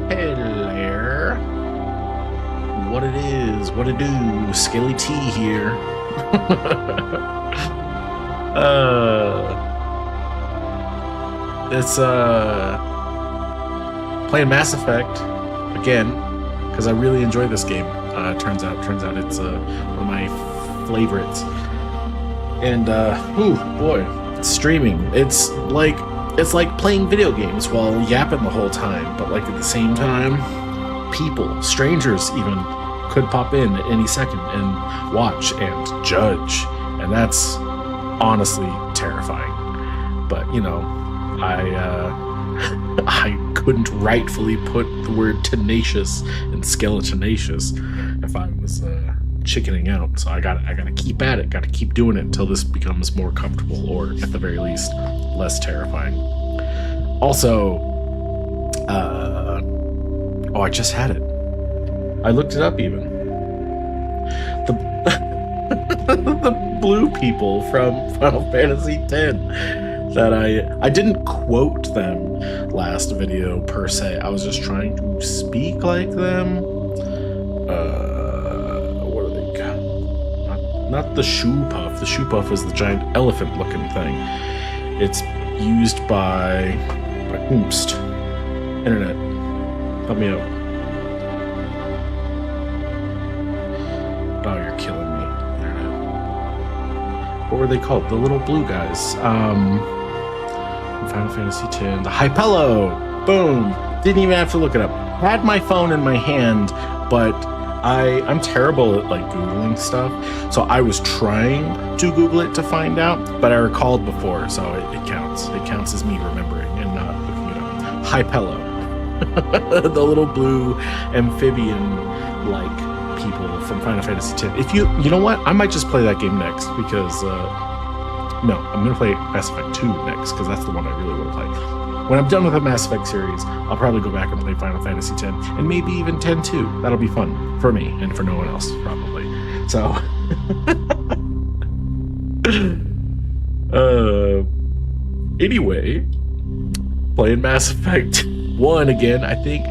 Hey there. What it is, what it do, Skelly T here. It's playing Mass Effect again because I really enjoy this game. Turns out it's one of my favorites. And ooh boy, streaming. It's like playing video games while yapping the whole time, but like at the same time, people, strangers even, could pop in at any second and watch and judge, and that's honestly terrifying. But you know, I couldn't rightfully put the word tenacious and skeletenacious if I was chickening out, so I gotta keep at it, gotta keep doing it until this becomes more comfortable, or at the very least less terrifying. Also, oh, I just had it. I looked it up even. The the blue people from Final Fantasy X that I didn't quote them last video per se. I was just trying to speak like them. What are they called? Not the shoe puff. The shoe puff is the giant elephant looking thing. It's used by Oomst. Internet, help me out. Oh, you're killing me. Internet. What were they called? The little blue guys. Final Fantasy X. The Hypello! Boom! Didn't even have to look it up. Had my phone in my hand, but I'm terrible at like Googling stuff. So I was trying to Google it to find out, but I recalled before, so it counts. It counts as me remembering and not looking it up. Hypello. The little blue amphibian-like people from Final Fantasy X. If you know what? I might just play that game next because, no, I'm going to play Mass Effect 2 next because that's the one I really want to play. When I'm done with the Mass Effect series, I'll probably go back and play Final Fantasy X and maybe even 10 too. That'll be fun for me and for no one else, probably. So, anyway, playing Mass Effect 1 again. I think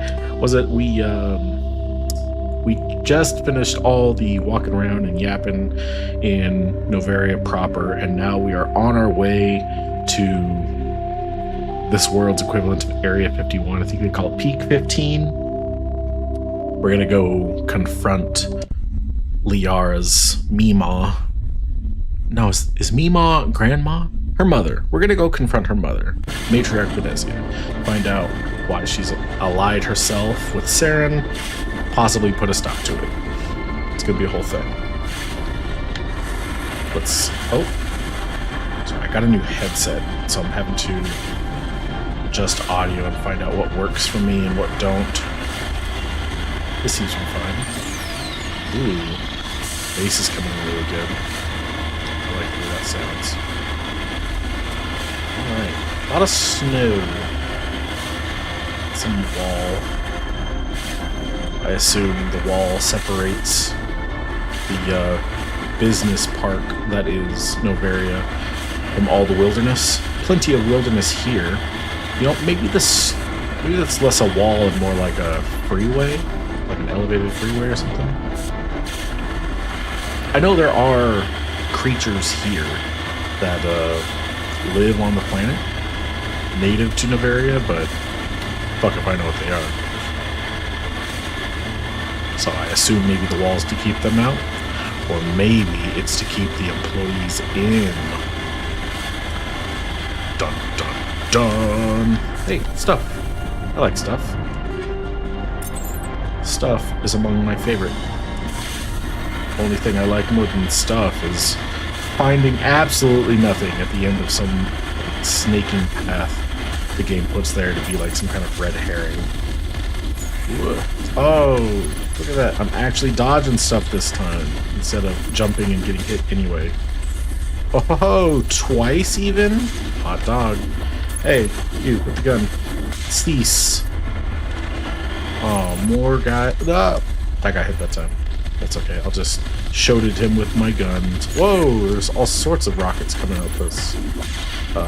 we just finished all the walking around and yapping in Noveria proper, and now we are on our way to this world's equivalent of Area 51. I think they call it Peak 15. We're gonna go confront Liara's Mima. No, is Mima grandma? Her mother. We're gonna go confront her mother, Matriarch Venezia. Find out why she's allied herself with Saren, possibly put a stop to it. It's gonna be a whole thing. Oh, so I got a new headset, so I'm having to adjust audio and find out what works for me and what don't. This seems to be fine. Ooh, bass is coming in really good. I like the way that sounds. Alright, a lot of snow. Some wall. I assume the wall separates the business park that is Noveria from all the wilderness. Plenty of wilderness here. You know, maybe that's less a wall and more like a freeway, like an elevated freeway or something. I know there are creatures here that live on the planet, native to Noveria, but fuck if I know what they are. So I assume maybe the wall's to keep them out, or maybe it's to keep the employees in. Dun dun dun! Hey, stuff. I like stuff. Stuff is among my favorite. Only thing I like more than stuff is finding absolutely nothing at the end of some snaking path the game puts there to be like some kind of red herring. Whoa. Oh, look at that. I'm actually dodging stuff this time instead of jumping and getting hit anyway. Oh, twice even? Hot dog. Hey, you with the gun. Cease. Oh, more guy. Ah, that guy hit that time. That's okay. I'll just shooted him with my guns. Whoa, there's all sorts of rockets coming out this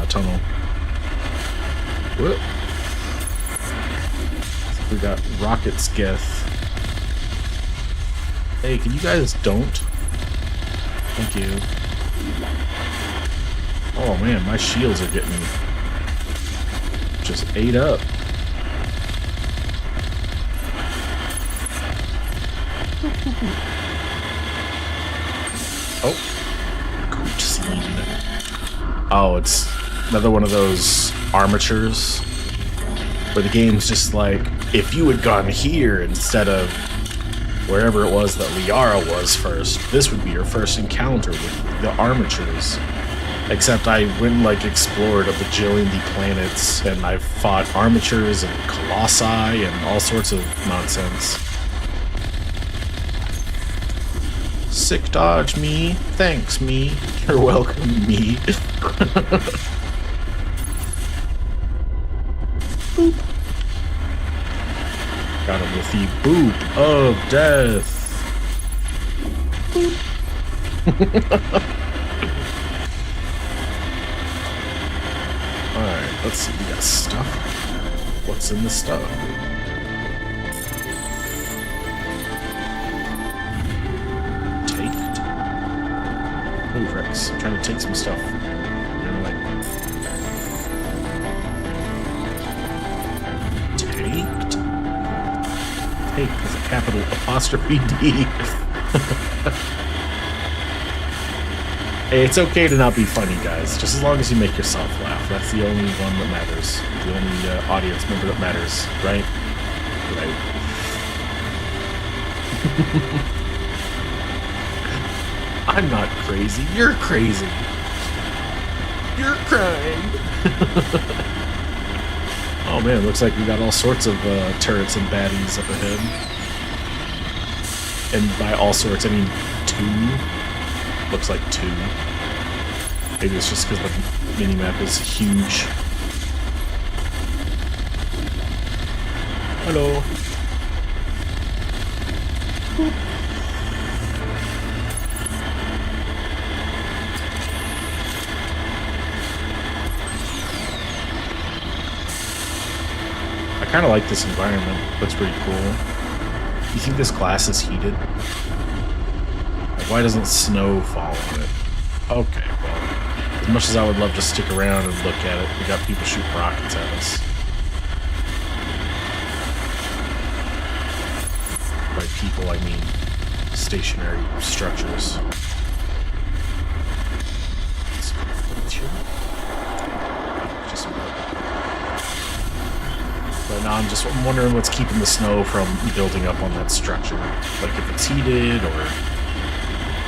tunnel. Whoop. We got Rocket Skith. Hey, can you guys don't? Thank you. Oh man, my shields are getting just ate up. Oh. Oh, it's another one of those armatures where the game's just like, if you had gone here instead of wherever it was that Liara was first, this would be your first encounter with the armatures. Except I went and like explored a bajillion planets, and I fought armatures and colossi and all sorts of nonsense. Sick dodge, me. Thanks, me. You're welcome, me. Boop. Got him with the boop of death. Boop. Alright, let's see. We got stuff. What's in the stuff? Move, Rex. I'm trying to take some stuff. You're in the way. Taked? Take with a capital apostrophe D. Hey, it's okay to not be funny, guys. Just as long as you make yourself laugh. That's the only one that matters. The only audience member that matters, right? Right. I'm not crazy. You're crazy. You're crying. Oh man, looks like we got all sorts of turrets and baddies up ahead. And by all sorts, I mean 2. Looks like 2. Maybe it's just because the minimap is huge. Hello. Boop. I kind of like this environment. Looks pretty cool. You think this glass is heated? Like, why doesn't snow fall on it? Okay, well, as much as I would love to stick around and look at it, we got people shooting rockets at us. By people, I mean stationary structures. But now I'm wondering what's keeping the snow from building up on that structure. Like if it's heated, or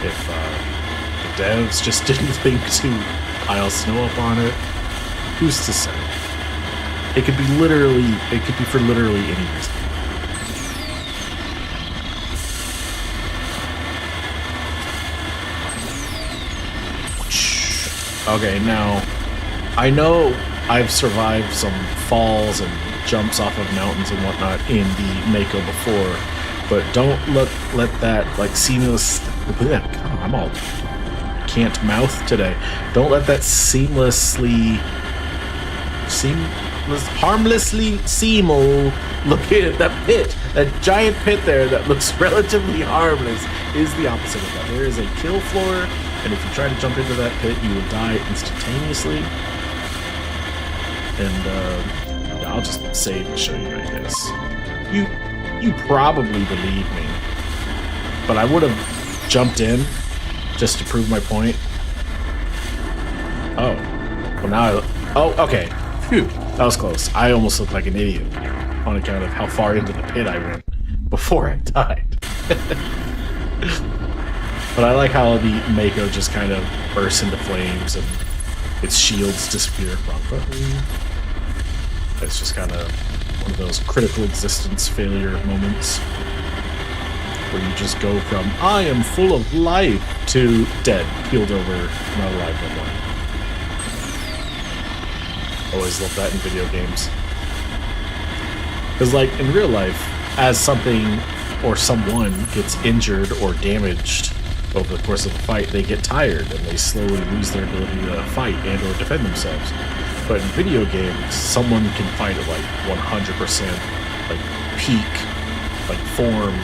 if the devs just didn't think to pile snow up on it. Who's to say? It could be for literally any reason. Okay, now, I know I've survived some falls and jumps off of mountains and whatnot in the Mako before, but don't let that like seamless. I'm all can't mouth today. Don't let that harmlessly seemel. Look at that pit, that giant pit there that looks relatively harmless is the opposite of that. There is a kill floor, and if you try to jump into that pit, you will die instantaneously. And I'll just save and show you, I guess. You probably believe me, but I would have jumped in just to prove my point. Oh, well now okay. Phew, that was close. I almost looked like an idiot on account of how far into the pit I went before I died. But I like how the Mako just kind of bursts into flames and its shields disappear. Wrong button. It's just kind of one of those critical existence failure moments where you just go from, I am full of life, to dead, peeled over, not alive no more. Always love that in video games. Because, like, in real life, as something or someone gets injured or damaged over the course of the fight, they get tired and they slowly lose their ability to fight and or defend themselves. But in video games, someone can fight at like 100%, like peak, like form,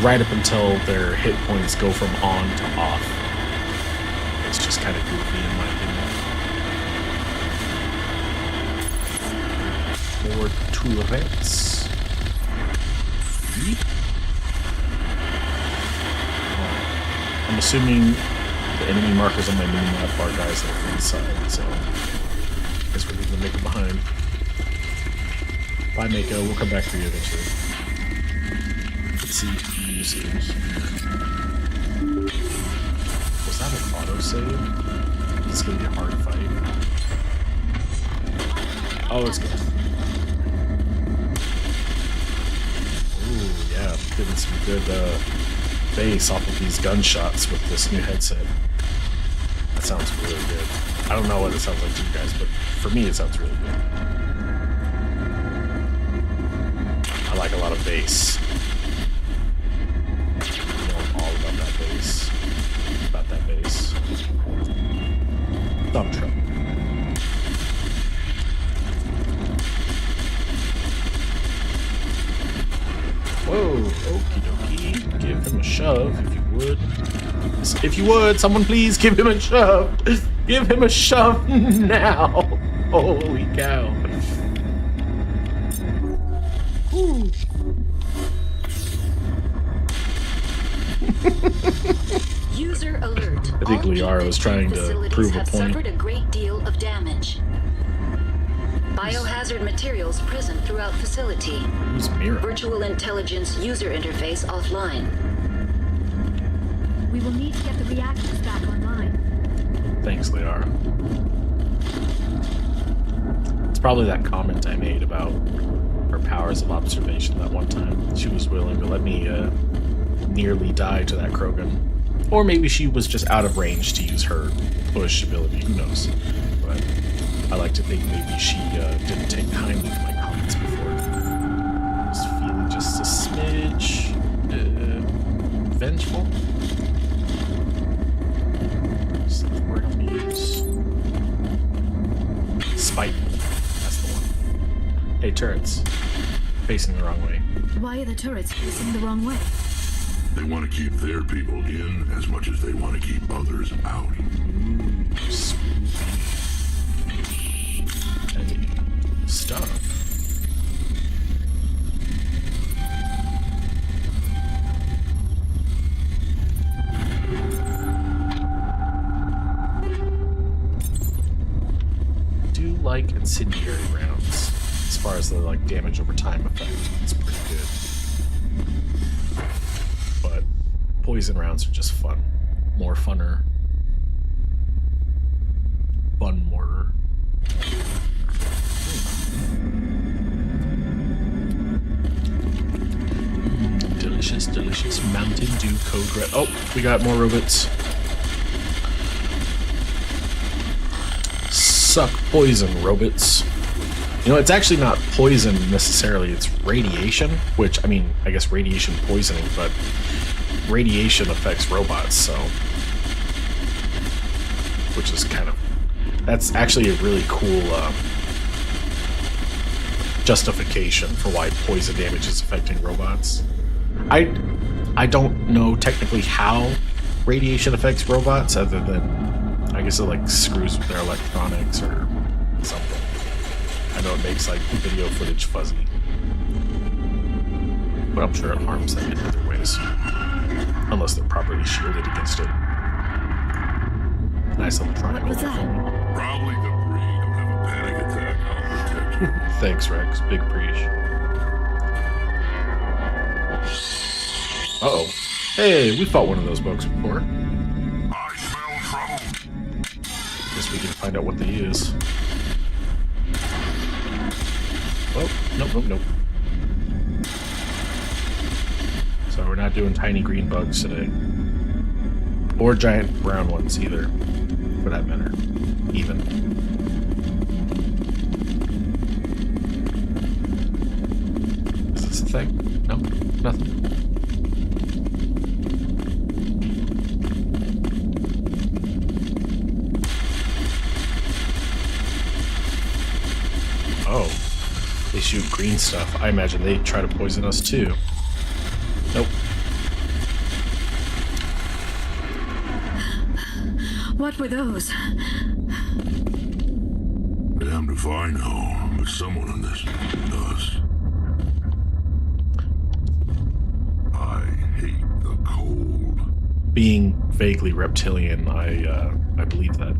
right up until their hit points go from on to off. It's just kind of goofy in my opinion. More turrets. I'm assuming the enemy markers on my mini-map are guys that are inside, so I guess we're leaving Mako behind. Bye, Mako. We'll come back for you eventually. Let's see who's in here. Was that an autosave? This is gonna be a hard fight. Oh, it's good. Ooh, yeah, getting some good bass off of these gunshots with this new headset. That sounds really good. I don't know what it sounds like to you guys, but for me it sounds really good. I like a lot of bass. You know all about that bass. About that bass. Thumb truck. Whoa, okie dokie. Give him a shove if you would. If you would, someone please give him a shove. Give him a shove now. Holy cow. Whew. User alert. I think Liara was trying to prove a point. Suffered a great deal of damage. Biohazard materials present throughout facility. Who's Mira? Virtual intelligence user interface offline. We will need to get the reactors back online. Thanks, Liara. It's probably that comment I made about her powers of observation that one time. She was willing to let me nearly die to that Krogan. Or maybe she was just out of range to use her push ability. Who knows? But I like to think maybe she didn't take kindly to my comments before. Just feeling just a smidge vengeful. What's the word I'm gonna use? Spiteful. That's the one. Hey, turrets. Facing the wrong way. Why are the turrets facing the wrong way? They want to keep their people in as much as they want to keep others out. Ooh, spooky. Hey, stuff. Do like incendiary rounds as far as the like damage over time effect. It's pretty good. But poison rounds are just fun. More funner. Fun mortar. Delicious, delicious Mountain Dew Code Red. Oh, we got more robots. Suck poison, robots. You know, it's actually not poison necessarily, it's radiation, which, I mean, I guess radiation poisoning, but radiation affects robots, so. Which is kind of, that's actually a really cool justification for why poison damage is affecting robots. I don't know technically how radiation affects robots, other than I guess it like screws with their electronics or something. I know it makes like video footage fuzzy, but I'm sure it harms them in other ways, unless they're properly shielded against it. Nice little triangle. What was that? Probably the breed. Don't have a panic attack. I'll protect you. Thanks, Rex. Big preach. Uh-oh. Hey, we fought one of those bugs before. I smell trouble. Guess we can find out what they is. Oh, nope, nope, nope. So we're not doing tiny green bugs today. Or giant brown ones either, for that matter. Even. Is this a thing? No? Nothing? Oh. They shoot shoot green stuff, I imagine they try to poison us too. Nope. What were those? Damned if I know, but someone in this does. I hate the cold. Being vaguely reptilian, I believe that.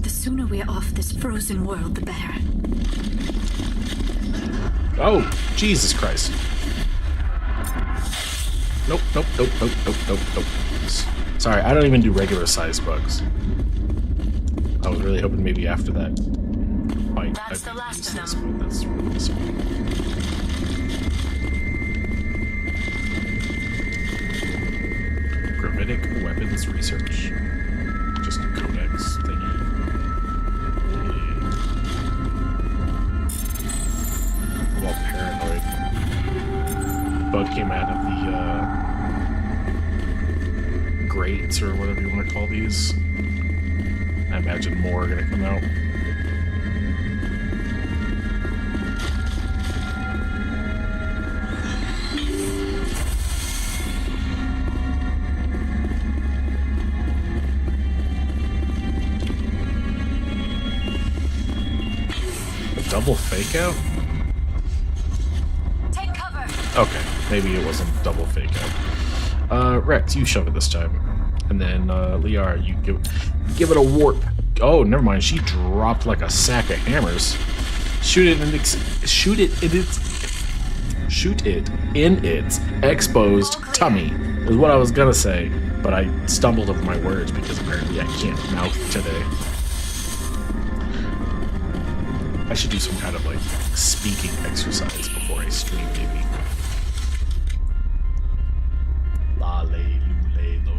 The sooner we're off this frozen world, the better. Oh, Jesus Christ. Nope, nope, nope, nope, nope, nope, nope. Sorry, I don't even do regular sized bugs. I was really hoping maybe after that fight That's the last of this, them. but that's really disappointing. Gravitic weapons research. Just a codex thingy. I'm all paranoid. Bug came out of the grates or whatever you want to call these. I imagine more are gonna come out. A double fake out? Take cover. Okay, maybe it wasn't double fake out. Rex, you shove it this time. And then, Liara, you give it a warp. Oh, never mind. She dropped like a sack of hammers. Shoot it in its exposed tummy. Is what I was gonna say, but I stumbled over my words because apparently I can't mouth today. I should do some kind of like speaking exercise before I stream, maybe. La le lulelo.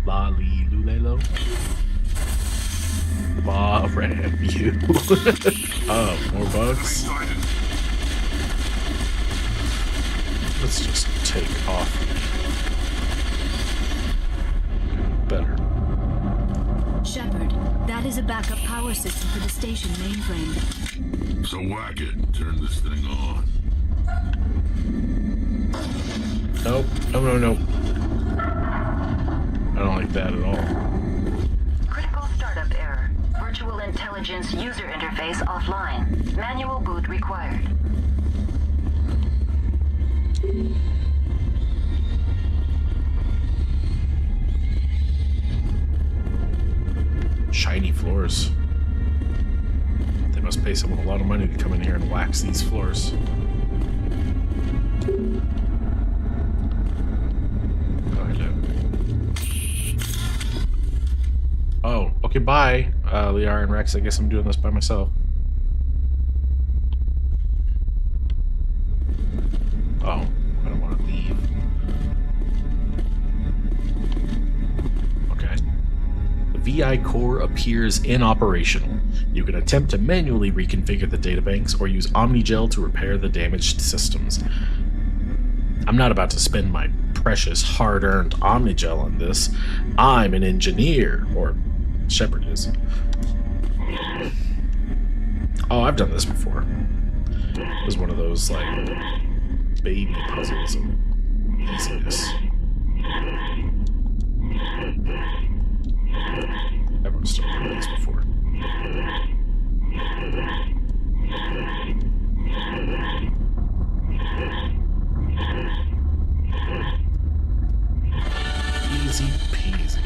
La li lulelo. La ram you. Oh, more bugs? Let's just take off. Better. Shepard, that is a backup power system for the station mainframe. So whack it. Turn this thing on. Nope. No. I don't like that at all. Critical startup error. Virtual intelligence user interface offline. Manual boot required. Shiny floors. They must pay someone a lot of money to come in here and wax these floors. Oh, hello. Oh, okay, bye, Liara and Rex. I guess I'm doing this by myself. Oh, I don't want to leave. Okay. The VI core appears inoperational. You can attempt to manually reconfigure the databanks or use Omnigel to repair the damaged systems. I'm not about to spend my precious, hard-earned Omnigel on this. I'm an engineer, or Shepard is. Oh, I've done this before. It was one of those, like, baby puzzles of easiness. Everyone's still done this before. Easy peasy.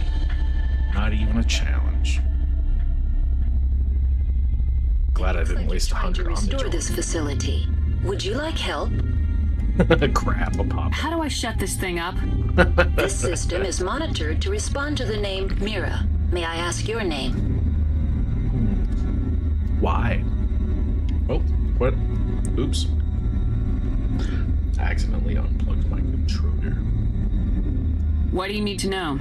Not even a challenge. Glad I didn't waste Trying to 100 restore Omnigel. this facility. Would you like help? Crap, a pop. How do I shut this thing up? This system is monitored to respond to the name Mira. May I ask your name? Why? Oh, what? Oops. I accidentally unplugged my controller. What do you need to know?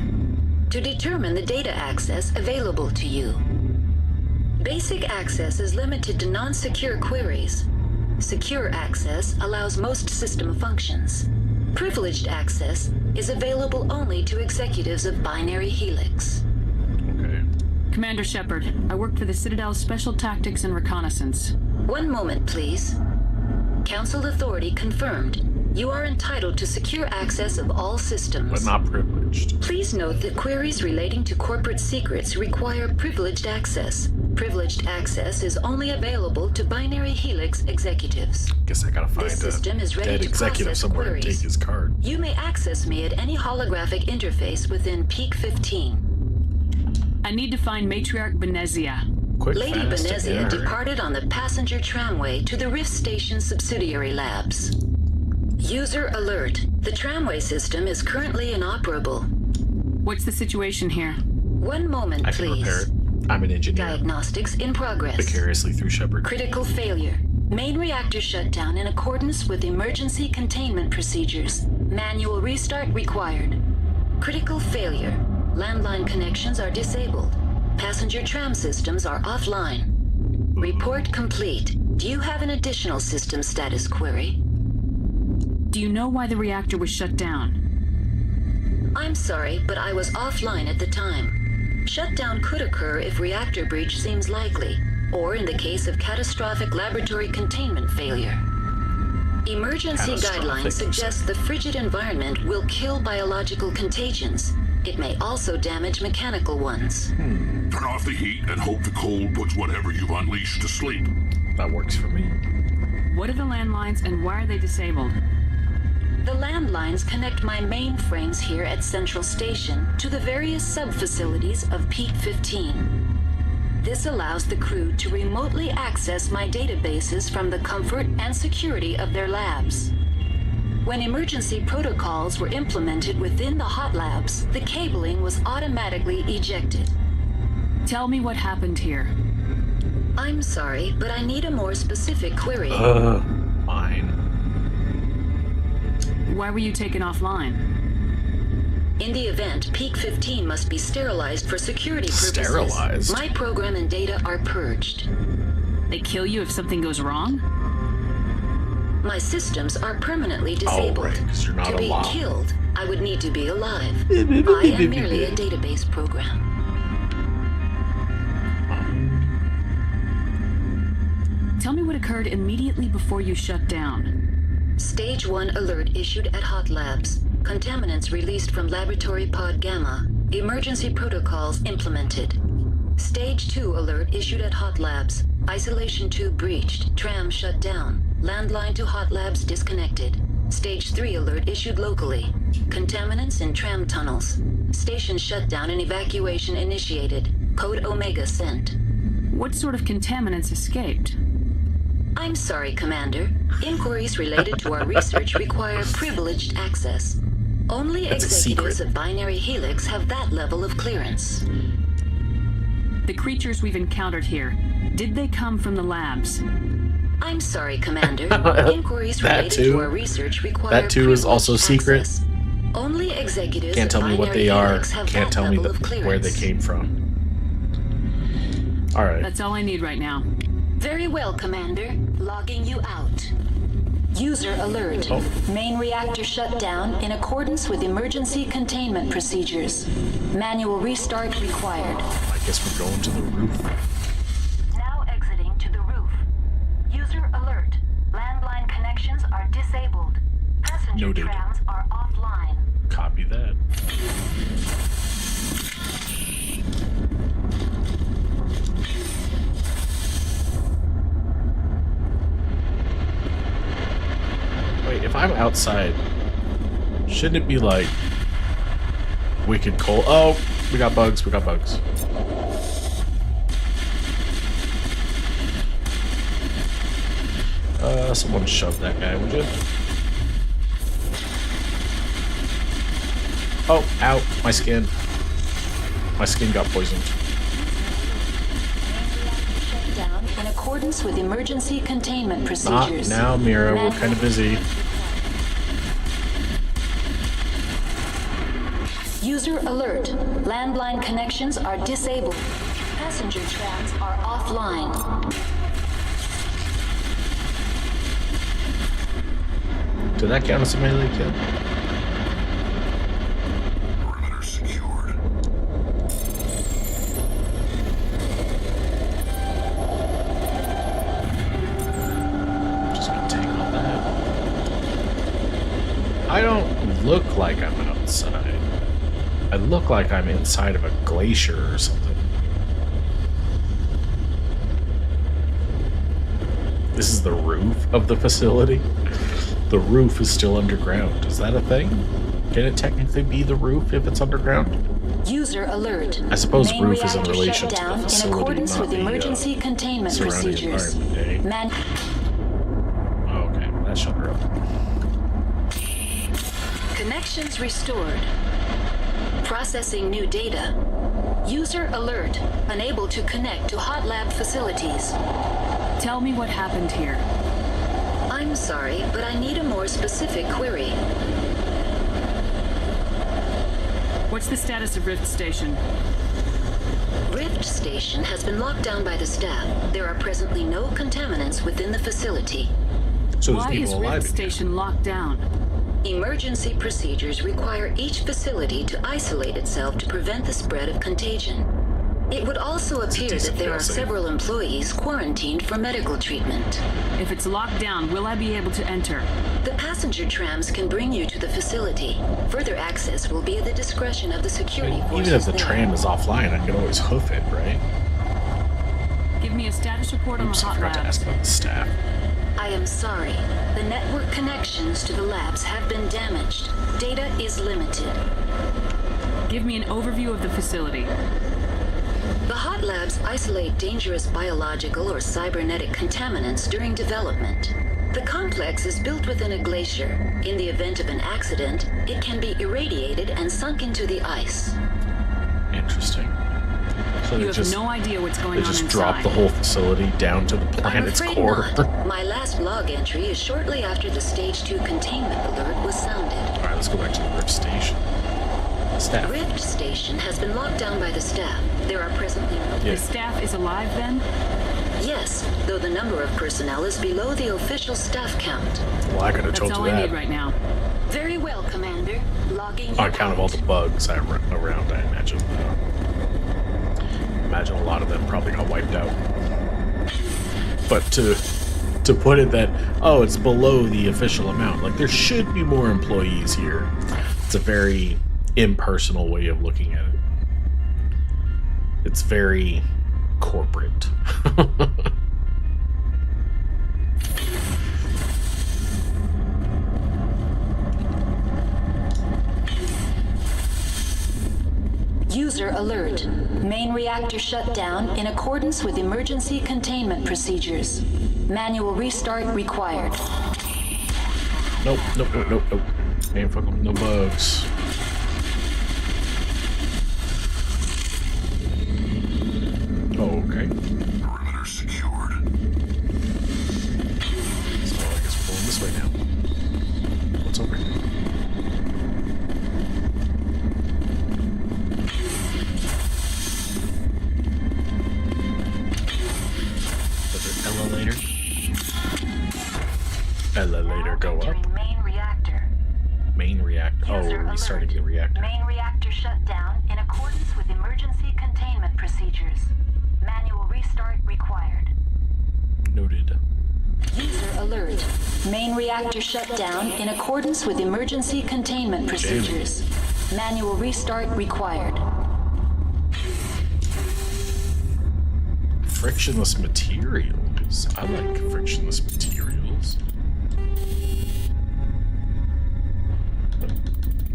To determine the data access available to you. Basic access is limited to non-secure queries. Secure access allows most system functions. Privileged access is available only to executives of Binary Helix. Okay. Commander Shepard, I work for the Citadel's Special Tactics and Reconnaissance. One moment, please. Council authority confirmed. You are entitled to secure access of all systems. But not privileged. Please note that queries relating to corporate secrets require privileged access. Privileged access is only available to Binary Helix executives. Guess I gotta find This system is a ready dead to executive process somewhere and queries. take his card. You may access me at any holographic interface within Peak 15. I need to find Matriarch Benezia. Quick, Lady fast, and Benezia hurry. departed on the passenger tramway to the Rift Station subsidiary labs. User alert. The tramway system is currently inoperable. What's the situation here? One moment, I can please. repair it. I'm an engineer. Diagnostics in progress. Vicariously through Shepard. Critical failure. Main reactor shutdown in accordance with emergency containment procedures. Manual restart required. Critical failure. Landline connections are disabled. Passenger tram systems are offline. Report complete. Do you have an additional system status query? Do you know why the reactor was shut down? I'm sorry, but I was offline at the time. Shutdown could occur if reactor breach seems likely, or in the case of catastrophic laboratory containment failure. Emergency Catastrophic, guidelines you suggest the frigid environment will kill biological contagions. It may also damage mechanical ones. Turn off the heat and hope the cold puts whatever you've unleashed to sleep. That works for me. What are the landlines and why are they disabled? The landlines connect my mainframes here at Central Station to the various sub-facilities of Peak 15. This allows the crew to remotely access my databases from the comfort and security of their labs. When emergency protocols were implemented within the hot labs, the cabling was automatically ejected. Tell me what happened here. I'm sorry, but I need a more specific query. Mine. Why were you taken offline? In the event, Peak 15 must be sterilized for security purposes. Sterilized? My program and data are purged. They kill you if something goes wrong? My systems are permanently disabled. Oh, right, 'cause you're not to be alive. killed, I would need to be alive. I am merely a database program. Tell me what occurred immediately before you shut down. Stage 1 alert issued at Hot Labs. Contaminants released from Laboratory Pod Gamma. Emergency protocols implemented. Stage 2 alert issued at Hot Labs. Isolation tube breached. Tram shut down. Landline to Hot Labs disconnected. Stage 3 alert issued locally. Contaminants in tram tunnels. Station shutdown and evacuation initiated. Code Omega sent. What sort of contaminants escaped? I'm sorry, Commander. Inquiries related to our research require privileged access. Only That's a executives secret. of Binary Helix have that level of clearance. The creatures we've encountered here, did they come from the labs? I'm sorry, Commander. Inquiries That related too. to our research require That too is also privileged secret. access. Only executives Can't tell of me what Binary they are. Helix have Can't that tell me level of where they clearance. came from. Alright. That's all I need right now. Very well, Commander. Logging you out. User alert. Oh. Main reactor shut down in accordance with emergency containment procedures. Manual restart required. I guess we're going to the roof. Now exiting to the roof. User alert. Landline connections are disabled. Passenger Noted. trams are offline. Copy that. Wait, if I'm outside, shouldn't it be like wicked cold? Oh, we got bugs, we got bugs. Someone shove that guy, would you? Oh, ow, my skin. My skin got poisoned. Shut down in accordance with emergency containment Not procedures. now, Mira, we're kind of busy. User alert. Landline connections are disabled. Passenger trams are offline. Did that count as a melee kill? Perimeter secured. Just gonna tank all that. I don't look like I'm outside. I look like I'm inside of a glacier or something. This is the roof of the facility. The roof is still underground. Is that a thing? Can it technically be the roof if it's underground? User alert. I suppose Main roof is in reactor relation to shut the down facility, in accordance not with the emergency containment surrounding procedures. environment, eh? Man Oh, okay, that shut her up. Connections restored. Processing new data. User alert. Unable to connect to hot lab facilities. Tell me what happened here. I'm sorry, but I need a more specific query. What's the status of Rift Station? Rift Station has been locked down by the staff. There are presently no contaminants within the facility. So there's Why is people alive Rift in here. Station locked down? Emergency procedures require each facility to isolate itself to prevent the spread of contagion. It would also appear that there are decent several employees quarantined for medical treatment. If it's locked down, will I be able to enter? The passenger trams can bring you to the facility. Further access will be at the discretion of the security forces. Even if the there. tram is offline, I can always hoof it, right? Give me a status report on Oops, the I hot forgot to labs. ask about the staff. I am sorry. The network connections to the labs have been damaged. Data is limited. Give me an overview of the facility. The hot labs isolate dangerous biological or cybernetic contaminants during development. The complex is built within a glacier. In the event of an accident, it can be irradiated and sunk into the ice. Interesting. So You they have just, no idea what's going they on just inside. drop the whole facility down to the I'm planet's afraid core. not. My last log entry is shortly after the Stage 2 containment alert was sounded. Alright, let's go back to the Rift Station. Staff. Rift Station has been locked down by the staff. There are presently no... Yeah. The staff is alive then? Yes, though the number of personnel is below the official staff count. Well, I could have That's told all you I that. need right now. Very well, Commander. Logging On you account of all out. the bugs around, I imagine. Imagine a lot of them probably got wiped out. But to put it that, oh, it's below the official amount. Like, there should be more employees here. It's a very impersonal way of looking at it. It's very corporate. User alert. Main reactor shut down in accordance with emergency containment procedures. Manual restart required. Nope. Ain't fucking no bugs. Oh, okay. Perimeter secured. So I guess we're going this way now. What's over here? Is it elevator? Elevator go up. Main reactor. Main reactor. Oh, User we're restarting alert. the reactor. Main reactor shut down in accordance with emergency containment procedures. Manual restart required. Noted. User alert. Main reactor shut down in accordance with emergency containment procedures. Manual restart required. Frictionless materials. I like frictionless materials.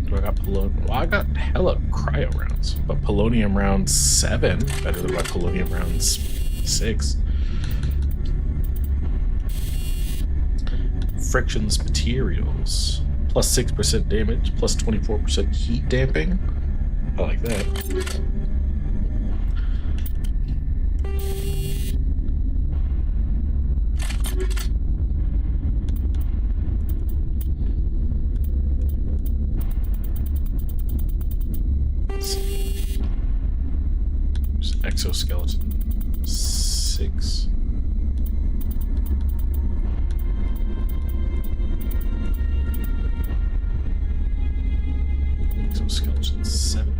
Do I got polonium? Well, I got hella cryo rounds, but polonium round 7 better than my polonium rounds 6. Frictionless materials. Plus 6% damage, plus 24% heat damping. I like that. Let's see. There's an exoskeleton. 6. Exoskeleton 7.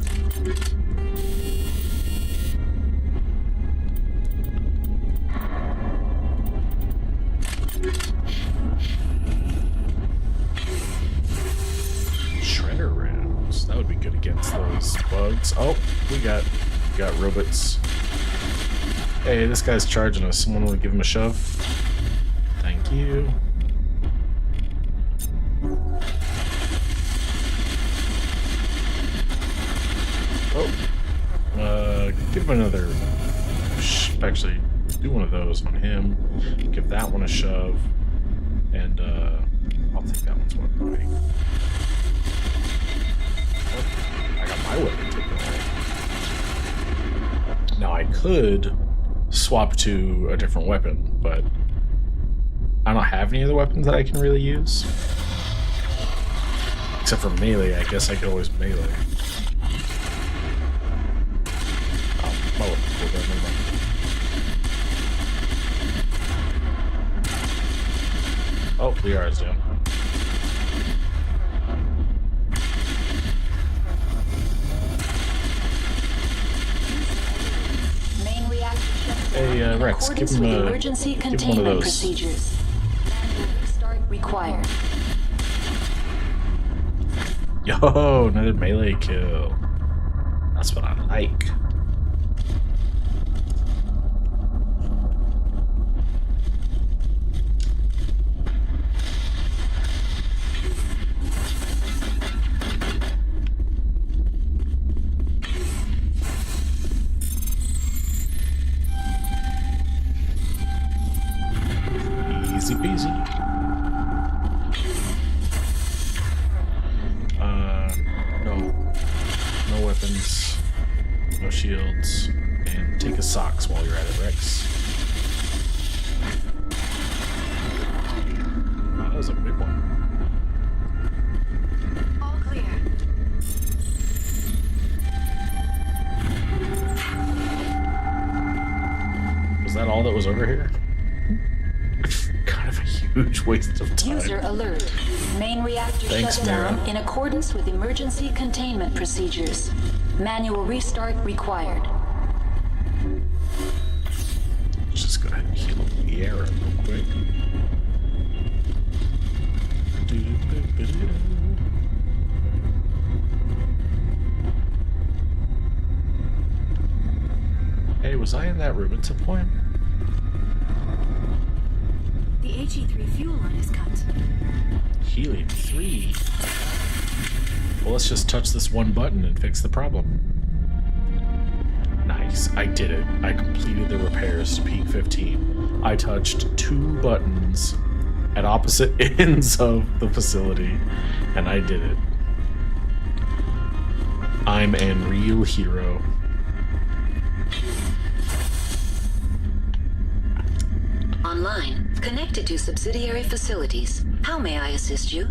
against those bugs. Oh, we got robots. Hey, this guy's charging us. Someone want to give him a shove? Thank you. Oh, give him another. Actually, do one of those on him. Give that one a shove, and I'll take that one's weapon away. Oh, I got my weapon taken away. Now I could swap to a different weapon, but I don't have any other weapons that I can really use. Except for melee, I guess I could always melee. Oh, my weapon's cool, never mind. Oh, the R is down. Main reactor shut down Hey, in Rex, give accordance him with a- emergency give him one of containment those. procedures. Start required. Yo, another melee kill. That's what I like. Easy peasy. No weapons, no shields, and take his socks while you're at it, Rex. Wow, that was a big one. All clear. Was that all that was over here? Kind of a huge waste of time. User alert. Main reactor Thanks, shut down Mara. in accordance with emergency containment procedures. Manual restart required. Just go ahead and heal Liara real quick. Hey, was I in that room at some point? The HE3 fuel line is cut. Helium-3? Well, let's just touch this one button and fix the problem. Nice, I did it. I completed the repairs to Peak 15. I touched 2 buttons at opposite ends of the facility, and I did it. I'm an real hero. Online. Connected to subsidiary facilities. How may I assist you?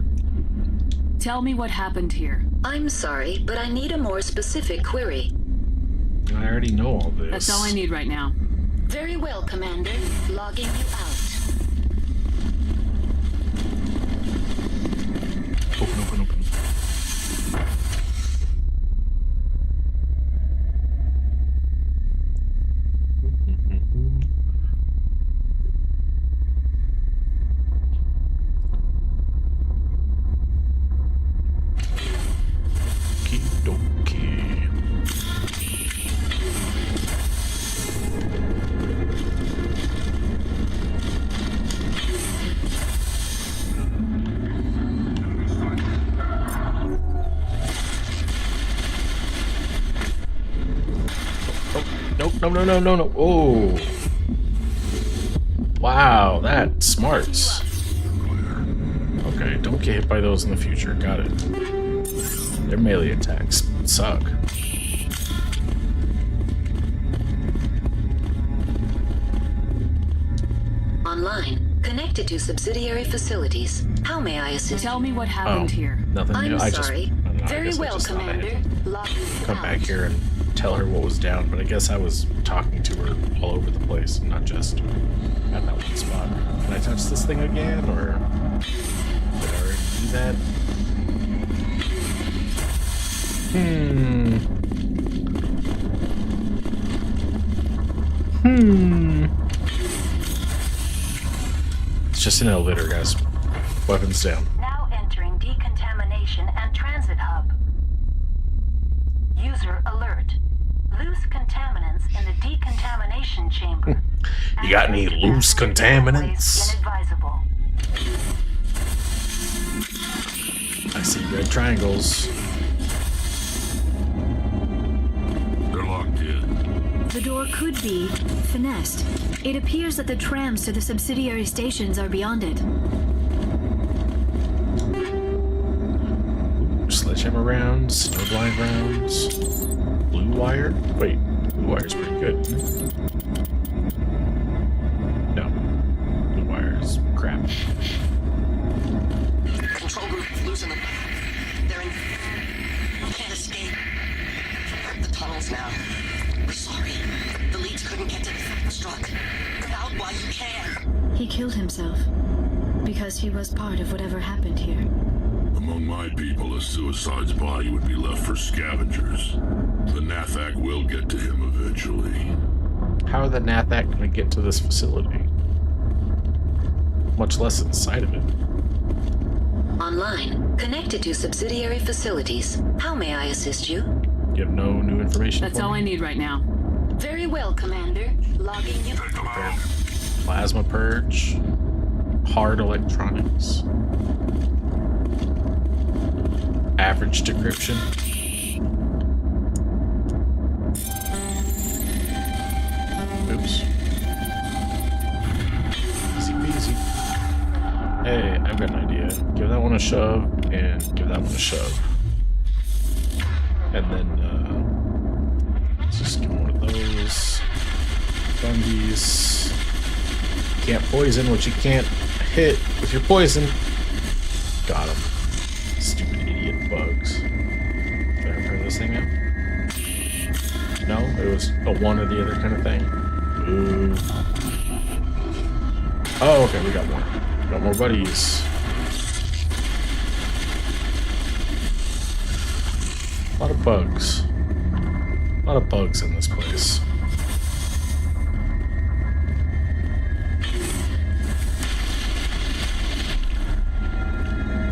Tell me what happened here. I'm sorry, but I need a more specific query. I already know all this. That's all I need right now. Very well, Commander. Logging you out. Open. Okie No. Oh. Wow, that smarts. Okay, don't get hit by those in the future. Got it. Their melee attacks suck. Online. Connected to subsidiary facilities. How may I assist? Tell me what happened here. Nothing new. I'm I sorry. I don't know, I Very guess I well, just thought I had Commander. to Logging you come out. back here and tell her what was down, but I guess I was talking to her all over the place, not just at that one spot. Can I touch this thing again, or did I already do that? It's just an elevator, guys. Weapons down. Now entering decontamination and transit hub. User alert. Loose contaminants in the decontamination chamber. You got any loose contaminants? Inadvisable. I see red triangles. They're locked in. The door could be finessed. It appears that the trams to the subsidiary stations are beyond it. Sledgehammer rounds, snowblind rounds, blue wire. Wait, blue wire's pretty good. No, blue wire's crap. Control group, losing them. They're in. We can't escape. The tunnels now. We're sorry. The leads couldn't get to the struck. Get out while you can. He killed himself because he was part of whatever happened here. Among my people, a suicide's body would be left for scavengers. The Nathak will get to him eventually. How are the Nathak going to get to this facility? Much less inside of it. Online. Connected to subsidiary facilities. How may I assist you? You have no new information. That's for all me? I need right now. Very well, Commander. Logging you. Plasma purge, hard electronics, average decryption. Oops. Easy peasy. Hey, I've got an idea. Give that one a shove, and give that one a shove. And then, let's just give one of those. Bundies. Can't poison what you can't hit with your poison. Got him. Stupid idiot bugs. Did I ever heard this thing out? No? It was a one or the other kind of thing? Ooh. Oh, okay, we got more. Got more buddies. A lot of bugs. A lot of bugs in this place.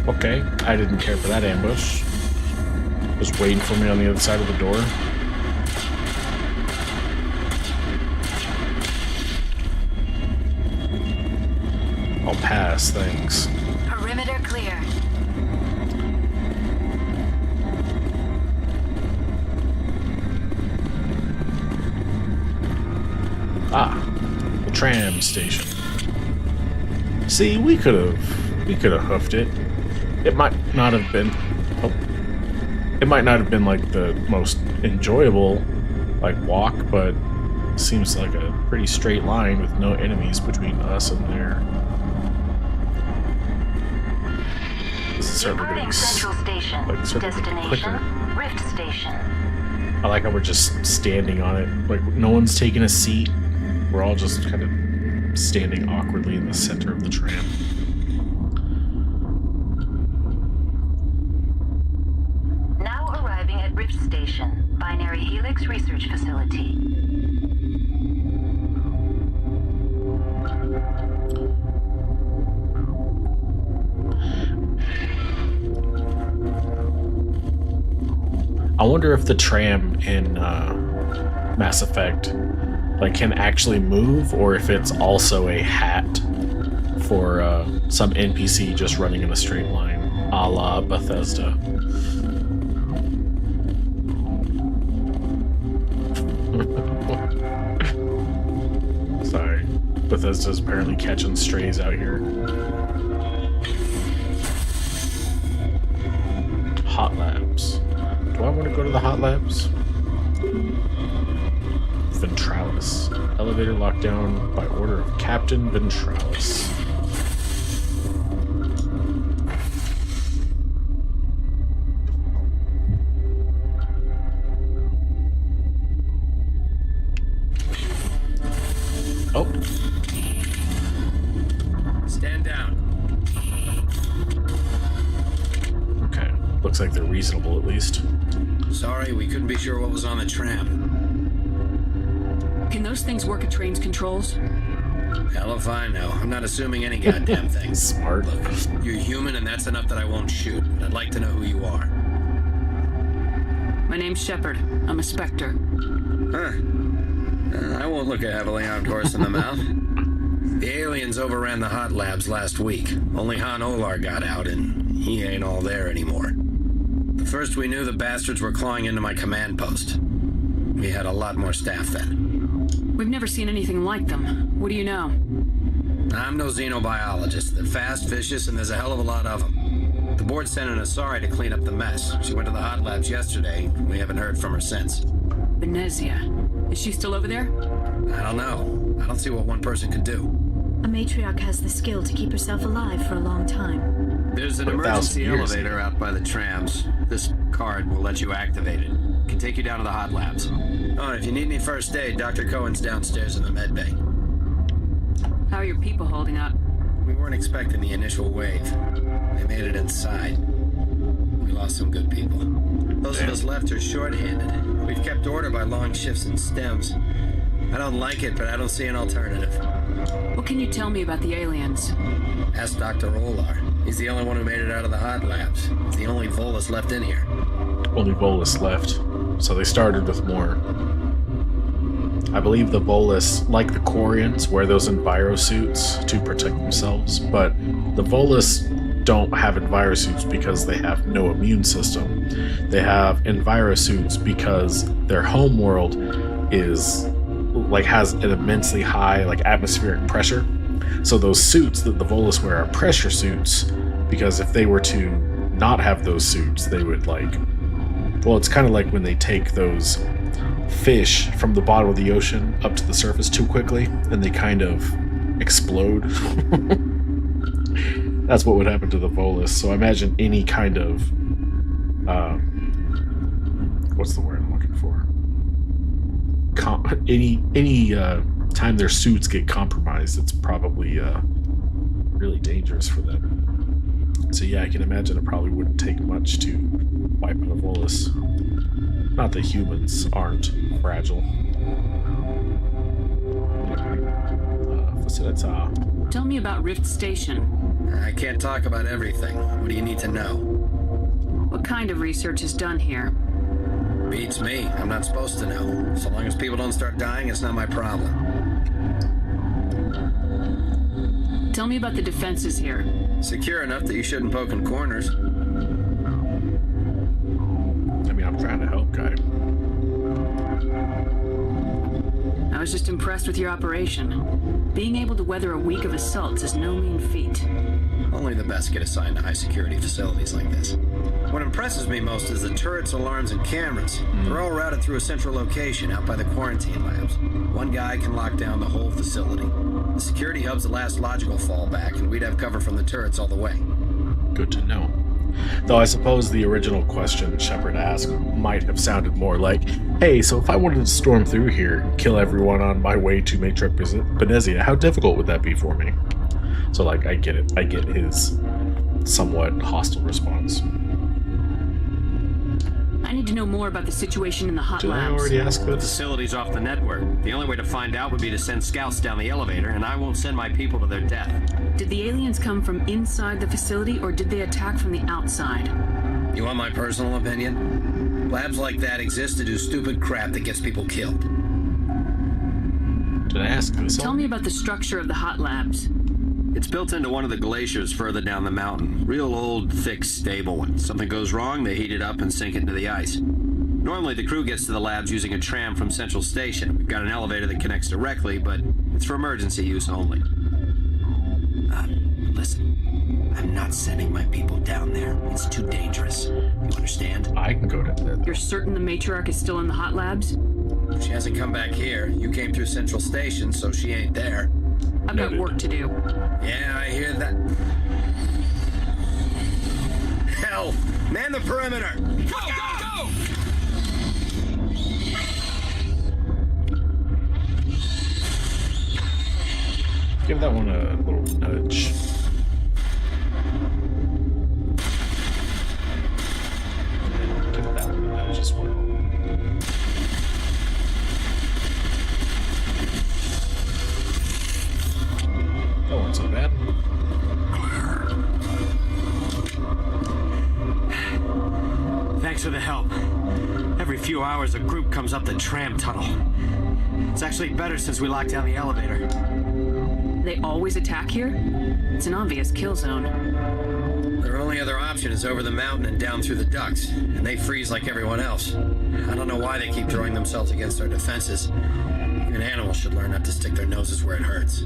Okay, I didn't care for that ambush. Was waiting for me on the other side of the door. I'll pass, thanks. Perimeter clear. Ah, the tram station. See, we could have hoofed it. It might not have been. Oh, it might not have been like the most enjoyable, like walk, but seems like a pretty straight line with no enemies between us and there. This is certainly getting Central Station. like certainly getting quicker. Destination, Rift Station. I like how we're just standing on it. Like no one's taking a seat. We're all just kind of standing awkwardly in the center of the tram. Now arriving at Rift Station, Binary Helix Research Facility. I wonder if the tram in Mass Effect can actually move, or if it's also a hat for some NPC just running in a straight line, a la Bethesda. Sorry, Bethesda's apparently catching strays out here. Hot Labs. Do I want to go to the Hot Labs? Ventralis. Elevator lockdown by order of Captain Ventralis. Oh. Stand down. Okay. Looks like they're reasonable at least. Sorry, we couldn't be sure what was on the tram. Can those things work at train's controls? Hell if I know. I'm not assuming any goddamn thing. Smart. Look, you're human and that's enough that I won't shoot. I'd like to know who you are. My name's Shepard. I'm a Spectre. Huh. I won't look a heavily armed horse in the mouth. The aliens overran the hot labs last week. Only Han Olar got out, and he ain't all there anymore. The first we knew, the bastards were clawing into my command post. We had a lot more staff then. We've never seen anything like them. What do you know? I'm no xenobiologist. They're fast, vicious, and there's a hell of a lot of them. The board sent an Asari to clean up the mess. She went to the hot labs yesterday. We haven't heard from her since. Benezia. Is she still over there? I don't know. I don't see what one person could do. A matriarch has the skill to keep herself alive for a long time. There's an For 1,000 emergency years. elevator out by the trams. This card will let you activate it. Can take you down to the hot labs. Oh, and if you need any first aid, Dr. Cohen's downstairs in the med bay. How are your people holding up? We weren't expecting the initial wave. They made it inside. We lost some good people. Those of us left are short-handed. We've kept order by long shifts and stems. I don't like it, but I don't see an alternative. What can you tell me about the aliens? Ask Dr. Olar. He's the only one who made it out of the hot labs. He's the only Volus left in here. Only Volus left. So they started with more. I believe the Volus, like the Quarians, wear those envirosuits to protect themselves, but the Volus don't have envirosuits because they have no immune system. They have envirosuits because their homeworld is has an immensely high atmospheric pressure. So those suits that the Volus wear are pressure suits, because if they were to not have those suits, they would it's kind of like when they take those fish from the bottom of the ocean up to the surface too quickly and they kind of explode. That's what would happen to the Volus. So I imagine any kind of what's the word I'm looking for? Any time their suits get compromised, it's probably really dangerous for them. So yeah, I can imagine it probably wouldn't take much to wipe out a Volus. Not that humans aren't fragile. Tell me about Rift Station. I can't talk about everything. What do you need to know? What kind of research is done here? Beats me. I'm not supposed to know. So long as people don't start dying, it's not my problem. Tell me about the defenses here. Secure enough that you shouldn't poke in corners. I mean, I'm trying to help, guy. I was just impressed with your operation. Being able to weather a week of assaults is no mean feat. Only the best get assigned to high-security facilities like this. What impresses me most is the turrets, alarms, and cameras. They're all routed through a central location out by the quarantine labs. One guy can lock down the whole facility. The security hub's the last logical fallback, and we'd have cover from the turrets all the way. Good to know. Though I suppose the original question Shepard asked might have sounded more like, hey, so if I wanted to storm through here and kill everyone on my way to Matrix Benezia, how difficult would that be for me? So, I get it. I get his somewhat hostile response. I need to know more about the situation in the hot Did I labs. already ask The this? facility's off the network. The only way to find out would be to send scouts down the elevator, and I won't send my people to their death. Did the aliens come from inside the facility, or did they attack from the outside? You want my personal opinion? Labs like that exist to do stupid crap that gets people killed. Did I ask this? Tell me about the structure of the hot labs. It's built into one of the glaciers further down the mountain. Real old, thick, stable one. Something goes wrong, they heat it up and sink it into the ice. Normally, the crew gets to the labs using a tram from Central Station. We've got an elevator that connects directly, but it's for emergency use only. Listen. I'm not sending my people down there. It's too dangerous. You understand? I can go down there. You're certain the matriarch is still in the hot labs? She hasn't come back here. You came through Central Station, so she ain't there. I've got Noted. work to do. Yeah, I hear that. Hell! Man the perimeter! Go, go, go! Give that one a little nudge. And then give that one a nudge as well. That wasn't so bad. Thanks for the help. Every few hours, a group comes up the tram tunnel. It's actually better since we locked down the elevator. They always attack here? It's an obvious kill zone. Their only other option is over the mountain and down through the ducts, and they freeze like everyone else. I don't know why they keep throwing themselves against our defenses. Even animals should learn not to stick their noses where it hurts.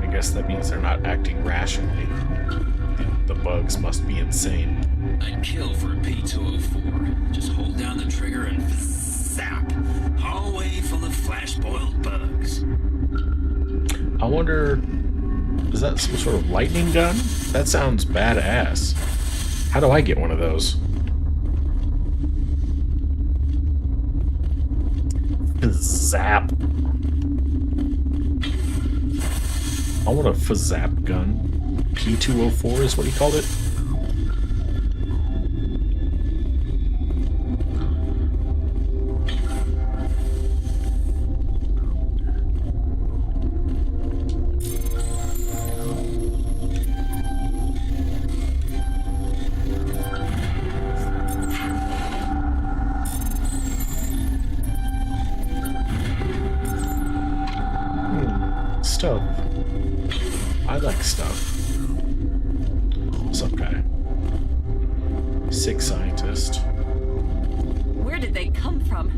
I guess that means they're not acting rationally. The bugs must be insane. I'd kill for a P-204. Just hold down the trigger and zap. Hallway full of flash-boiled bugs. I wonder, is that some sort of lightning gun? That sounds badass. How do I get one of those? Zap. I want a Fzap gun. P-204 is what he called it. Stuff. I like stuff. What's up, guy? Sick scientist. Where did they come from?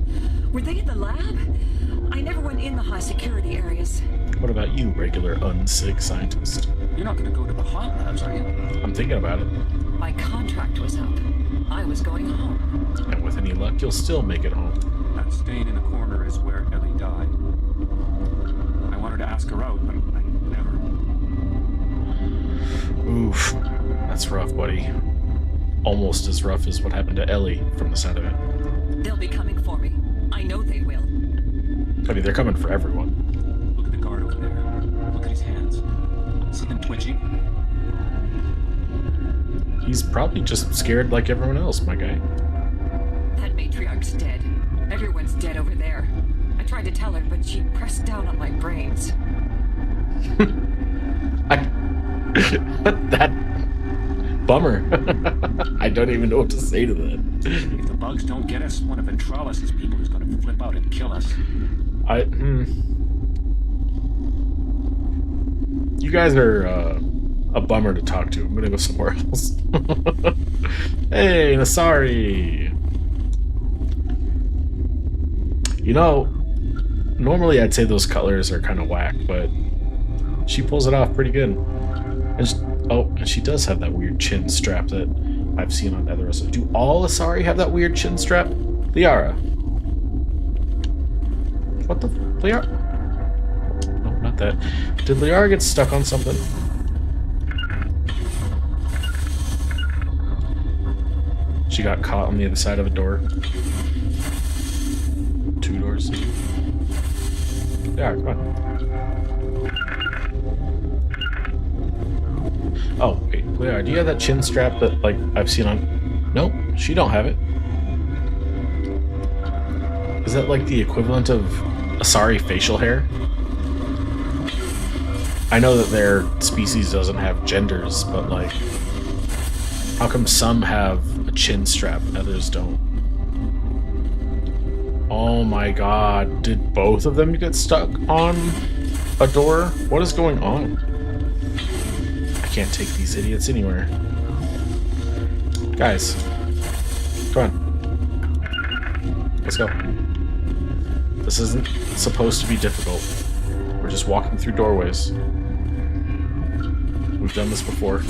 Were they in the lab? I never went in the high security areas. What about you, regular unsick scientist? You're not going to go to the hot labs, are you? I'm thinking about it. My contract was up. I was going home. And with any luck, you'll still make it home. That stain in the corner is where Ellie died. I wanted to ask her out, but I never... Oof. That's rough, buddy. Almost as rough as what happened to Ellie from the sound of it. They'll be coming for me. I know they will. I mean, they're coming for everyone. Look at the guard over there. Look at his hands. See them twitching? He's probably just scared like everyone else, my guy. That matriarch's dead. Everyone's dead over there. I tried to tell her, but she pressed down on my brains. That bummer. I don't even know what to say to that. If the bugs don't get us, one of Ventralis' people is going to flip out and kill us. You guys are a bummer to talk to. I'm gonna go somewhere else. Hey, Nasari. You know, normally I'd say those colors are kind of whack, but she pulls it off pretty good. And she does have that weird chin strap that I've seen on other. Do all Asari have that weird chin strap? Liara. What the? Liara? No, not that. Did Liara get stuck on something? She got caught on the other side of a door. 2 doors. Yeah, come on. Oh, wait, Liara, do you have that chin strap that, like, I've seen on... Nope, she don't have it. Is that, like, the equivalent of Asari facial hair? I know that their species doesn't have genders, but, like... How come some have a chin strap and others don't? Oh my god, did both of them get stuck on a door? What is going on? I can't take these idiots anywhere. Guys, come on. Let's go. This isn't supposed to be difficult. We're just walking through doorways. We've done this before.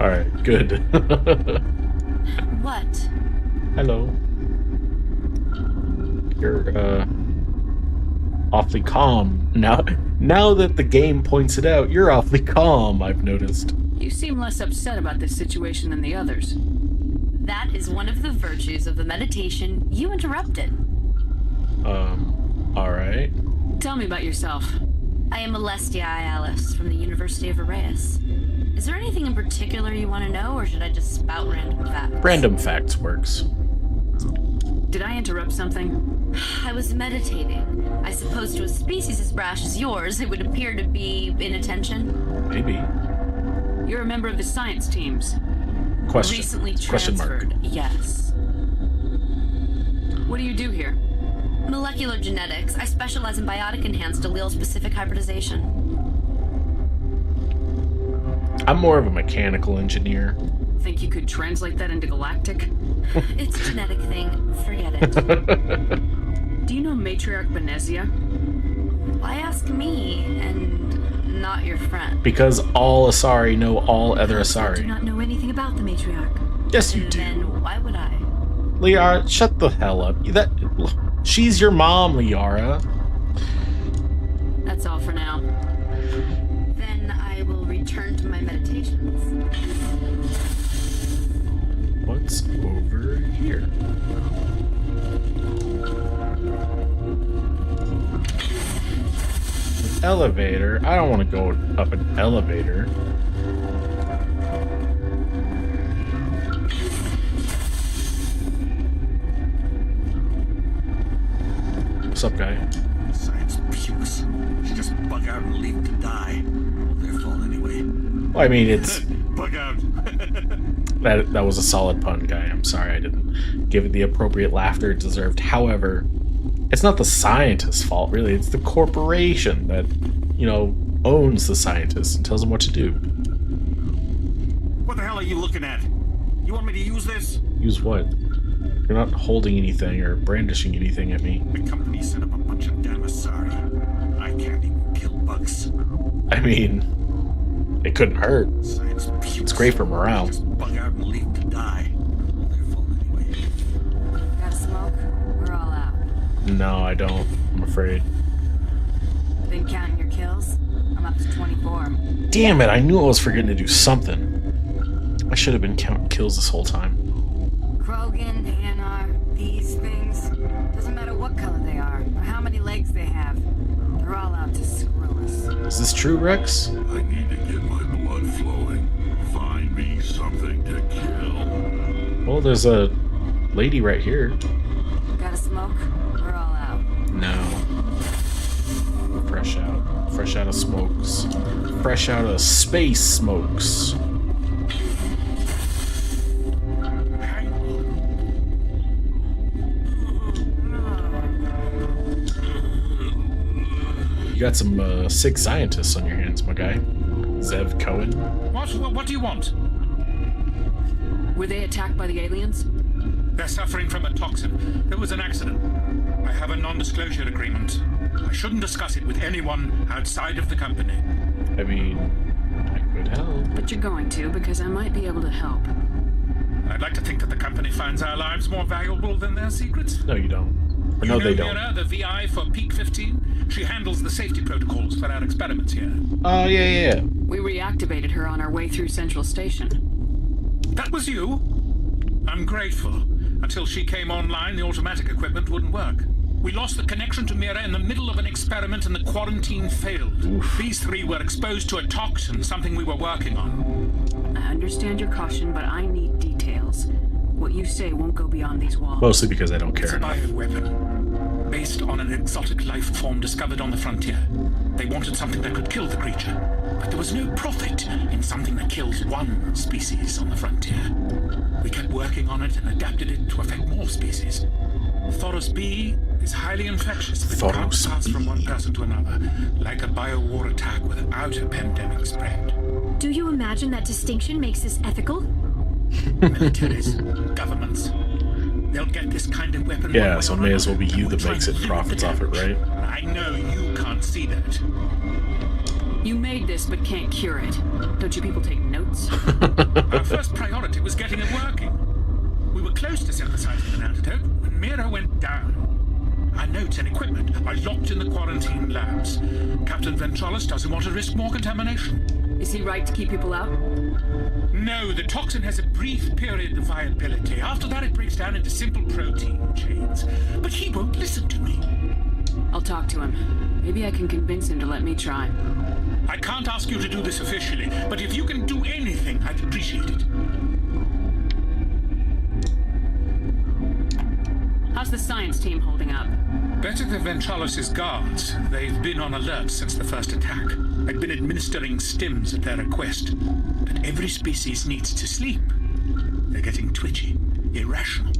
Alright, good. What? Hello. You're, awfully calm. Now that the game points it out, you're awfully calm, I've noticed. You seem less upset about this situation than the others. That is one of the virtues of the meditation you interrupted. Alright. Tell me about yourself. I am Alestia Ayalis from the University of Arrayas. Is there anything in particular you want to know, or should I just spout random facts? Random facts works. Did I interrupt something? I was meditating. I suppose to a species as brash as yours, it would appear to be inattention. Maybe. You're a member of the science teams. Recently transferred, yes. What do you do here? Molecular genetics. I specialize in biotic-enhanced allele-specific hybridization. I'm more of a mechanical engineer. Think you could translate that into galactic? It's a genetic thing. Forget it. Do you know Matriarch Benezia? Why ask me and not your friend? Because all Asari know all other I do Asari. not know anything about the matriarch. Yes, you And do. then why would I? Liara, shut the hell up. She's your mom, Liara. That's all for now. Then I will return to my meditations. What's over here? An elevator? I don't want to go up an elevator. What's up, guy? Science pukes. She just bug out and leave to die. Their fault anyway. Well, I mean, it's... Bug out. That was a solid pun, guy. I'm sorry I didn't give it the appropriate laughter it deserved. However, it's not the scientist's fault, really. It's the corporation that, owns the scientists and tells them what to do. What the hell are you looking at? You want me to use this? Use what? You're not holding anything or brandishing anything at me. The company set up a bunch of damn Asari. I can't even kill bugs. I mean, it couldn't hurt. Science pukes. It's great for morale. Just bug out and leave to die. Their fault anyway. Got a smoke? We're all out. No, I don't. I'm afraid. Been counting your kills? I'm up to 24. Damn it, I knew I was forgetting to do something. I should have been counting kills this whole time. Krogan, Anar, these things. Doesn't matter what color they are, or how many legs they have. They're all out to screw us. Is this true, Rex? I need to get my blood flowing. Find me something to kill. Well, there's a lady right here. Got a smoke? We're all out. No. Fresh out. Fresh out of smokes. Fresh out of space smokes. You got some sick scientists on your hands, my guy. Zev Cohen. What do you want? Were they attacked by the aliens? They're suffering from a toxin. There was an accident. I have a non-disclosure agreement. I shouldn't discuss it with anyone outside of the company. I mean, I could help. But you're going to, because I might be able to help. I'd like to think that the company finds our lives more valuable than their secrets. No, you don't. Or no, they don't. Mira, the VI for Peak 15? She handles the safety protocols for our experiments here. Oh, yeah. We reactivated her on our way through Central Station. That was you? I'm grateful. Until she came online, the automatic equipment wouldn't work. We lost the connection to Mira in the middle of an experiment and the quarantine failed. Oof. These three were exposed to a toxin, something we were working on. I understand your caution, but I need details. What you say won't go beyond these walls. Mostly because I don't care enough. It's a bioweapon, based on an exotic life form discovered on the frontier. They wanted something that could kill the creature, but there was no profit in something that kills one species on the frontier. We kept working on it and adapted it to affect more species. Thoros B is highly infectious, but can't pass from one person to another, like a biowar attack without a pandemic spread. Do you imagine that distinction makes this ethical? Militaries, governments, they'll get this kind of weapon. Yeah, so it may as well be you that makes it and profits off it, right? I know you can't see that. You made this, but can't cure it. Don't you people take notes? Our first priority was getting it working. We were close to synthesizing an antidote when Mira went down. Our notes and equipment are locked in the quarantine labs. Captain Ventralis doesn't want to risk more contamination. Is he right to keep people out? No, the toxin has a brief period of viability. After that, it breaks down into simple protein chains. But he won't listen to me. I'll talk to him. Maybe I can convince him to let me try. I can't ask you to do this officially, but if you can do anything, I'd appreciate it. How's the science team holding up? Better than Ventralis' guards. They've been on alert since the first attack. I've been administering stims at their request. but every species needs to sleep. They're getting twitchy, irrational.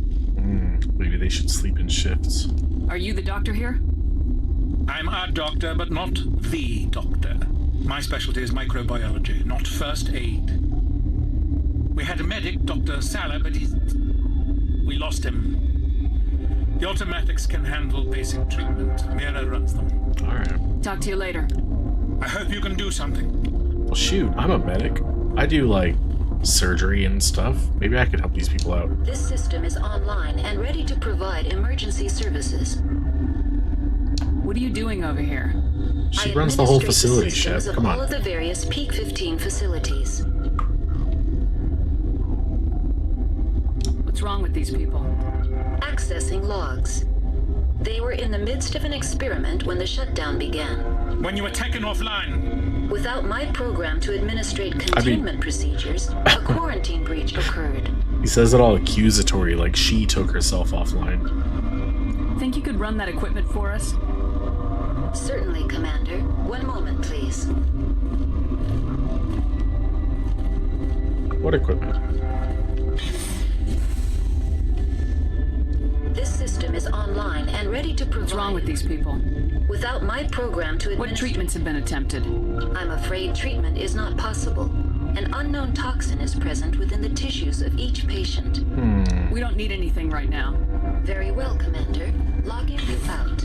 Maybe they should sleep in shifts. Are you the doctor here? I'm a doctor, but not the doctor. My specialty is microbiology, not first aid. We had a medic, Dr. Salah, but we lost him. The automatics can handle basic treatment. Mira runs them. Alright. Talk to you later. I hope you can do something. Well, shoot, I'm a medic. I do, like, surgery and stuff. Maybe I could help these people out. This system is online and ready to provide emergency services. What are you doing over here? She runs the whole facility, Shep. Come on. All of the various Peak 15 facilities. What's wrong with these people? Accessing logs. They were in the midst of an experiment when the shutdown began. When you were taken offline. Without my program to administrate containment procedures, a quarantine breach occurred. He says it all accusatory, like she took herself offline. Think you could run that equipment for us? Certainly, Commander. One moment, please. What equipment? This system is online and ready to provide... What's wrong with these people? Without my program to administer... What treatments have been attempted? I'm afraid treatment is not possible. An unknown toxin is present within the tissues of each patient. We don't need anything right now. Very well, Commander. Logging you out.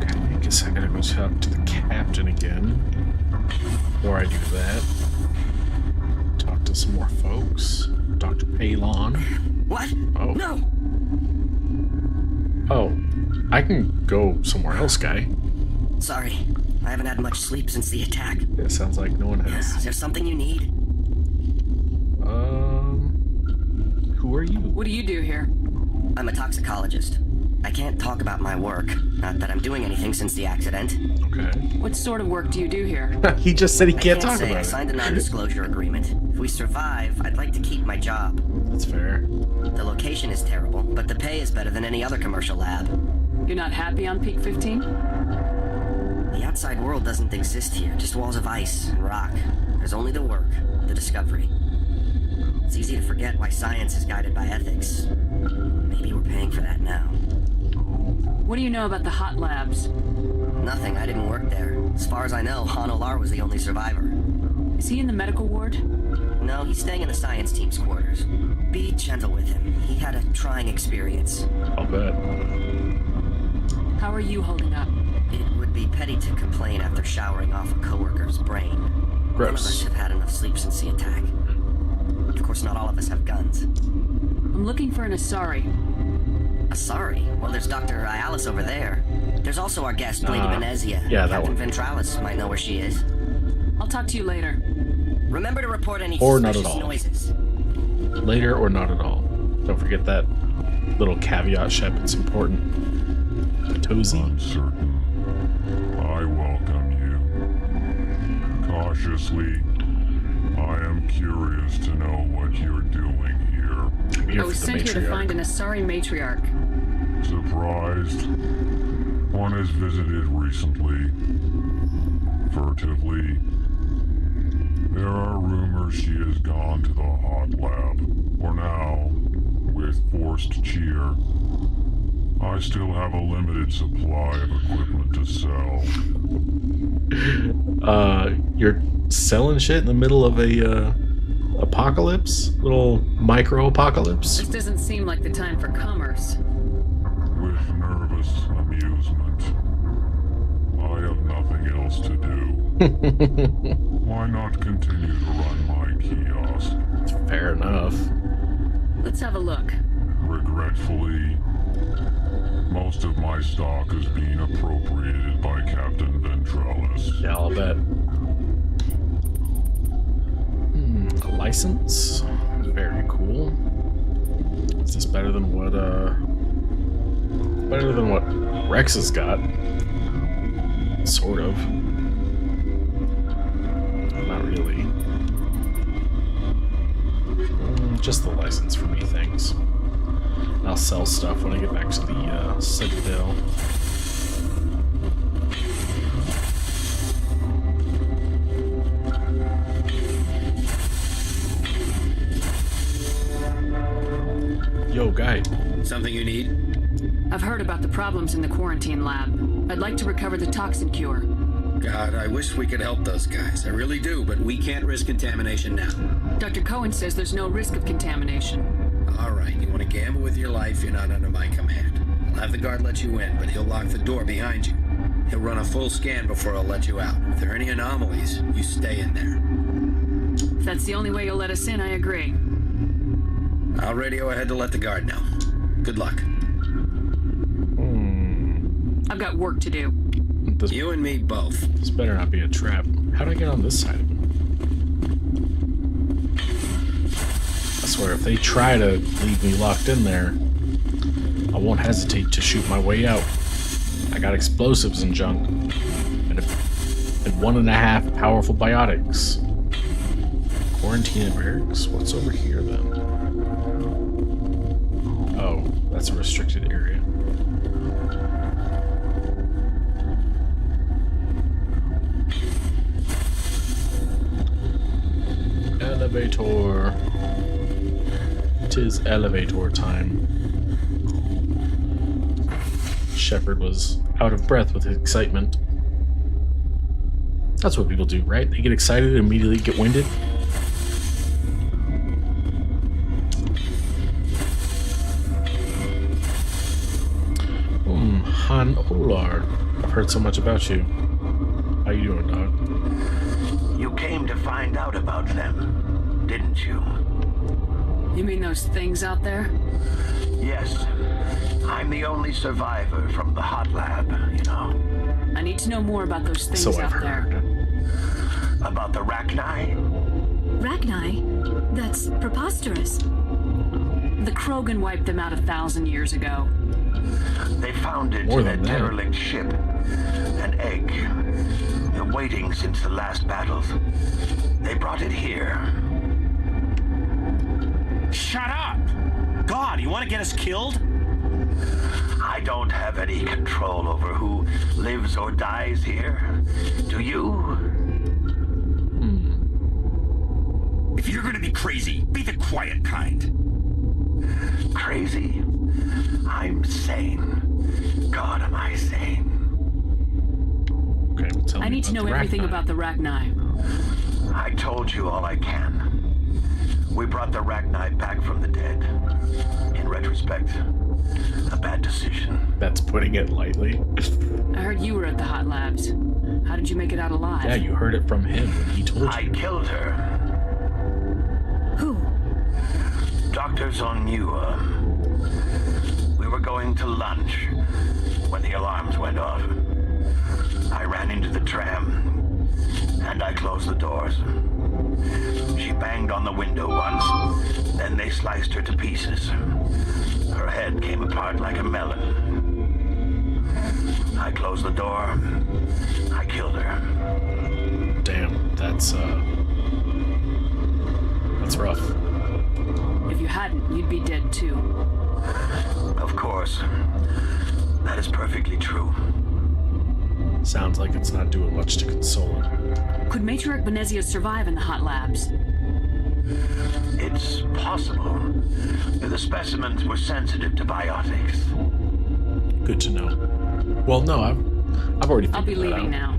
Okay, I guess I gotta go talk to the captain again. Before I do that, talk to some more folks. Dr. Palon. What? Oh. No! Oh, I can go somewhere else, guy. Sorry, I haven't had much sleep since the attack. It sounds like no one has. Is there something you need? Who are you? What do you do here? I'm a toxicologist. I can't talk about my work. Not that I'm doing anything since the accident. Okay. What sort of work do you do here? He just said he can't talk say. about I it. signed a non-disclosure agreement. If we survive, I'd like to keep my job. That's fair. The location is terrible, but the pay is better than any other commercial lab. You're not happy on Peak 15? The outside world doesn't exist here, just walls of ice and rock. There's only the work, the discovery. It's easy to forget why science is guided by ethics. Maybe we're paying for that now. What do you know about the hot labs? Nothing, I didn't work there. As far as I know, Han Olar was the only survivor. Is he in the medical ward? No, he's staying in the science team's quarters. Be gentle with him. He had a trying experience. I'll bet. How are you holding up? It would be petty to complain after showering off a coworker's brain. Gross. None of us have had enough sleep since the attack. Of course, not all of us have guns. I'm looking for an Asari. Asari? Well, there's Dr. Ayalis over there. There's also our guest, Lady Benezia. Yeah, that Captain one. Ventralis might know where she is. I'll talk to you later. Remember to report any Or not suspicious at all. noises. Later or not at all. Don't forget that little caveat, Shep. It's important. Tozy. Uncertain. I welcome you. Cautiously, I am curious to know what you're doing here. I'm here I was for the sent here to matriarch. find an Asari matriarch. Surprised? One has visited recently. Furtively. There are rumors she has gone to the hot lab. For now, with forced cheer, I still have a limited supply of equipment to sell. You're selling shit in the middle of a apocalypse? Little micro apocalypse? This doesn't seem like the time for commerce. With nervous amusement. I have nothing else to do. Why not continue to run my kiosk? Fair enough. Let's have a look. Regretfully, most of my stock is being appropriated by Captain Ventralis. Yeah, I'll bet. A license? Very cool. Is this better than what Rex has got? Sort of. Not really. Just the license for me, thanks. I'll sell stuff when I get back to the Citadel. Something you need? I've heard about the problems in the quarantine lab. I'd like to recover the toxin cure. God, I wish we could help those guys. I really do, but we can't risk contamination now. Dr. Cohen says there's no risk of contamination. All right, you want to gamble with your life, you're not under my command. I'll have the guard let you in, but he'll lock the door behind you. He'll run a full scan before he'll let you out. If there are any anomalies, you stay in there. If that's the only way you'll let us in, I agree. I'll radio ahead to let the guard know. Good luck. I've got work to do. You and me both. This better not be a trap. How do I get on this side of it? I swear, if they try to leave me locked in there, I won't hesitate to shoot my way out. I got explosives and junk. And 1.5 powerful biotics. Quarantine barracks? What's over here then? Oh, that's a restricted area. Elevator. 'Tis elevator time. Shepard was out of breath with excitement. That's what people do, right? They get excited and immediately get winded. Han Olar. I've heard so much about you. How you doing, dog? You came to find out about them, didn't you? You mean those things out there? Yes. I'm the only survivor from the hot lab, you know. I need to know more about those things So I've out there. About the Rachni? Rachni? That's preposterous. The Krogan wiped them out 1,000 years ago. They found it More in a than that. derelict ship. An egg. Waiting since the last battles. They brought it here. Shut up! God, you want to get us killed? I don't have any control over who lives or dies here. Do you? If you're gonna be crazy, be the quiet kind. Crazy? I'm sane. God, am I sane? Okay, tell I me need to about know the everything Rachni. about the Rachni. I told you all I can. We brought the Rachni back from the dead. In retrospect, a bad decision. That's putting it lightly. I heard you were at the hot labs. How did you make it out alive? Yeah, you heard it from him when he told I you. killed her. Who? Dr. Zonua. We were going to lunch when the alarms went off. I ran into the tram, and I closed the doors. She banged on the window once, then they sliced her to pieces. Her head came apart like a melon. I closed the door. I killed her. Damn, that's rough. If you hadn't, you'd be dead too. Of course. That is perfectly true. Sounds like it's not doing much to console him. Could Matriarch Benezia survive in the hot labs? It's possible. The specimens were sensitive to biotics. Good to know. Well, no, I've already figured I'll be that leaving out. now.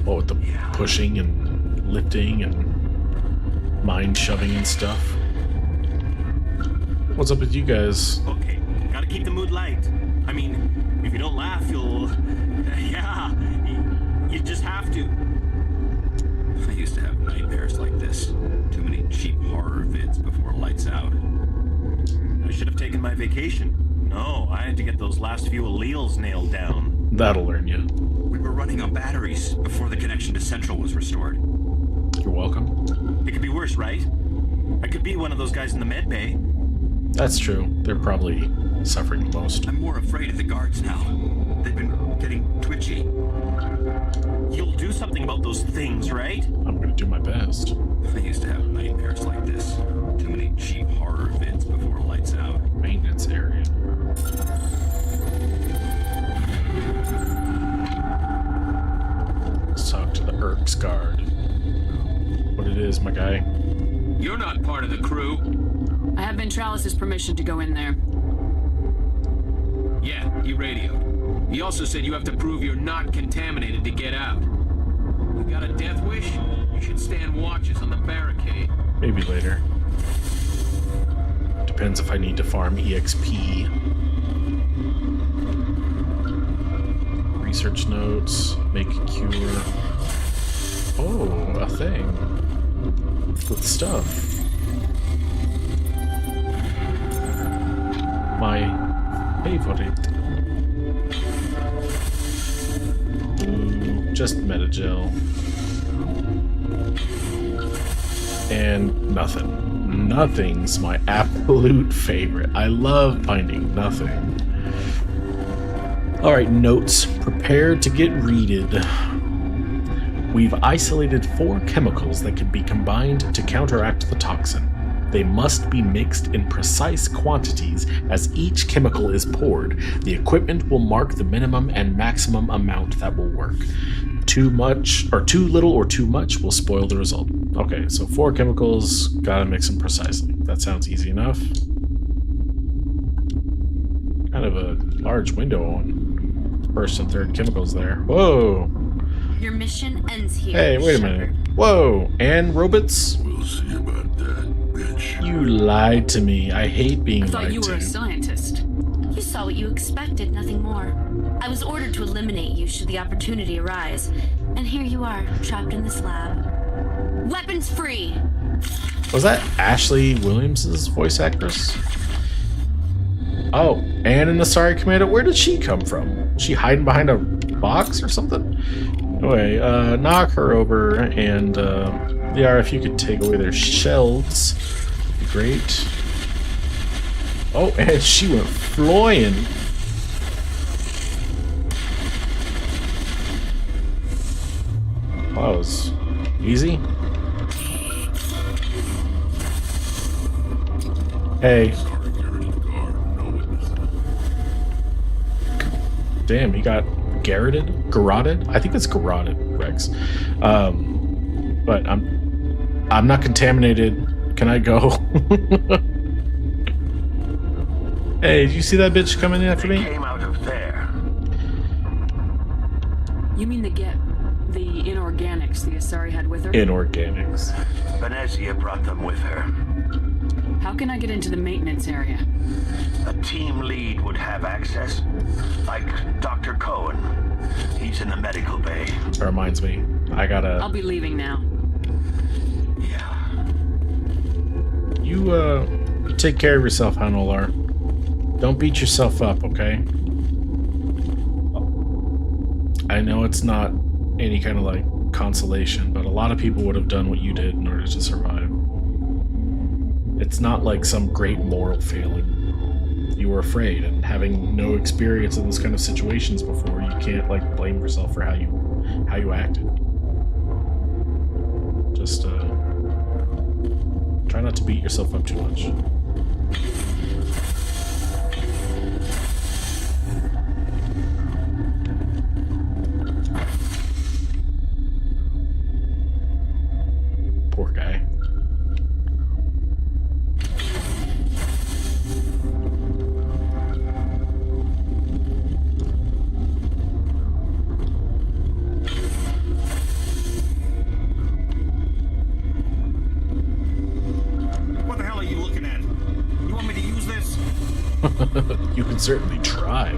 Oh, with the pushing and lifting and mind shoving and stuff. What's up with you guys? Okay, gotta keep the mood light. I mean, if you don't laugh, you'll... yeah, you just have to. I used to have nightmares like this. Too many cheap horror vids before lights out. I should have taken my vacation. No, I had to get those last few alleles nailed down. That'll learn you. We were running on batteries before the connection to Central was restored. You're welcome. It could be worse, right? I could be one of those guys in the med bay. That's true. They're probably suffering the most. I'm more afraid of the guards now. They've been getting twitchy. You'll do something about those things, right? I'm gonna do my best. I used to have nightmares like this. Too many cheap horror vids before lights out. Maintenance area. Let's talk to the Erks guard. What it is, my guy. You're not part of the crew. I have Ventralis' permission to go in there. Yeah, he radioed. He also said you have to prove you're not contaminated to get out. You got a death wish? You should stand watches on the barricade. Maybe later. Depends if I need to farm EXP. Research notes. Make a cure. Oh, a thing. With stuff. My favorite. Ooh, just Metagel. And nothing. Nothing's my absolute favorite. I love finding nothing. Alright, notes. Prepare to get readed. We've isolated 4 chemicals that can be combined to counteract the toxin. They must be mixed in precise quantities as each chemical is poured. The equipment will mark the minimum and maximum amount that will work. Too much, or too little or too much will spoil the result. Okay, so 4 chemicals, gotta mix them precisely. That sounds easy enough. Kind of a large window on first and third chemicals there. Whoa! Your mission ends here. Hey, wait a minute. Whoa! And robots? We'll see about that, bitch. You lied to me. I hate being lied to. I thought you were a scientist. You saw what you expected, nothing more. I was ordered to eliminate you should the opportunity arise. And here you are, trapped in this lab. Weapons free! Was that Ashley Williams' voice actress? Oh, and an Asari Commando. Where did she come from? Was she hiding behind a box or something? Anyway, knock her over, and yeah, if you could take away their shells, that'd be great. Oh, and she went flying. That was easy. Hey. Damn, he got garroted? I think it's garroted, Rex. But I'm not contaminated. Can I go? Hey, did you see that bitch coming in after me? They came out of there. You mean the inorganics the Asari had with her? Inorganics. Venezia brought them with her. How can I get into the maintenance area? A team lead would have access, like Dr. Cohen. He's in the medical bay. That reminds me, I'll be leaving now. Yeah. You take care of yourself, Han Olar. Don't beat yourself up, okay? I know it's not any kind of like consolation, but a lot of people would have done what you did in order to survive. It's not like some great moral failing. You were afraid, and having no experience in those kind of situations before, you can't like blame yourself for how you acted. Just try not to beat yourself up too much. Poor guy. What the hell are you looking at? You want me to use this? You can certainly try.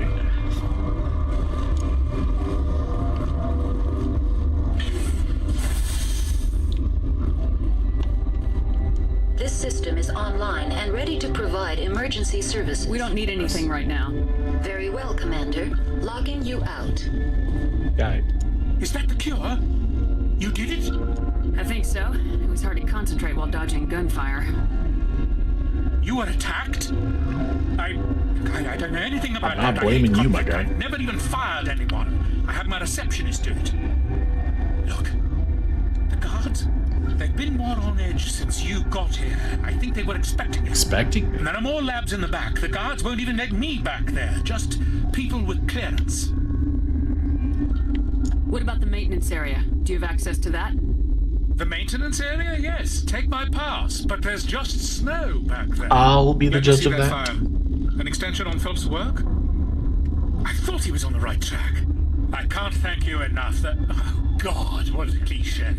This system is online and ready to provide emergency services. We don't need anything right now. Very well, Commander. Logging you out. Guy. Is that the cure? You did it? I think so. It was hard to concentrate while dodging gunfire. You were attacked? I don't know anything about I'm that. not blaming you, my conflict. guy. I've never even fired anyone. I had my receptionist do it. Look, the guards, they've been more on edge since you got here. I think they were expecting you. Expecting me? And there are more labs in the back. The guards won't even let me back there. Just people with clearance. What about the maintenance area? Do you have access to that? The maintenance area? Yes. Take my pass. But there's just snow back there. I'll be the Let me judge see of that. File. An extension on Phelps' work? I thought he was on the right track. I can't thank you enough. Oh, God, what a cliche.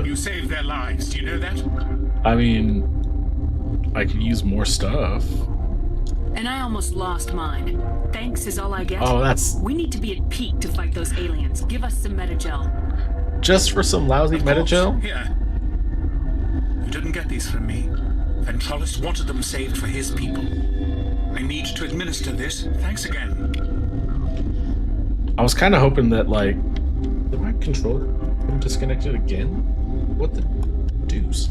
You saved their lives, do you know that? I mean, I could use more stuff. And I almost lost mine. Thanks is all I get. Oh, that's... We need to be at peak to fight those aliens. Give us some Metagel. Just for some lousy Metagel? Yeah. You didn't get these from me. Ventralis wanted them saved for his people. I need to administer this. Thanks again. I was kind of hoping that, like... Did my controller get disconnected again? What the deuce?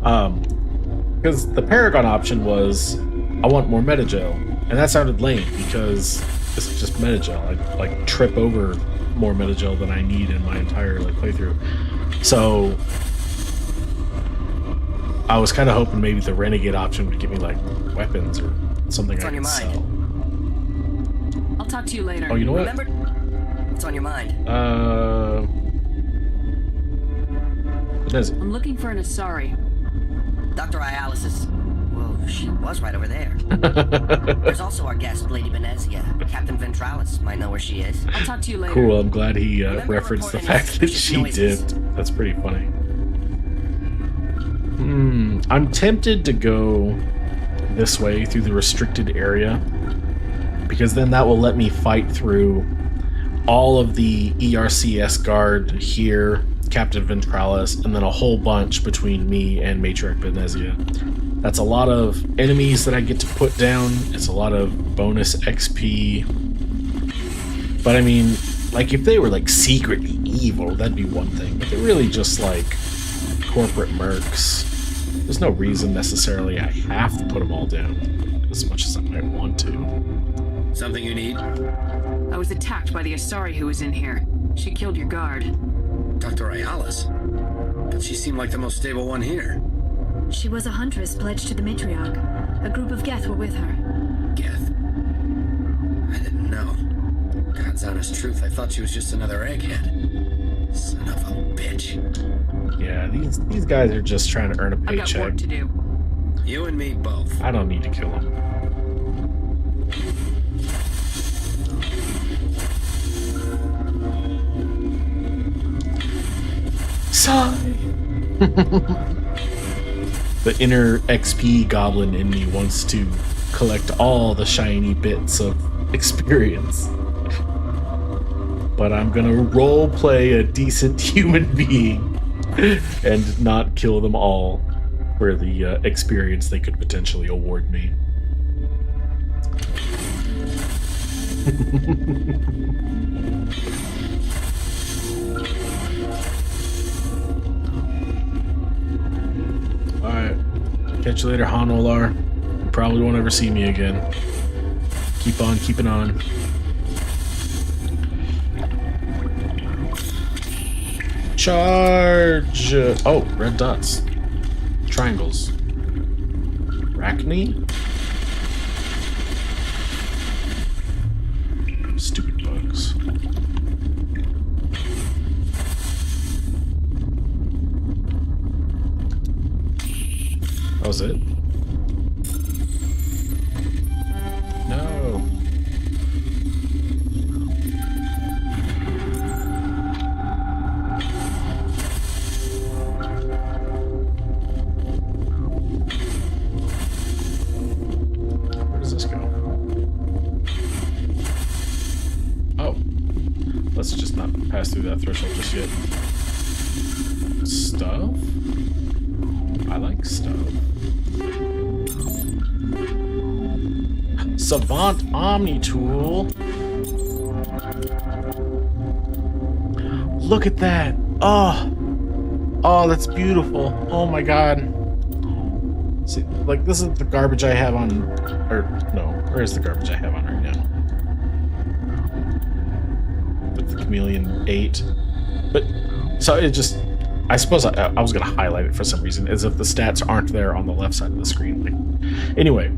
Because the Paragon option was, I want more Metagel. And that sounded lame, because it's just Metagel. I like trip over more Metagel than I need in my entire like playthrough. So I was kind of hoping maybe the Renegade option would give me like weapons or something I could sell. I'll talk to you later. Oh, you know what? Remember, what's on your mind? What is it? I'm looking for an Asari. Dr. Ialis is... Well, she was right over there. There's also our guest, Lady Benezia. Captain Ventralis might know where she is. I'll talk to you later. Cool, I'm glad he referenced the fact that she dipped. That's pretty funny. I'm tempted to go this way through the restricted area, because then that will let me fight through all of the ERCS guard here, Captain Ventralis, and then a whole bunch between me and Matriarch Benezia. That's a lot of enemies that I get to put down. It's a lot of bonus XP. But I mean, like if they were like secretly evil, that'd be one thing. But they're really just like corporate mercs. There's no reason necessarily I have to put them all down as much as I might want to. Something you need? I was attacked by the Asari who was in here. She killed your guard. Dr. Ialis? But she seemed like the most stable one here. She was a huntress pledged to the Matriarch. A group of Geth were with her. Geth? I didn't know. God's honest truth, I thought she was just another egghead. Son of a bitch. Yeah, these guys are just trying to earn a paycheck. I got work to do. You and me both. I don't need to kill them. Sigh! The inner XP goblin in me wants to collect all the shiny bits of experience. But I'm gonna roleplay a decent human being and not kill them all for the experience they could potentially award me. Alright. Catch you later, Han Olar. You probably won't ever see me again. Keep on keeping on. Charge! Oh, red dots. Triangles. Arachne? Stupid bugs. That was it? No. Where does this go? Oh. Let's just not pass through that threshold just yet. Stuff? I like stuff. Savant Omni Tool. Look at that. Oh, that's beautiful. Oh my god. See, like this is the garbage I have on, or no, where's the garbage I have on right now? With the Chameleon 8. But so it just, I suppose I was going to highlight it for some reason, as if the stats aren't there on the left side of the screen. Like, anyway,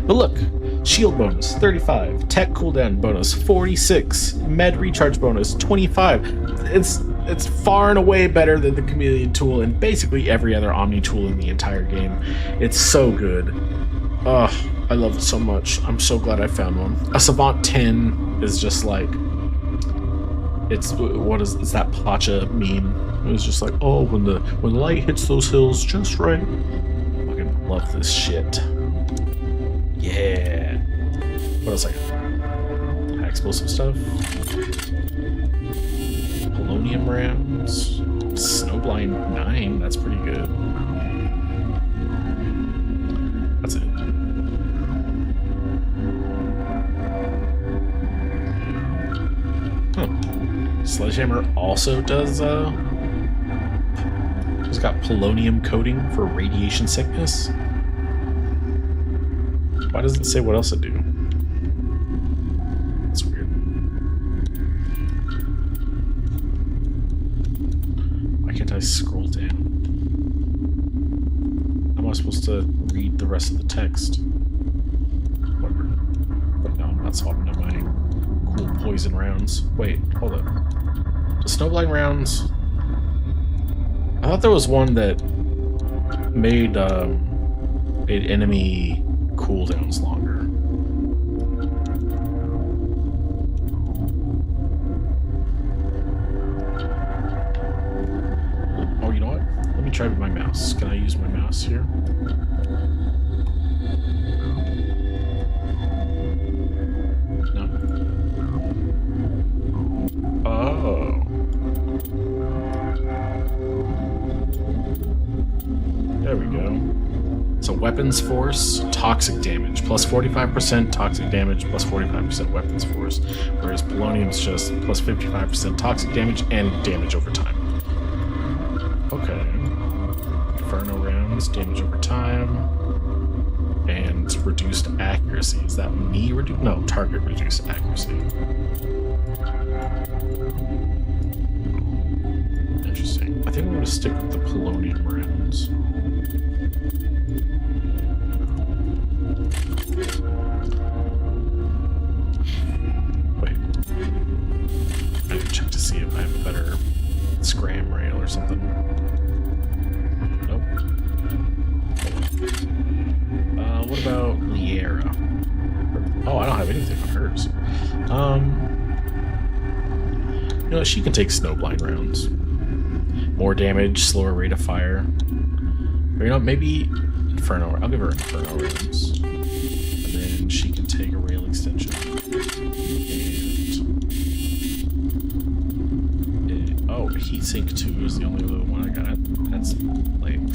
but look, shield bonus 35, tech cooldown bonus 46, med recharge bonus 25. It's far and away better than the Chameleon tool and basically every other Omni tool in the entire game. It's so good. Ugh. I love it so much. I'm so glad I found one. A Savant 10 is just like, it's that Pacha meme. It was just like, oh, when the light hits those hills just right. I fucking love this shit. Yeah. What else I got? Explosive stuff. Polonium rounds. Snowblind 9. That's pretty good. That's it. Huh. Sledgehammer also does, it's got polonium coating for radiation sickness. Why doesn't it say what else it do? That's weird. Why can't I scroll down? How am I supposed to read the rest of the text? Whatever. But no, I'm not swapping to my cool poison rounds. Wait, hold up. The Snowblind rounds... I thought there was one that made enemy cooldowns longer. Oh, you know what? Let me try with my mouse. Can I use my mouse here? No? Oh. There we go. So weapons force, toxic damage, plus 45% toxic damage, plus 45% weapons force. Whereas polonium's just plus 55% toxic damage and damage over time. Okay. Inferno rounds, damage over time. And reduced accuracy. Is that me reduced? No, target reduced accuracy. Interesting. I think I'm going to stick with the polonium rounds. Wait. I need to check to see if I have a better scram rail or something. Nope. What about Liera? Oh, I don't have anything on hers. You know, she can take Snowblind rounds. More damage, slower rate of fire. Or, you know, maybe Inferno. I'll give her Inferno rounds. And then she can take a rail extension. And oh, Heatsink 2 is the only other one I got. That's lame.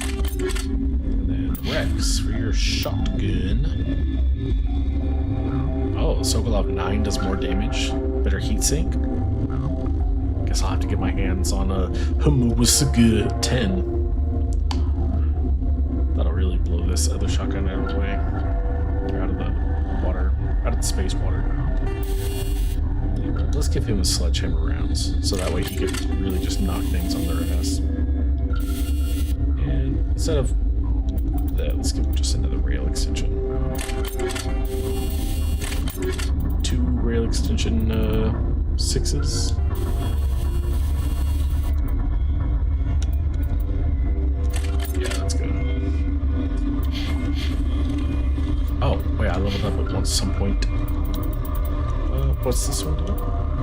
And then Rex for your shotgun. Oh, Sokolov 9 does more damage. Better heatsink. Guess I'll have to get my hands on a Hamuwasuga 10. That'll really blow this other shotgun out of the way. Or out of the water. Out of the space water. Anyway, let's give him the sledgehammer rounds. So that way he can really just knock things on their ass. And instead of that, let's give him just another rail extension. 2 rail extension 6s. Oh, wait, I leveled up at some point. What's this one do?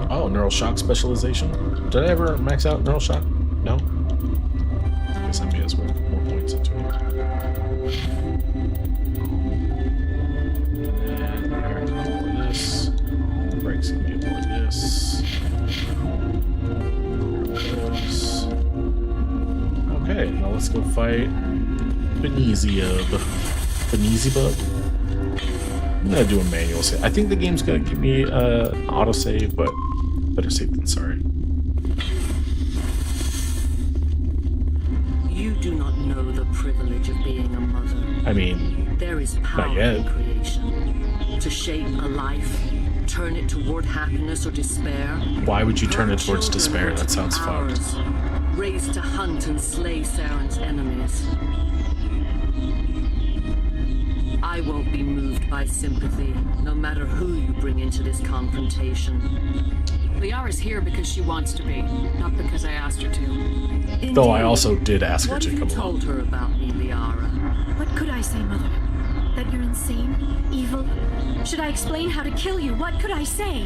Oh, Neural Shock specialization. Did I ever max out Neural Shock? No? I guess I may as well more points into it. And then I can get more of this. The brakes can get more of this. Okay, now let's go fight Beelzebub. I'm gonna do a manual save. I think the game's gonna give me an autosave, but better safe than sorry. You do not know the privilege of being a mother. I mean, there is power in creation. To shape a life, turn it toward happiness or despair. Why would you turn it towards despair? That sounds fucked. Raised to hunt and slay Saren's enemies. I won't be moved by sympathy, no matter who you bring into this confrontation. Liara's here because she wants to be, not because I asked her to. Indeed. Though I also did ask her to come What have you told her about me, Liara? What could I say, Mother? that you're insane, evil? Should I explain how to kill you? What could I say?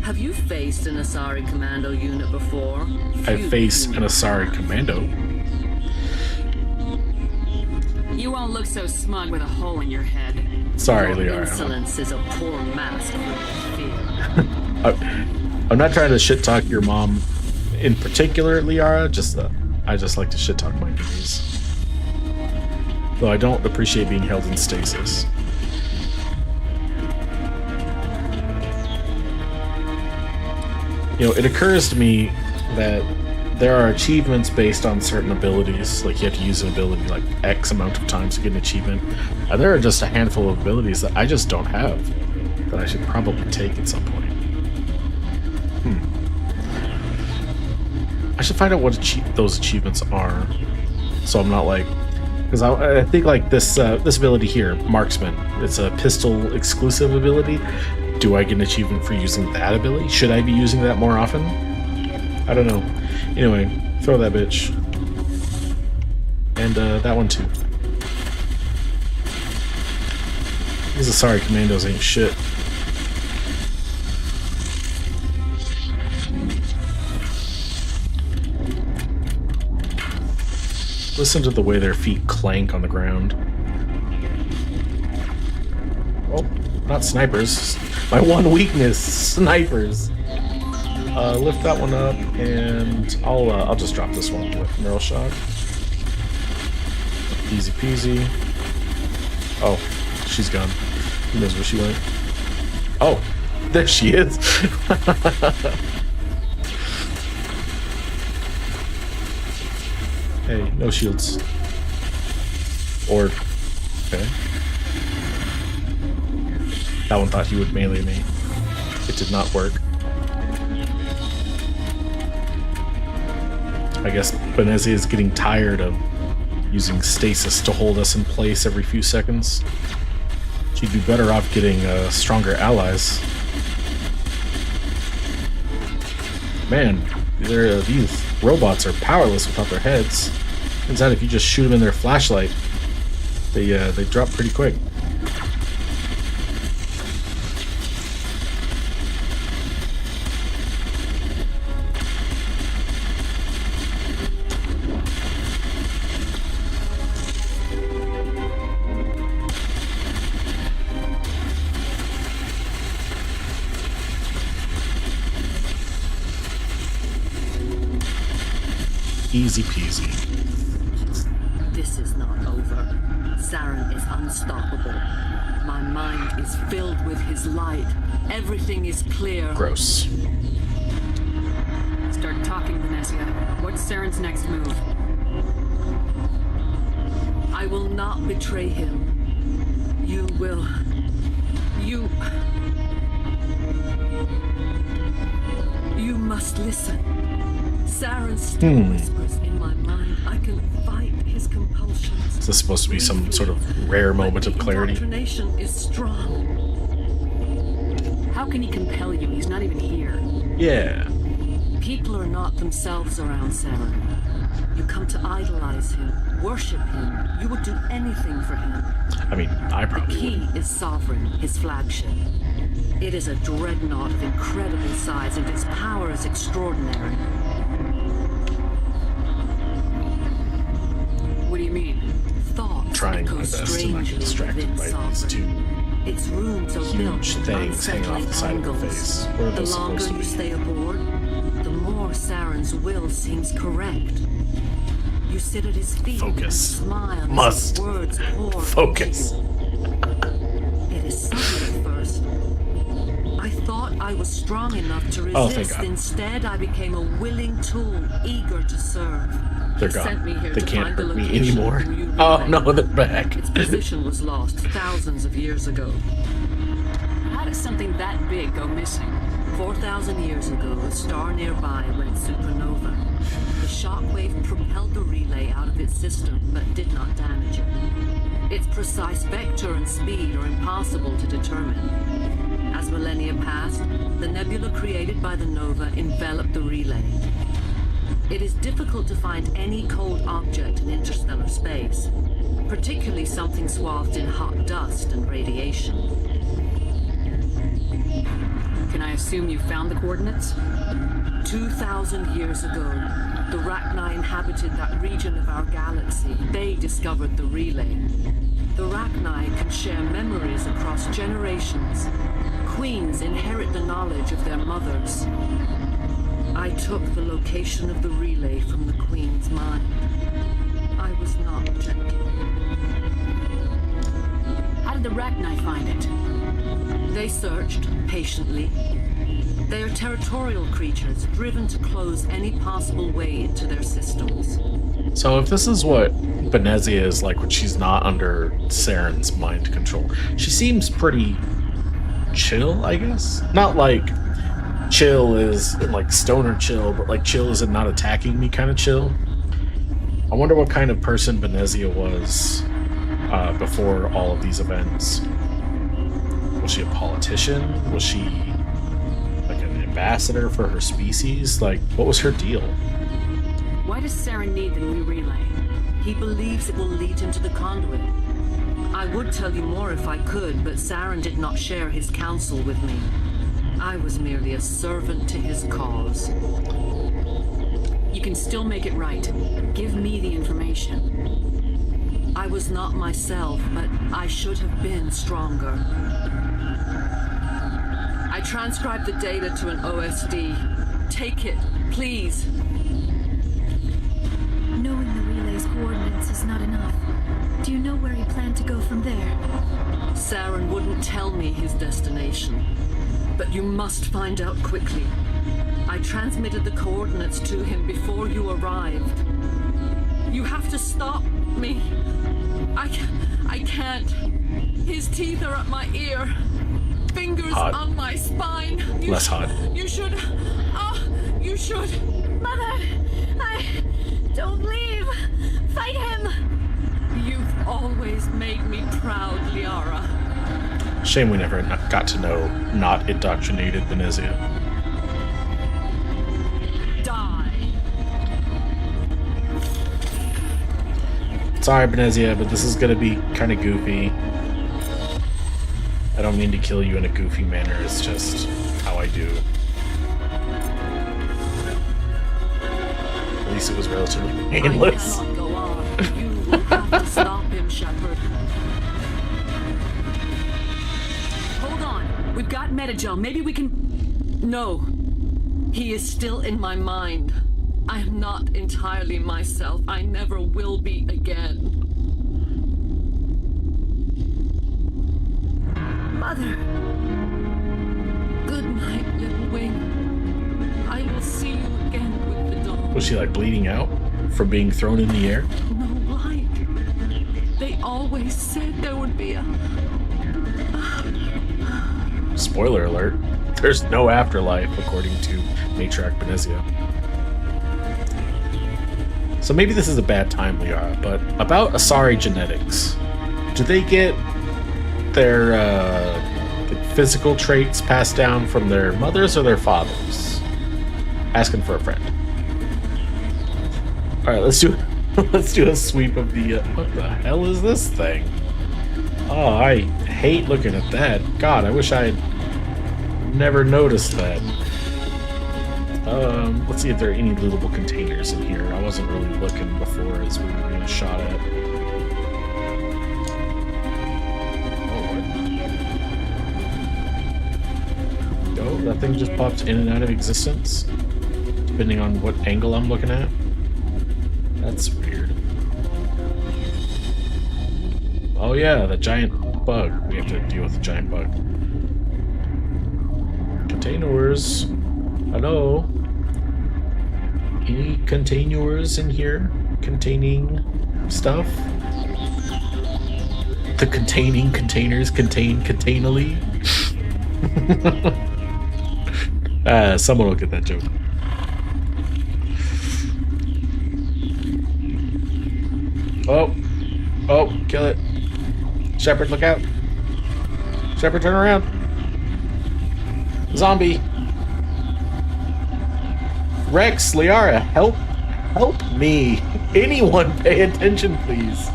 Have you faced an Asari Commando unit before? I faced an Asari Commando. You won't look so smug with a hole in your head. Sorry, Your Liara. insolence is a poor mask for fear. I'm not trying to shit talk your mom in particular, Liara. I just like to shit talk my enemies. Though I don't appreciate being held in stasis. You know, it occurs to me that there are achievements based on certain abilities. Like, you have to use an ability like X amount of times to get an achievement. And there are just a handful of abilities that I just don't have that I should probably take at some point. I should find out what those achievements are, so I'm not like, because I think like this ability here, Marksman, it's a pistol exclusive ability. Do I get an achievement for using that ability? Should I be using that more often? I don't know. Anyway, throw that bitch, and that one too. These Asari Commandos ain't shit. Listen to the way their feet clank on the ground. Oh, not snipers. My one weakness, snipers. Lift that one up, and I'll just drop this one with Neural Shock. Easy peasy. Oh, she's gone. Who knows where she went? Oh, there she is. Hey, no shields. Or, okay. That one thought he would melee me. It did not work. I guess Benezia is getting tired of using stasis to hold us in place every few seconds. She'd be better off getting stronger allies. Man, these robots are powerless without their heads. Turns out if you just shoot them in their flashlight, they drop pretty quick. Easy peasy. This is not over. Saren is unstoppable. My mind is filled with his light. Everything is clear. Gross. Start talking, Benezia. What's Saren's next move? I will not betray him. You will. You must listen. Saren still whispers in my mind. I can fight his compulsions. Is this supposed to be some sort of rare moment of clarity? Indoctrination is strong. How can he compel you? He's not even here. Yeah. People are not themselves around Saren. You come to idolize him, worship him. You would do anything for him. I mean, I probably The key is Sovereign, his flagship. It is a dreadnought of incredible size, and its power is extraordinary. What do you mean? Thoughts trying my echo best to not get strangely distracted within by these two Sovereign. Its rooms are built huge with things hanging off the side of her angles. face. What are The those longer supposed to you be? stay aboard, the more Saren's will seems correct. You sit at his feet Focus. and smile as Must. his words pour Focus. It is subtle at first. I thought I was strong enough to Oh, thank resist. God. Instead, I became a willing tool, eager to serve. They're He sent me gone. here They to can't find the hurt me location anymore. of the new Oh relay. no, they're back. Its position was lost thousands of years ago. How does something that big go missing? 4,000 years ago, a star nearby went supernova. The shockwave propelled the relay out of its system, but did not damage it. Its precise vector and speed are impossible to determine. As millennia passed, the nebula created by the nova enveloped the relay. It is difficult to find any cold object in interstellar space, particularly something swathed in hot dust and radiation. Can I assume you found the coordinates? 2,000 years ago, the Rachni inhabited that region of our galaxy. They discovered the relay. The Rachni can share memories across generations. Queens inherit the knowledge of their mothers. I took the location of the relay from the Queen's mind. I was not gentle. How did the Rachni find it? They searched patiently. They are territorial creatures, driven to close any possible way into their systems. So if this is what Benezia is like when she's not under Saren's mind control, she seems pretty chill, I guess. Not like chill is like stoner chill, but like chill is in not attacking me kind of chill. I wonder what kind of person Benezia was before all of these events. Was she a politician? Was she like an ambassador for her species? Like, what was her deal? Why does Saren need the new relay? He believes it will lead him to the conduit. I would tell you more if I could, but Saren did not share his counsel with me. I was merely a servant to his cause. You can still make it right. Give me the information. I was not myself, but I should have been stronger. I transcribed the data to an OSD. Take it, please. Knowing the relay's coordinates is not enough. Do you know where he planned to go from there? Saren wouldn't tell me his destination. But you must find out quickly. I transmitted the coordinates to him before you arrived. You have to stop me. I can't. His teeth are at my ear. Fingers hot. On my spine. Less hot. You should. You should. Mother! Don't leave! Fight him! You've always made me proud, Liara. Shame we never got to know not indoctrinated Benezia. Die. Sorry, Benezia, but this is gonna be kind of goofy. I don't mean to kill you in a goofy manner, it's just how I do. At least it was relatively painless. I cannot go on. You will have to stop him, Shepard. Hold on. We've got Metagel. Maybe we can... No. He is still in my mind. I am not entirely myself. I never will be again. Mother! Good night, little wing. I will see you again with the dawn. Was she like bleeding out from being thrown in the air? No light. They always said there would be a... Spoiler alert. There's no afterlife, according to Matriarch Benezia. So maybe this is a bad time, Liara, but about Asari genetics. Do they get their physical traits passed down from their mothers or their fathers? Asking for a friend. Alright, let's do a sweep of the... what the hell is this thing? Oh, I hate looking at that. God, I wish I had never noticed that. Let's see if there are any lootable containers in here. I wasn't really looking before as we were being shot at. Oh, that thing just pops in and out of existence, depending on what angle I'm looking at. That's weird. Oh yeah, the giant bug. We have to deal with the giant bug. Containers. Hello? Any containers in here containing stuff? The containing containers contain containally? Someone will get that joke. Oh, kill it. Shepard, look out. Shepard, turn around. Zombie. Rex, Liara, help Help me. Anyone pay attention, please.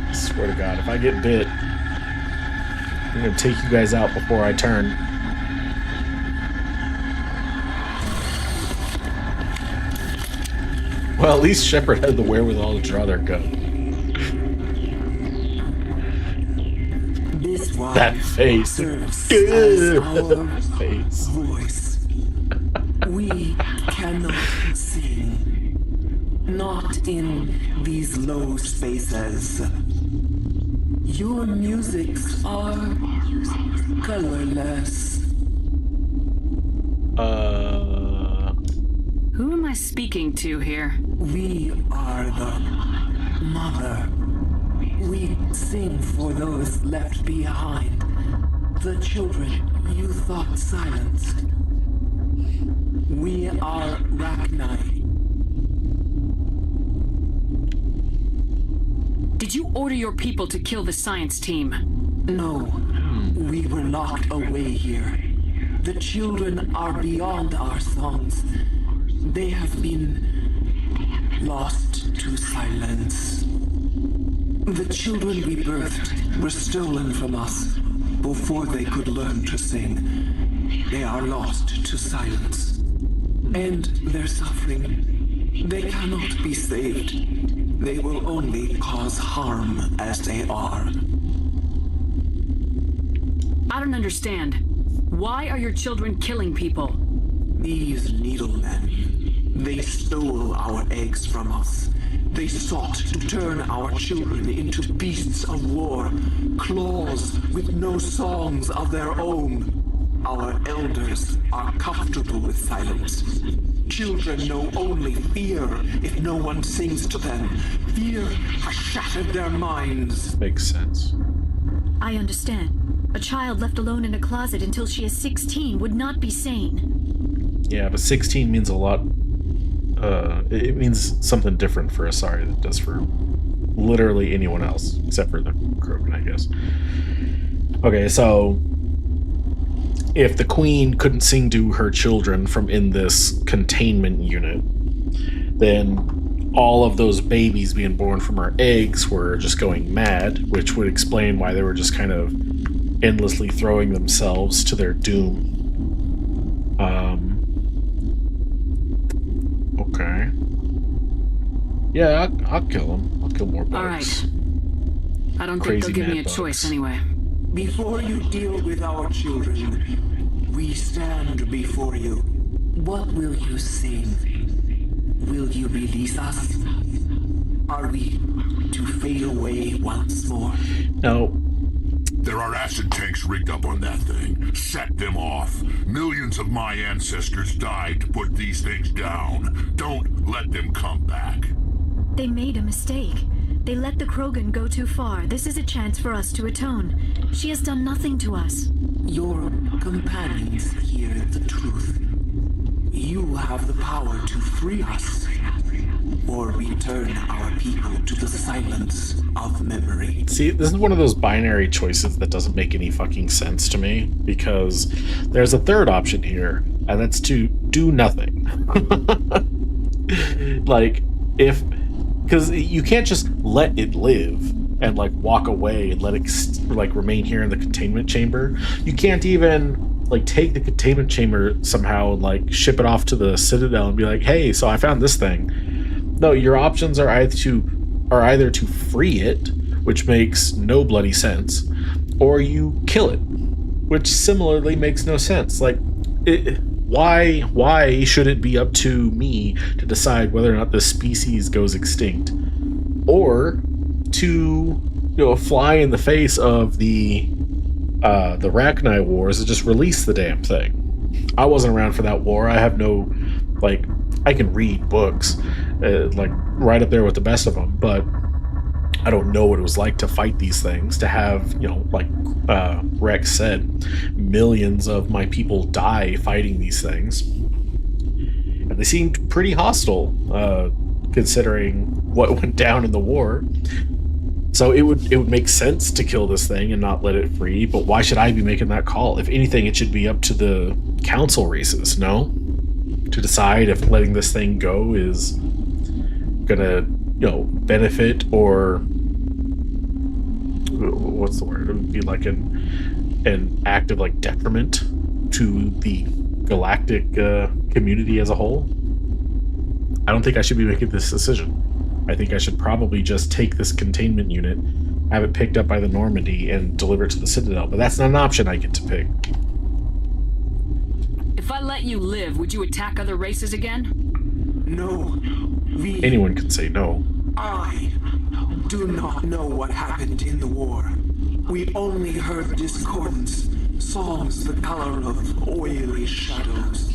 I swear to God, if I get bit, I'm gonna take you guys out before I turn. Well, at least Shepard had the wherewithal to draw their gun. That face. That face. Voice. We cannot sing. Not in these low spaces. Your musics are colorless. Who am I speaking to here? We are the mother. We sing for those left behind. The children you thought silenced. We are Rachni. Did you order your people to kill the science team? No. We were locked away here. The children are beyond our songs. They have been lost to silence. The children we birthed were stolen from us before they could learn to sing. They are lost to silence. And their suffering, they cannot be saved. They will only cause harm as they are. I don't understand. Why are your children killing people? These needlemen, they stole our eggs from us. They sought to turn our children into beasts of war, claws with no songs of their own. Our elders are comfortable with silence. Children know only fear if no one sings to them. Fear has shattered their minds. Makes sense. I understand. A child left alone in a closet until she is 16 would not be sane. Yeah, but 16 means a lot. It means something different for Asari than it does for literally anyone else, except for the Krogan, I guess. Okay, so if the queen couldn't sing to her children from in this containment unit, then all of those babies being born from her eggs were just going mad, which would explain why they were just kind of endlessly throwing themselves to their doom. Okay. Yeah, I'll kill them. I'll kill more bugs. All right. I don't think they'll give me a choice anyway. Before you deal with our children, we stand before you. What will you sing? Will you release us? Are we to fade away once more? No. There are acid tanks rigged up on that thing. Set them off. Millions of my ancestors died to put these things down. Don't let them come back. They made a mistake. They let the Krogan go too far. This is a chance for us to atone. She has done nothing to us. Your companions hear the truth. You have the power to free us, or return our people to the silence of memory. See, this is one of those binary choices that doesn't make any fucking sense to me, because there's a third option here, and that's to do nothing. Like, because you can't just let it live and like walk away and let it like remain here in the containment chamber. You can't even like take the containment chamber somehow and like ship it off to the Citadel and be like, hey, so I found this thing. No, your options are either to free it, which makes no bloody sense, or you kill it, which similarly makes no sense. Like, why should it be up to me to decide whether or not this species goes extinct, or to fly in the face of the Rachni Wars and just release the damn thing? I wasn't around for that war. I have no I can read books, right up there with the best of them, but I don't know what it was like to fight these things, to have, Rex said, millions of my people die fighting these things. And they seemed pretty hostile, considering what went down in the war. So it would make sense to kill this thing and not let it free, but why should I be making that call? If anything, it should be up to the council races, no? to decide if letting this thing go is gonna, benefit or what's the word? It would be like an act of like detriment to the galactic community as a whole. I don't think I should be making this decision. I think I should probably just take this containment unit, have it picked up by the Normandy, and deliver it to the Citadel. But that's not an option I get to pick. If I let you live, would you attack other races again? No. Anyone can say no. I do not know what happened in the war. We only heard discordance, songs the color of oily shadows.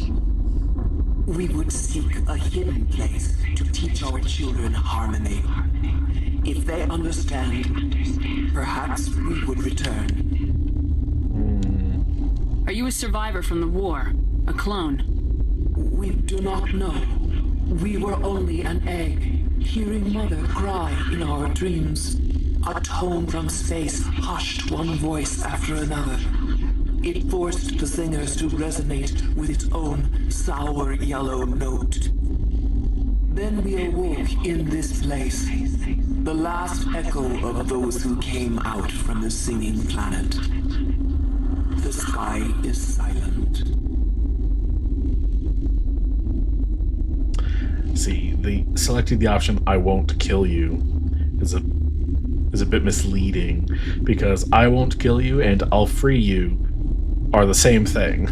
We would seek a hidden place to teach our children harmony. If they understand, perhaps we would return. Are you a survivor from the war? A clone? We do not know. We were only an egg, hearing Mother cry in our dreams. A tone from space hushed one voice after another. It forced the singers to resonate with its own sour yellow note. Then we awoke in this place, the last echo of those who came out from the singing planet. The sky is silent. See, selecting the option "I won't kill you" is a bit misleading, because "I won't kill you" and "I'll free you" are the same thing.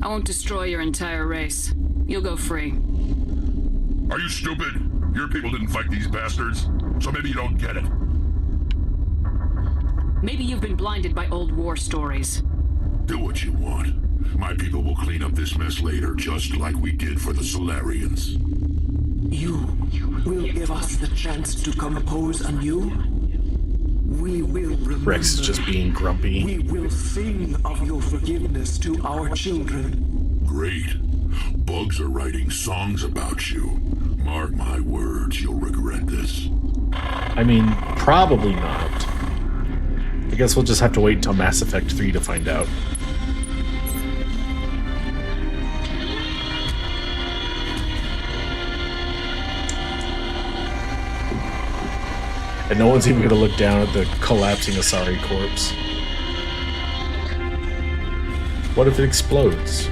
I won't destroy your entire race. You'll go free. Are you stupid? Your people didn't fight these bastards, so maybe you don't get it. Maybe you've been blinded by old war stories. Do what you want. My people will clean up this mess later, just like we did for the Solarians. You will give us the chance to compose anew? We will remember. Rex is just being grumpy. We will sing of your forgiveness to our children. Great. Bugs are writing songs about you. Mark my words, you'll regret this. I mean, probably not. I guess we'll just have to wait until Mass Effect 3 to find out. And no one's even going to look down at the collapsing Asari corpse. What if it explodes?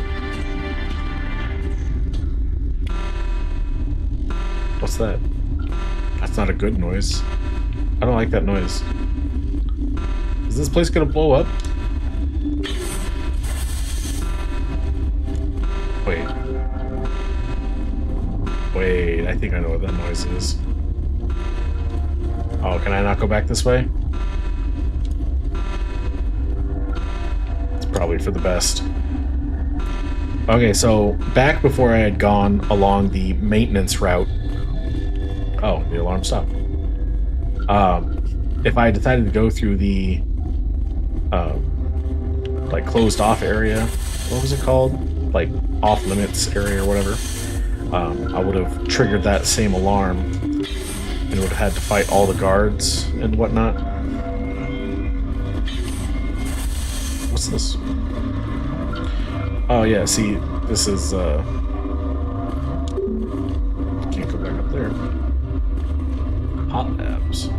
What's that? That's not a good noise. I don't like that noise. Is this place going to blow up? Wait, I think I know what that noise is. Oh, can I not go back this way? It's probably for the best. Okay, so back before I had gone along the maintenance route. Oh, the alarm stopped. If I decided to go through the like closed off area, what was it called? Like off limits area or whatever. I would have triggered that same alarm and would have had to fight all the guards and whatnot. What's this? Oh yeah, see, this is can't go back up there. Hot labs.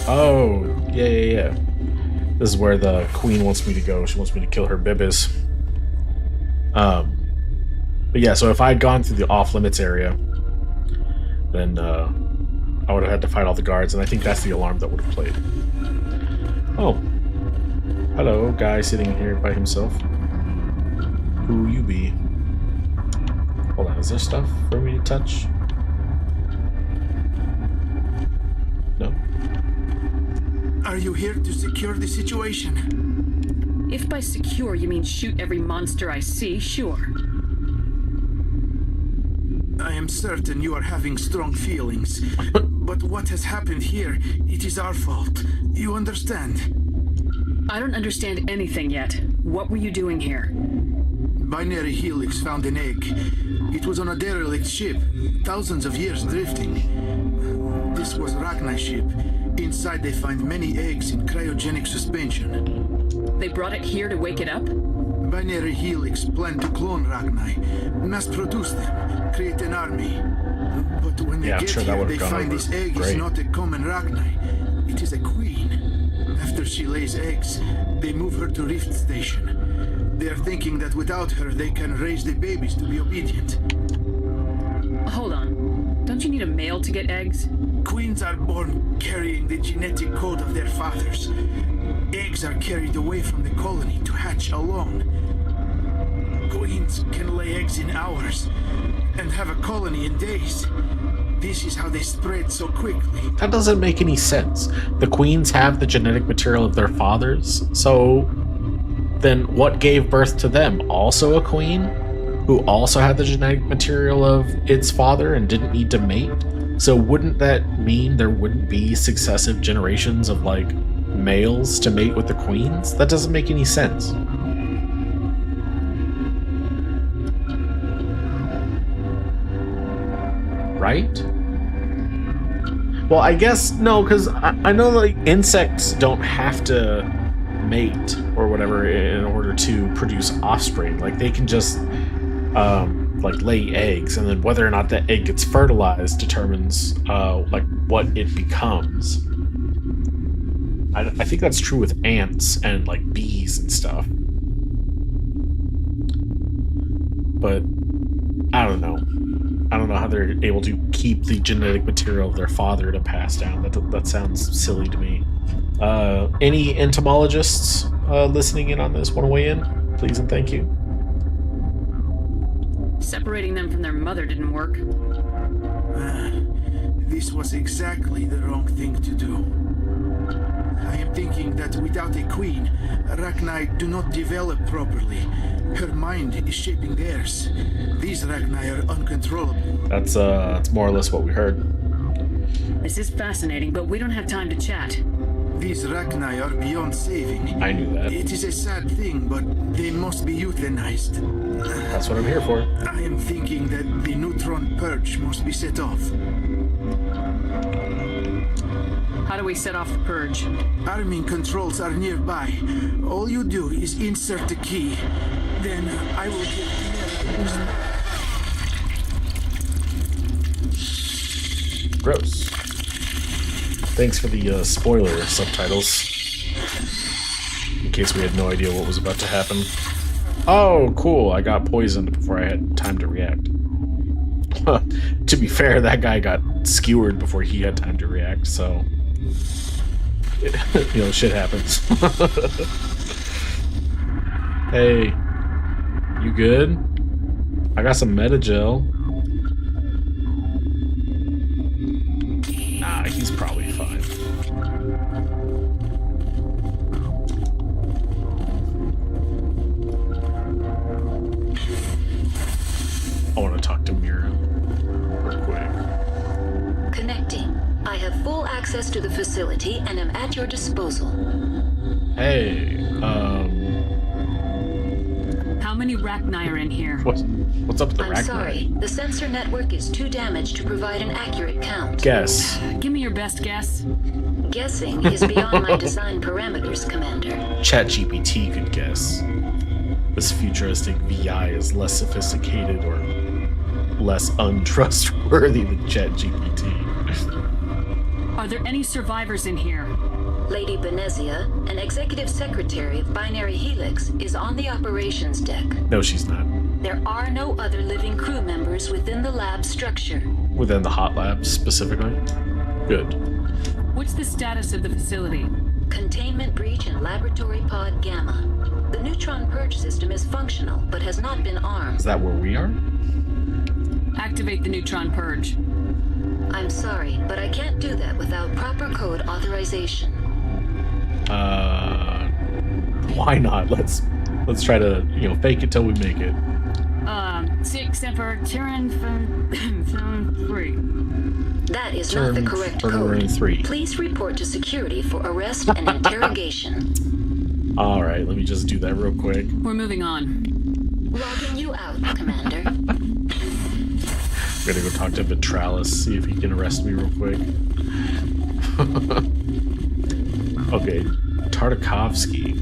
Oh, yeah. This is where the queen wants me to go. She wants me to kill her Bibis. But yeah, so if I had gone through the off-limits area, then I would have had to fight all the guards, and I think that's the alarm that would have played. Oh. Hello, guy sitting here by himself. Who you be? Hold on, is there stuff for me to touch? No? Are you here to secure the situation? If by secure you mean shoot every monster I see, sure. I am certain you are having strong feelings. But what has happened here, it is our fault. You understand? I don't understand anything yet. What were you doing here? Binary Helix found an egg. It was on a derelict ship, thousands of years drifting. This was Rachna's ship, in Inside they find many eggs in cryogenic suspension. They brought it here to wake it up? Binary Helix planned to clone Rachni, mass produce them, create an army. But when they get here, they find this egg is not a common Rachni. It is a queen. After she lays eggs, they move her to Rift Station. They are thinking that without her, they can raise the babies to be obedient. Hold on. Don't you need a male to get eggs? Queens are born carrying the genetic code of their fathers. Eggs are carried away from the colony to hatch alone. Queens can lay eggs in hours and have a colony in days. This is how they spread so quickly. That doesn't make any sense. The queens have the genetic material of their fathers, so then what gave birth to them? Also a queen who also had the genetic material of its father and didn't need to mate? So wouldn't that mean there wouldn't be successive generations of, like, males to mate with the queens? That doesn't make any sense. Right? Well, I guess no, because I know like insects don't have to mate or whatever in order to produce offspring. Like they can just like lay eggs, and then whether or not that egg gets fertilized determines like what it becomes. I think that's true with ants and like bees and stuff. But I don't know. I don't know how they're able to keep the genetic material of their father to pass down. That sounds silly to me. Any entomologists listening in on this want to weigh in? Please and thank you. Separating them from their mother didn't work. This was exactly the wrong thing to do. I am thinking that without a queen, Rachni do not develop properly. Her mind is shaping theirs. These Rachni are uncontrollable. That's more or less what we heard. This is fascinating, but we don't have time to chat. These Rachni are beyond saving. I knew that. It is a sad thing, but they must be euthanized. That's what I'm here for. I am thinking that the neutron purge must be set off. How do we set off the purge? Arming controls are nearby. All you do is insert the key. Then I will give Gross. Thanks for the spoiler subtitles. In case we had no idea what was about to happen. Oh, cool. I got poisoned before I had time to react. To be fair, that guy got skewered before he had time to react, so... you know, shit happens. Hey, you good? I got some Metagel. Nah, he's probably fine. I want to talk to Mira real quick. Connecting. I have full access to the facility and am at your disposal. Hey, How many Rachni are in here? What's up with the Rachni? I'm sorry. The sensor network is too damaged to provide an accurate count. Guess. Give me your best guess. Guessing is beyond my design parameters, Commander. ChatGPT could guess. This futuristic VI is less sophisticated or less untrustworthy than ChatGPT. Are there any survivors in here? Lady Benezia, an executive secretary of Binary Helix, is on the operations deck. No, she's not. There are no other living crew members within the lab structure. Within the hot labs, specifically? Good. What's the status of the facility? Containment breach in Laboratory Pod Gamma. The neutron purge system is functional, but has not been armed. Is that where we are? Activate the neutron purge. I'm sorry, but I can't do that without proper code authorization. Why not? Let's try to, fake it till we make it. 6 Emperor Turin 3. That is not the correct code. 3. Please report to security for arrest and interrogation. Alright, let me just do that real quick. We're moving on. Logging you out, Commander. I'm gonna go talk to Ventralis, see if he can arrest me real quick. Okay, Tartakovsky.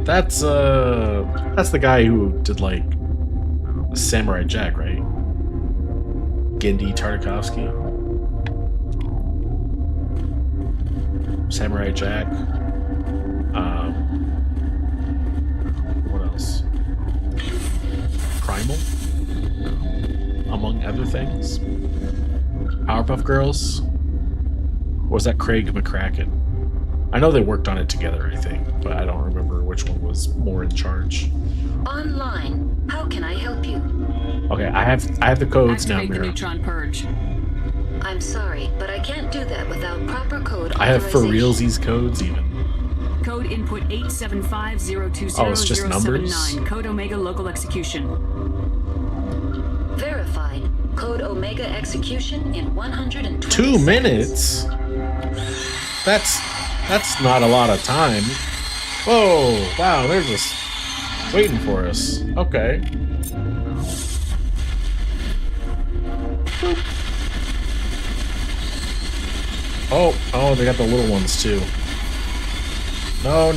That's the guy who did like Samurai Jack, right? Genndy Tartakovsky. Samurai Jack. What else? Primal, among other things. Powerpuff Girls. Or was that Craig McCracken? I know they worked on it together, I think, but I don't remember which one was more in charge. Online. How can I help you? Okay, I have the codes now, Activate the Mira. neutron purge. I'm sorry, but I can't do that without proper code I have for authorization. realsies codes even. Code input 875020079. Oh, it's just numbers? Code Omega local execution. Verified. Code Omega execution in 120 2 minutes? That's not a lot of time. Whoa, wow, they're just waiting for us. Okay. Oh, they got the little ones too. No.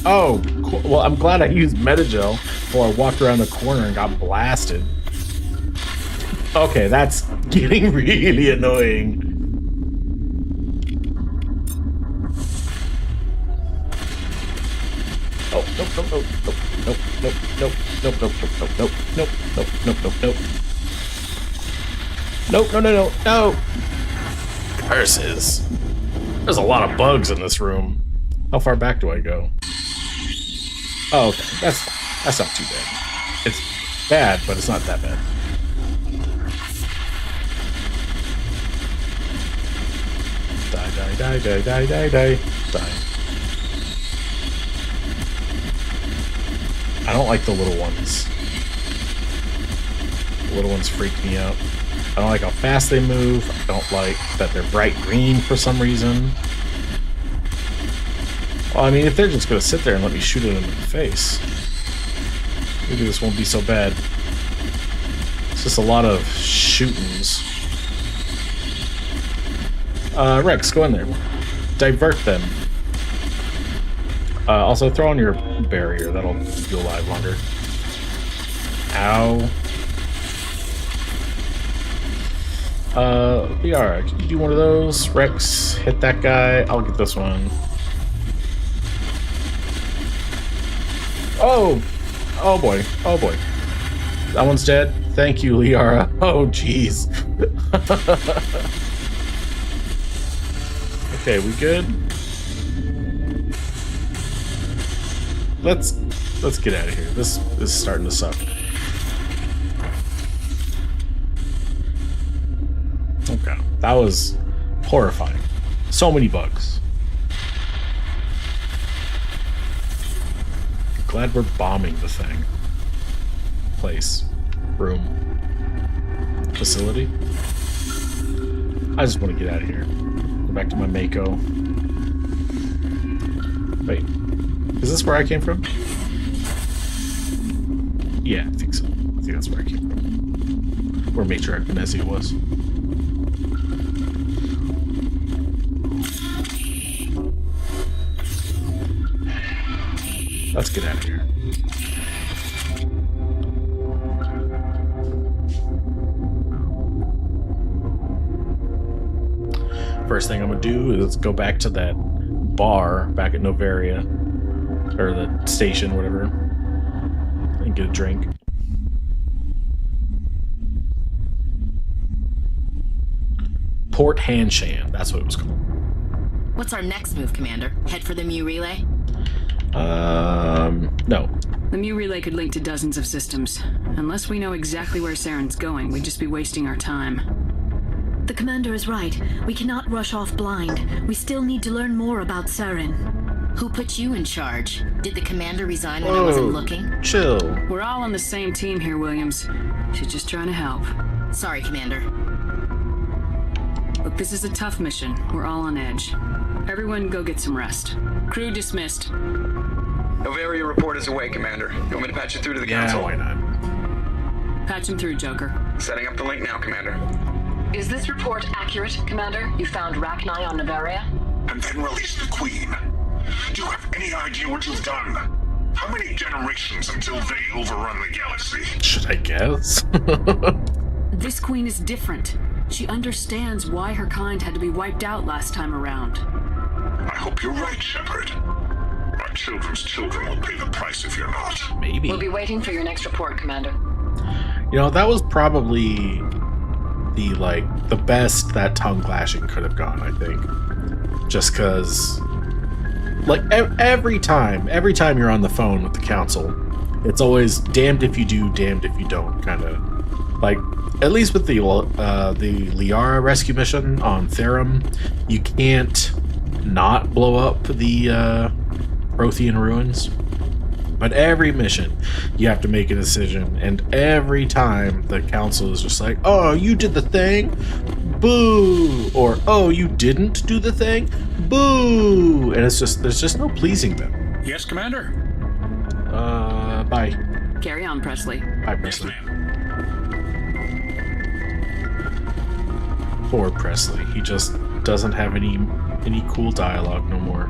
Oh, cool. Well, I'm glad I used Metagel before I walked around the corner and got blasted. Okay, that's getting really annoying. Oh, nope. Curses. There's a lot of bugs in this room. How far back do I go? Oh, okay. That's not too bad. It's bad, but it's not that bad. Die. I don't like the little ones. The little ones freak me out. I don't like how fast they move. I don't like that they're bright green for some reason. Well, I mean, if they're just gonna sit there and let me shoot it in the face, maybe this won't be so bad. It's just a lot of shootings. Rex, go in there. Divert them. Also, throw on your barrier. That'll keep you alive longer. Ow. Liara, can you do one of those? Rex, hit that guy. I'll get this one. Oh boy. That one's dead. Thank you, Liara. Oh, jeez. Okay, we good? Let's get out of here. This is starting to suck. Okay, that was horrifying. So many bugs. Glad we're bombing the thing. Place. Room. Facility. I just want to get out of here. Go back to my Mako. Wait. Is this where I came from? Yeah, I think so. I think that's where I came from. Where Matriarch Venezia was. Let's get out of here. First thing I'm gonna do is go back to that bar back at Noveria, or the station, whatever, and get a drink. Port Hanshan, that's what it was called. What's our next move, Commander? Head for the Mu relay? No. The Mu relay could link to dozens of systems. Unless we know exactly where Saren's going, we'd just be wasting our time. The commander is right. We cannot rush off blind. We still need to learn more about Saren. Who put you in charge? Did the commander resign when I wasn't looking? Chill. We're all on the same team here, Williams. She's just trying to help. Sorry, Commander. Look, this is a tough mission. We're all on edge. Everyone go get some rest. Crew dismissed. Noveria report is away, Commander. You want me to patch it through to the council? Yeah, why not? Patch him through, Joker. Setting up the link now, Commander. Is this report accurate, Commander? You found Rachni on Noveria? And then released the Queen. Do you have any idea what you've done? How many generations until they overrun the galaxy? Should I guess? This Queen is different. She understands why her kind had to be wiped out last time around. I hope you're right, Shepard. Our children's children will pay the price if you're not. Maybe. We'll be waiting for your next report, Commander. You know, that was probably the best that tongue clashing could have gone, I think. Just because, like, every time you're on the phone with the council, it's always damned if you do, damned if you don't, kind of. Like, at least with the Liara rescue mission on Therum, you can't not blow up the Prothean ruins. But every mission, you have to make a decision, and every time the council is just like, oh, you did the thing? Boo! Or, oh, you didn't do the thing? Boo! And it's just, there's just no pleasing them. Yes, Commander? Bye. Carry on, Presley. Bye, Presley. Poor Presley. He just doesn't have any cool dialogue no more.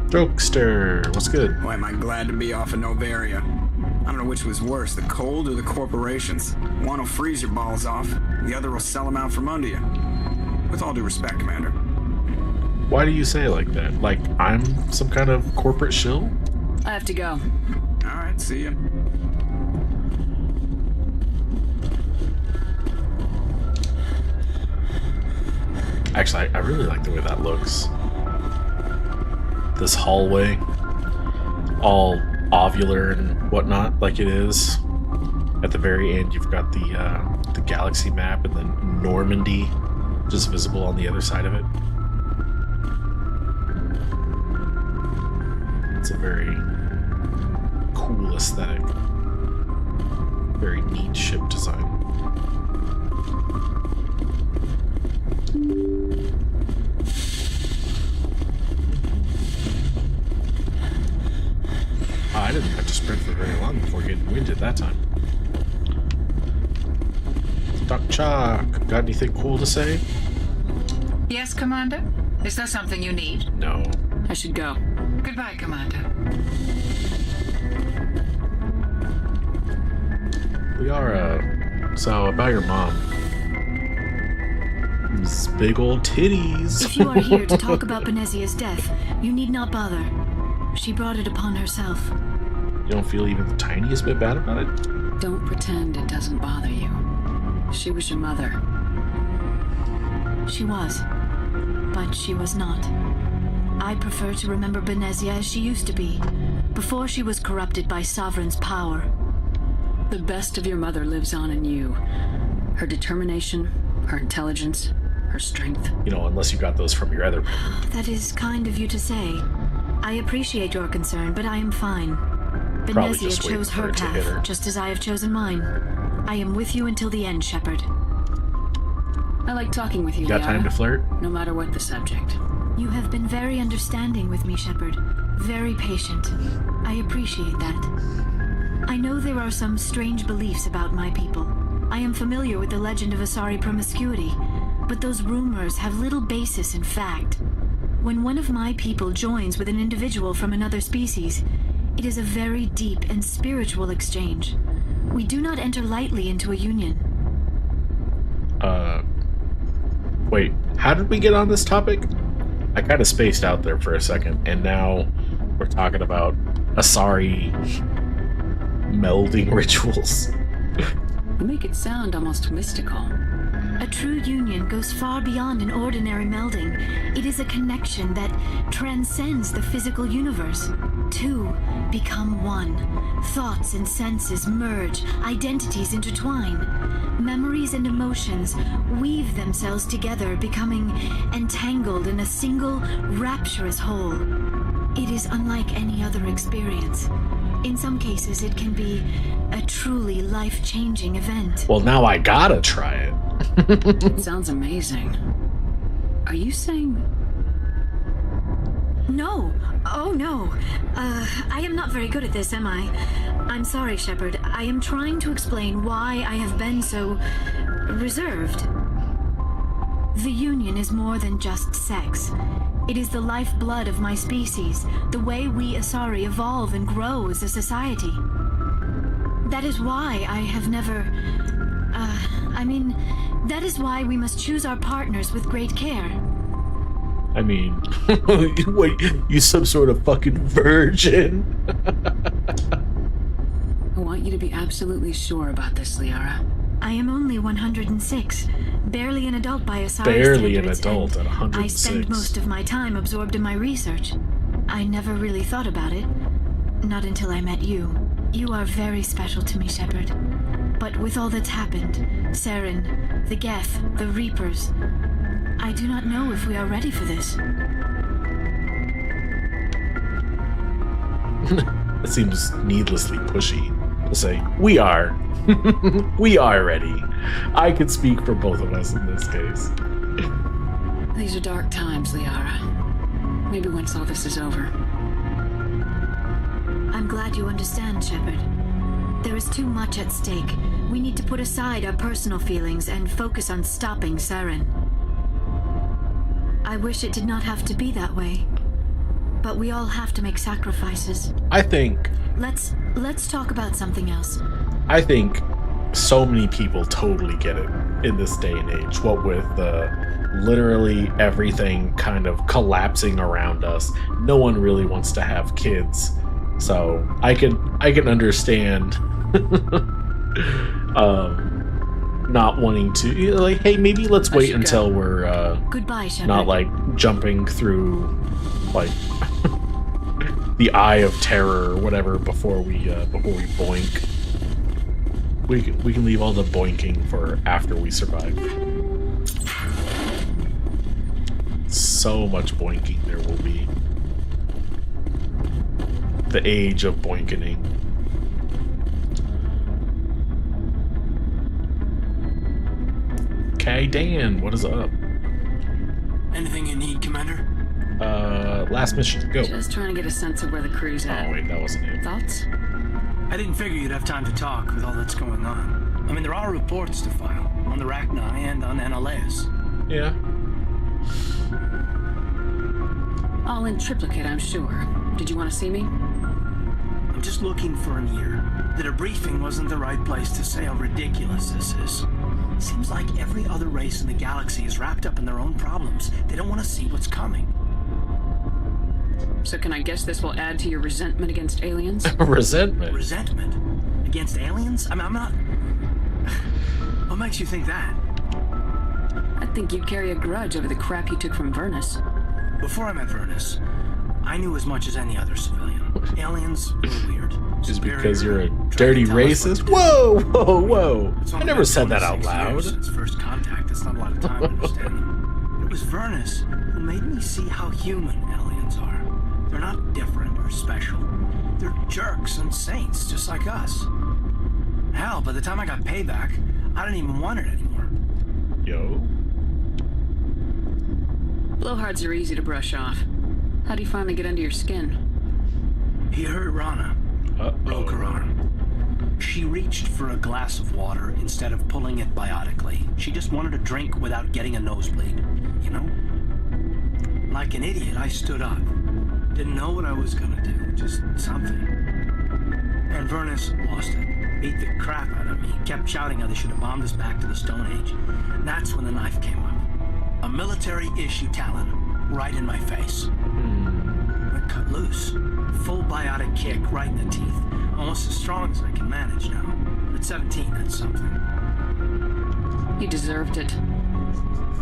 Jokester, what's good? Why am I glad to be off of Noveria? I don't know which was worse, the cold or the corporations. One will freeze your balls off, the other will sell them out from under you. With all due respect, Commander. Why do you say it like that? Like I'm some kind of corporate shill? I have to go. Alright, see ya. Actually, I really like the way that looks. This hallway, all ovular and whatnot, like it is. At the very end, you've got the galaxy map, and then Normandy just visible on the other side of it. It's a very cool aesthetic. Very neat ship design. I didn't have to sprint for very long before getting winded that time. Doc Chalk, got anything cool to say? Yes, Commander? Is there something you need? No. I should go. Goodbye, Commander. So about your mom. These big old titties. If you are here to talk about Benezia's death, you need not bother. She brought it upon herself. You don't feel even the tiniest bit bad about it? Don't pretend it doesn't bother you. She was your mother. She was. But she was not. I prefer to remember Benezia as she used to be, before she was corrupted by Sovereign's power. The best of your mother lives on in you. Her determination, her intelligence, her strength. You know, unless you got those from your other mother. That is kind of you to say. I appreciate your concern, but I am fine. Benezia chose her path, just as I have chosen mine. I am with you until the end, Shepard. I like talking with you, Got time to flirt? No matter what the subject. You have been very understanding with me, Shepard. Very patient. I appreciate that. I know there are some strange beliefs about my people. I am familiar with the legend of Asari promiscuity, but those rumors have little basis in fact. When one of my people joins with an individual from another species, it is a very deep and spiritual exchange. We do not enter lightly into a union. Wait, how did we get on this topic? I kind of spaced out there for a second, and now we're talking about Asari melding rituals. You make it sound almost mystical. A true union goes far beyond an ordinary melding. It is a connection that transcends the physical universe. Two become one. Thoughts and senses merge, identities intertwine. Memories and emotions weave themselves together, becoming entangled in a single, rapturous whole. It is unlike any other experience. In some cases, it can be a truly life-changing event. Well, now I gotta try it. It sounds amazing. Are you saying No. Oh, no. I am not very good at this, am I? I'm sorry, Shepard. I am trying to explain why I have been so reserved. The Union is more than just sex. It is the lifeblood of my species, the way we Asari evolve and grow as a society. That is why I have never... that is why we must choose our partners with great care. I mean, wait, you some sort of fucking virgin? I want you to be absolutely sure about this, Liara. I am only 106, barely an adult by Asari barely standards, an adult at 106. I spend most of my time absorbed in my research. I never really thought about it, not until I met you. You are very special to me, Shepard. But with all that's happened, Saren, the Geth, the Reapers, I do not know if we are ready for this. It seems needlessly pushy to say, we are. We are ready. I could speak for both of us in this case. These are dark times, Liara. Maybe once all this is over. I'm glad you understand, Shepard. There is too much at stake. We need to put aside our personal feelings and focus on stopping Saren. I wish it did not have to be that way. But we all have to make sacrifices. I think... Let's talk about something else. I think so many people totally get it in this day and age. What with literally everything kind of collapsing around us. No one really wants to have kids. So I can understand not wanting to, like, hey, maybe let's wait until we're Goodbye, Shepard. not like jumping through like the eye of terror or whatever before we boink. We can leave all the boinking for after we survive. So much boinking there will be. The age of boinkening. Okay, Dan, what is up? Anything you need, Commander? Last mission, go. Just trying to get a sense of where the crew's at. Oh wait, that wasn't it. Thoughts? I didn't figure you'd have time to talk with all that's going on. I mean, there are reports to file on the Rachni and on Annaleus. Yeah. All in triplicate, I'm sure. Did you want to see me? I'm just looking for an ear. The debriefing wasn't the right place to say how ridiculous this is. Seems like every other race in the galaxy is wrapped up in their own problems. They don't want to see what's coming. So can I guess this will add to your resentment against aliens? Resentment? Resentment? Against aliens? I mean, I'm not... What makes you think that? I think you'd carry a grudge over the crap you took from Vernus. Before I met Vernus, I knew as much as any other civilian. Aliens were weird. Just because you're a dirty racist? Whoa, whoa, whoa. I never said that out loud. Since first contact, it's not a lot of time to understand them. It was Vernus who made me see how human aliens are. They're not different or special. They're jerks and saints, just like us. Hell, by the time I got payback, I didn't even want it anymore. Yo. Blowhards are easy to brush off. How do you finally get under your skin? He hurt Rana. Broke her arm. She reached for a glass of water instead of pulling it biotically. She just wanted a drink without getting a nosebleed, you know? Like an idiot, I stood up. Didn't know what I was gonna do, just something. And Vernus lost it. Beat the crap out of me. Kept shouting how they should have bombed us back to the Stone Age. That's when the knife came up. A military-issue Talon, right in my face. I cut loose. Full biotic kick right in the teeth. Almost as strong as I can manage now. At 17, that's something. You deserved it.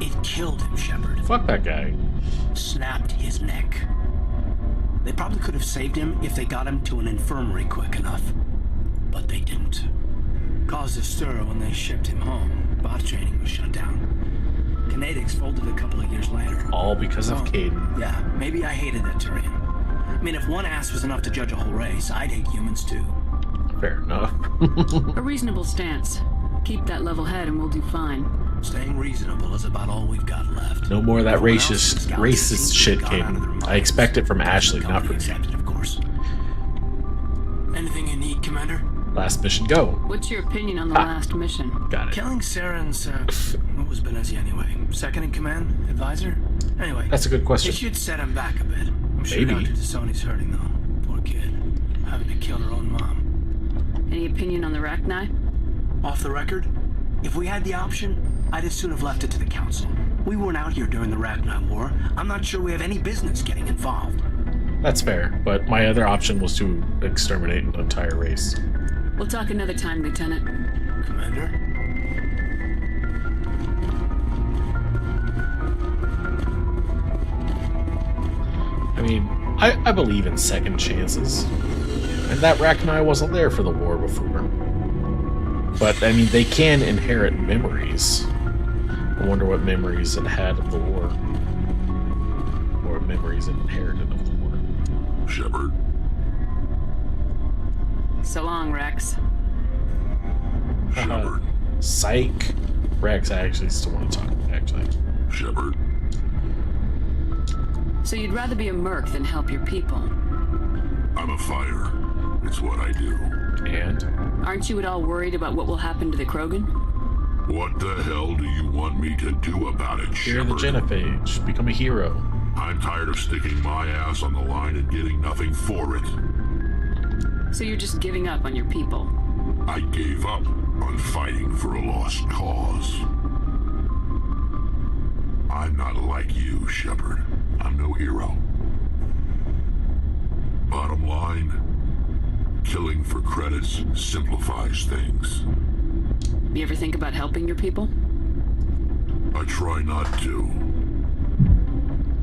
It killed him, Shepard. Fuck that guy. Snapped his neck. They probably could have saved him if they got him to an infirmary quick enough. But they didn't. Caused a stir when they shipped him home. Bot training was shut down. Kinetics folded a couple of years later. All because of Kaidan. Yeah, maybe I hated that Turian. I mean, if one ass was enough to judge a whole race, I'd hate humans too. Fair enough. A reasonable stance. Keep that level head and we'll do fine. Staying reasonable is about all we've got left. No more of that racist shit, Caden. I expect it from Ashley, not from you. Of course. Anything you need, Commander? Last mission, go. What's your opinion on the last mission? Got it. Killing Saren's, what was Benezi anyway? Second in command? Advisor? Anyway. That's a good question. It should set him back a bit. I'm sure Dr. Sony's hurting, though. Poor kid. Having to kill her own mom. Any opinion on the Rachni? Off the record? If we had the option, I'd as soon have left it to the Council. We weren't out here during the Rachni War. I'm not sure we have any business getting involved. That's fair, but my other option was to exterminate an entire race. We'll talk another time, Lieutenant. Commander? I mean, I believe in second chances. And that Rachni wasn't there for the war before. But, I mean, they can inherit memories. I wonder what memories it had of the war. Or what memories it inherited of the war. Shepard. So long, Rex. Shepard. Psych. Rex, I actually still want to talk, actually. Shepard. So you'd rather be a merc than help your people? I'm a fighter. It's what I do. And? Aren't you at all worried about what will happen to the Krogan? What the hell do you want me to do about it, You're Shepard? the Genophage. Become a hero. I'm tired of sticking my ass on the line and getting nothing for it. So you're just giving up on your people? I gave up on fighting for a lost cause. I'm not like you, Shepard. I'm no hero. Bottom line, killing for credits simplifies things. You ever think about helping your people? I try not to.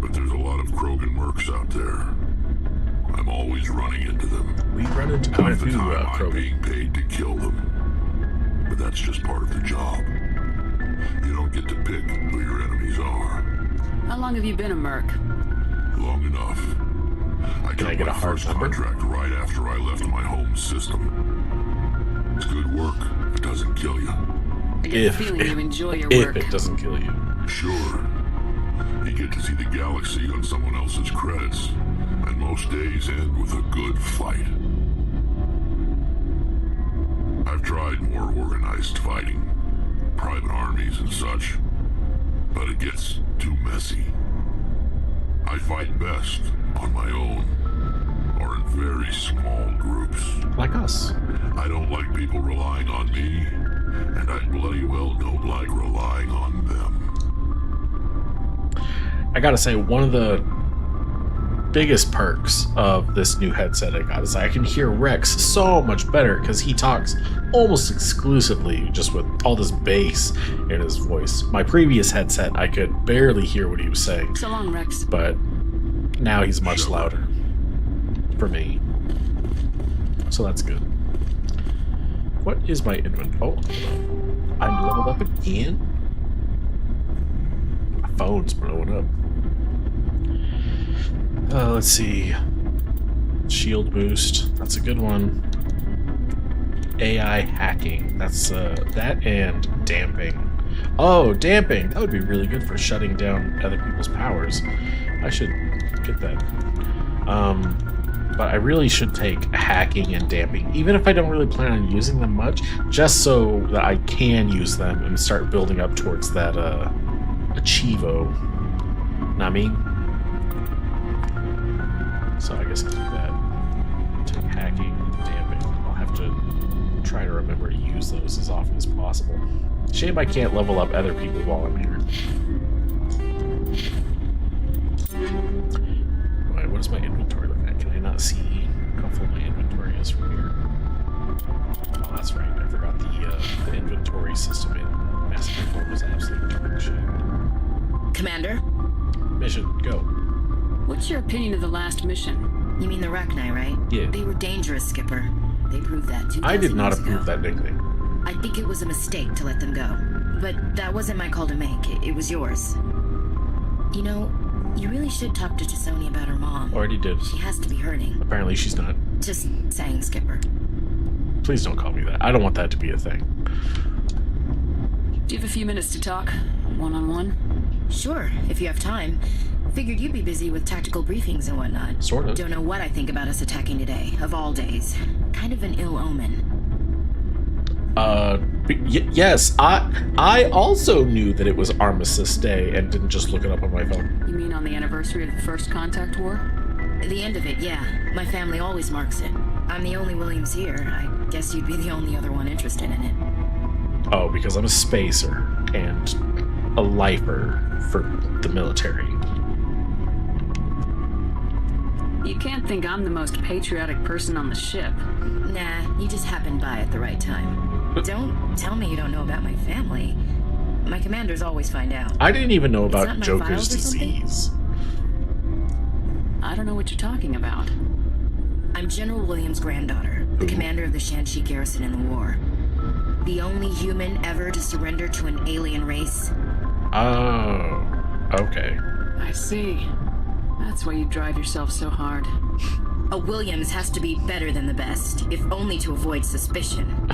But there's a lot of Krogan mercs out there. I'm always running into them. We run into quite a few I'm Krogan. being paid to kill them. But that's just part of the job. You don't get to pick who your enemies are. How long have you been a merc? Long enough. I got my first contract right after I left my home system. It's good work. It doesn't kill you. I get the feeling you enjoy your work. If it doesn't kill you. Sure. You get to see the galaxy on someone else's credits. And most days end with a good fight. I've tried more organized fighting. Private armies and such. But it gets too messy. I fight best on my own. Or in very small groups. Like us. I don't like people relying on me. And I bloody well don't like relying on them. I gotta say, one of the biggest perks of this new headset I got is I can hear Rex so much better because he talks almost exclusively just with all this bass in his voice. My previous headset, I could barely hear what he was saying. So long, Rex. But now he's much louder for me. So that's good. What is my inventory? Oh, I'm leveled up again? My phone's blowing up. Let's see. Shield boost. That's a good one. AI hacking. That's that and damping. Oh, damping. That would be really good for shutting down other people's powers. I should get that. But I really should take hacking and damping, even if I don't really plan on using them much, just so that I can use them and start building up towards that Achievo. Know what I mean? So I guess I'll do that. Take hacking and damping. I'll have to try to remember to use those as often as possible. Shame I can't level up other people while I'm here. Wait, what does my inventory look like? Can I not see how full my inventory is from here? Oh, that's right. I forgot the inventory system in Mass Effect 4 was absolute dog shit. Commander? Mission, go. What's your opinion of the last mission? You mean the Rachni, right? Yeah. They were dangerous, Skipper. They proved that 2,000 I did not years approve ago. that nickname. I think it was a mistake to let them go. But that wasn't my call to make. It was yours. You know, you really should talk to Chisoni about her mom. Already did. She has to be hurting. Apparently she's not. Just saying, Skipper. Please don't call me that. I don't want that to be a thing. Do Do you have a few minutes to talk? One-on-one? Sure, if you have time. Figured you'd be busy with tactical briefings and whatnot. Sort of. Don't know what I think about us attacking today, of all days. Kind of an ill omen. Yes, I also knew that it was Armistice Day and didn't just look it up on my phone. You mean on the anniversary of the First Contact War? The end of it, yeah. My family always marks it. I'm the only Williams here. I guess you'd be the only other one interested in it. Oh, because I'm a spacer and a lifer for the military. You can't think I'm the most patriotic person on the ship. Nah, you just happened by at the right time. Don't tell me you don't know about my family. My commanders always find out. I didn't even know about Joker's disease. I don't know what you're talking about. I'm General Williams' granddaughter, the commander of the Shanxi garrison in the war. The only human ever to surrender to an alien race. Oh, okay. I see. That's why you drive yourself so hard. A Williams has to be better than the best, if only to avoid suspicion.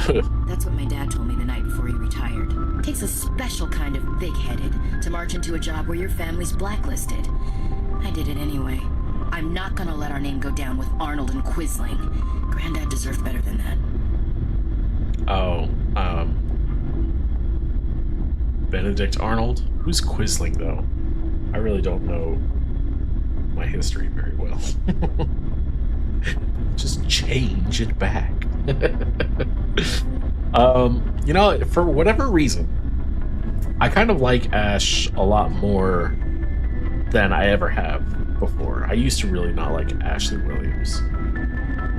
That's what my dad told me the night before he retired. Takes a special kind of big-headed to march into a job where your family's blacklisted. I did it anyway. I'm not gonna let our name go down with Arnold and Quisling. Granddad deserved better than that. Oh, Benedict Arnold? Who's Quisling, though? I really don't know my history very well. Just change it back. You know, for whatever reason, I kind of like Ash a lot more than I ever have before. I used to really not like Ashley Williams,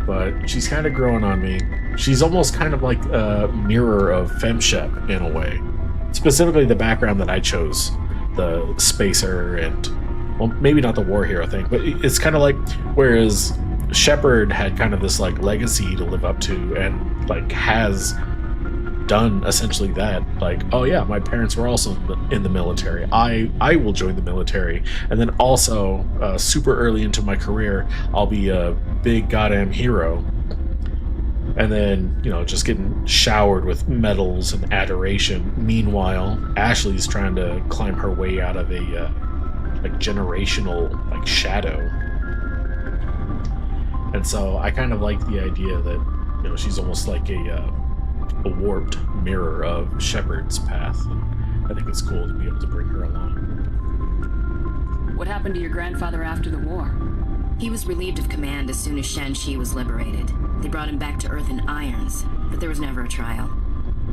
but she's kind of growing on me. She's almost kind of like a mirror of FemShep in a way. Specifically the background that I chose, the spacer and, well, maybe not the war hero thing, but it's kind of like, whereas Shepard had kind of this like legacy to live up to and like has done essentially that, like, oh yeah, my parents were also in the military, I will join the military, and then also super early into my career I'll be a big goddamn hero, and then, you know, just getting showered with medals and adoration. Meanwhile, Ashley's trying to climb her way out of a like generational like shadow. And so I kind of like the idea that, you know, she's almost like a warped mirror of Shepard's path. And I think it's cool to be able to bring her along. What happened to your grandfather after the war? He was relieved of command as soon as Shanxi was liberated. They brought him back to Earth in irons, but there was never a trial.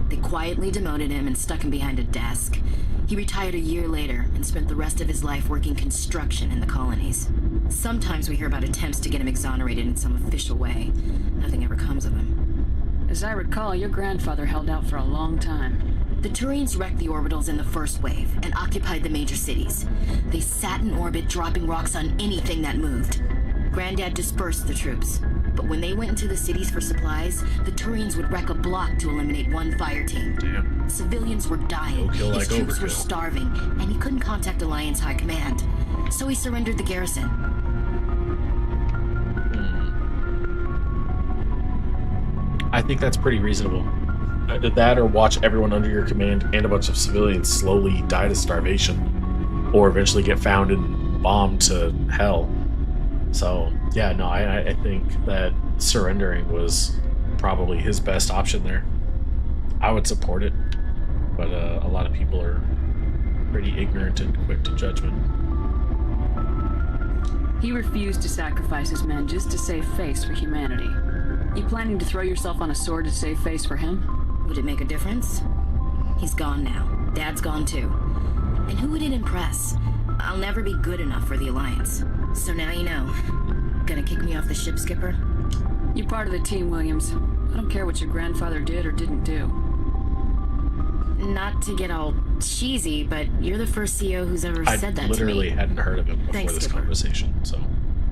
They quietly demoted him and stuck him behind a desk. He retired a year later and spent the rest of his life working construction in the colonies. Sometimes we hear about attempts to get him exonerated in some official way. Nothing ever comes of him. As I recall, your grandfather held out for a long time. The Turians wrecked the orbitals in the first wave and occupied the major cities. They sat in orbit, dropping rocks on anything that moved. Granddad dispersed the troops, but when they went into the cities for supplies, the Turians would wreck a block to eliminate one fire team. Damn. Civilians were dying, his troops were starving, and he couldn't contact Alliance High Command. So he surrendered the garrison. I think that's pretty reasonable. That, or watch everyone under your command and a bunch of civilians slowly die to starvation, or eventually get found and bombed to hell. So yeah, no, I think that surrendering was probably his best option there. I would support it, but a lot of people are pretty ignorant and quick to judgment. He refused to sacrifice his men just to save face for humanity. You planning to throw yourself on a sword to save face for him? Would it make a difference? He's gone now. Dad's gone too. And who would it impress? I'll never be good enough for the Alliance. So now you know. Gonna kick me off the ship, Skipper? You're part of the team, Williams. I don't care what your grandfather did or didn't do. Not to get all cheesy, but you're the first CEO who's ever said that to me. I literally hadn't heard of him before this conversation, so...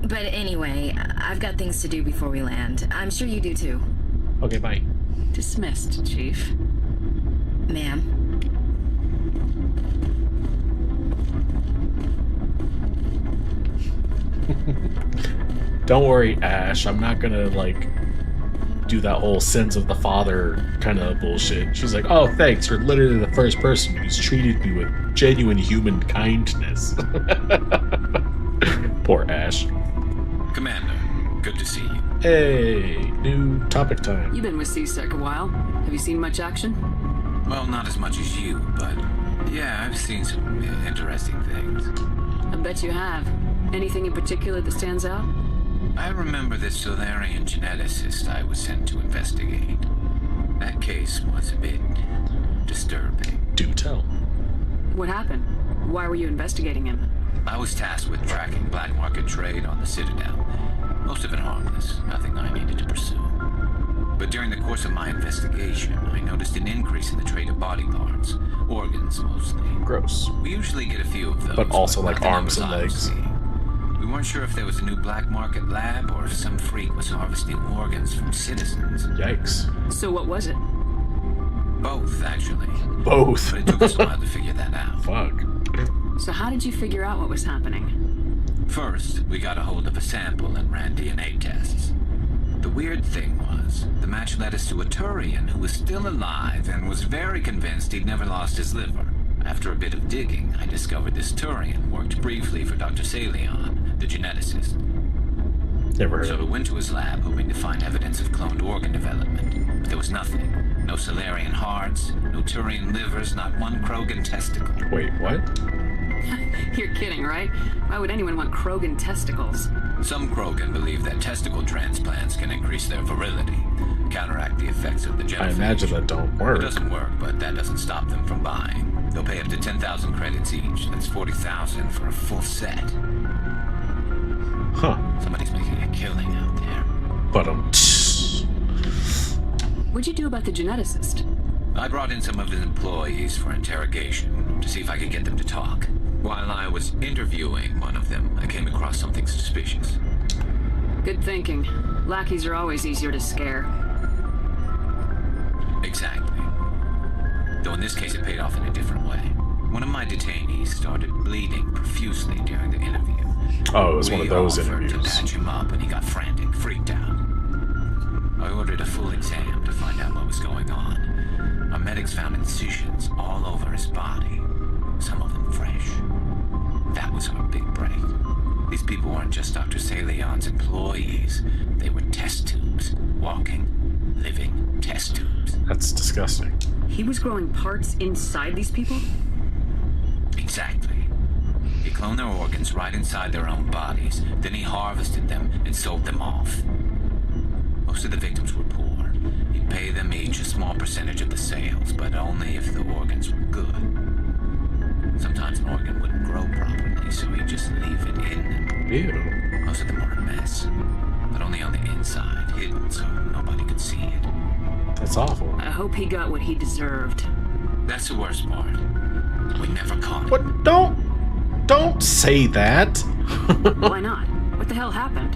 But anyway, I've got things to do before we land. I'm sure you do too. Okay, bye. Dismissed, Chief. Ma'am. Don't worry, Ash. I'm not gonna, like, do that whole sense of the father kind of bullshit. She's like, oh, thanks. You're literally the first person who's treated me with genuine human kindness. Poor Ash. Commander, good to see you. Hey, new topic time. You've been with C-Sec a while. Have you seen much action? Well, not as much as you, but yeah, I've seen some interesting things. I bet you have. Anything in particular that stands out? I remember the Solarian geneticist I was sent to investigate. That case was a bit disturbing. Do tell. What happened? Why were you investigating him? I was tasked with tracking black market trade on the Citadel. Most of it harmless, nothing I needed to pursue. But during the course of my investigation, I noticed an increase in the trade of body parts, organs mostly. Gross. We usually get a few of those. But also like arms and legs. We weren't sure if there was a new black market lab or if some freak was harvesting organs from citizens. Yikes. So what was it? Both, actually. Both. But it took us a while to figure that out. Fuck. So how did you figure out what was happening? First, we got a hold of a sample and ran DNA tests. The weird thing was, the match led us to a Turian who was still alive and was very convinced he'd never lost his liver. After a bit of digging, I discovered this Turian worked briefly for Dr. Salion, the geneticist. Never heard So of we it. went to his lab hoping to find evidence of cloned organ development, but there was nothing. No Solarian hearts, no Turian livers, not one Krogan testicle. Wait, what? You're kidding, right? Why would anyone want Krogan testicles? Some Krogan believe that testicle transplants can increase their virility, counteract the effects of the genophage. I imagine that don't work. It doesn't work, but that doesn't stop them from buying. They'll pay up to 10,000 credits each. That's 40,000 for a full set. Huh. Somebody's making a killing out there. But What'd you do about the geneticist? I brought in some of his employees for interrogation to see if I could get them to talk. While I was interviewing one of them, I came across something suspicious. Good thinking. Lackeys are always easier to scare. Exactly. Though in this case it paid off in a different way. One of my detainees started bleeding profusely during the interview. Oh, it was one of those offered interviews. to patch him up and he got frantic, freaked out. I ordered a full exam to find out what was going on. Our medics found incisions all over his body, some of them fresh. That was our big break. These people weren't just Dr. Salion's employees. They were test tubes. Walking, living test tubes. That's disgusting. He was growing parts inside these people? Exactly. He cloned their organs right inside their own bodies. Then he harvested them and sold them off. Most of the victims were poor. He'd pay them each a small percentage of the sales, but only if the organs were good. Sometimes an organ wouldn't grow properly, so he'd just leave it in them. Ew. Most of them were a mess, but only on the inside, hidden so nobody could see it. That's awful. I hope he got what he deserved. That's the worst part. We never caught him. What? Don't say that. Why not? What the hell happened?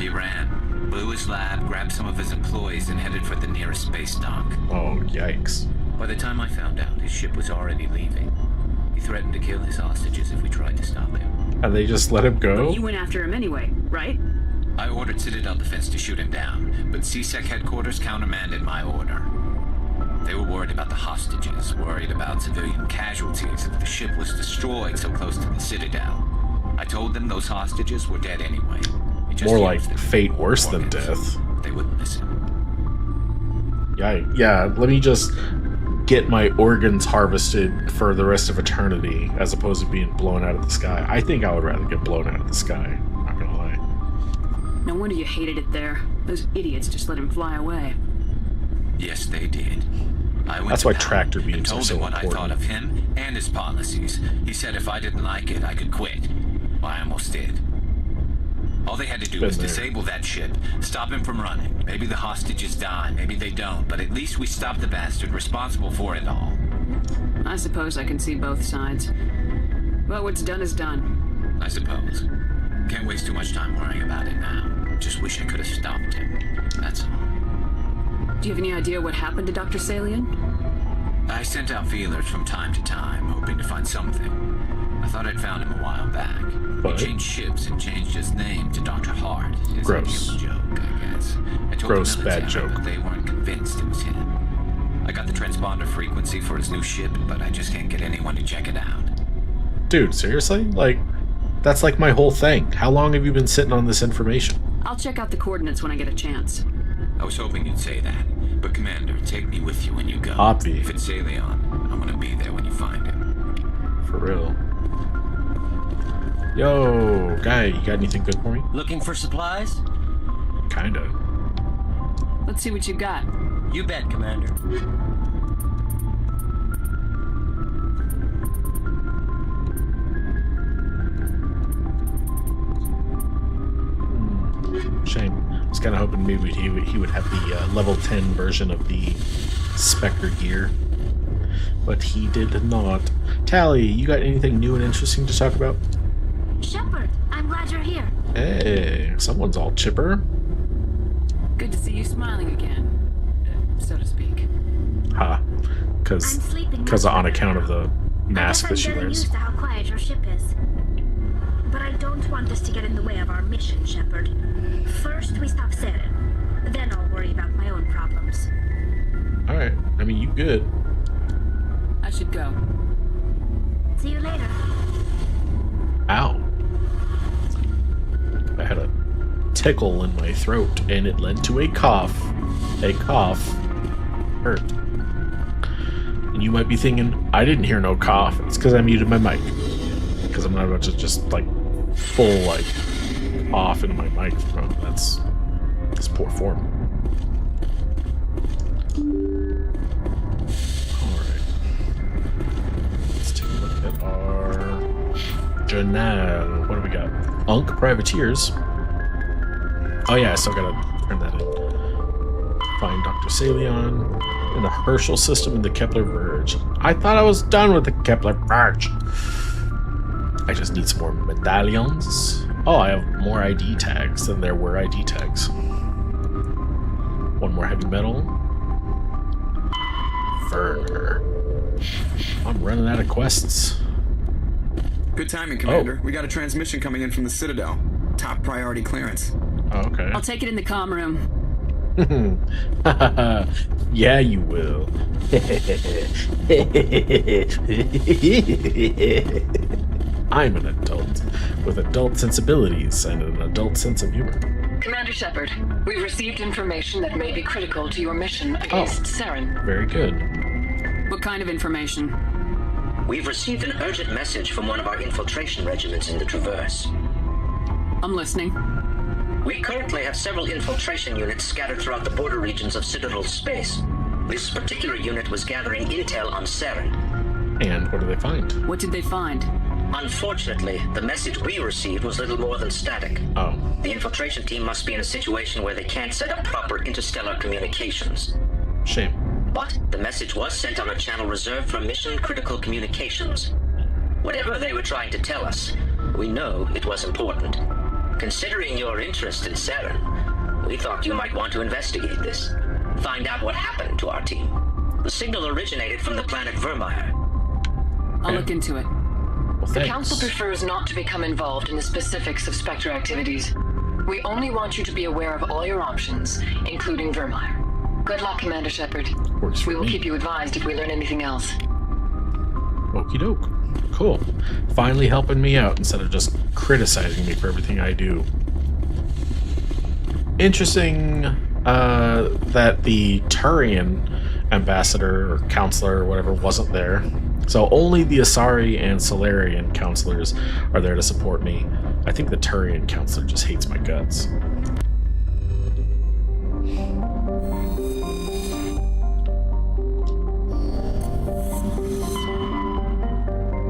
He ran, blew his lab, grabbed some of his employees, and headed for the nearest space dock. Oh, yikes. By the time I found out, his ship was already leaving. He threatened to kill his hostages if we tried to stop him. And they just let him go? But you went after him anyway, right? I ordered Citadel Defense to shoot him down, but C-Sec headquarters countermanded my order. They were worried about the hostages, worried about civilian casualties if the ship was destroyed so close to the Citadel. I told them those hostages were dead anyway. More like fate worse than death. They wouldn't listen. Yeah, let me just get my organs harvested for the rest of eternity as opposed to being blown out of the sky. I think I would rather get blown out of the sky. Not gonna lie. No wonder you hated it there. Those idiots just let him fly away. Yes, they did. I went That's to why Powell tractor and beams are told so him what important. I thought of him and his policies. He said if I didn't like it, I could quit. Well, I almost did. All they had to do was disable that ship, stop him from running. Maybe the hostages die, maybe they don't, but at least we stopped the bastard responsible for it all. I suppose I can see both sides. But what's done is done. I suppose. Can't waste too much time worrying about it now. Just wish I could have stopped him. That's all. Do you have any idea what happened to Dr. Salion? I sent out feelers from time to time, hoping to find something. I thought I'd found him a while back. But? He changed ships and changed his name to Dr. Hart. His Gross. joke, I guess. chance. I told Gross, the bad military, joke. but they weren't convinced it was him. I got the transponder frequency for his new ship, but I just can't get anyone to check it out. Dude, seriously? Like, that's like my whole thing. How long have you been sitting on this information? I'll check out the coordinates when I get a chance. I was hoping you'd say that, but Commander, take me with you when you go. Copy. If it's Salion, I'm gonna be there when you find him. For real. Yo, guy, you got anything good for me? Looking for supplies? Kinda. Let's see what you got. You bet, Commander. Shame. I was kind of hoping maybe he would have the level 10 version of the Spectre gear. But he did not. Tally, you got anything new and interesting to talk about? Shepard, I'm glad you're here. Hey, someone's all chipper. Good to see you smiling again, so to speak. Ha. Because on account of the mask that she wears. I'm used to how quiet your ship is. But I don't want this to get in the way of our mission, Shepard. First, we stop Saren. Then I'll worry about my own problems. Alright. I mean, you good. I should go. See you later. Ow. I had a tickle in my throat, and it led to a cough. A cough hurt. And you might be thinking, I didn't hear no cough. It's because I muted my mic. Because I'm not about to just, like, full, like, off into my microphone. That's poor form. Alright. Let's take a look at our journal. What do we got? Unk Privateers. Oh yeah, I still gotta turn that in. Find Dr. Salion in the Herschel system in the Kepler Verge. I thought I was done with the Kepler Verge. I just need some more medallions. Oh, I have more ID tags than there were ID tags. One more heavy metal. Werner. I'm running out of quests. Good timing, Commander. We got a transmission coming in from the Citadel. Top priority clearance. Oh, okay. I'll take it in the comm room. Yeah, you will. I'm an adult with adult sensibilities and an adult sense of humor. Commander Shepard, we've received information that may be critical to your mission against Saren. Very good. What kind of information? We've received an urgent message from one of our infiltration regiments in the Traverse. I'm listening. We currently have several infiltration units scattered throughout the border regions of Citadel's space. This particular unit was gathering intel on Saren. And what did they find? What did they find? Unfortunately, the message we received was little more than static. Oh. The infiltration team must be in a situation where they can't set up proper interstellar communications. Shame. But the message was sent on a channel reserved for mission-critical communications. Whatever they were trying to tell us, we know it was important. Considering your interest in Saren, we thought you might want to investigate this. Find out what happened to our team. The signal originated from the planet Vermeer. I'll look into it. Well, the Council prefers not to become involved in the specifics of Spectre activities. We only want you to be aware of all your options, including Vermeer. Good luck, Commander Shepard. We will keep you advised if we learn anything else. Okie doke. Cool. Finally helping me out instead of just criticizing me for everything I do. Interesting that the Turian ambassador or counselor or whatever wasn't there. So only the Asari and Solarian counselors are there to support me. I think the Turian counselor just hates my guts.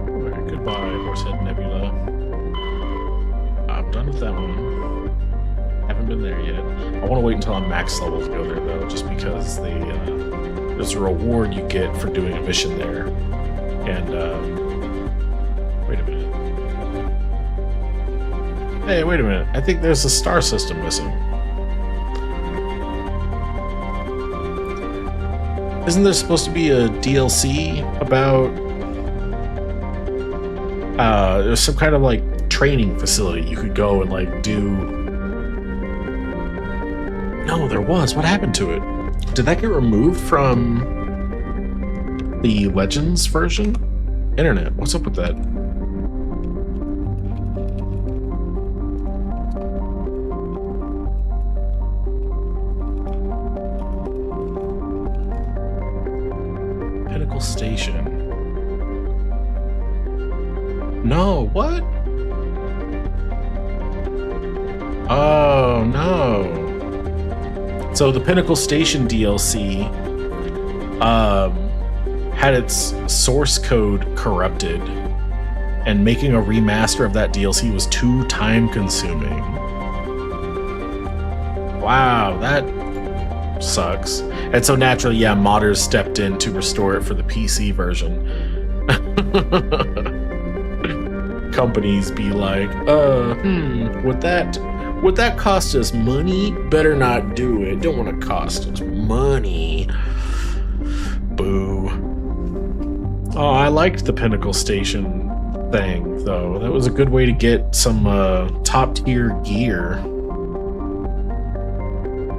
Alright, goodbye, Horsehead Nebula. I'm done with that one. Haven't been there yet. I want to wait until I'm max level to go there though, just because there's a reward you get for doing a mission there. And, wait a minute. Hey, wait a minute. I think there's a star system missing. Isn't there supposed to be a DLC about... there's some kind of, like, training facility you could go and, like, do... No, there was. What happened to it? Did that get removed from the Legends version? Internet, what's up with that? Pinnacle Station. No, what? Oh, no. So the Pinnacle Station DLC had its source code corrupted, and making a remaster of that DLC was too time consuming. Wow, that sucks. And so naturally, yeah, modders stepped in to restore it for the PC version. Companies be like, would that cost us money? Better not do it. Don't want to cost us money. Boo. Oh, I liked the Pinnacle Station thing, though. That was a good way to get some top-tier gear.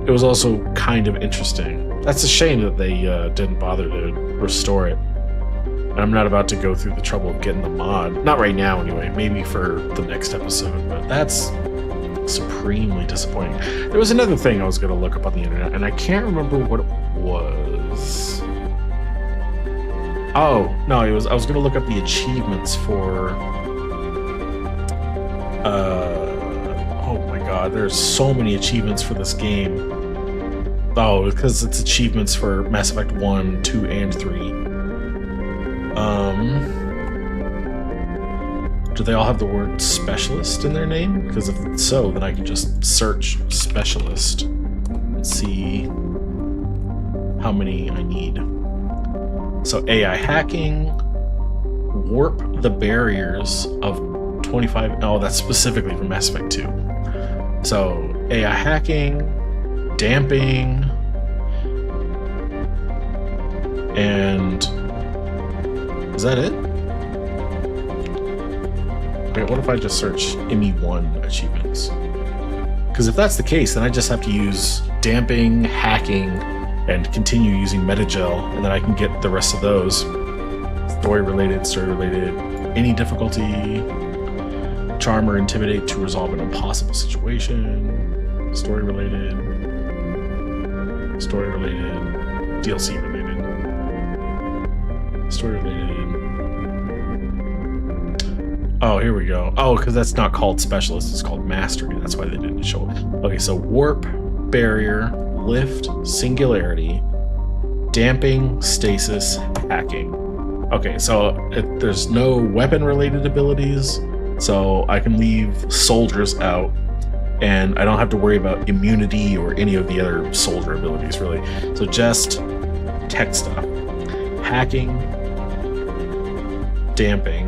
It was also kind of interesting. That's a shame that they didn't bother to restore it. And I'm not about to go through the trouble of getting the mod. Not right now, anyway. Maybe for the next episode, but that's supremely disappointing. There was another thing I was going to look up on the internet, and I can't remember what it was. Oh, no, I was going to look up the achievements for... oh my god, there's so many achievements for this game. Oh, because it's achievements for Mass Effect 1, 2, and 3. Do they all have the word specialist in their name? Because if it's so, then I can just search specialist and see how many I need. So AI hacking, warp the barriers of 25. Oh, that's specifically for Mass Effect 2. So AI hacking, damping, and is that it? Wait, what if I just search ME1 achievements? Because if that's the case, then I just have to use damping, hacking, and continue using Metagel, and then I can get the rest of those. Story related, any difficulty, charm or intimidate to resolve an impossible situation, story related, DLC related, story related. Oh, here we go. Oh, because that's not called specialist, it's called mastery. That's why they didn't show it. Okay, so warp, barrier, lift, singularity, damping, stasis, hacking. Okay, so there's no weapon-related abilities, so I can leave soldiers out, and I don't have to worry about immunity or any of the other soldier abilities, really. So just tech stuff. Hacking, damping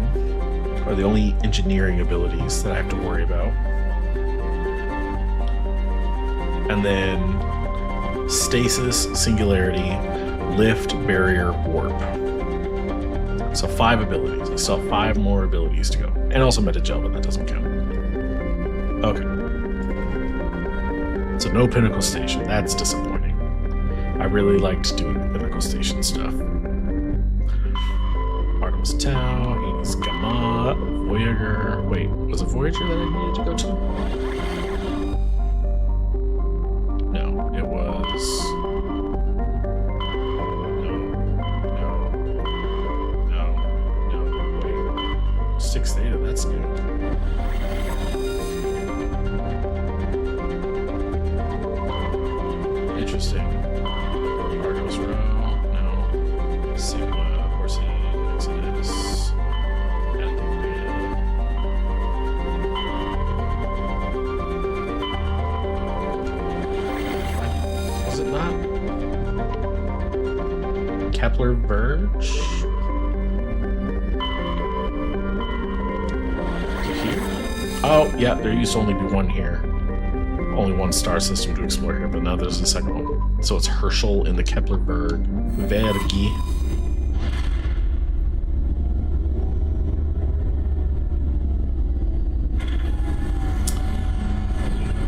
are the only engineering abilities that I have to worry about. And then stasis, singularity, lift, barrier, warp. So 5 abilities. I still have 5 more abilities to go. And also Metagel, but that doesn't count. Okay. So no Pinnacle Station. That's disappointing. I really liked doing the Pinnacle Station stuff. Artemis Tau, Hades Gamma, Voyager. Wait, was it Voyager that I needed to go to? No, it was... No, wait. 6 Theta, that's new. Interesting. Argos Row, no. Sigma, Orsi, Exodus, Anthem Beta. Was it not? Kepler Verge? Oh, yeah, there used to only be one here. Only one star system to explore here, but now there's a second one. So it's Herschel in the Kepler Vergi.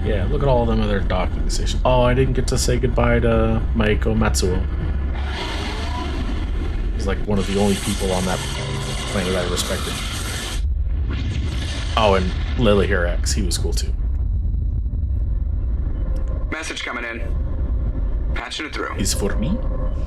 Yeah, look at all them other docking stations. Oh, I didn't get to say goodbye to Maiko Matsuo. He's like one of the only people on that planet I respected. Oh, and Lily Hirax, he was cool too. Message coming in. Patching it through. Is for me?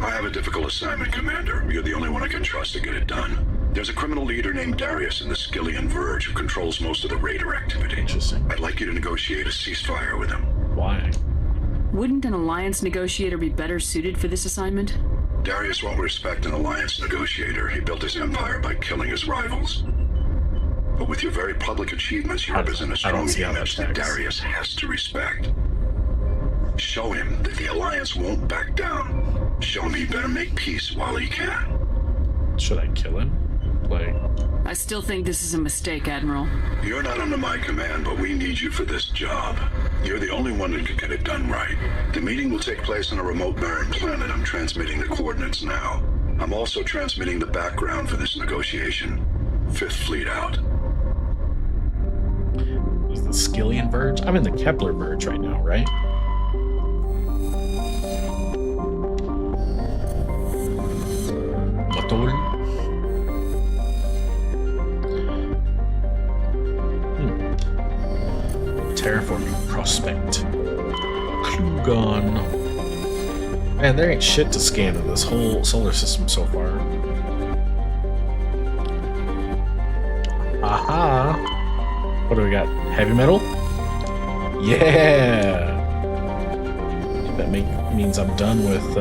I have a difficult assignment, Commander. You're the only one I can trust to get it done. There's a criminal leader named Darius in the Skillian Verge who controls most of the Raider activity. Interesting. I'd like you to negotiate a ceasefire with him. Why? Wouldn't an Alliance negotiator be better suited for this assignment? Darius won't respect an Alliance negotiator. He built his empire by killing his rivals. But with your very public achievements, you represent a strong image that Darius has to respect. Show him that the Alliance won't back down. Show him he better make peace while he can. Should I kill him? Like... I still think this is a mistake, Admiral. You're not under my command, but we need you for this job. You're the only one that can get it done right. The meeting will take place on a remote barren planet. I'm transmitting the coordinates now. I'm also transmitting the background for this negotiation. 5th Fleet out. Is the Skillian Verge? I'm in the Kepler Verge right now, right? Matol. Terraforming prospect. Klugon. Man, there ain't shit to scan in this whole solar system so far. Aha! What do we got? Heavy metal? Yeah! That means I'm done with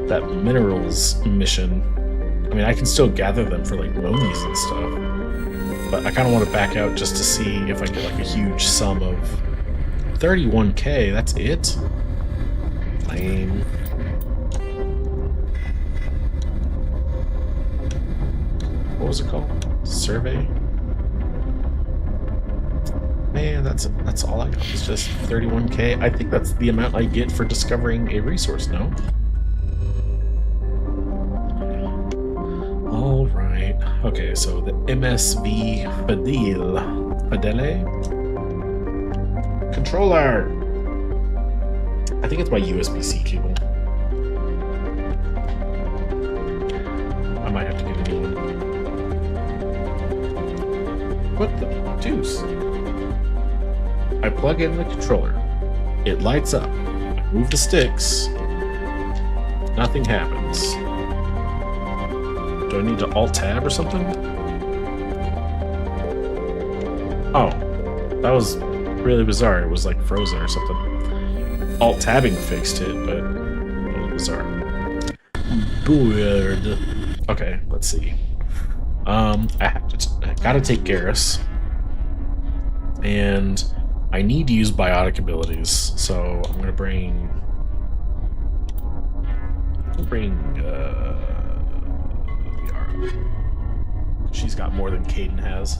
that minerals mission. I mean, I can still gather them for like monies and stuff. But I kind of want to back out just to see if I get like a huge sum of 31k. That's it? Lame. What was it called? Survey? Man, that's all I got. It's just 31k. I think that's the amount I get for discovering a resource, no? Alright. Okay, so the MSV Fidele controller. I think it's my USB-C cable. I might have to get a new one. What the deuce? I plug in the controller. It lights up. I move the sticks. Nothing happens. Do I need to Alt-Tab or something? Oh. That was really bizarre. It was like frozen or something. Alt-Tabbing fixed it, but a little bizarre. Weird. Okay, let's see. I gotta take Garrus. And I need to use biotic abilities, so I'm gonna bring Liara. She's got more than Kaidan has.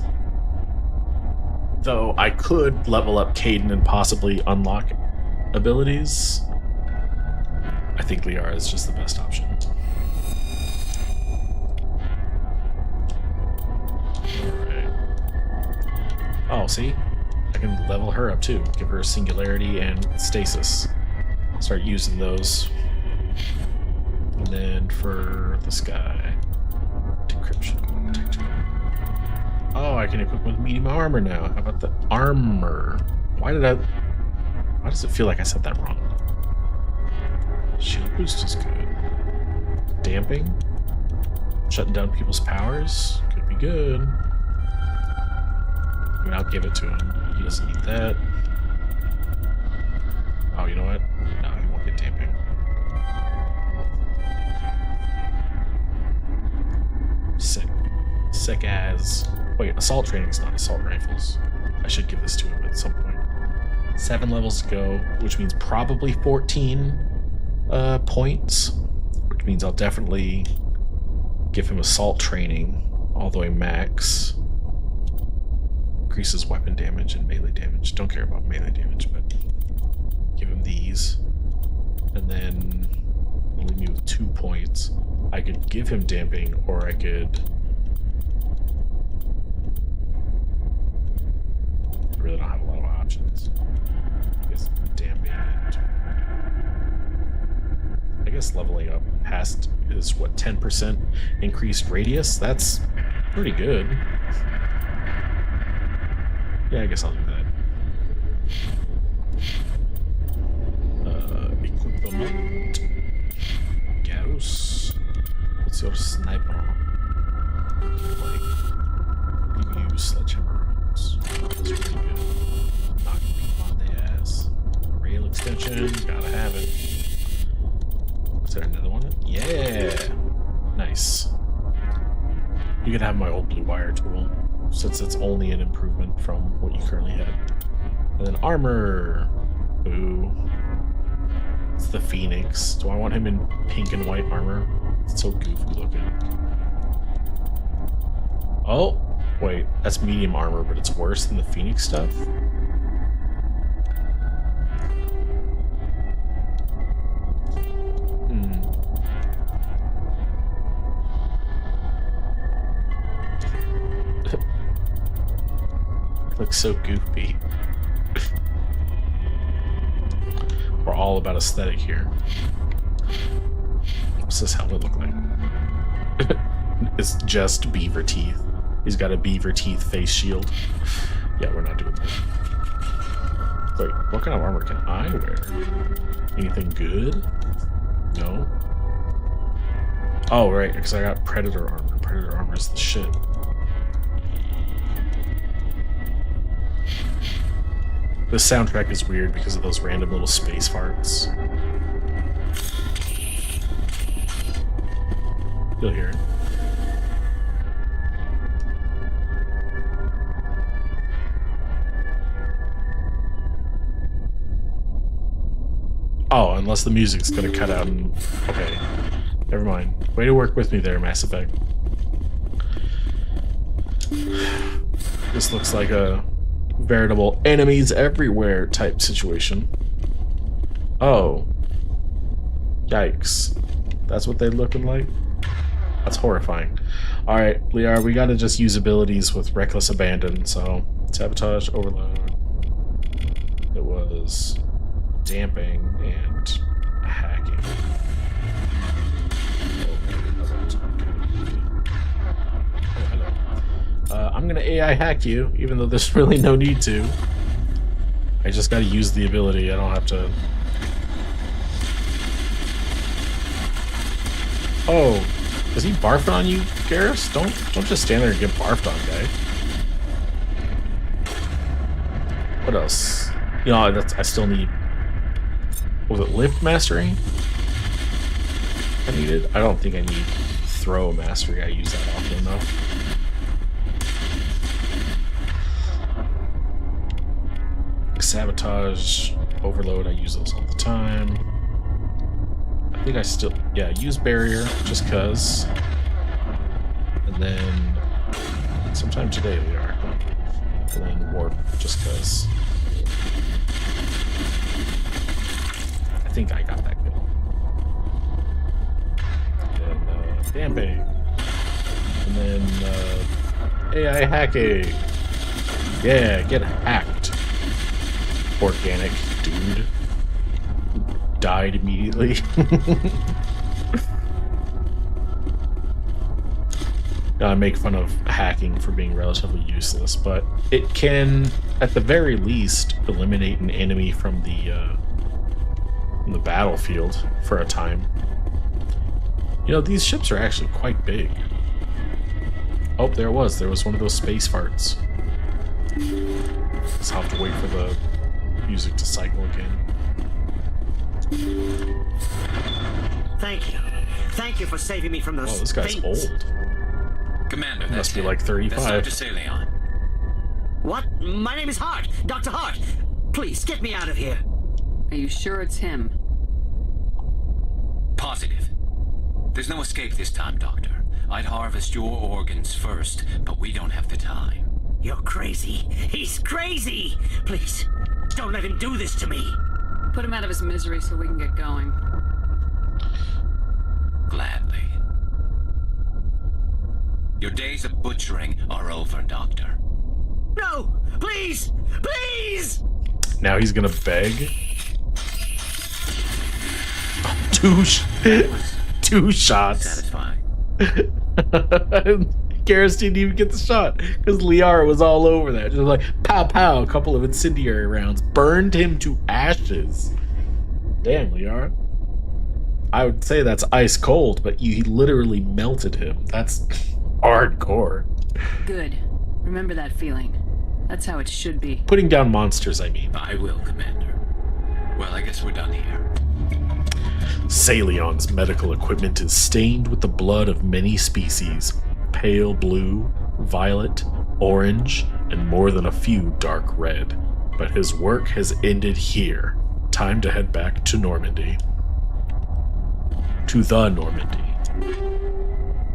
Though I could level up Kaidan and possibly unlock abilities. I think Liara is just the best option. Alright. Oh, see? I can level her up too. Give her Singularity and Stasis. Start using those. And then for this guy, Decryption. Tactical. Oh, I can equip with medium armor now. How about the armor? Why does it feel like I said that wrong? Shield boost is good. Damping. Shutting down people's powers. Could be good. I mean, I'll give it to him. He doesn't need that. Oh, you know what? No, he won't get damping. Sick. Sick as... Wait, assault training is not assault rifles. I should give this to him at some point. 7 levels to go, which means probably 14 points. Which means I'll definitely give him assault training all the way max. Increases weapon damage and melee damage. Don't care about melee damage, but give him these. And then leave me with 2 points. I could give him damping, or I could... I really don't have a lot of options. I guess damping. I guess leveling up past is what, 10% increased radius? That's pretty good. Yeah, I guess I'll do that. Equipment. Garus. What's your sniper? Like, you use sledgehammer rounds. That's really good. Knocking people on the ass. Rail extension, gotta have it. Is there another one? Yeah! Nice. You can have my old blue wire tool, since it's only an improvement from what you currently had. And then armor. Ooh. It's the Phoenix. Do I want him in pink and white armor? It's so goofy looking. Oh, wait. That's medium armor, but it's worse than the Phoenix stuff? Looks so goofy. We're all about aesthetic here. What's this helmet look like? It's just beaver teeth. He's got a beaver teeth face shield. Yeah, we're not doing that. Wait, what kind of armor can I wear? Anything good? No? Oh, right, because I got Predator armor. Predator armor is the shit. The soundtrack is weird because of those random little space farts. You'll hear it. Oh, unless the music's gonna cut out and... Okay. Never mind. Way to work with me there, Mass Effect. This looks like a veritable enemies everywhere type situation. Oh. Yikes. That's what they're looking like? That's horrifying. Alright, Liara, we gotta just use abilities with Reckless Abandon, so... Sabotage, Overload. It was... Damping and hacking. Oh, hello. I'm gonna AI hack you, even though there's really no need to. I just gotta use the ability, I don't have to... Oh, is he barfing on you, Garrus? Don't just stand there and get barfed on, guy. What else? You know, I still need... Was it lift mastery? I needed? I don't think I need throw mastery. I use that often enough. Sabotage, overload, I use those all the time. I think I still, yeah, use barrier just cause. And then sometime today we are. And then warp just cause. I think I got that kill. And damping. And then AI hacking. Yeah, get hacked. Organic dude. Died immediately. I make fun of hacking for being relatively useless, but it can, at the very least, eliminate an enemy from the battlefield for a time. You know, these ships are actually quite big. Oh, there was one of those space farts. Just have to wait for the music to cycle again. Thank you for saving me from those. Oh, this guy's faints. old. Commander, he must be like 35. That's Dr. Saleon. What? My name is Hart. Dr. Hart. Please, get me out of here. Are you sure it's him? Positive. There's no escape this time, Doctor. I'd harvest your organs first, but we don't have the time. You're crazy. He's crazy. Please, don't let him do this to me. Put him out of his misery so we can get going. Gladly. Your days of butchering are over, Doctor. No! Please! Please! Now he's gonna beg. Two shots. Satisfying. Garrus didn't even get the shot because Liara was all over that. Just like pow pow, a couple of incendiary rounds burned him to ashes. Damn, Liara. I would say that's ice cold, but you literally melted him. That's hardcore. Good. Remember that feeling. That's how it should be. Putting down monsters, I mean. I will, Commander. Well, I guess we're done here. Salion's medical equipment is stained with the blood of many species. Pale blue, violet, orange, and more than a few dark red. But his work has ended here. Time to head back to Normandy. To the Normandy.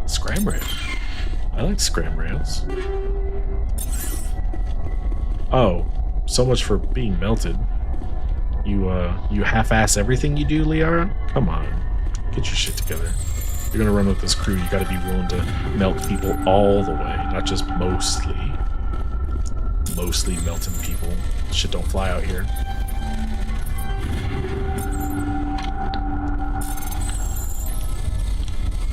Scram rail. I like scram rails. Oh, so much for being melted. You half-ass everything you do, Liara? Come on. Get your shit together. You're gonna run with this crew, you gotta be willing to melt people all the way, not just mostly. Mostly melting people. Shit don't fly out here.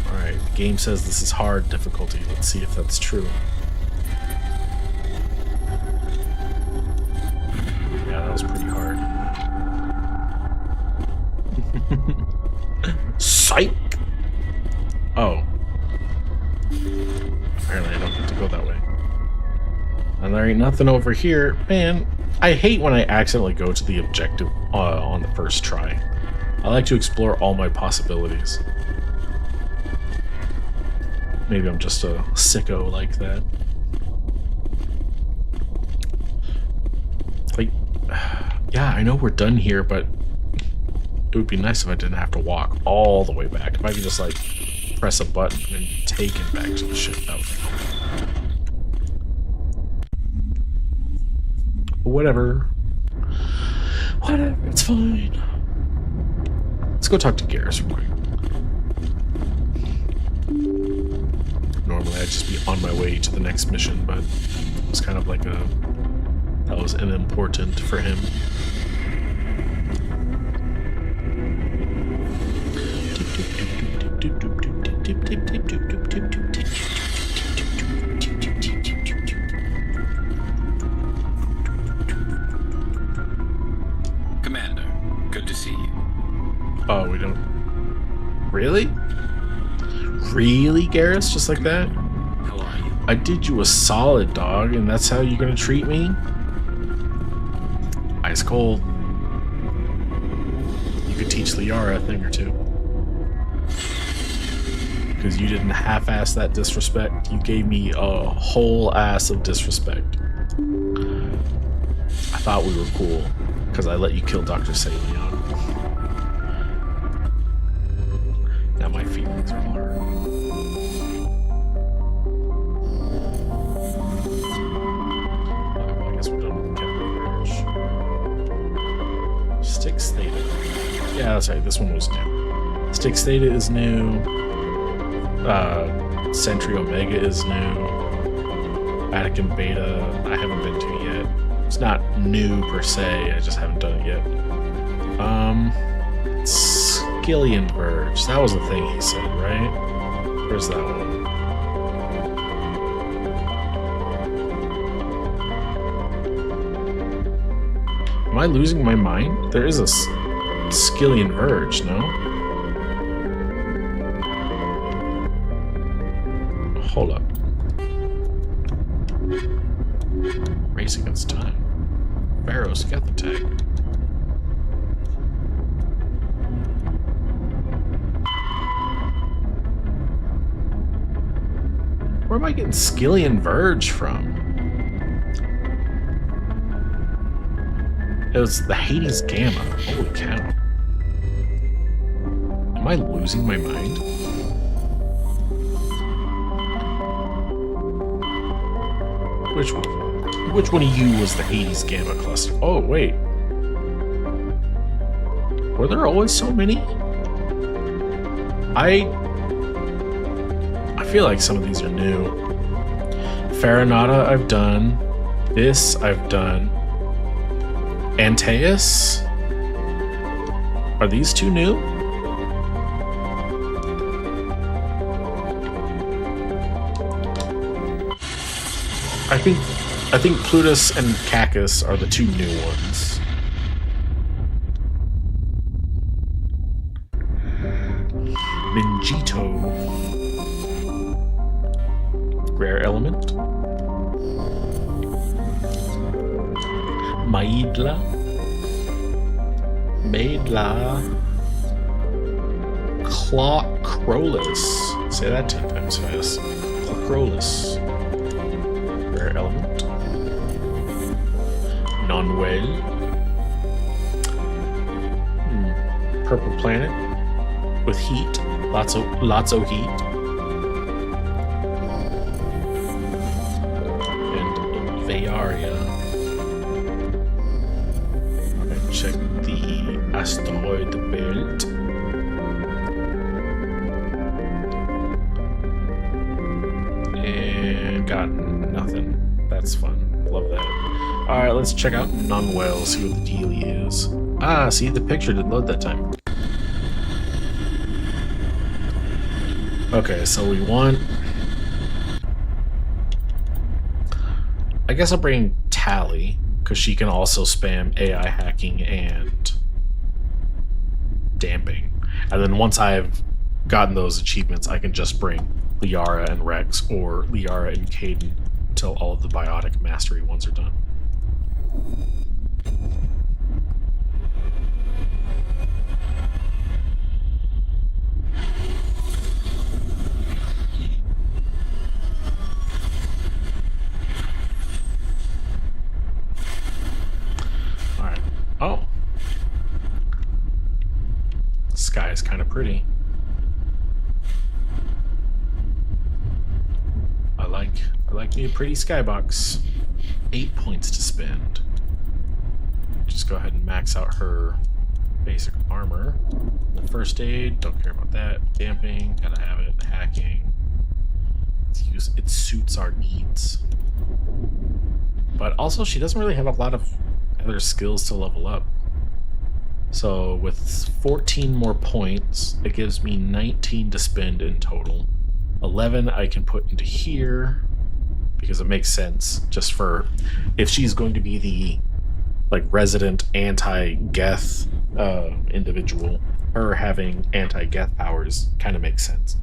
Alright, the game says this is hard difficulty. Let's see if that's true. Yeah, that was pretty hard. Psych! Oh. Apparently I don't get to go that way. And there ain't nothing over here. Man, I hate when I accidentally go to the objective on the first try. I like to explore all my possibilities. Maybe I'm just a sicko like that. Like, yeah, I know we're done here, but it would be nice if I didn't have to walk all the way back. If I could just, like, press a button and take it back to the ship. That would be cool. Whatever. Whatever, it's fine. Let's go talk to Garrus real quick. Normally I'd just be on my way to the next mission, but it was kind of like that was unimportant for him. Commander, good to see you. Oh, we don't... Really? Really, Garrus? Just like that? How are you? I did you a solid, dog, and that's how you're gonna treat me? Ice cold. You could teach Liara a thing or two. Because you didn't half-ass that disrespect. You gave me a whole ass of disrespect. I thought we were cool, because I let you kill Dr. Salion. Now my feelings are hurt. I guess we're done with the Captain Bridge. Styx Theta. Yeah, that's right, this one was new. Styx Theta is new. Sentry Omega is new. Vatican Beta, I haven't been to yet. It's not new per se, I just haven't done it yet. Skillian Verge, that was the thing he said, right? Where's that one? Am I losing my mind? There is a Skillian Verge, no? Hold up. Race against time. Pharaoh's got the tag. Where am I getting Skillian Verge from? It was the Hades Gamma. Holy cow. Am I losing my mind? Which one of you was the Hades Gamma cluster? Oh, wait. Were there always so many? I feel like some of these are new. Farinata I've done. This I've done. Antaeus? Are these two new? I think Plutus and Cacus are the two new ones. Mingito. Rare element. Maidla. Clocrolus. Say that 10 times fast. Clocrolus. Rare element. Non-whale. Purple planet with heat. Lots of heat. And Varia. And check the asteroid belt. And got nothing. That's fun. Love that. Alright, let's check out non-whale, see what the deal is. Ah, see, the picture didn't load that time. Okay, so we want... I guess I'll bring Tally, because she can also spam AI hacking and damping. And then once I've gotten those achievements, I can just bring Liara and Rex, or Liara and Caden, until all of the biotic mastery ones are done. Alright. Oh. The sky is kind of pretty. I like me a pretty skybox. 8 points to spend. Just go ahead and max out her basic armor. The first aid, don't care about that. Damping, gotta have it. Hacking. It suits our needs. But also, she doesn't really have a lot of other skills to level up. So with 14 more points, it gives me 19 to spend in total. 11 I can put into here because it makes sense just for if she's going to be the resident anti-Geth individual, her having anti-Geth powers kind of makes sense.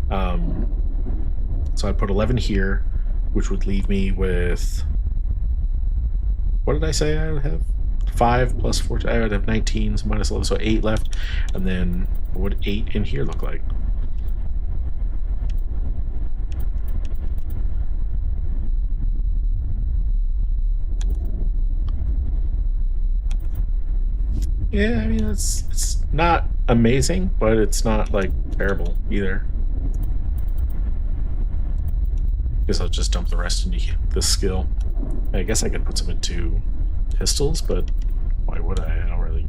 So I put 11 here, which would leave me with, what did I say I would have? 5 plus 4, I would have 19, so minus 11, so 8 left. And then what would 8 in here look like? Yeah, I mean, it's not amazing, but it's not, terrible either. Guess I'll just dump the rest into this skill. I guess I could put some into pistols, but why would I? I don't really...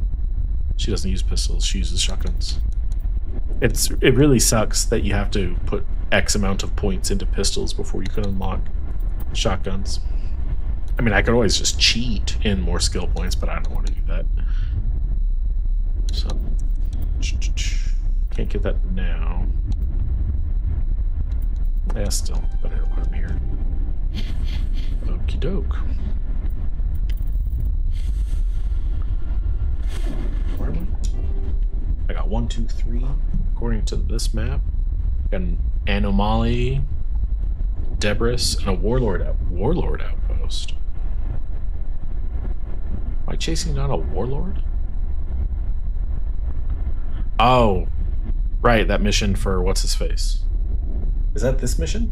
She doesn't use pistols, she uses shotguns. It really sucks that you have to put X amount of points into pistols before you can unlock shotguns. I mean, I could always just cheat in more skill points, but I don't want to do that. So, can't get that now. Yeah, still, but I'll put them here. Okie doke. Where am I? I got 1, 2, 3, according to this map. Got an anomaly, Debris, and a warlord outpost. Am I chasing down a warlord? Oh, right, that mission for what's-his-face. Is that this mission?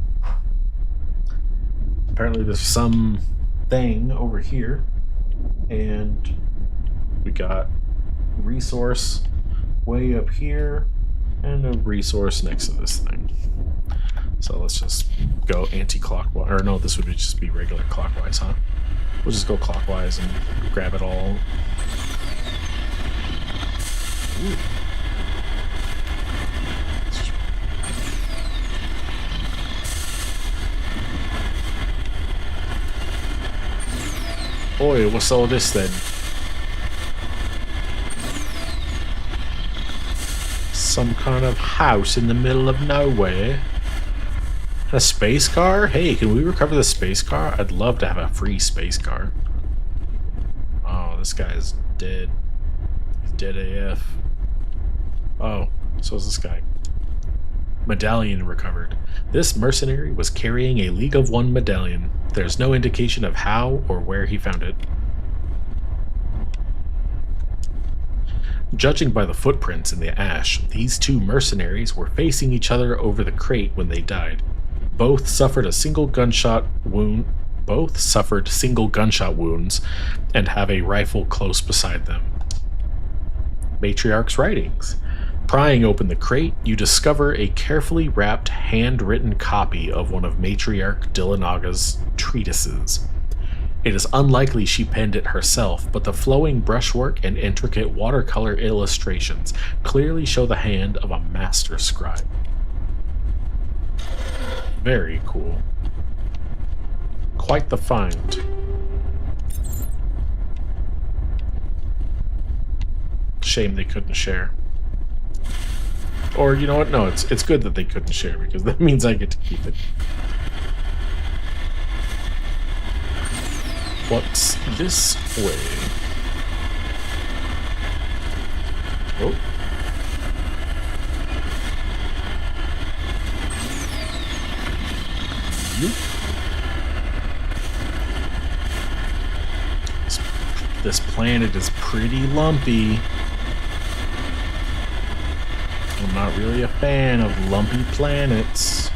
Apparently there's some thing over here, and we got resource way up here, and a resource next to this thing. So let's just go anti-clockwise, or no, this would just be regular clockwise, huh? We'll just go clockwise and grab it all. Ooh. Oi, what's all this then? Some kind of house in the middle of nowhere. A space car? Hey, can we recover the space car? I'd love to have a free space car. Oh, this guy's dead. He's dead AF. Oh, so is this guy. Medallion recovered. This mercenary was carrying a League of One medallion. There's no indication of how or where he found it. Judging by the footprints in the ash, these two mercenaries were facing each other over the crate when they died. Both suffered single gunshot wounds and have a rifle close beside them. Matriarch's writings. Prying open the crate, you discover a carefully wrapped, handwritten copy of one of Matriarch Dillinaga's treatises. It is unlikely she penned it herself, but the flowing brushwork and intricate watercolor illustrations clearly show the hand of a master scribe. Very cool. Quite the find. Shame they couldn't share. Or, you know what? No, it's good that they couldn't share, because that means I get to keep it. What's this way? Oh. This planet is pretty lumpy. I'm not really a fan of lumpy planets.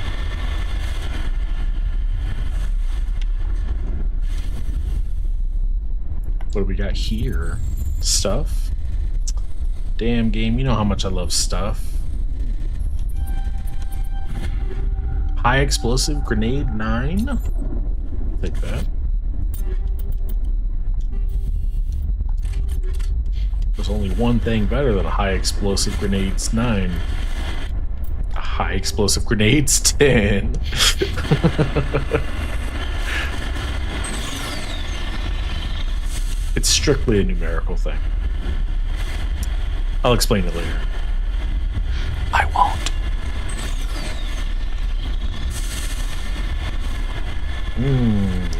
What do we got here? Stuff? Damn game, you know how much I love stuff. High explosive grenade 9? I'll take that. There's only one thing better than a high explosive grenades 9. A high explosive grenades 10. It's strictly a numerical thing. I'll explain it later. I won't.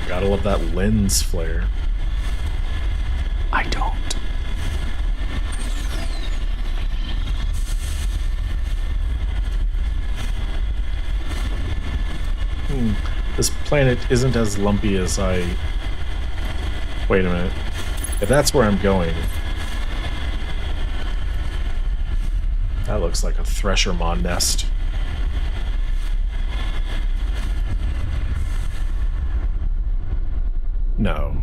Gotta love that lens flare. I don't. This planet isn't as lumpy as I... Wait a minute. If that's where I'm going... That looks like a Thresher Maw nest. No.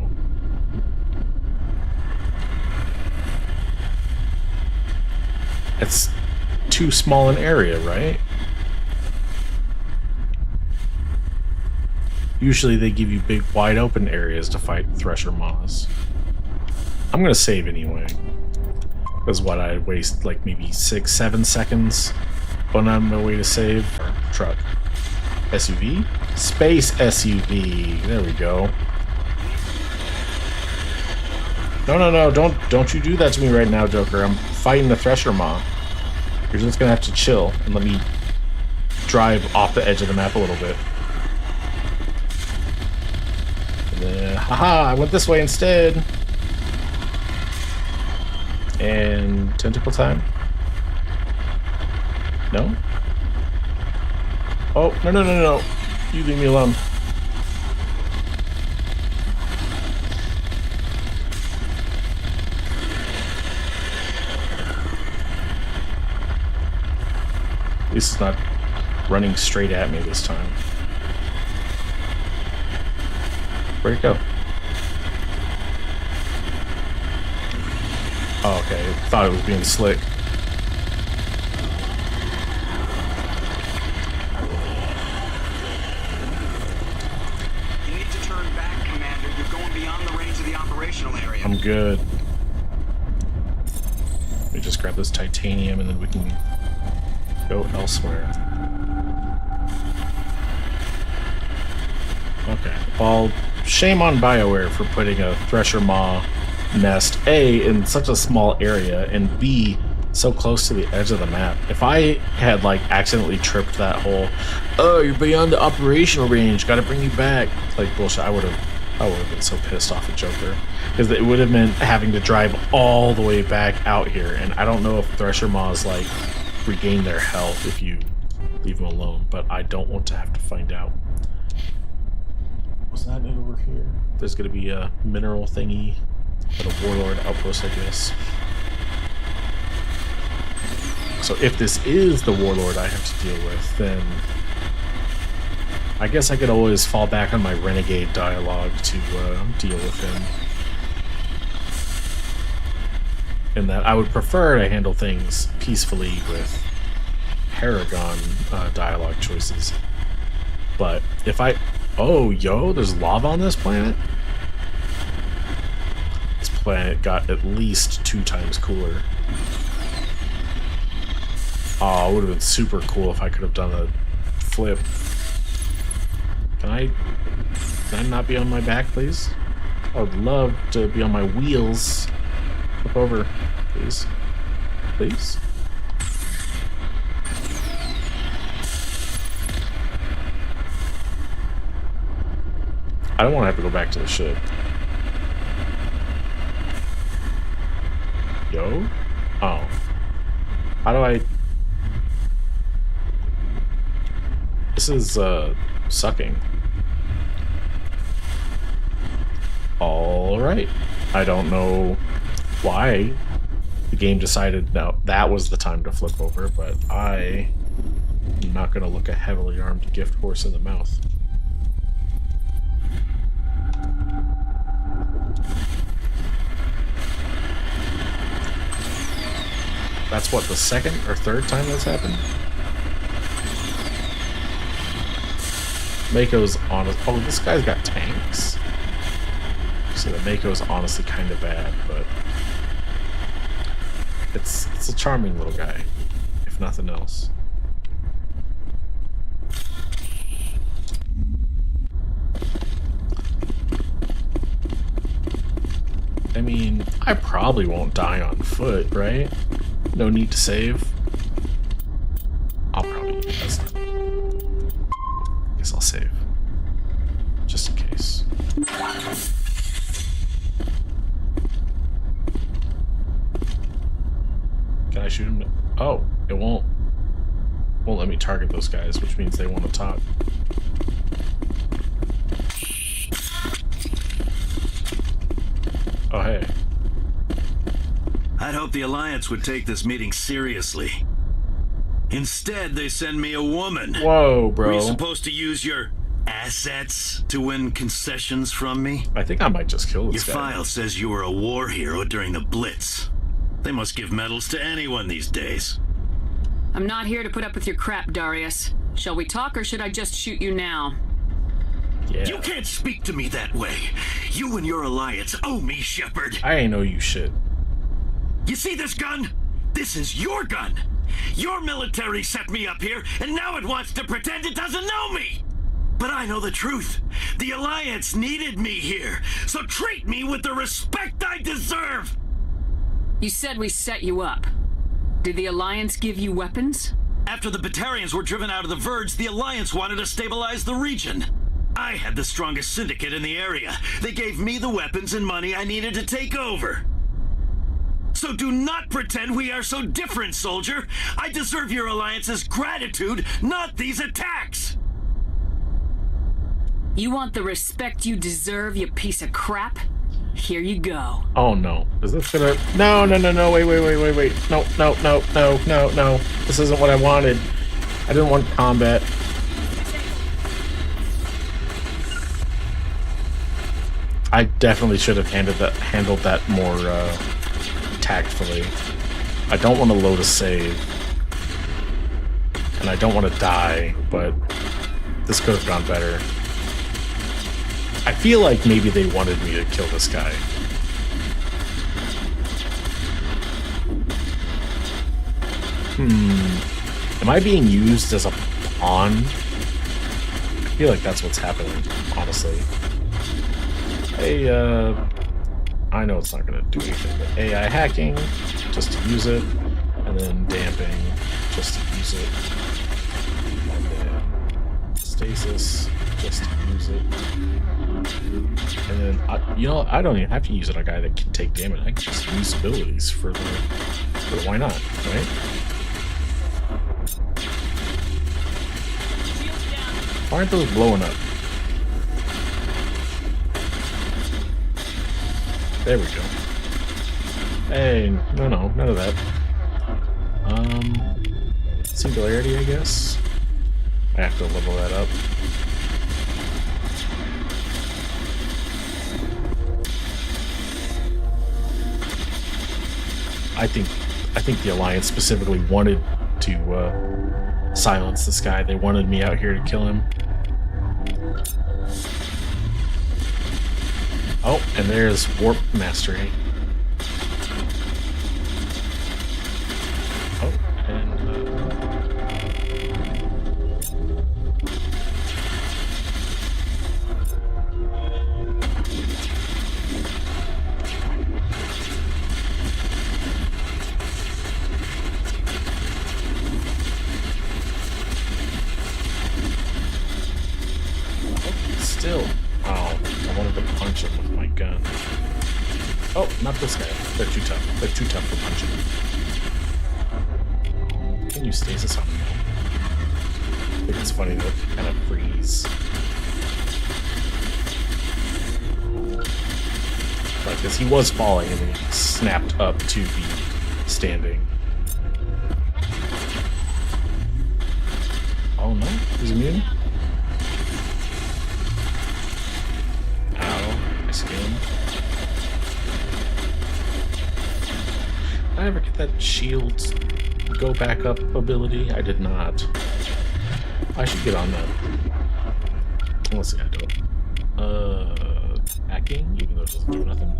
It's too small an area, right? Usually they give you big, wide open areas to fight Thresher Maws. I'm gonna save anyway. Because what, I waste like maybe 6-7 seconds when I'm on my way to save. Truck. SUV? Space SUV. There we go. No, don't you do that to me right now, Joker. I'm fighting the Thresher Maw. You're just gonna have to chill and let me drive off the edge of the map a little bit. And then, haha, I went this way instead. And tentacle time? No? Oh, no. You leave me alone. This is not running straight at me this time. Where'd it go? Oh, okay. I thought it was being slick. You need to turn back, Commander. You're going beyond the range of the operational area. I'm good. Let me just grab this titanium and then we can go elsewhere. Okay. I'll shame on BioWare for putting a Thresher Maw nest, A, in such a small area, and B, so close to the edge of the map. If I had, like, accidentally tripped that hole, oh, you're beyond the operational range, gotta bring you back, like, bullshit, I would have been so pissed off at Joker. Because it would have meant having to drive all the way back out here, and I don't know if Thresher Maws, like, regain their health if you leave them alone, but I don't want to have to find out. Was that it over here? There's gonna be a mineral thingy at a Warlord outpost, I guess. So if this is the Warlord I have to deal with, then I guess I could always fall back on my Renegade dialogue to deal with him. And that I would prefer to handle things peacefully with Paragon dialogue choices. But if I... Oh, yo, there's lava on this planet? This planet got at least 2 times cooler. Oh, it would have been super cool if I could have done a flip. Can I not be on my back, please? I would love to be on my wheels. Flip over, please. Please? I don't want to have to go back to the ship. Yo? Oh. How do I... This is, sucking. Alright. I don't know why the game decided now that was the time to flip over, but I am not going to look a heavily armed gift horse in the mouth. That's what, the second or third time that's happened? Mako's honest. Oh, this guy's got tanks. So the Mako's honestly kind of bad, but it's a charming little guy, if nothing else. I mean, I probably won't die on foot, right? No need to save. I'll probably... Guess I'll save. Just in case. Can I shoot him? Oh, it won't let me target those guys, which means they want to talk. Oh, hey. I'd hoped the Alliance would take this meeting seriously. Instead, they send me a woman. Whoa, bro. Were you supposed to use your assets to win concessions from me? I think I might just kill this guy. Your file says you were a war hero during the Blitz. They must give medals to anyone these days. I'm not here to put up with your crap, Darius. Shall we talk, or should I just shoot you now? Yeah. You can't speak to me that way. You and your Alliance owe me, Shepard. I ain't know you shit. You see this gun? This is your gun. Your military set me up here, and now it wants to pretend it doesn't know me. But I know the truth. The Alliance needed me here, so treat me with the respect I deserve. You said we set you up. Did the Alliance give you weapons? After the Batarians were driven out of the Verge, the Alliance wanted to stabilize the region. I had the strongest syndicate in the area. They gave me the weapons and money I needed to take over. So do not pretend we are so different, soldier. I deserve your Alliance's gratitude, not these attacks. You want the respect you deserve, you piece of crap? Here you go. Oh no. Is this gonna... No, wait. No. This isn't what I wanted. I didn't want combat. I definitely should have handled that more tactfully. I don't want to load a save. And I don't want to die, but this could have gone better. I feel like maybe they wanted me to kill this guy. Am I being used as a pawn? I feel like that's what's happening, honestly. Hey, I know it's not going to do anything, but AI hacking, just to use it, and then damping, just to use it, and then stasis, just to use it, and then, you know, I don't even have to use it on a guy that can take damage. I can just use abilities for why not, right? Why aren't those blowing up? There we go. Hey, no, none of that. Singularity, I guess. I have to level that up. I think the Alliance specifically wanted to silence this guy. They wanted me out here to kill him. Oh, and there's warp mastery. Oh, and still. Oh, I wanted to punch him with my gun. Oh, not this guy. They're too tough. They're too tough for punching. Can you stasis on him? I think it's funny to kind of freeze. Like, because he was falling and then he snapped up to be standing. Oh no, he's immune? Did I ever get that shield go back up ability? I did not. I should get on that. Let's see, I do it. Hacking, even though it doesn't do nothing.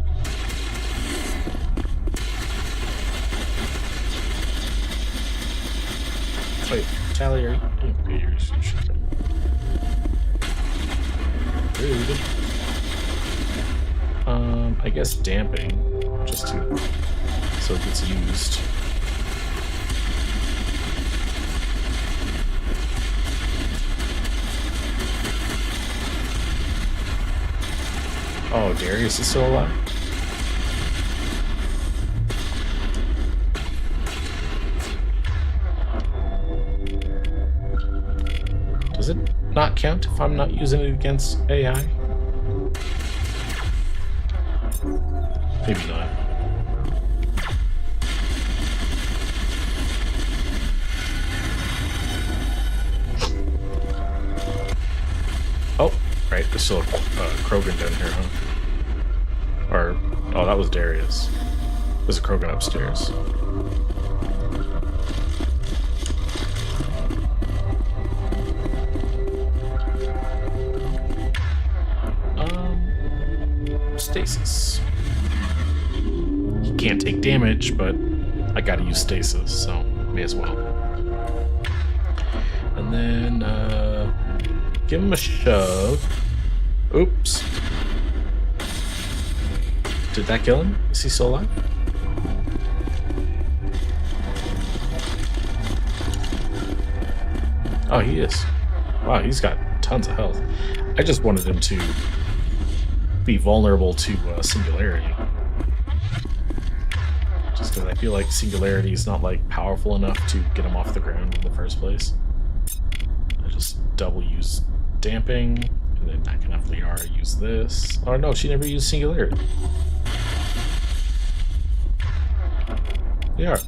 Wait, Tally, are you? Okay, you're rude. I guess damping, just to so it gets used. Oh, Darius is still alive? Does it not count if I'm not using it against AI? Maybe not. Oh, right, there's still a Krogan down here, huh? Or, oh, that was Darius. There's a Krogan upstairs. Stasis. He can't take damage, but I gotta use stasis, so may as well. And then, give him a shove. Oops. Did that kill him? Is he still alive? Oh, he is. Wow, he's got tons of health. I just wanted him to be vulnerable to Singularity. Just because I feel like Singularity is not like powerful enough to get him off the ground in the first place. I just double use damping, and then I can have Liara use this. Oh no, she never used Singularity. Liara.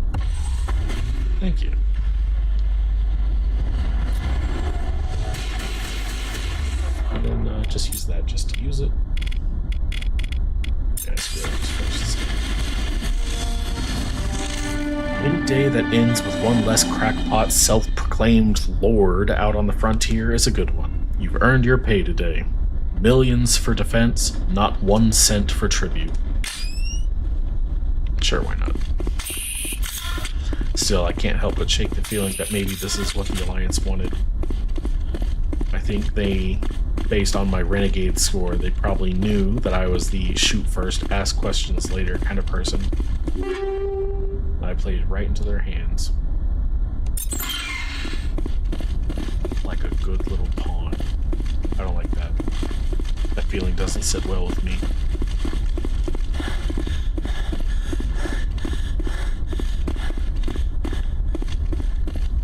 Thank you. And then just use that just to use it. Any day that ends with one less crackpot self-proclaimed lord out on the frontier is a good one. You've earned your pay today. Millions for defense, not 1 cent for tribute. Sure, why not? Still, I can't help but shake the feeling that maybe this is what the Alliance wanted. I think they based on my Renegade score, they probably knew that I was the shoot first, ask questions later kind of person. I played right into their hands. Like a good little pawn. I don't like that. That feeling doesn't sit well with me.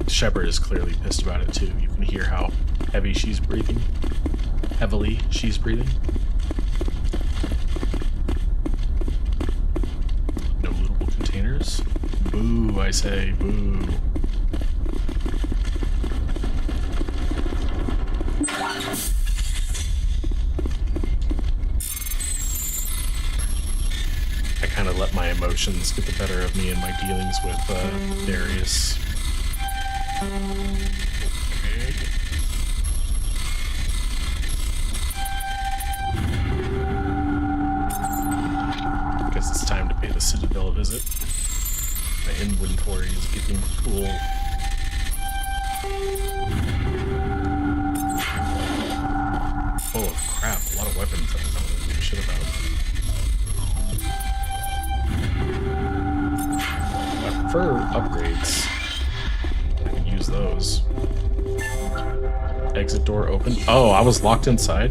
Shepard is clearly pissed about it too. You can hear how heavily she's breathing. No lootable containers. Boo, I say, boo. I kind of let my emotions get the better of me in my dealings with Darius. Okay. Guess it's time to pay the Citadel a visit. My inventory is getting full. Oh crap, a lot of weapons I don't know what to give a shit about. I prefer upgrades. Those. Exit door open. Oh, I was locked inside.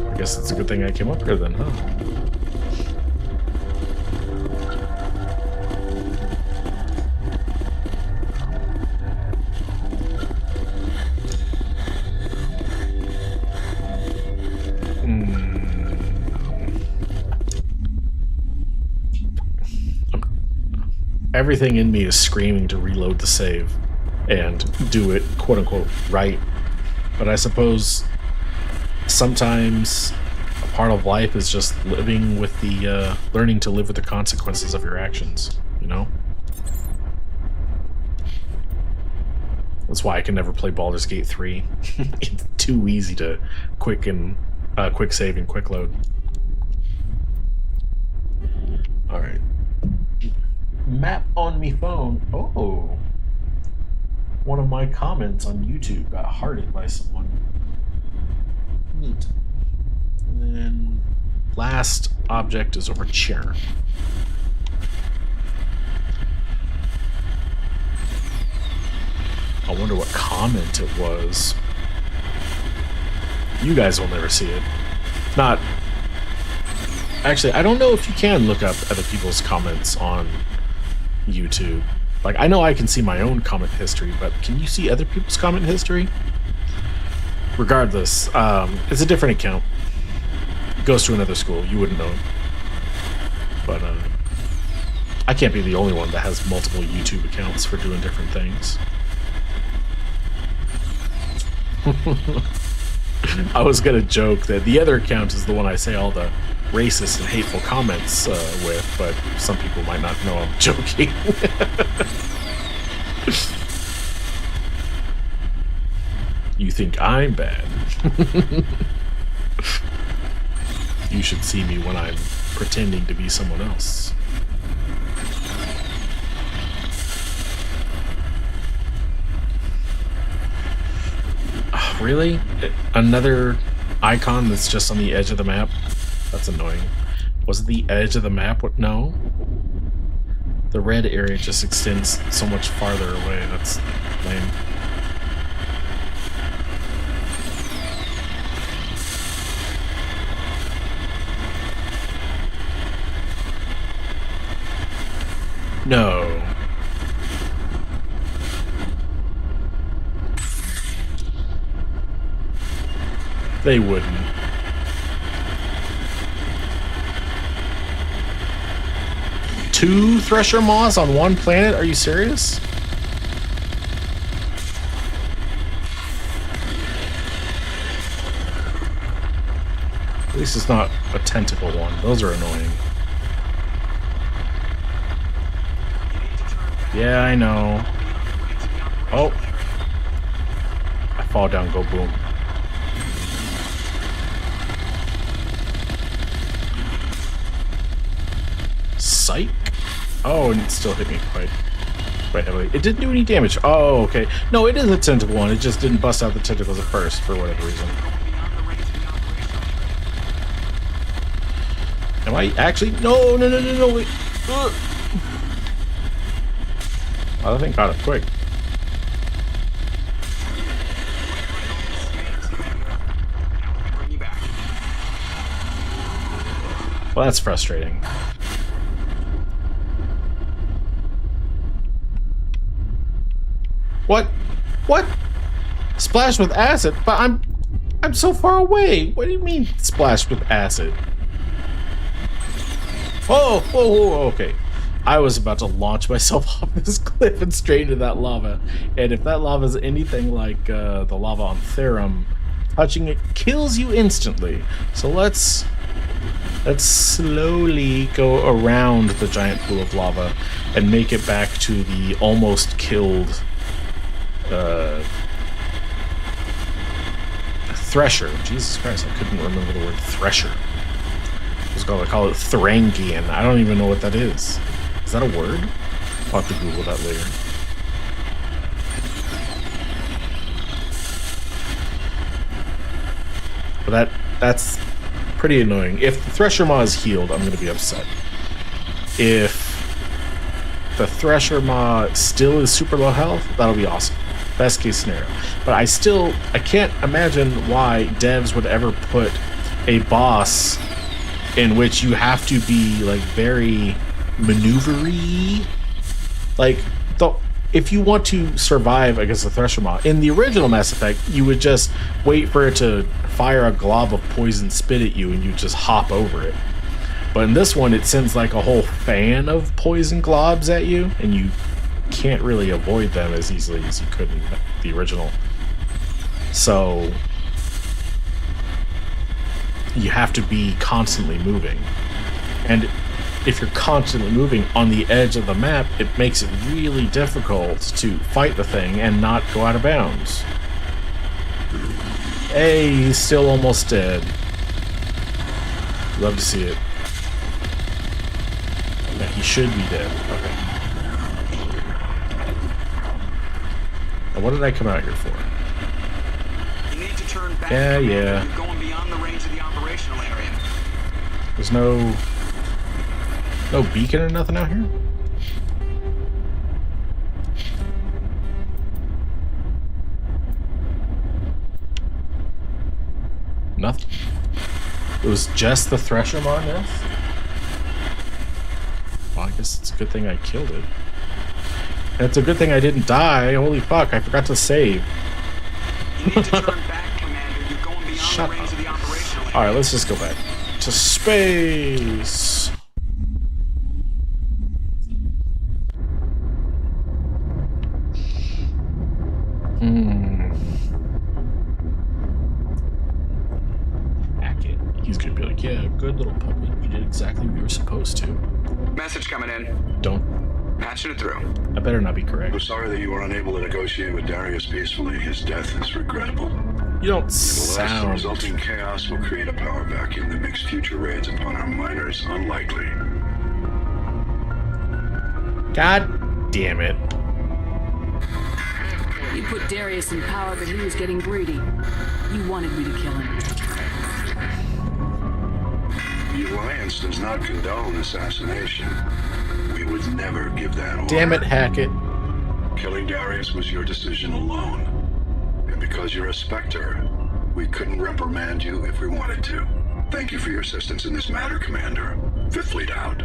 I guess it's a good thing I came up here then, huh? Everything in me is screaming to reload the save and do it, quote unquote, right. But I suppose sometimes a part of life is just living with the, learning to live with the consequences of your actions, you know? That's why I can never play Baldur's Gate 3. It's too easy to quick save and quick load. Alright. Map on me phone. Oh, one of my comments on YouTube got hearted by someone. Neat. And then last object is over chair. I wonder what comment it was. You guys will never see it. Not actually, I don't know if you can look up other people's comments on YouTube. Like, I know I can see my own comment history, but can you see other people's comment history? Regardless, it's a different account. It goes to another school. You wouldn't know it. But I can't be the only one that has multiple YouTube accounts for doing different things. I was gonna joke that the other account is the one I say all the racist and hateful comments with, but some people might not know I'm joking. You think I'm bad? You should see me when I'm pretending to be someone else. Really? Another icon that's just on the edge of the map? That's annoying. Was it the edge of the map? What? No. The red area just extends so much farther away. That's lame. No. They wouldn't. Two Thresher Maws on one planet? Are you serious? At least it's not a tentacle one. Those are annoying. Yeah, I know. Oh. I fall down, go boom. Psych? Oh, and it still hit me quite. quite heavily. It didn't do any damage. Oh, okay. No, it is a tentacle one. It just didn't bust out the tentacles at first for whatever reason. Am I actually? No, wait. Oh, that thing got up quick. Well, that's frustrating. What? Splashed with acid? But I'm so far away. What do you mean splashed with acid? Oh, okay. I was about to launch myself off this cliff and straight into that lava. And if that lava is anything like the lava on Therum, touching it kills you instantly. So let's slowly go around the giant pool of lava and make it back to the almost killed Thresher. Jesus Christ, I couldn't remember the word Thresher. I was going to call it Thrangian. I don't even know what that is. Is that a word? I'll have to Google that later. But that's pretty annoying. If the Thresher Maw is healed, I'm going to be upset. If the Thresher Maw still is super low health, that'll be awesome. Best case scenario. But I can't imagine why devs would ever put a boss in which you have to be like very maneuvery. Like, if you want to survive against the Thresher Maw, in the original Mass Effect, you would just wait for it to fire a glob of poison spit at you and you just hop over it. But in this one, it sends like a whole fan of poison globs at you, and you can't really avoid them as easily as you could in the original. So you have to be constantly moving. And if you're constantly moving on the edge of the map, it makes it really difficult to fight the thing and not go out of bounds. Hey, he's still almost dead. Love to see it. Yeah, he should be dead. Okay. Now, what did I come out here for? You need to turn back. Yeah. You're going beyond the range of the operational area. There's no beacon or nothing out here? Nothing. It was just the Thresher Maw nest? Well, I guess it's a good thing I killed it. And it's a good thing I didn't die. Holy fuck, I forgot to save. You need to turn back, Commander. You're going beyond the range of the operational area. Alright, let's just go back to space. He's gonna be like, yeah, good little puppet. You did exactly what you were supposed to. Message coming in. Don't. Patching it through. I better not be correct. We're sorry that you were unable to negotiate with Darius peacefully. His death is regrettable. You don't The resulting chaos will create a power vacuum that makes future raids upon our miners unlikely. God damn it. You put Darius in power, but he was getting greedy. You wanted me to kill him. The Alliance does not condone assassination. We would never give that order. Damn it, Hackett. Killing Darius was your decision alone. And because you're a Spectre, we couldn't reprimand you if we wanted to. Thank you for your assistance in this matter, Commander. Fifth Fleet out.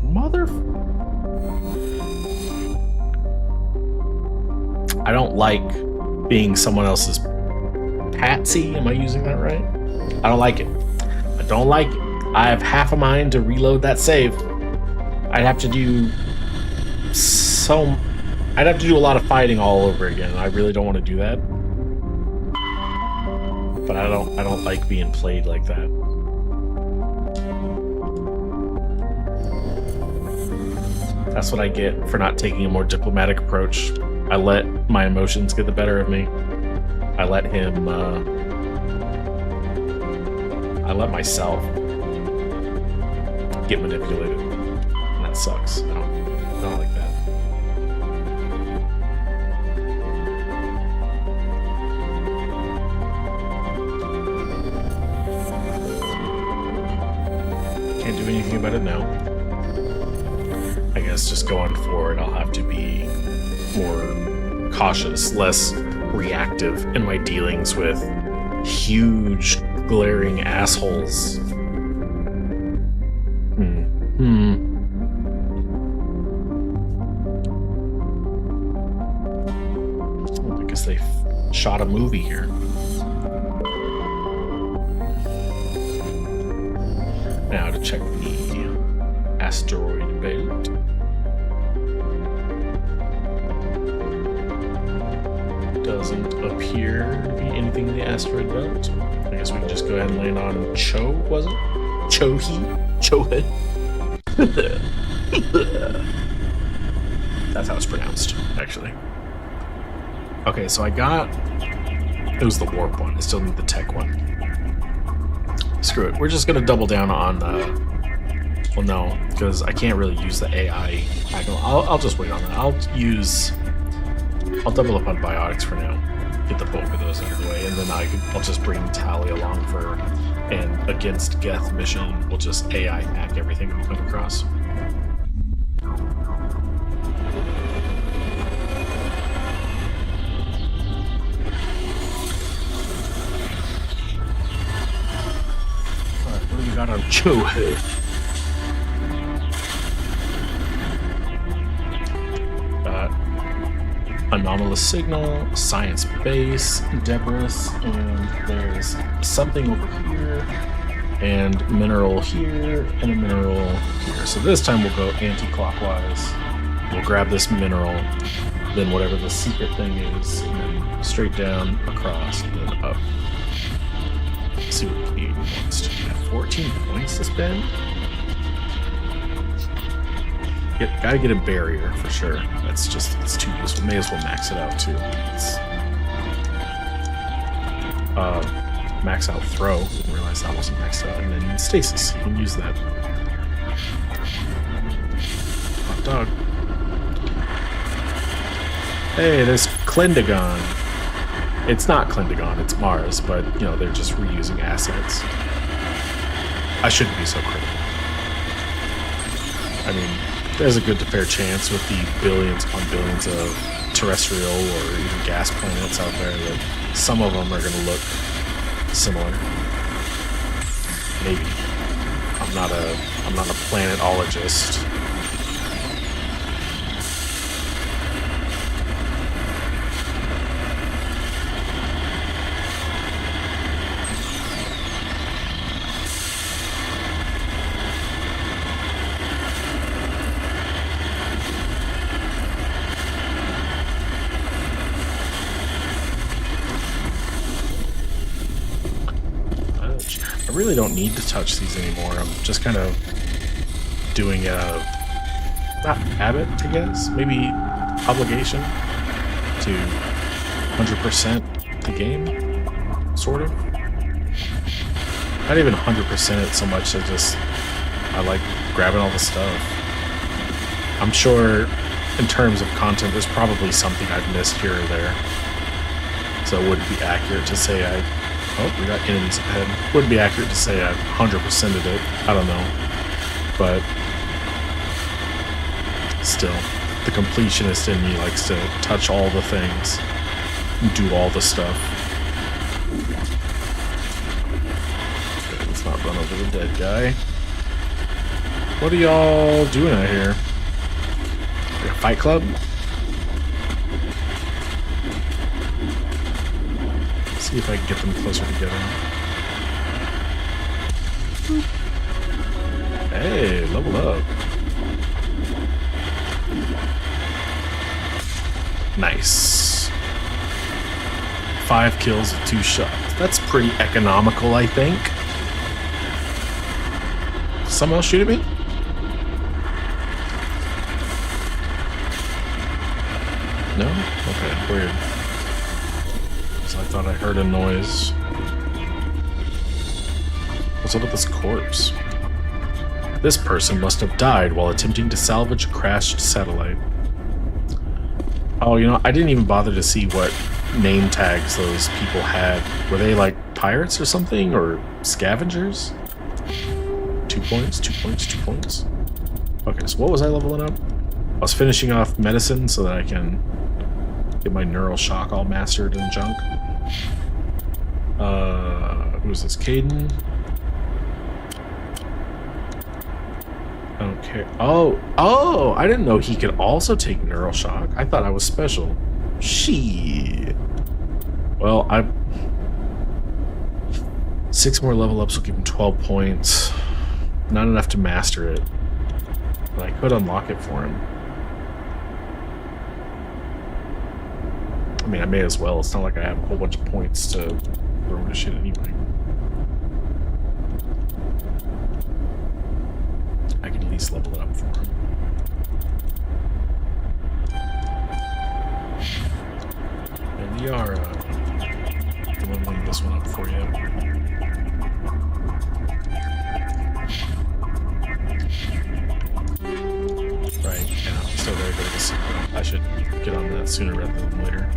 Mother... I don't like being someone else's patsy. Am I using that right? I don't like it. I don't like it. I have half a mind to reload that save. I'd have to do a lot of fighting all over again. I really don't want to do that. But I don't like being played like that. That's what I get for not taking a more diplomatic approach. I let my emotions get the better of me. I let him, I let myself get manipulated. And that sucks. I don't like that. guess just going forward, I'll have to be more cautious, less reactive in my dealings with huge, glaring assholes. I guess they shot a movie here. Now to check the asteroid belt. Doesn't appear to be anything in the asteroid belt. I guess we can just go ahead and land on Cho, was it? Chohead? That's how it's pronounced, actually. Okay, so I got... It was the warp one. I still need the tech one. Screw it. We're just going to double down on the... Well, no, because I can't really use the AI. I'll just wait on that. I'll double up on biotics for now. Get the bulk of those out of the way, and then I'll just bring Tali along for an against Geth mission. We'll just AI hack everything we come across. Alright, what do we got on Chohead? Anomalous signal, science base, debris, and there's something over here, and mineral here, and a mineral here. So this time we'll go anti-clockwise. We'll grab this mineral, then whatever the secret thing is, and then straight down, across, and then up. Let's see what Kate wants to do. 14 points to spend? Gotta get a barrier for sure. It's too useful. May as well max it out too. Max out throw. Didn't realize that wasn't maxed out. And then stasis. You can use that. Hot dog. Hey, there's Klindagon. It's not Klindagon, it's Mars, but you know, they're just reusing assets. I shouldn't be so critical. I mean, there's a good to fair chance with the billions upon billions of terrestrial or even gas planets out there that some of them are going to look similar. Maybe. I'm not a planetologist. I really don't need to touch these anymore. I'm just kind of doing a, not habit, I guess, maybe obligation to 100% the game, sort of. Not even 100% it so much as I like grabbing all the stuff. I'm sure in terms of content, there's probably something I've missed here or there. So it wouldn't be accurate to say oh, we got enemies ahead. Wouldn't be accurate to say I 100%ed it. I don't know. But still, the completionist in me likes to touch all the things, do all the stuff. Okay, let's not run over the dead guy. What are y'all doing out here? Like a fight club? See if I can get them closer together. Hey, level up. Nice. 5 kills with 2 shots. That's pretty economical, I think. Someone else shoot at me? No? Okay, weird. I thought I heard a noise. What's up with this corpse? This person must have died while attempting to salvage a crashed satellite. Oh, you know, I didn't even bother to see what name tags those people had. Were they like pirates or something? Or scavengers? 2 points, 2 points, 2 points. Okay, so what was I leveling up? was finishing off medicine so that I can get my neural shock all mastered and junk. Who's this? Caden? I don't care. Oh, I didn't know he could also take neural shock. I thought I was special. Shit. Well, 6 more level ups will give him 12 points. Not enough to master it. But I could unlock it for him. I mean, I may as well. It's not like I have a whole bunch of points to throw into shit anyway. I can at least level it up for him. And Yara. I'm leveling this one up for you. Right, yeah, I'm still very good at this. I should get on that sooner rather than later.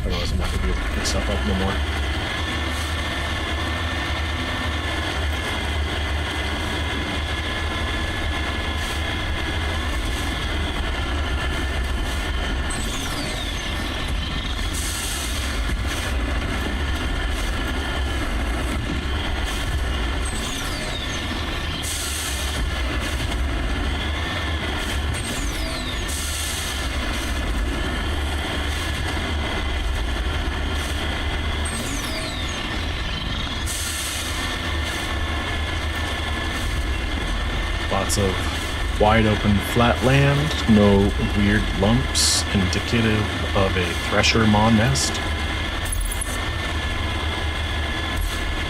Otherwise I'm not going to be able to pick stuff up no more. Lots of wide open flat land, no weird lumps indicative of a thresher maw nest.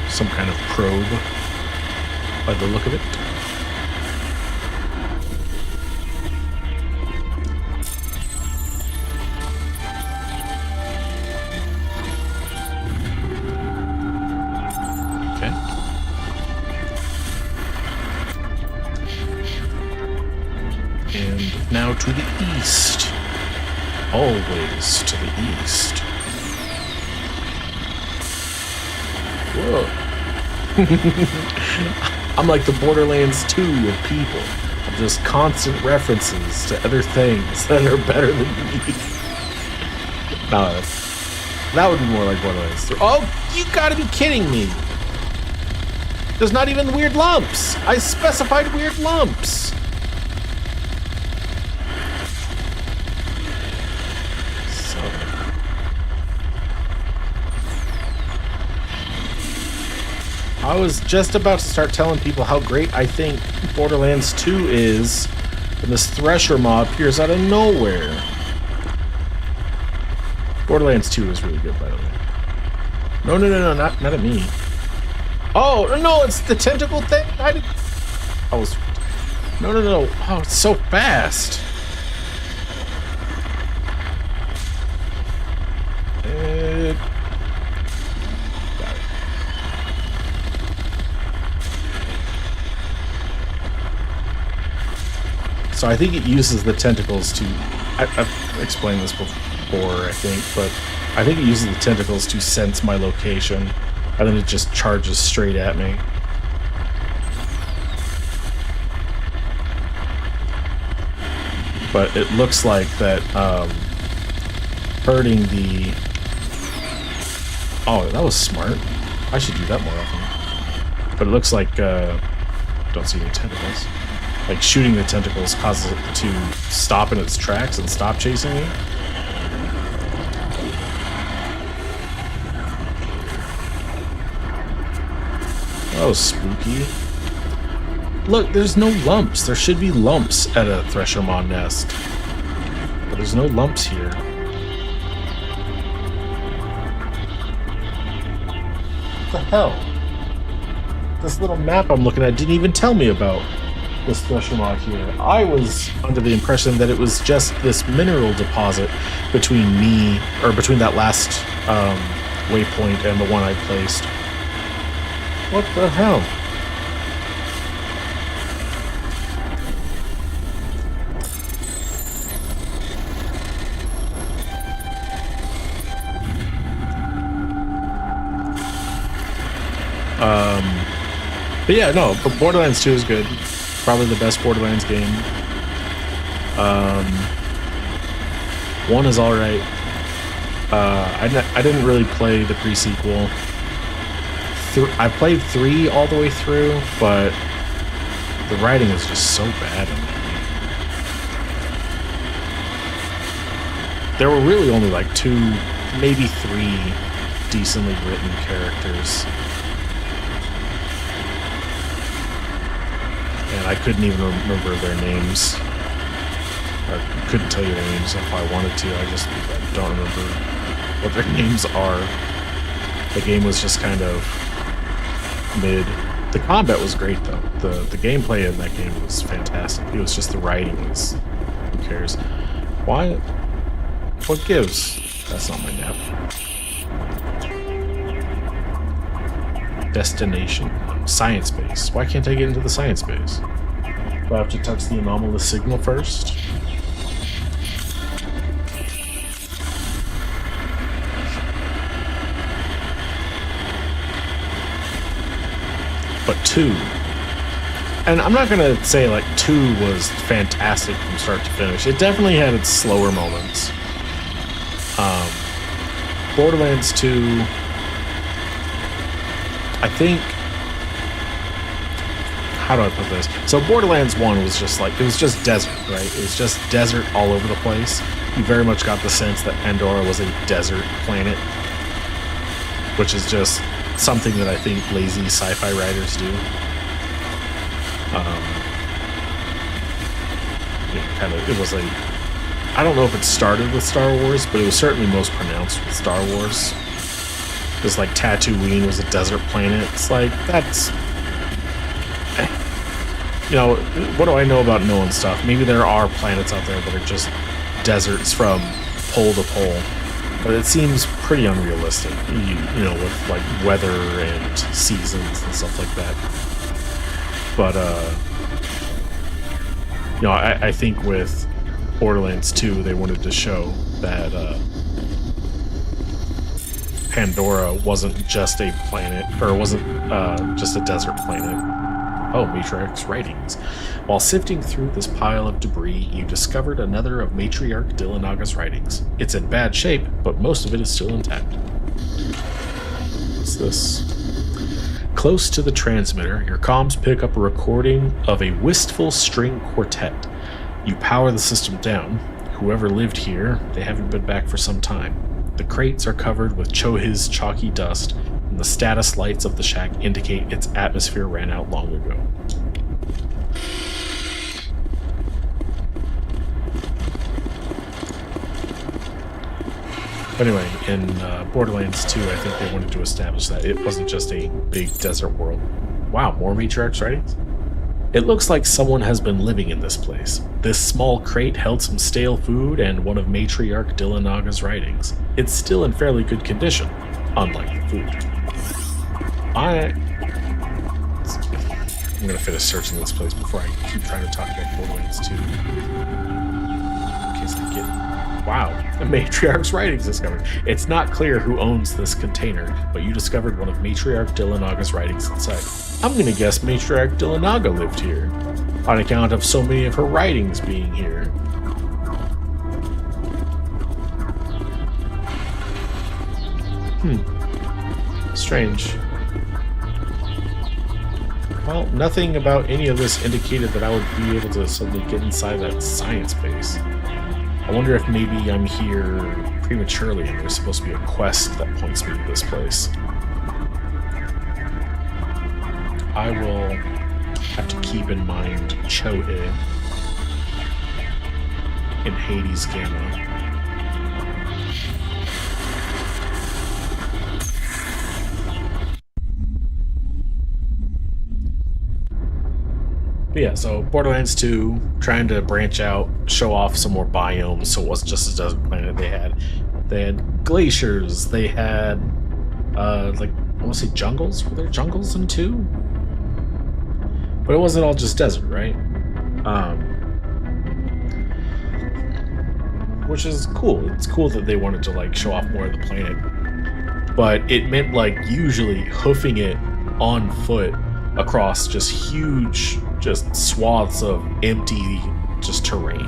Some kind of probe by the look of it. Now to the east. Always to the east. Whoa. I'm like the Borderlands 2 of people. Just constant references to other things that are better than me. No, that would be more like Borderlands 3. Oh, you gotta be kidding me. There's not even weird lumps. I specified weird lumps. I was just about to start telling people how great I think Borderlands 2 is, and this Thresher Maw appears out of nowhere. Borderlands 2 is really good, by the way. No, not at me. Oh, no, it's the tentacle thing? No. Oh, it's so fast. So I think it uses the tentacles to... I've explained this before, I think, but I think it uses the tentacles to sense my location, and then it just charges straight at me. But it looks like that hurting the... Oh, that was smart. I should do that more often. But it looks like... don't see any tentacles. Like, shooting the tentacles causes it to stop in its tracks and stop chasing me. Oh, spooky. Look, there's no lumps. There should be lumps at a Thresher Maw nest. But there's no lumps here. What the hell? This little map I'm looking at didn't even tell me about this Thresher Maw here. I was under the impression that it was just this mineral deposit between me, or between that last waypoint and the one I placed. What the hell? But yeah, no, but Borderlands 2 is good. Probably the best Borderlands game. 1 is alright. I didn't really play the pre-sequel. I played 3 all the way through, but the writing was just so bad in that game. There were really only like 2, maybe 3 decently written characters. And I couldn't even remember their names. I couldn't tell you their names if I wanted to. I don't remember what their names are. The game was just kind of mid. The combat was great though. The gameplay in that game was fantastic. It was just the writing was, who cares? Why? What gives? That's not my map. Destination. Science base. Why can't I get into the science base? Do I have to touch the anomalous signal first? But 2, and I'm not gonna say like 2 was fantastic from start to finish. It definitely had its slower moments. Borderlands 2, I think, how do I put this? So Borderlands 1 was just like, it was just desert, right? It was just desert all over the place. You very much got the sense that Pandora was a desert planet, which is just something that I think lazy sci-fi writers do. It was like, I don't know if it started with Star Wars, but it was certainly most pronounced with Star Wars. It was like Tatooine was a desert planet. It's like, that's, you know, what do I know about knowing stuff? Maybe there are planets out there that are just deserts from pole to pole. But it seems pretty unrealistic, you know, with like weather and seasons and stuff like that. But, you know, I think with Borderlands 2, they wanted to show that Pandora wasn't just a planet, or wasn't just a desert planet. Oh, Matriarch's writings. While sifting through this pile of debris, you discovered another of Matriarch Dillinaga's writings. It's in bad shape, but most of it is still intact. What's this? Close to the transmitter, your comms pick up a recording of a wistful string quartet. You power the system down. Whoever lived here, they haven't been back for some time. The crates are covered with Chohi's chalky dust, and the status lights of the shack indicate its atmosphere ran out long ago. Anyway, in Borderlands 2, I think they wanted to establish that it wasn't just a big desert world. Wow, more Matriarch's writings? It looks like someone has been living in this place. This small crate held some stale food and one of Matriarch Dillinaga's writings. It's still in fairly good condition, unlike the food. I'm gonna finish searching this place before I keep trying to talk about Borderlands 2. In case I get... Wow, the Matriarch's writings discovered. It's not clear who owns this container, but you discovered one of Matriarch Dillinaga's writings inside. I'm gonna guess Matriarch Dillinaga lived here, on account of so many of her writings being here. Strange. Well, nothing about any of this indicated that I would be able to suddenly get inside that science base. I wonder if maybe I'm here prematurely and there's supposed to be a quest that points me to this place. I will have to keep in mind Chohi in Hades Gamma. But yeah, so Borderlands 2, trying to branch out, show off some more biomes, so it wasn't just a desert planet. They had glaciers, they had like, I want to say jungles. Were there jungles in 2? But it wasn't all just desert, right? Which is cool. It's cool that they wanted to like show off more of the planet. But it meant like usually hoofing it on foot across just huge just swaths of empty just terrain.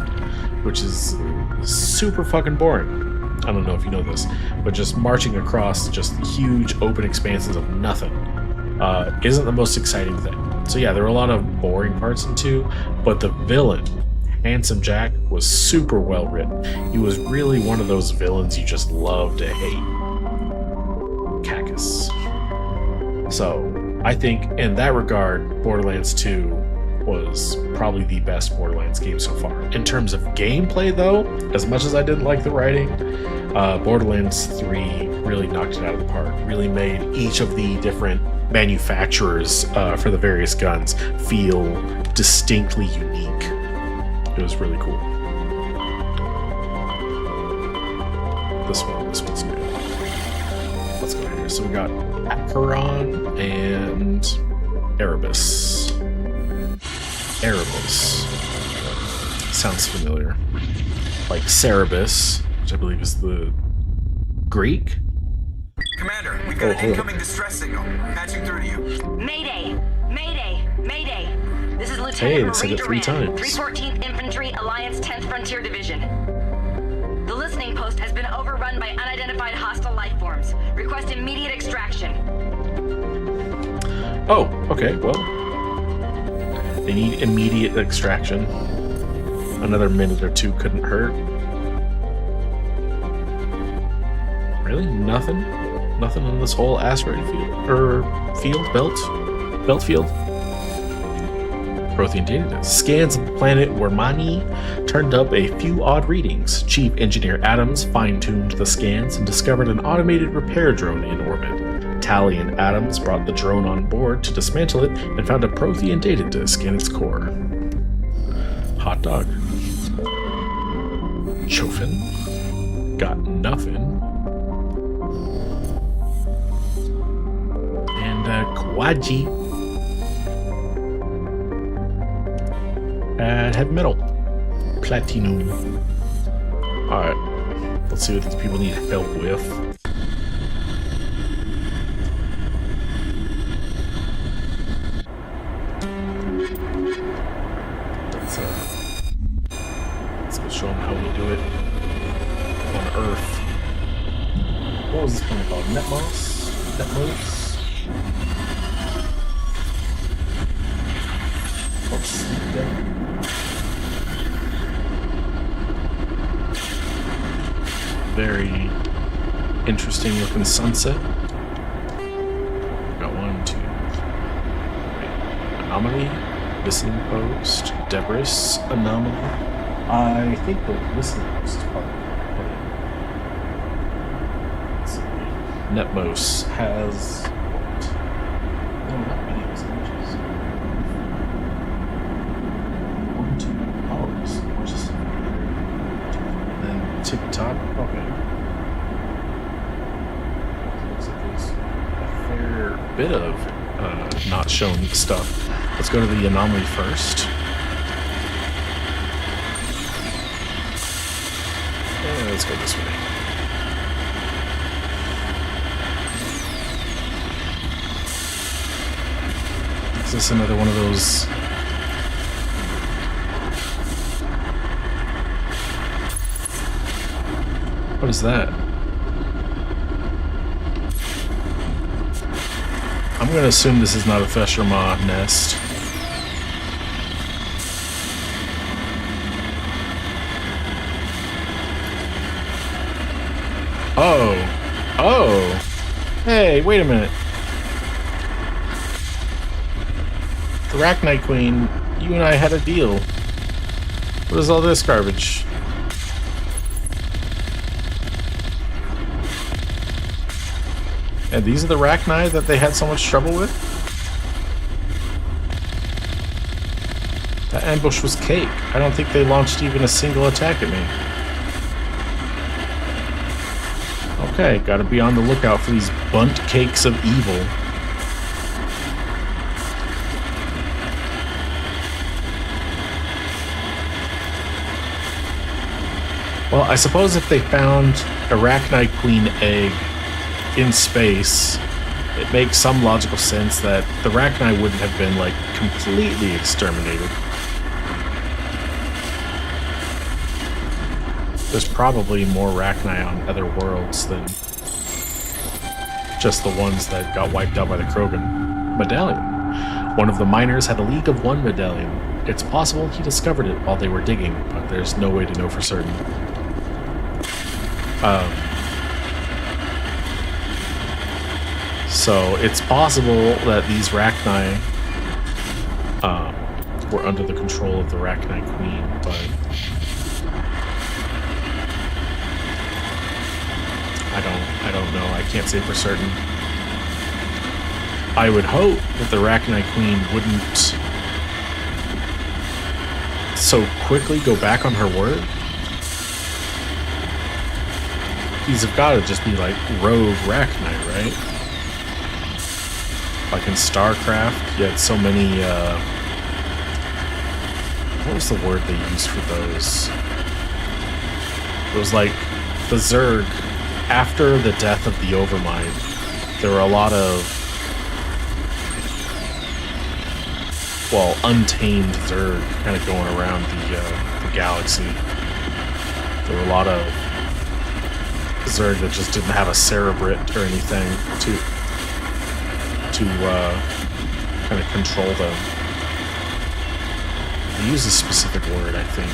which is super fucking boring. I don't know if you know this, but just marching across just huge open expanses of nothing isn't the most exciting thing. So yeah, there were a lot of boring parts in 2, but the villain, Handsome Jack, was super well written. He was really one of those villains you just love to hate. Cacus. So I think in that regard, Borderlands 2 was probably the best Borderlands game so far. In terms of gameplay though, as much as I didn't like the writing, Borderlands 3 really knocked it out of the park. Really made each of the different manufacturers for the various guns feel distinctly unique. It was really cool. This one's good. Let's go here. So we got Acheron and Erebus. Erebus. Sounds familiar. Like Cerberus, which I believe is the Greek. Commander, we've got an incoming distress signal. Patching through to you. Mayday! Mayday! Mayday! This is Lieutenant Marie Duran, 314th Infantry, Alliance 10th Frontier Division. The listening post has been overrun by unidentified hostile life forms. Request immediate extraction. Oh, okay, well. They need immediate extraction. Another minute or two couldn't hurt. Really? Nothing? Nothing in this whole asteroid field? Belt field? Prothean data. Scans of the planet Wermani turned up a few odd readings. Chief Engineer Adams fine-tuned the scans and discovered an automated repair drone in orbit. Tally and Adams brought the drone on board to dismantle it and found a Prothean data disk in its core. Hot dog. Chofin. Got nothing. And Kwaji. And heavy metal. Platinum. Alright. Let's see what these people need help with. Let's go show them how we do it on Earth. What was this planet called? Netmos? Let's sleep down. Very interesting looking sunset. Got 1, 2, 3. Anomaly, listening post, Debris, anomaly. I think the listening post is part of it. Let's see. Netmos has what? No, not videos, images. 1, 2 hours. Or just and then TikTok. Okay. Looks like there's a fair bit of not shown stuff. Let's go to the anomaly first. Let's go this way. Is this another one of those? What is that? I'm going to assume this is not a Theshermaw nest. Oh, hey, wait a minute. The Arachnite Queen, you and I had a deal. What is all this garbage? And these are the Arachni that they had so much trouble with? That ambush was cake. I don't think they launched even a single attack at me. Okay, gotta be on the lookout for these bunt cakes of evil. Well, I suppose if they found Arachnite Queen egg in space, it makes some logical sense that the Arachni wouldn't have been, like, completely exterminated. there's probably more Rachni on other worlds than just the ones that got wiped out by the Krogan. Medallion. One of the miners had a League of One medallion. It's possible he discovered it while they were digging, but there's no way to know for certain. So it's possible that these Rachni were under the control of the Rachni Queen, but I don't know. I can't say for certain. I would hope that the Rachni Queen wouldn't so quickly go back on her word. These have got to just be like rogue Rachni, right? Like in StarCraft, you had so many, what was the word they used for those? It was like the Zerg, after the death of the Overmind, there were a lot of, well, untamed Zerg kind of going around the galaxy. There were a lot of Zerg that just didn't have a Cerebrate or anything to kind of control them. They use a specific word, I think,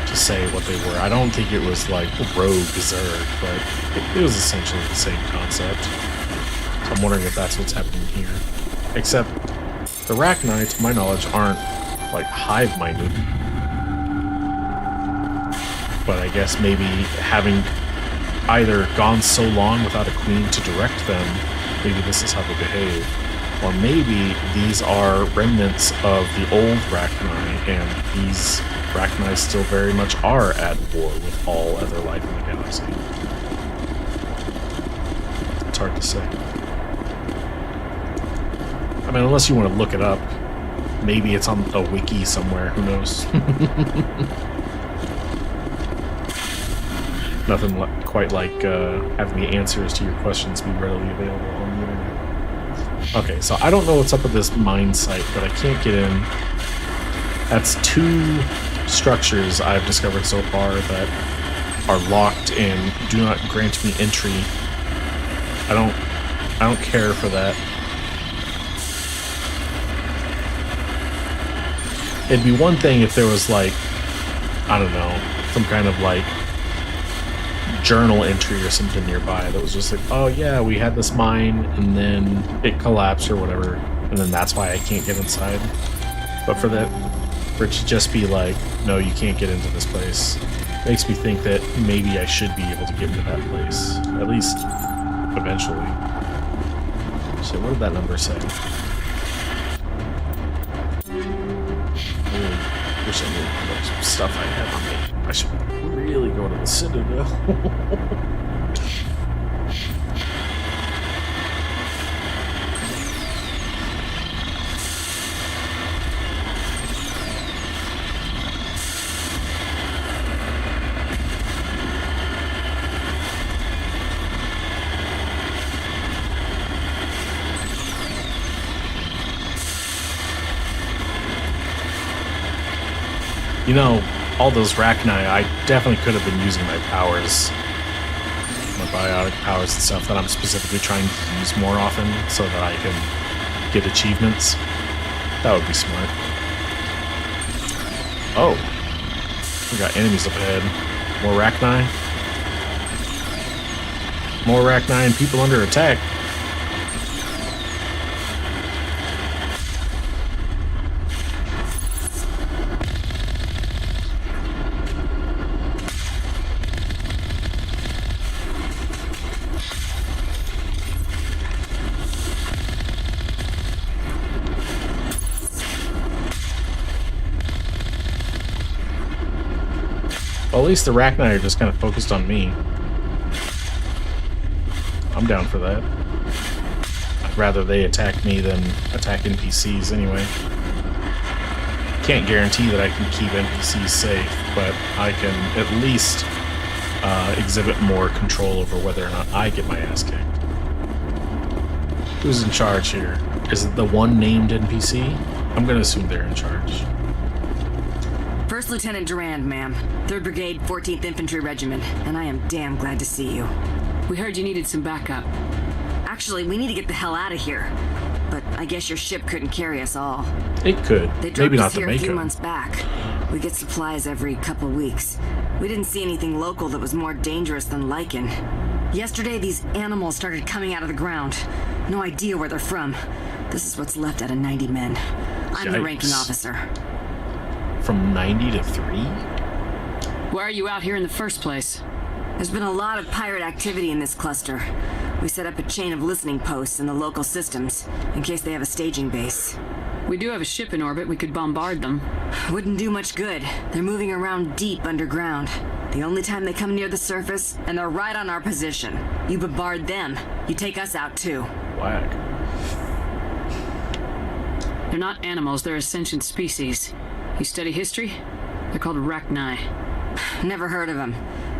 to say what they were. I don't think it was like rogue Zerg, but it was essentially the same concept. So I'm wondering if that's what's happening here. Except the Rachni, to my knowledge, aren't like hive-minded. But I guess maybe having either gone so long without a queen to direct them, maybe this is how they behave. Or maybe these are remnants of the old Rachni, and these Rachni still very much are at war with all other life in the galaxy. It's hard to say. I mean, unless you want to look it up. Maybe it's on a wiki somewhere, who knows? Nothing quite like having the answers to your questions be readily available on the internet. Okay, so I don't know what's up with this mine site, but I can't get in. That's 2 structures I've discovered so far that are locked and do not grant me entry. I don't care for that. It'd be one thing if there was like, I don't know, some kind of like journal entry or something nearby that was just like, oh yeah, we had this mine and then it collapsed or whatever, and then that's why I can't get inside. But for it to just be like, no, you can't get into this place, makes me think that maybe I should be able to get into that place, at least eventually. So what did that number say? I really wish I knew how much stuff I had on me. I should really go to the Citadel. You know, all those Rachni, I definitely could have been using my powers, my biotic powers and stuff that I'm specifically trying to use more often so that I can get achievements. That would be smart. Oh, we got enemies up ahead. More Rachni. More Rachni and people under attack. Well, at least the Rachni are just kind of focused on me. I'm down for that. I'd rather they attack me than attack NPCs anyway. Can't guarantee that I can keep NPCs safe, but I can at least exhibit more control over whether or not I get my ass kicked. Who's in charge here? Is it the one named NPC? I'm gonna assume they're in charge. First First Lieutenant Durand, ma'am. 3rd Brigade, 14th Infantry Regiment, and I am damn glad to see you. We heard you needed some backup. Actually, we need to get the hell out of here. But I guess your ship couldn't carry us all. It could. They Maybe dropped not us the here a few Mako. months back. We get supplies every couple weeks. We didn't see anything local that was more dangerous than Lycan. Yesterday, these animals started coming out of the ground. No idea where they're from. This is what's left out of 90 men. I'm the ranking officer. From 90 to 3? Why are you out here in the first place? There's been a lot of pirate activity in this cluster. We set up a chain of listening posts in the local systems, in case they have a staging base. We do have a ship in orbit. We could bombard them. Wouldn't do much good. They're moving around deep underground. The only time they come near the surface, and they're right on our position. You bombard them, you take us out too. Whack. They're not animals, they're a sentient species. You study history? They're called Rachni. Never heard of them.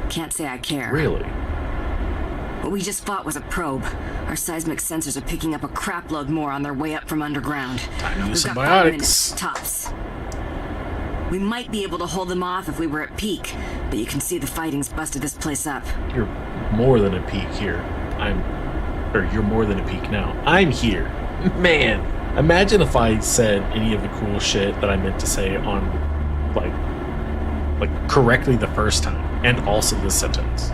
Can't say I care. Really? What we just fought was a probe. Our seismic sensors are picking up a crapload more on their way up from underground. We've got 5 minutes, tops. We might be able to hold them off if we were at peak, but you can see the fighting's busted this place up. You're more than a peak here. You're more than a peak now. I'm here. Man, imagine if I said any of the cool shit that I meant to say on, like correctly the first time, and also this sentence.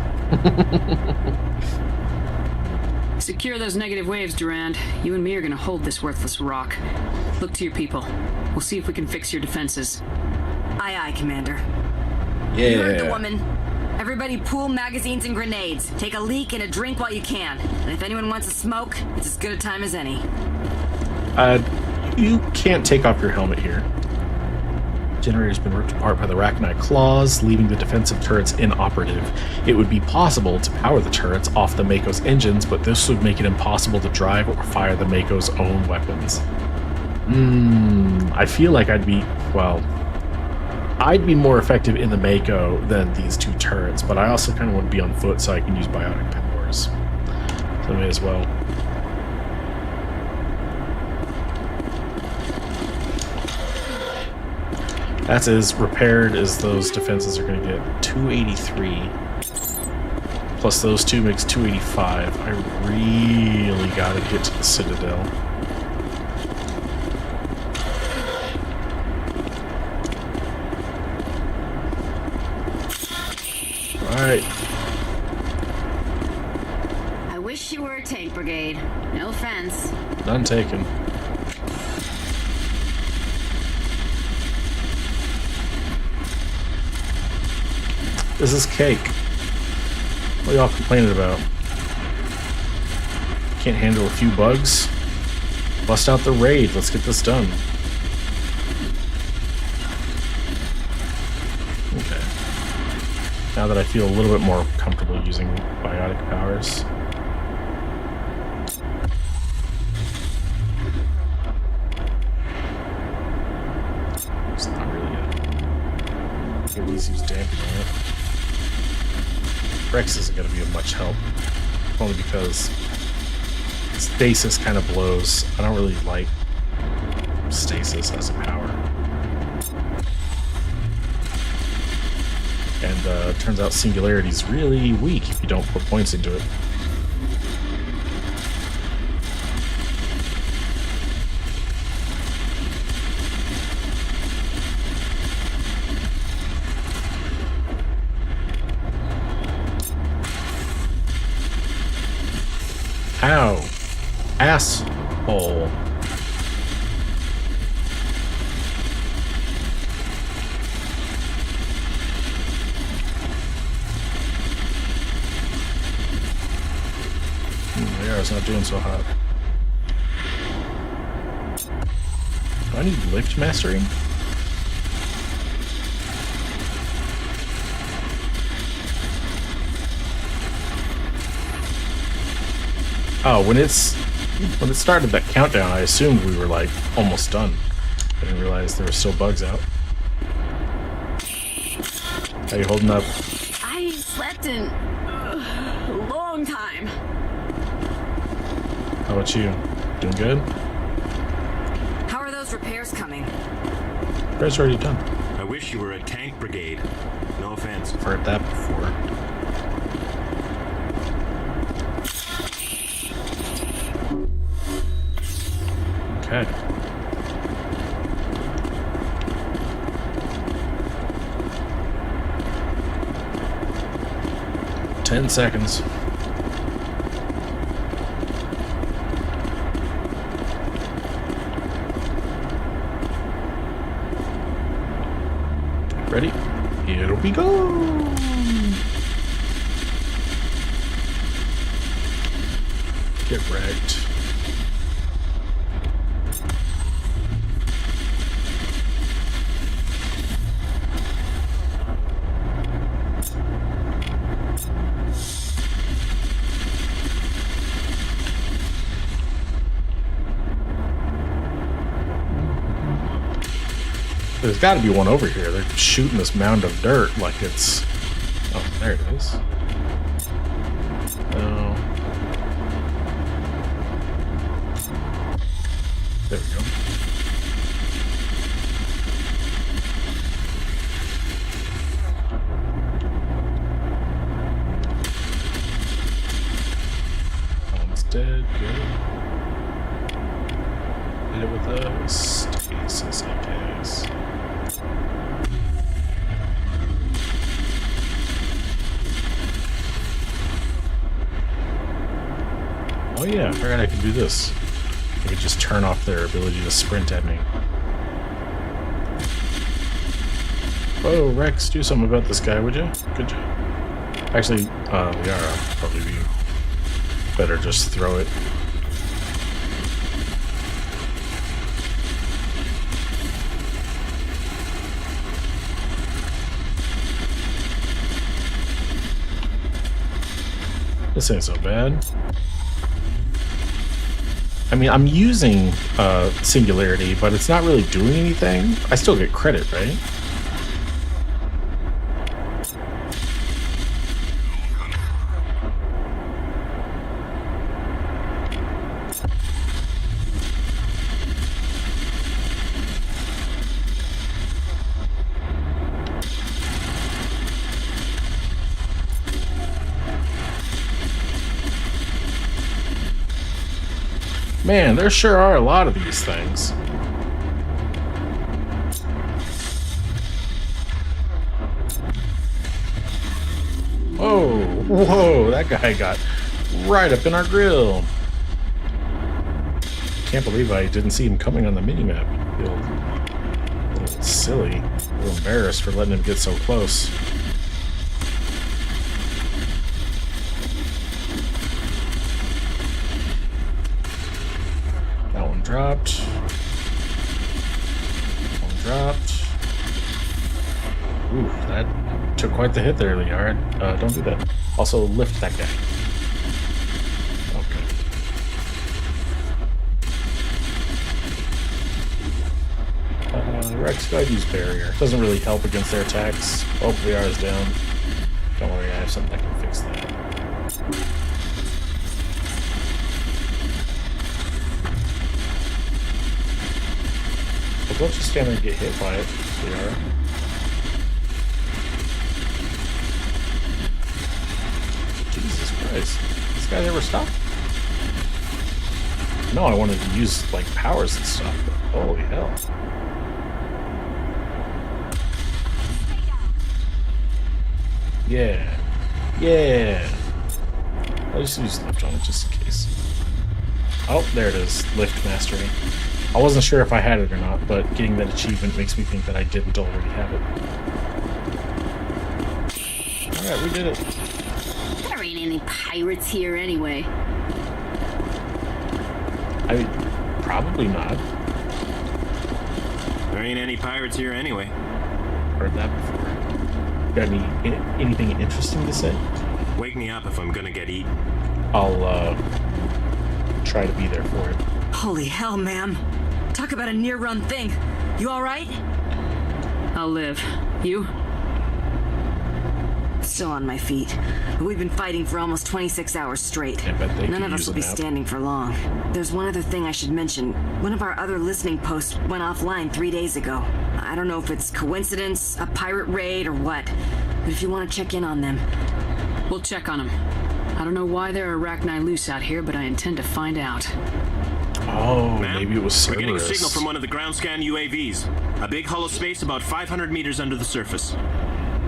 Secure those negative waves, Durand. You and me are gonna hold this worthless rock. Look to your people. We'll see if we can fix your defenses. Aye, aye, Commander. Yeah. You heard the woman. Everybody pool magazines and grenades. Take a leak and a drink while you can. And if anyone wants a smoke, it's as good a time as any. You can't take off your helmet here. Generator's been ripped apart by the Rachni claws, leaving the defensive turrets inoperative. It would be possible to power the turrets off the Mako's engines, but this would make it impossible to drive or fire the Mako's own weapons. I feel like I'd be more effective in the Mako than these 2 turrets, but I also kind of want to be on foot so I can use biotic powers. So I may as well. That's as repaired as those defenses are going to get. 283. Plus those 2 makes 285. I really got to get to the Citadel. Alright. I wish you were a tank brigade. No offense. None taken. This is cake. What are y'all complaining about? Can't handle a few bugs? Bust out the raid. Let's get this done. Okay. Now that I feel a little bit more comfortable using biotic powers. It's not really it. At least use damping on it. Rex isn't going to be of much help, only because stasis kind of blows. I don't really like stasis as a power. And turns out Singularity is really weak if you don't put points into it. Ow. Asshole. The arrow's not doing so hot. Do I need lift mastering? Oh, when it started that countdown, I assumed we were like almost done. I didn't realize there were still bugs out. How you holding up? I slept in a long time. How about you? Doing good? How are those repairs coming? Repairs already done. wish you were a tank brigade. No offense. I've heard that before. Okay. Ten seconds. Ready? Here we go. Get wrecked. There's got to be one over here. They're shooting this mound of dirt like it's... Oh, there it is. No. There we go. One's dead. Good. Hit it with a stasis, I guess. Oh yeah, I forgot I could do this. I could just turn off their ability to sprint at me. Oh, Rex, do something about this guy, would you? Good job. Actually, Liara, probably be better just throw it. This ain't so bad. I mean, I'm using Singularity, but it's not really doing anything. I still get credit, right? Man, there sure are a lot of these things. Whoa, whoa, that guy got right up in our grill. Can't believe I didn't see him coming on the minimap. A little silly, a little embarrassed for letting him get so close. Dropped. One dropped. Ooh, that took quite the hit there, Liara. Don't do that. Also, lift that guy. Okay. Rex, go ahead and use barrier. Doesn't really help against their attacks. Oh, Liara's down. Don't worry, I have something that can fix that. Don't just stand there and get hit by it, Liara. Jesus Christ. This guy never stopped? No, I wanted to use, like, powers and stuff, but holy hell. Yeah. Yeah. I'll just use lift on it just in case. Oh, there it is. Lift mastery. I wasn't sure if I had it or not, but getting that achievement makes me think that I didn't already have it. Alright, we did it. There ain't any pirates here anyway. I mean, probably not. There ain't any pirates here anyway. Heard that before. Got anything interesting to say? Wake me up if I'm gonna get eaten. I'll, try to be there for it. Holy hell, ma'am. Talk about a near-run thing. You alright? I'll live. You? still on my feet. We've been fighting for almost 26 hours straight. None of us will be standing for long. There's one other thing I should mention. One of our other listening posts went offline 3 days ago. I don't know if it's coincidence, a pirate raid, or what. But if you want to check in on them... We'll check on them. I don't know why there are Arachni loose out here, but I intend to find out. Oh, maybe it was Cerberus. We're getting a signal from one of the ground scan UAVs. A big hollow space about 500 meters under the surface.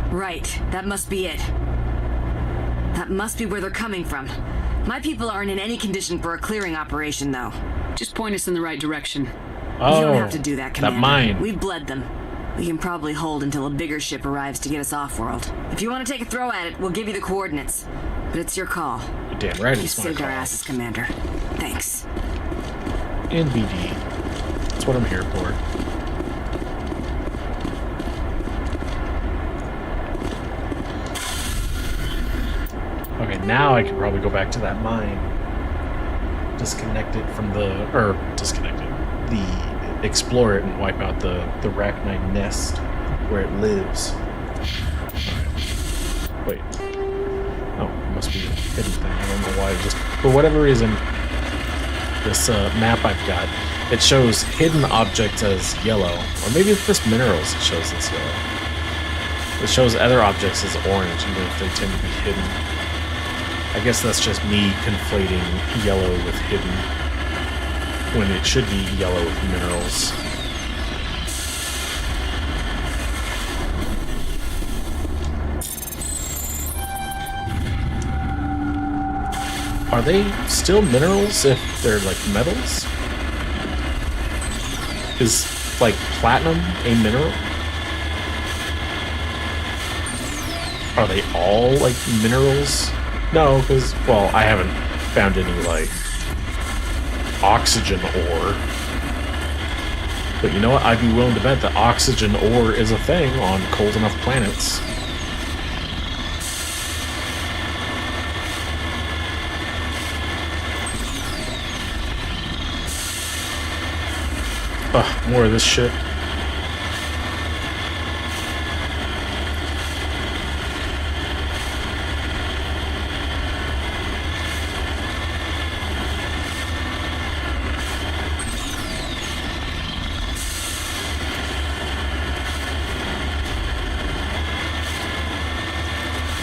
Right, that must be it. That must be where they're coming from. My people aren't in any condition for a clearing operation, though. Just point us in the right direction. Oh, you don't have to do that, Commander. That mine. We've bled them. We can probably hold until a bigger ship arrives to get us off-world. If you want to take a throw at it, we'll give you the coordinates. But it's your call. You're damn right you it's my saved call. our asses, Commander. Thanks. NBD. That's what I'm here for. Okay, now I can probably go back to that mine. Disconnect it from the... explore it and wipe out the Arachnite nest where it lives. Alright. Wait. Oh, it must be a hidden thing. I don't know why. Just for whatever reason, this map I've got, it shows hidden objects as yellow. Or maybe it's just minerals it shows as yellow. It shows other objects as orange, even if they tend to be hidden. I guess that's just me conflating yellow with hidden, when it should be yellow with minerals. Are they still minerals if they're like metals? Is like platinum a mineral? Are they all like minerals? No, because, well, I haven't found any like oxygen ore. But you know what? I'd be willing to bet that oxygen ore is a thing on cold enough planets. Ugh, more of this shit.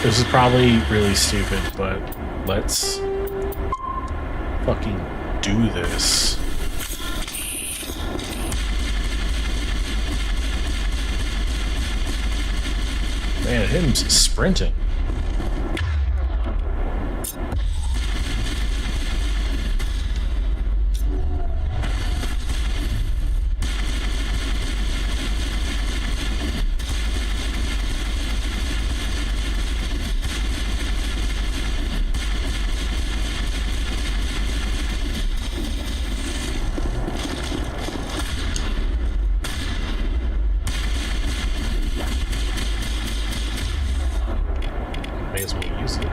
This is probably really stupid, but let's fucking do this. Man, him's sprinting. May as well use it.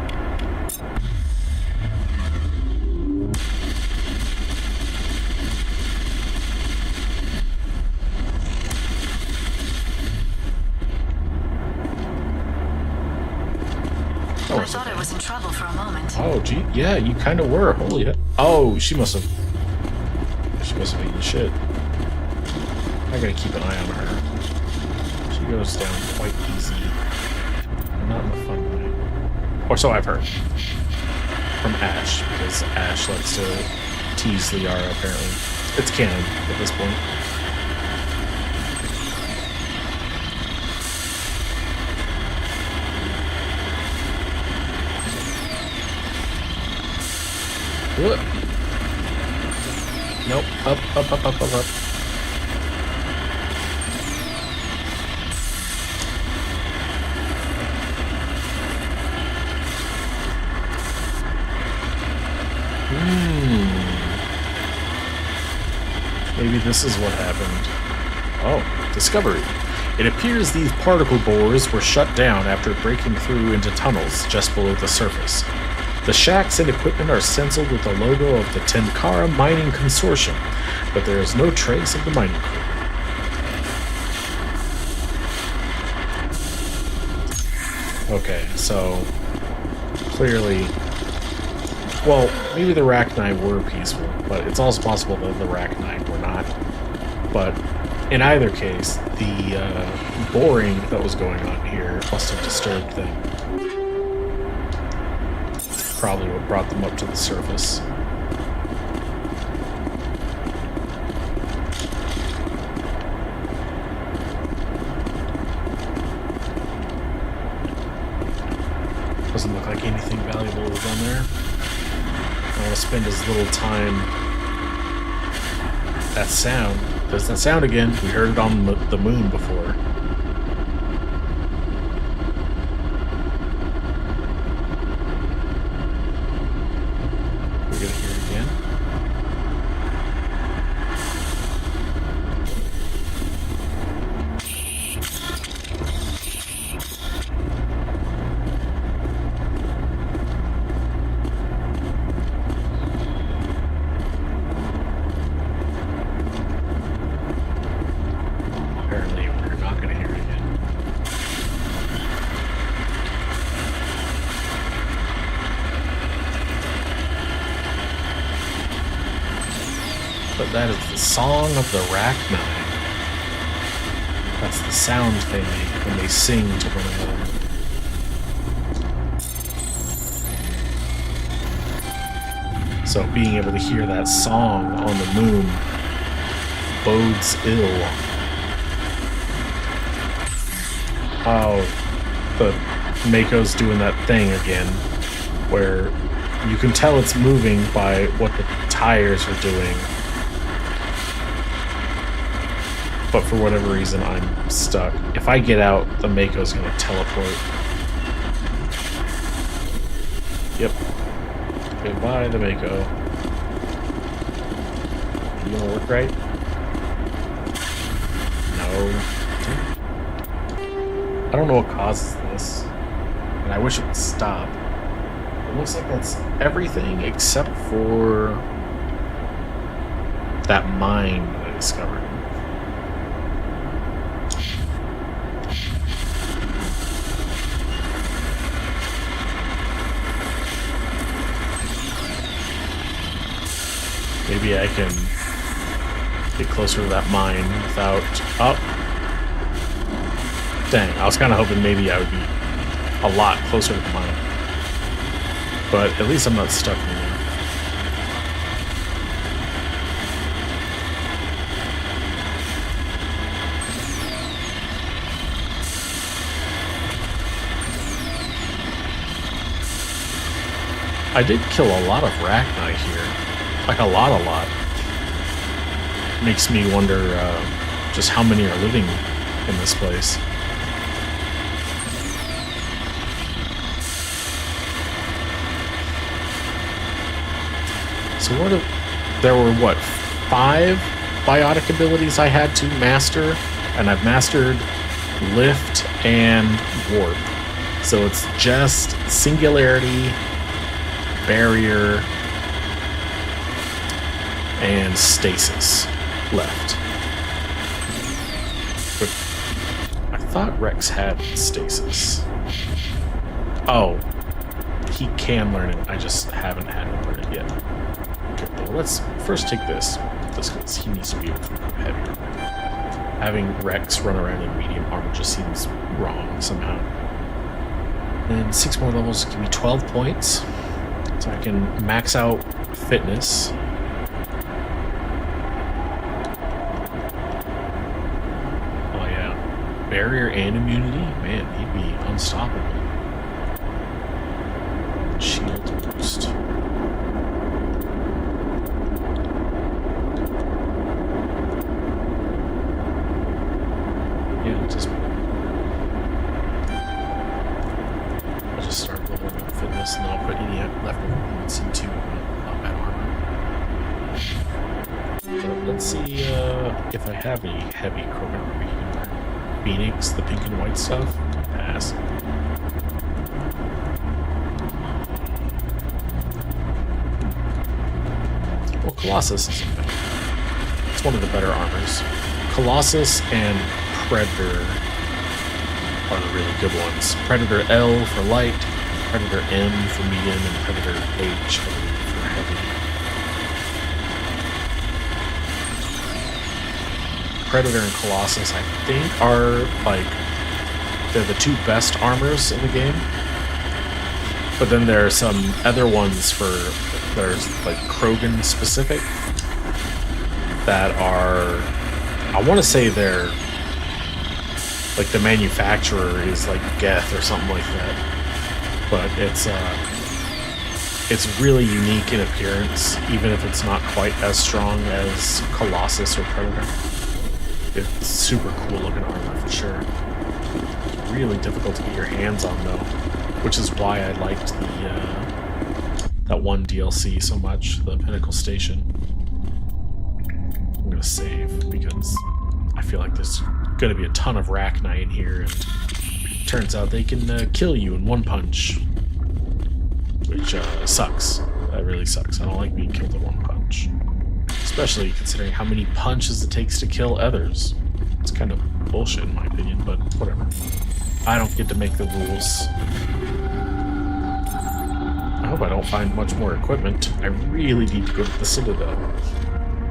I thought I was in trouble for a moment. Oh, gee, yeah, you kind of were. Holy hell. Oh, she must have eaten shit. I gotta keep an eye on her. She goes down quite easy. Not in a fun way. Or so I've heard. From Ash, because Ash likes to tease Liara, apparently. It's canon at this point. Ugh. Nope. Up. Maybe this is what happened. Oh, discovery. It appears these particle borers were shut down after breaking through into tunnels just below the surface. The shacks and equipment are stenciled with the logo of the Tenkara Mining Consortium, but there is no trace of the mining crew. Okay, so clearly, well, maybe the Rachni were peaceful, but it's also possible that the Rachni were not. But in either case, the boring that was going on here must have disturbed them. Probably what brought them up to the surface. Doesn't look like anything valuable was on there. I want to spend as little time. That sound. There's that sound again. We heard it on the moon before. We're gonna hear it again. That is the song of the Rachni. That's the sound they make when they sing to one another. So being able to hear that song on the moon bodes ill. Oh, the Mako's doing that thing again, where you can tell it's moving by what the tires are doing. But for whatever reason, I'm stuck. If I get out, the Mako's gonna teleport. Yep. Goodbye, the Mako. You gonna work right? No. I don't know what causes this, and I wish it would stop. It looks like that's everything except for that mine that I discovered. Maybe I can get closer to that mine without... Oh! Dang, I was kind of hoping maybe I would be a lot closer to the mine. But at least I'm not stuck anymore. I did kill a lot of Rachni here. Like a lot. Makes me wonder just how many are living in this place. So there were 5 biotic abilities I had to master, and I've mastered lift and warp. So it's just singularity, barrier, and stasis left. But I thought Rex had stasis. Oh, he can learn it. I just haven't had him learn it yet. Okay, well, let's first take this because he needs to be able to become heavier. Having Rex run around in medium armor just seems wrong somehow. And 6 more levels give me 12 points. So I can max out fitness. Barrier and immunity? Man, he'd be unstoppable. Shield boost. Yeah, I'll just start leveling up fitness and I'll put any leftover points into combat armor. But let's see if I have any heavy Krogan armor here. Phoenix, the pink and white stuff. Pass. Well, Colossus isn't bad. It's one of the better armors. Colossus and Predator are the really good ones. Predator L for light, Predator M for medium, and Predator H for heavy. Predator and Colossus, I think, are like they're the two best armors in the game. But then there are some other ones that are like Krogan specific that are, I want to say they're like the manufacturer is like Geth or something like that. But it's really unique in appearance, even if it's not quite as strong as Colossus or Predator. It's super cool looking armor for sure. It's really difficult to get your hands on though, which is why I liked that one DLC so much, the Pinnacle Station. I'm gonna save because I feel like there's gonna be a ton of Rachni in here, and it turns out they can kill you in one punch, which sucks. That really sucks. I don't like being killed in one punch, especially considering how many punches it takes to kill others. It's kind of bullshit in my opinion, but whatever. I don't get to make the rules. I hope I don't find much more equipment. I really need to go to the Citadel.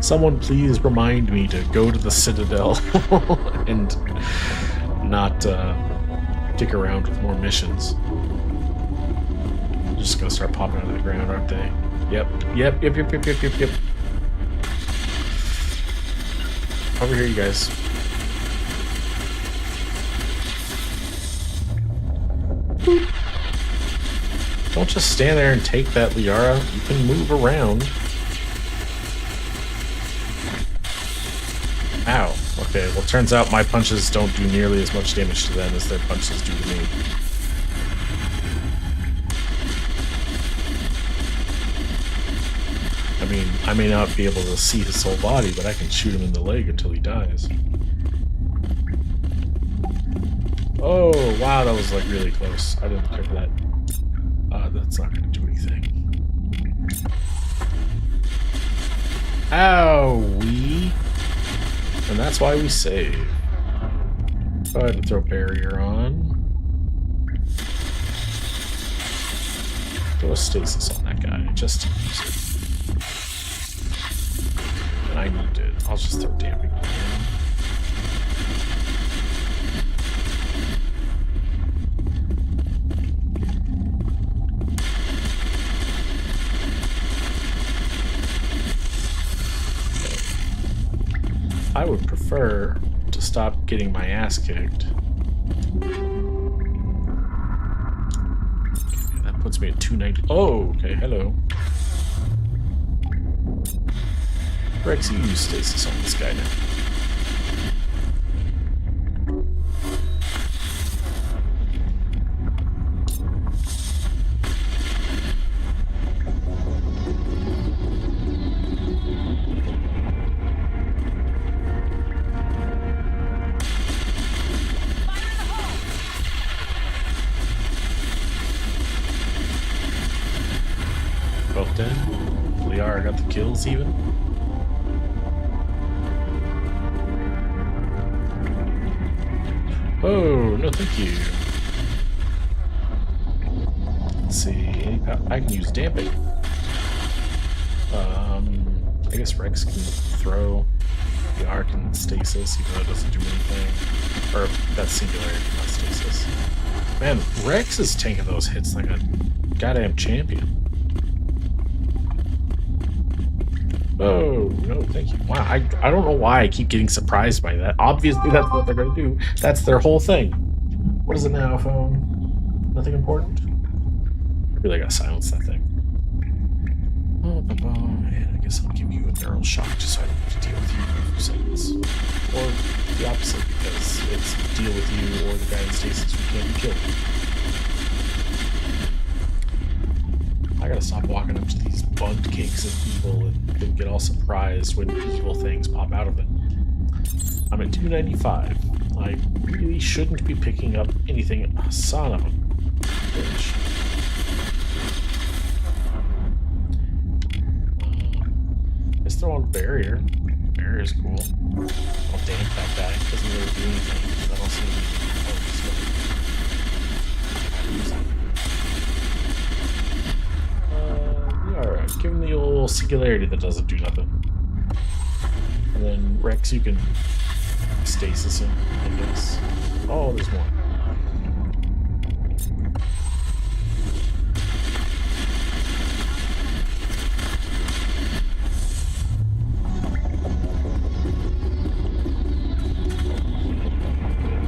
Someone please remind me to go to the Citadel and not dick around with more missions. They're just gonna start popping out of the ground, aren't they? Yep. Over here, you guys. Boop. Don't just stand there and take that, Liara. You can move around. Ow. Okay, well, turns out my punches don't do nearly as much damage to them as their punches do to me. I mean, I may not be able to see his whole body, but I can shoot him in the leg until he dies. Oh, wow, that was like really close. I didn't care for that. That's not going to do anything. Owie! And that's why we save. Go ahead and throw barrier on. Throw a stasis on that guy, just to use it. And I need it. I'll just throw damping on him. I would prefer to stop getting my ass kicked. Okay, that puts me at 290. Oh, okay, hello. Rex, you use stasis on this guy now. Both dead. Liara got the kills even. Oh, no thank you. Let's see. I can use damping. I guess Rex can throw. The arc and stasis, even though it doesn't do anything. Or that's singularity, not stasis. Man, Rex is taking those hits like a goddamn champion. Oh, no, thank you. Wow, I don't know why I keep getting surprised by that. Obviously, that's what they're going to do. That's their whole thing. What is it now, phone? Nothing important? I really got to silence that thing. And I guess I'll give you a neural shock just so I don't have to deal with you for a few seconds. Or the opposite, because it's deal with you or the guy in stasis who can't be killed. I gotta stop walking up to these bugged cakes of people and then get all surprised when evil things pop out of it. I'm at 295. I really shouldn't be picking up anything. Son of a bitch. Let's throw on barrier. Barrier's cool. I'll damp that guy. Doesn't really do anything. I don't see anything. give him the old singularity that doesn't do nothing. And then Rex, you can stasis him, I guess. Oh, there's more.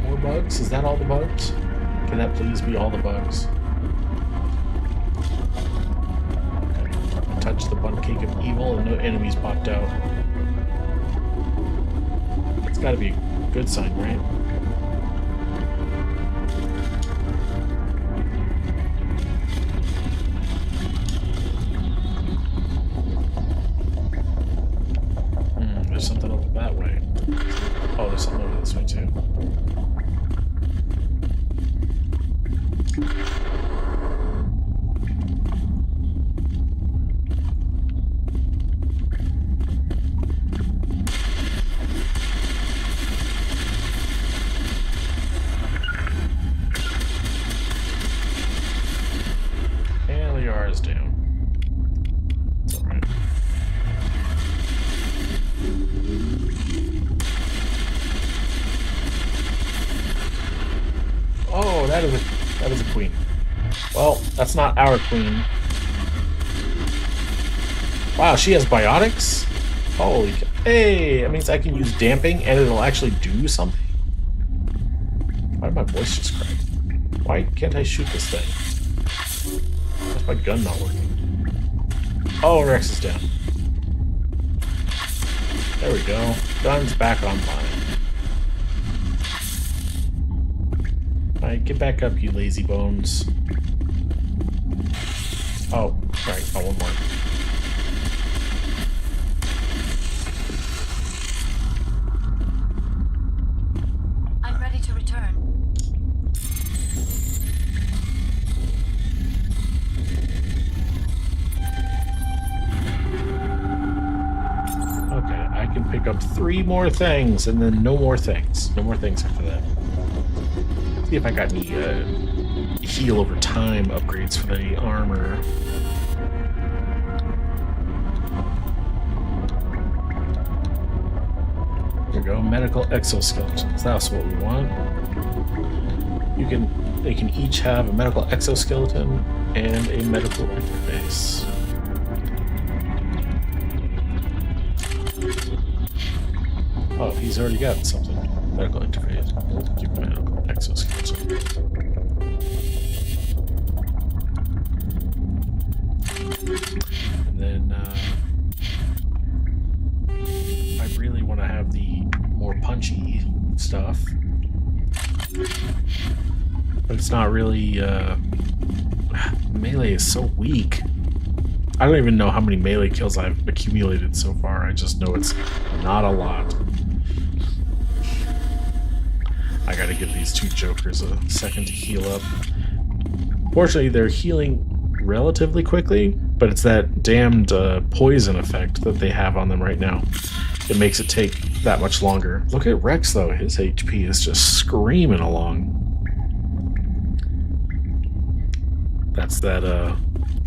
More bugs? Is that all the bugs? Can that please be all the bugs? Touch the bun cake of evil and no enemies popped out. It's gotta be a good sign, right? There's something over that way. Oh, there's something over this way too. That is a queen. Well, that's not our queen. Wow, she has biotics? Holy cow. Hey, that means I can use damping and it'll actually do something. Why did my voice just crack? Why can't I shoot this thing? Why's my gun not working? Oh, Rex is down. There we go. Gun's back online. Alright, get back up, you lazy bones. Oh, right. Oh, one more. I'm ready to return. Okay, I can pick up 3 more things, and then no more things. No more things after that. See if I got any heal over time upgrades for the armor. There we go, medical exoskeletons. That's what we want. They can each have a medical exoskeleton and a medical interface. Oh, he's already got something. Medical interface. Keep medical exoskeleton. And then I really want to have the more punchy stuff, but it's not really. Melee is so weak. I don't even know how many melee kills I've accumulated so far. I just know it's not a lot. I gotta give these 2 jokers a second to heal up. Fortunately, they're healing relatively quickly, but it's that damned poison effect that they have on them right now. It makes it take that much longer. Look at Rex, though. His HP is just screaming along. That's that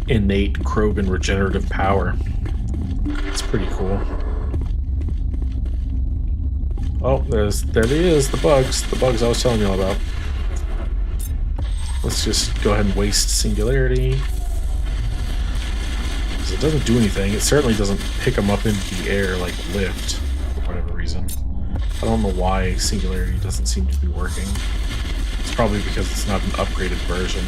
innate Krogan regenerative power. It's pretty cool. Oh, there it is, the bugs I was telling you all about. Let's just go ahead and waste singularity. Because it doesn't do anything. It certainly doesn't pick them up into the air like lift, for whatever reason. I don't know why singularity doesn't seem to be working. It's probably because it's not an upgraded version.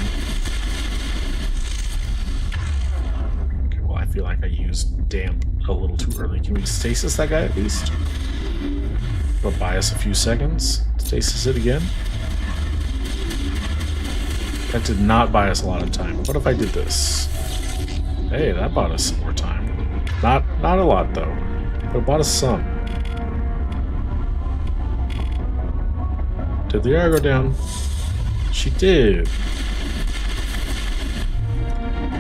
Okay, well, I feel like I used damp a little too early. Can we stasis that guy at least? It'll buy us a few seconds. Stasis it again. That did not buy us a lot of time. What if I did this? Hey, that bought us some more time. Not a lot though, but it bought us some. Did the arrow go down? She did.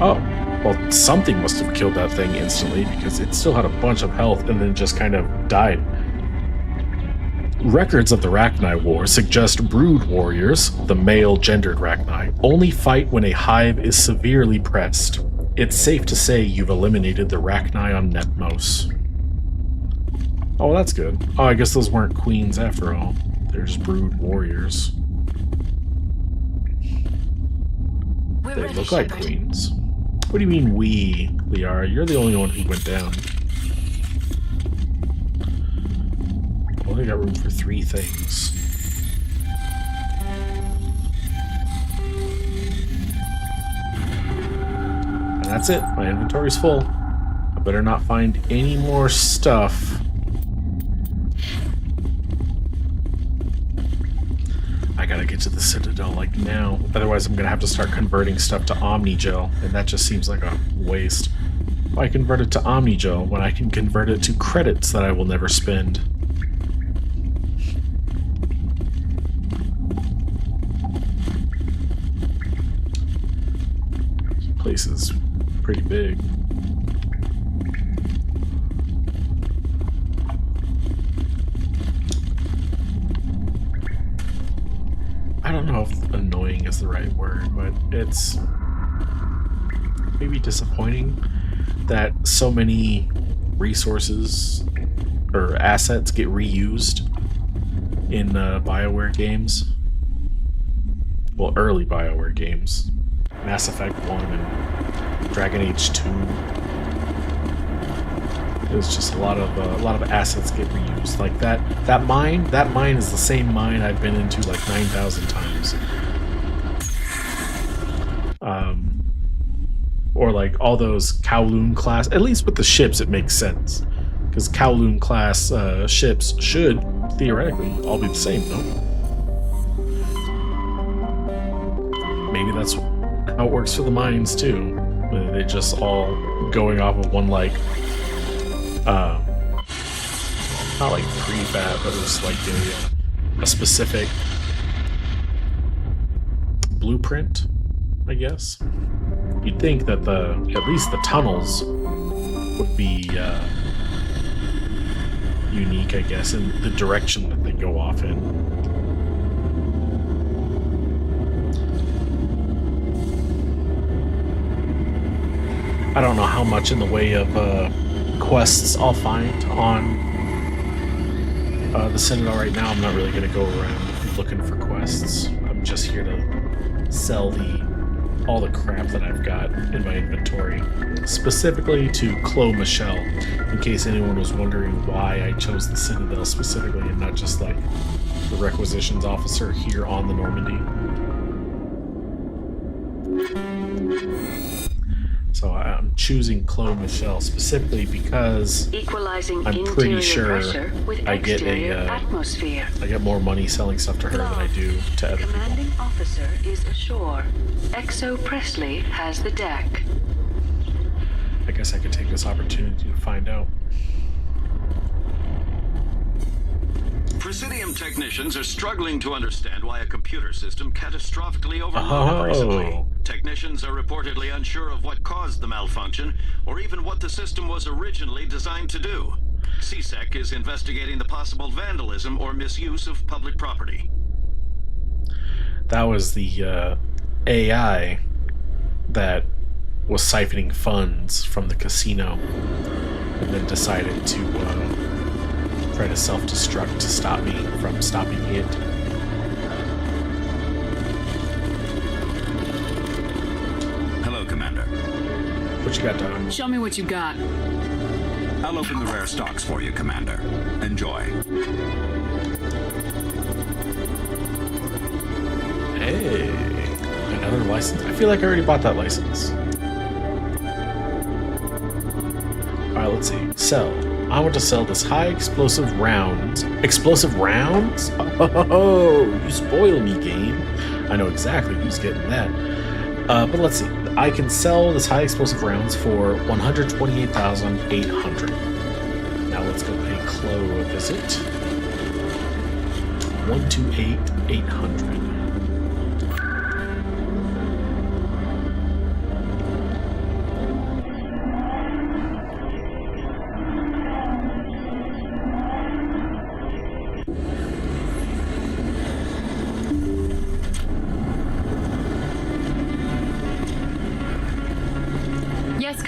Oh, well, something must have killed that thing instantly because it still had a bunch of health and then just kind of died. Records of the Rachni War suggest brood warriors, the male-gendered Rachni, only fight when a hive is severely pressed. It's safe to say you've eliminated the Rachni on Netmos. Oh, that's good. Oh, I guess those weren't queens after all. They're just brood warriors. They look like queens. What do you mean we, Liara? You're the only one who went down. Only got room for 3 things. And that's it. My inventory's full. I better not find any more stuff. I gotta get to the Citadel like now. Otherwise I'm gonna have to start converting stuff to Omnigel, and that just seems like a waste. Why convert it to Omnigel when I can convert it to credits that I will never spend? This place is pretty big. I don't know if annoying is the right word, but it's maybe disappointing that so many resources or assets get reused in BioWare games. Well, early BioWare games. Mass Effect 1 and Dragon Age 2. There's just a lot of assets get reused. Like that mine is the same mine I've been into like 9,000 times. Or like all those Kowloon class, at least with the ships it makes sense. Because Kowloon class ships should theoretically all be the same, no? Maybe that's how it works for the mines too. They just all going off of one like not like prefab, but it's like a specific blueprint, I guess. You'd think that at least the tunnels would be unique, I guess, in the direction that they go off in. I don't know how much in the way of quests I'll find on the Citadel right now. I'm not really going to go around looking for quests. I'm just here to sell all the crap that I've got in my inventory, specifically to Clos Michel, in case anyone was wondering why I chose the Citadel specifically and not just like the requisitions officer here on the Normandy. So I'm choosing Clos Michel specifically because I'm pretty sure I get I get more money selling stuff to her than I do to other people. Commanding officer is ashore. Exo Presley has the deck. I guess I could take this opportunity to find out. Presidium technicians are struggling to understand why a computer system catastrophically overloaded recently. Technicians are reportedly unsure of what caused the malfunction, or even what the system was originally designed to do. CSEC is investigating the possible vandalism or misuse of public property. That was the AI that was siphoning funds from the casino and then decided to try to self-destruct to stop me from stopping it. Hello, Commander. What you got, Don? Show me what you got. I'll open the rare stocks for you, Commander. Enjoy. Hey, another license. I feel like I already bought that license. Alright, let's see. Sell. I want to sell this high explosive rounds. Explosive rounds? Oh, you spoil me, game. I know exactly who's getting that. But let's see. I can sell this high explosive rounds for 128,800. Now let's go pay Chloe a visit. 128,800.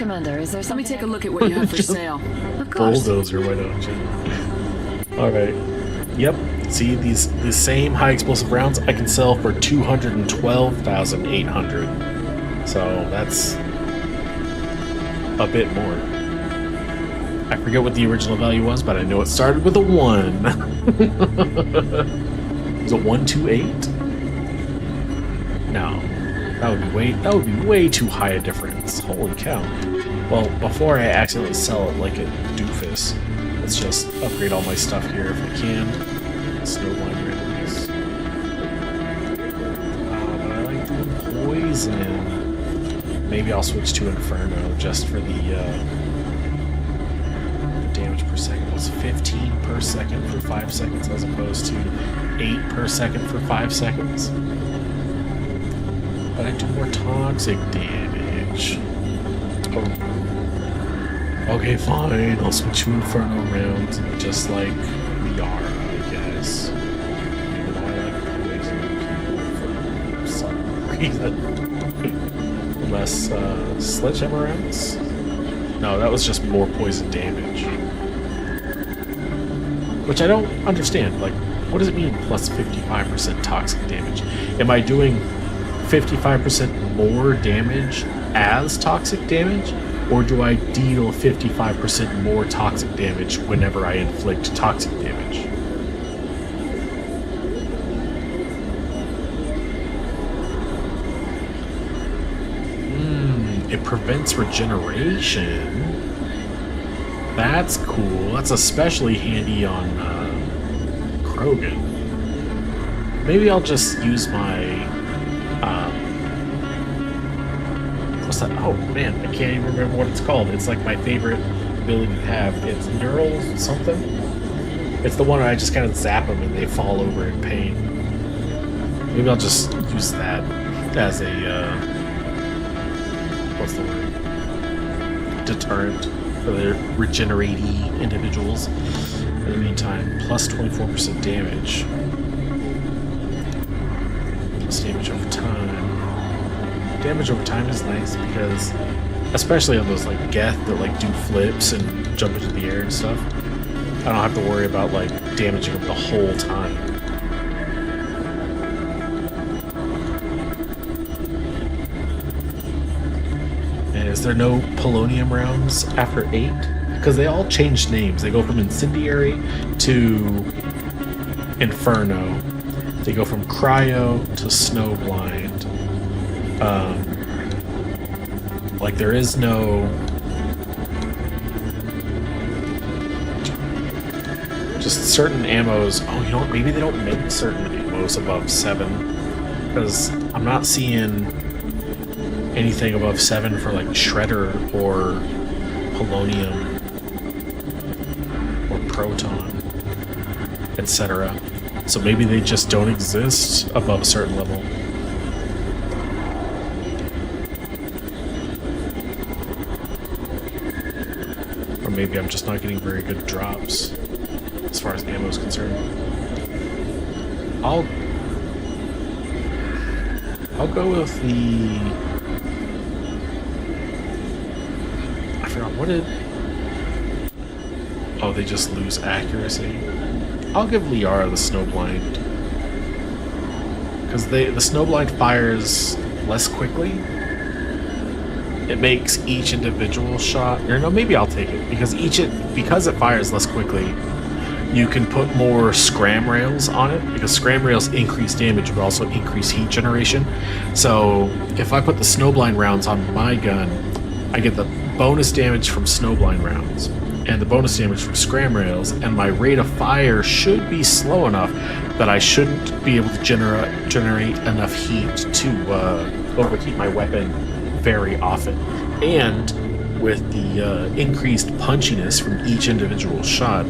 Commander. Is there something? Let me take a look at what you have for sale. Of course. Bulldozer, why don't you? Alright. Yep. See, these same high explosive rounds I can sell for 212,800. So that's a bit more. I forget what the original value was, but I know it started with a 1. Was it 128? No. That would be way too high a difference. Holy cow. Well, before I accidentally sell it like a doofus, let's just upgrade all my stuff here if I can. Snowblind randoms. But I like doing poison. Maybe I'll switch to Inferno just for the damage per second. It was 15 per second for 5 seconds as opposed to 8 per second for 5 seconds. But I do more toxic damage. Oh. Okay, fine. I'll switch to Inferno rounds, just like Liara, I guess. Even though I like poisoning people for some reason. Less sledgehammer rounds? No, that was just more poison damage. Which I don't understand. Like, what does it mean plus 55% toxic damage? Am I doing 55% more damage as toxic damage? Or do I deal 55% more toxic damage whenever I inflict toxic damage? It prevents regeneration. That's cool. That's especially handy on Krogan. Maybe I'll just use my... what's that? Oh man, I can't even remember what it's called. It's like my favorite ability to have. It's neural something. It's the one where I just kind of zap them and they fall over in pain. Maybe I'll just use that as a what's the word? Deterrent for the regenerating individuals. In the meantime, plus 24% damage. Plus damage over time. Damage over time is nice because, especially on those like Geth that like do flips and jump into the air and stuff, I don't have to worry about like damaging them the whole time. And is there no polonium rounds after 8? Because they all changed names. They go from Incendiary to Inferno. They go from Cryo to Snowblind. Like there is no just certain ammos. Oh, you know what? Maybe they don't make certain ammos above 7 because I'm not seeing anything above 7 for like Shredder or Polonium or Proton, etc. So maybe they just don't exist above a certain level. Maybe I'm just not getting very good drops as far as ammo is concerned. I'll go with the... I forgot, what did... Oh, they just lose accuracy? I'll give Liara the Snowblind. Because the Snowblind fires less quickly. It makes each individual shot, or no, maybe I'll take it because because it fires less quickly, you can put more scram rails on it because scram rails increase damage but also increase heat generation. So if I put the Snowblind rounds on my gun, I get the bonus damage from Snowblind rounds and the bonus damage from scram rails, and my rate of fire should be slow enough that I shouldn't be able to generate enough heat to overheat my weapon very often. And with the increased punchiness from each individual shot,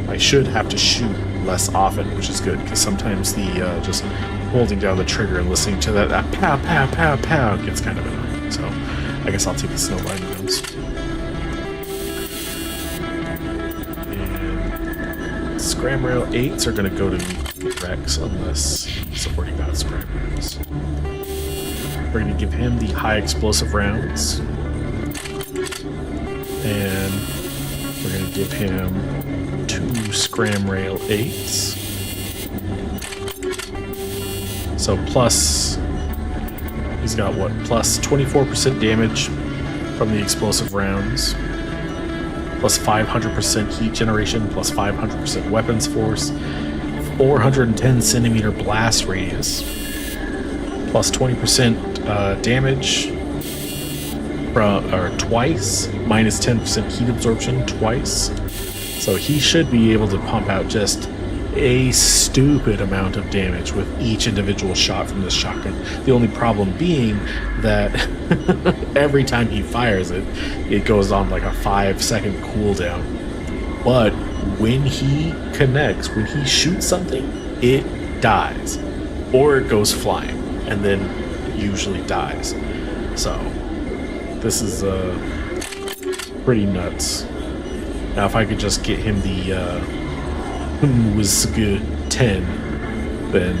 I should have to shoot less often, which is good because sometimes the just holding down the trigger and listening to that pow pow pow pow gets kind of annoying. So I guess I'll take the Snowblind guns. And Scram Rail 8s are going to go to Rex unless supporting got Scram Rails. We're going to give him the high explosive rounds. And we're going to give him 2 Scram Rail 8s. So plus, he's got what? Plus 24% damage from the explosive rounds. Plus 500% heat generation, plus 500% weapons force, 410 centimeter blast radius, plus 20% damage twice, minus 10% heat absorption twice. So he should be able to pump out just a stupid amount of damage with each individual shot from this shotgun. The only problem being that every time he fires it, it goes on like a 5-second cooldown. But when he connects, when he shoots something, it dies. Or it goes flying, and then it usually dies. So, this is pretty nuts. Now, if I could just get him the was good 10, then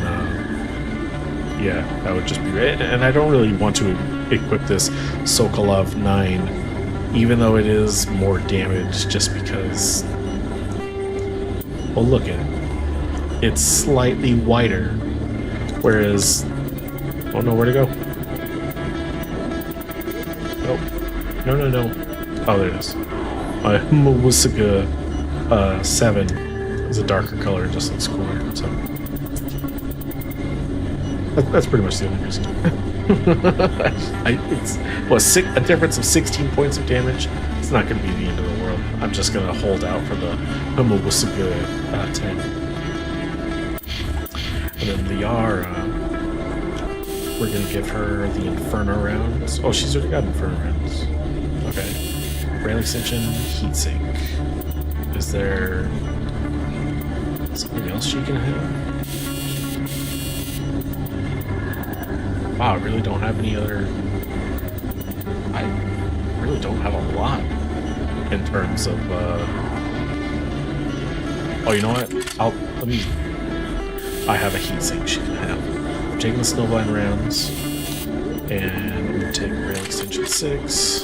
yeah, that would just be right. And I don't really want to equip this Sokolov 9, even though it is more damage, just because, well, look at it. It's slightly wider, whereas, oh no, where'd it go? Oh, no. Oh, there it is. My Mwusuga 7 is a darker color, it just looks cooler, so that's pretty much the only reason. It's a difference of 16 points of damage. It's not going to be the end of the world. I'm just going to hold out for the Mwusuga 10. And then Liara, we're going to give her the Inferno rounds. Oh, she's already got Inferno rounds. Okay. Rail extension, heatsink. Is there something else she can have? Wow, I really don't have any other... I really don't have a lot in terms of, oh, you know what? I have a heatsink she can have. I'm taking the Snowblind rounds, and I'm going to take Rail Extension 6,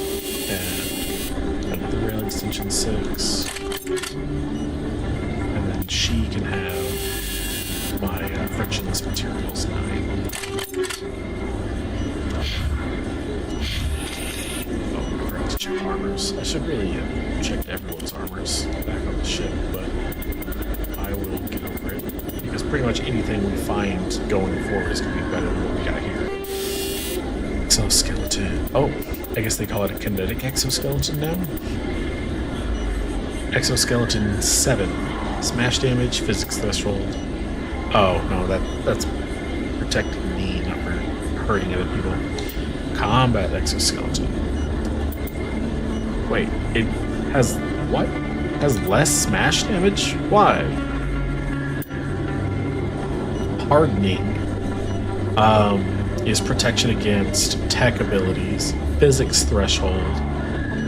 and another Rail Extension 6, and then she can have my Frictionless Materials 9. Oh, I forgot to check armors. I should really check everyone's armors back on the ship, but I will get over it. Because pretty much anything we find going forward is going to be better than what we got here. Exoskeleton. Oh, I guess they call it a kinetic exoskeleton now? Exoskeleton 7. Smash damage, physics threshold. Oh, no, that's protecting me, not for hurting other people. Combat exoskeleton. Wait, it has what? It has less smash damage? Why? Hardening is protection against tech abilities. Physics threshold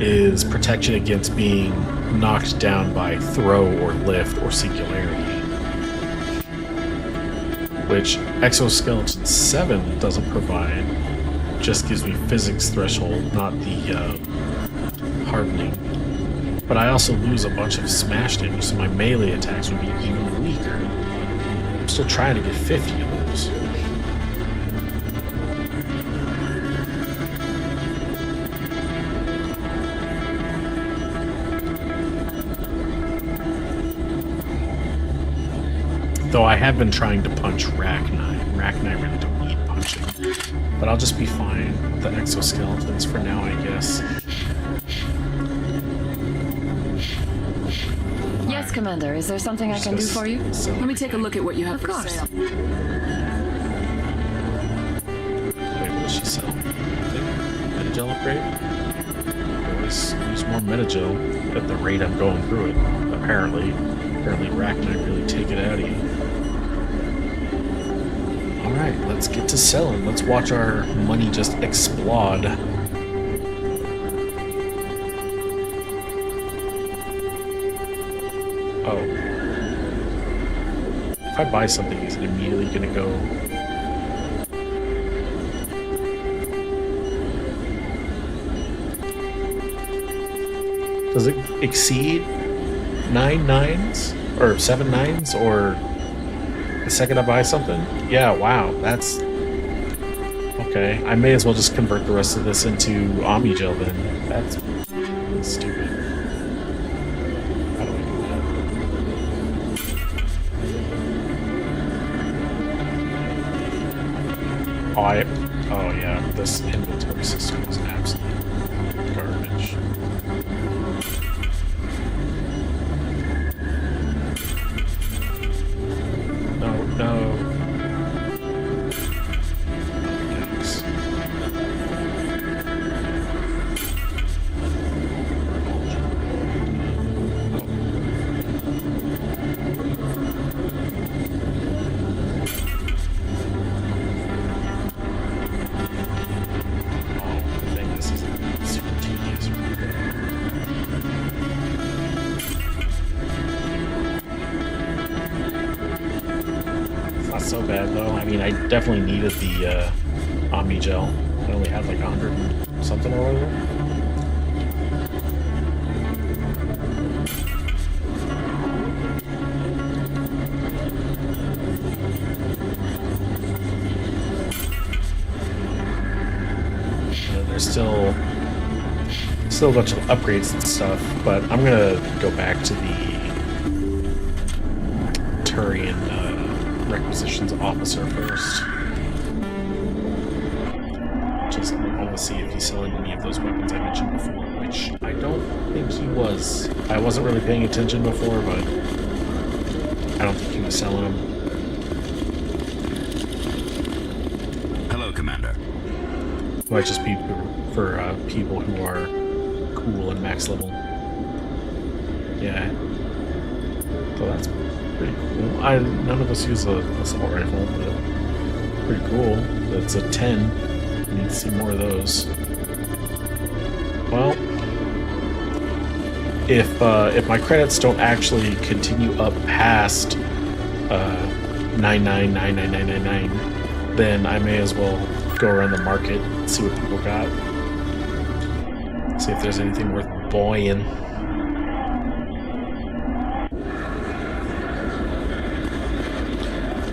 is protection against being knocked down by throw or lift or singularity. Which Exoskeleton 7 doesn't provide. Just gives me physics threshold, not the hardening. But I also lose a bunch of smash damage, so my melee attacks would be even weaker. I'm still trying to get 50 of those. Though I have been trying to punch Rachni. Rachni really don't need punching. But I'll just be fine with the exoskeletons for now, I guess. Yes, Commander. Is there something I can do for you? Let me take a look at what you have for sale. Wait, what does she sell? Metagel upgrade? Always use more Metagel at the rate I'm going through it, apparently. Apparently Rachni really take it out of you. Alright, let's get to selling. Let's watch our money just explode. Oh. If I buy something, is it immediately gonna go... Does it exceed 9 nines or 7 nines or the second I buy something? Yeah, wow, that's okay. I may as well just convert the rest of this into Omnigel then. That's stupid. How do I do that? Oh yeah, this inventory system is absolute garbage. No. Yikes. So bad though. I mean, I definitely needed the Omnigel. I only had like 100 something or whatever. And there's still a bunch of upgrades and stuff, but I'm gonna go back to the Turian Requisitions Officer first. Just want to see if he's selling any of those weapons I mentioned before, which I don't think he was. I wasn't really paying attention before, but I don't think he was selling them. Hello, Commander. Might just be for people who are cool and max level. Yeah. So that's pretty cool. None of us use a assault rifle, but pretty cool. It's a 10. We need to see more of those. Well, if my credits don't actually continue up past 999999, then I may as well go around the market, see what people got, see if there's anything worth buying.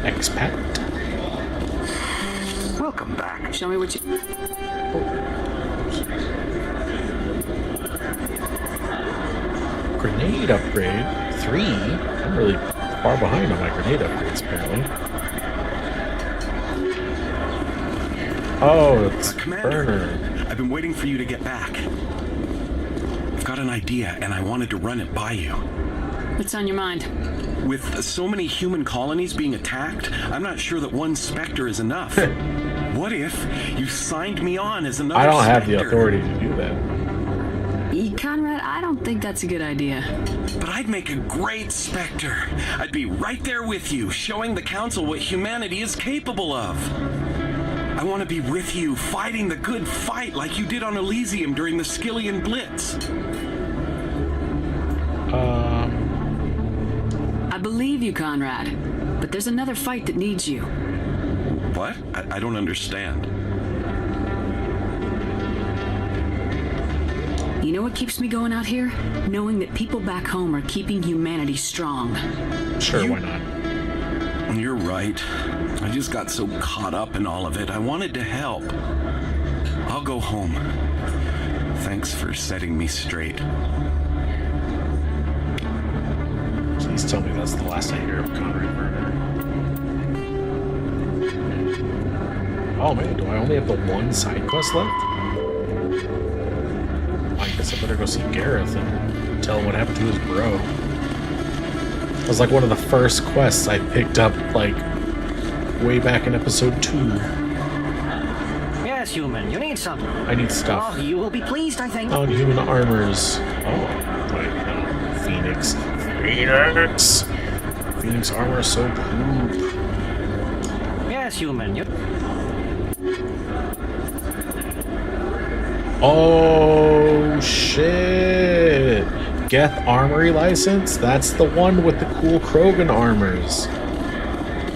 Expat. Welcome back. Show me what you... Grenade upgrade 3. I'm really far behind on my grenade upgrades apparently. Oh, it's Burner. I've been waiting for you to get back. I've got an idea and I wanted to run it by you. What's on your mind? With so many human colonies being attacked, I'm not sure that one Spectre is enough. What if you signed me on as another I don't Spectre? have the authority to do that. Conrad, I don't think that's a good idea. But I'd make a great Spectre. I'd be right there with you, showing the Council what humanity is capable of. I want to be with you, fighting the good fight like you did on Elysium during the Skyllian Blitz. I believe you, Conrad, but there's another fight that needs you. What? I don't understand. You know what keeps me going out here? Knowing that people back home are keeping humanity strong. Sure, why not? You're right. I just got so caught up in all of it. I wanted to help. I'll go home. Thanks for setting me straight. Please tell me that's the last I hear of Conrad Burner. Oh man, do I only have the one side quest left? I guess I better go see Gareth and tell him what happened to his bro. It was like one of the first quests I picked up, like, way back in episode 2. Yes, human, you need something. I need stuff. Oh, you will be pleased, I think. Non-human armors. Oh, wait, no. Phoenix. Phoenix armor is so poop. Yes, human, you... Oh, shit. Geth Armory license? That's the one with the cool Krogan armors.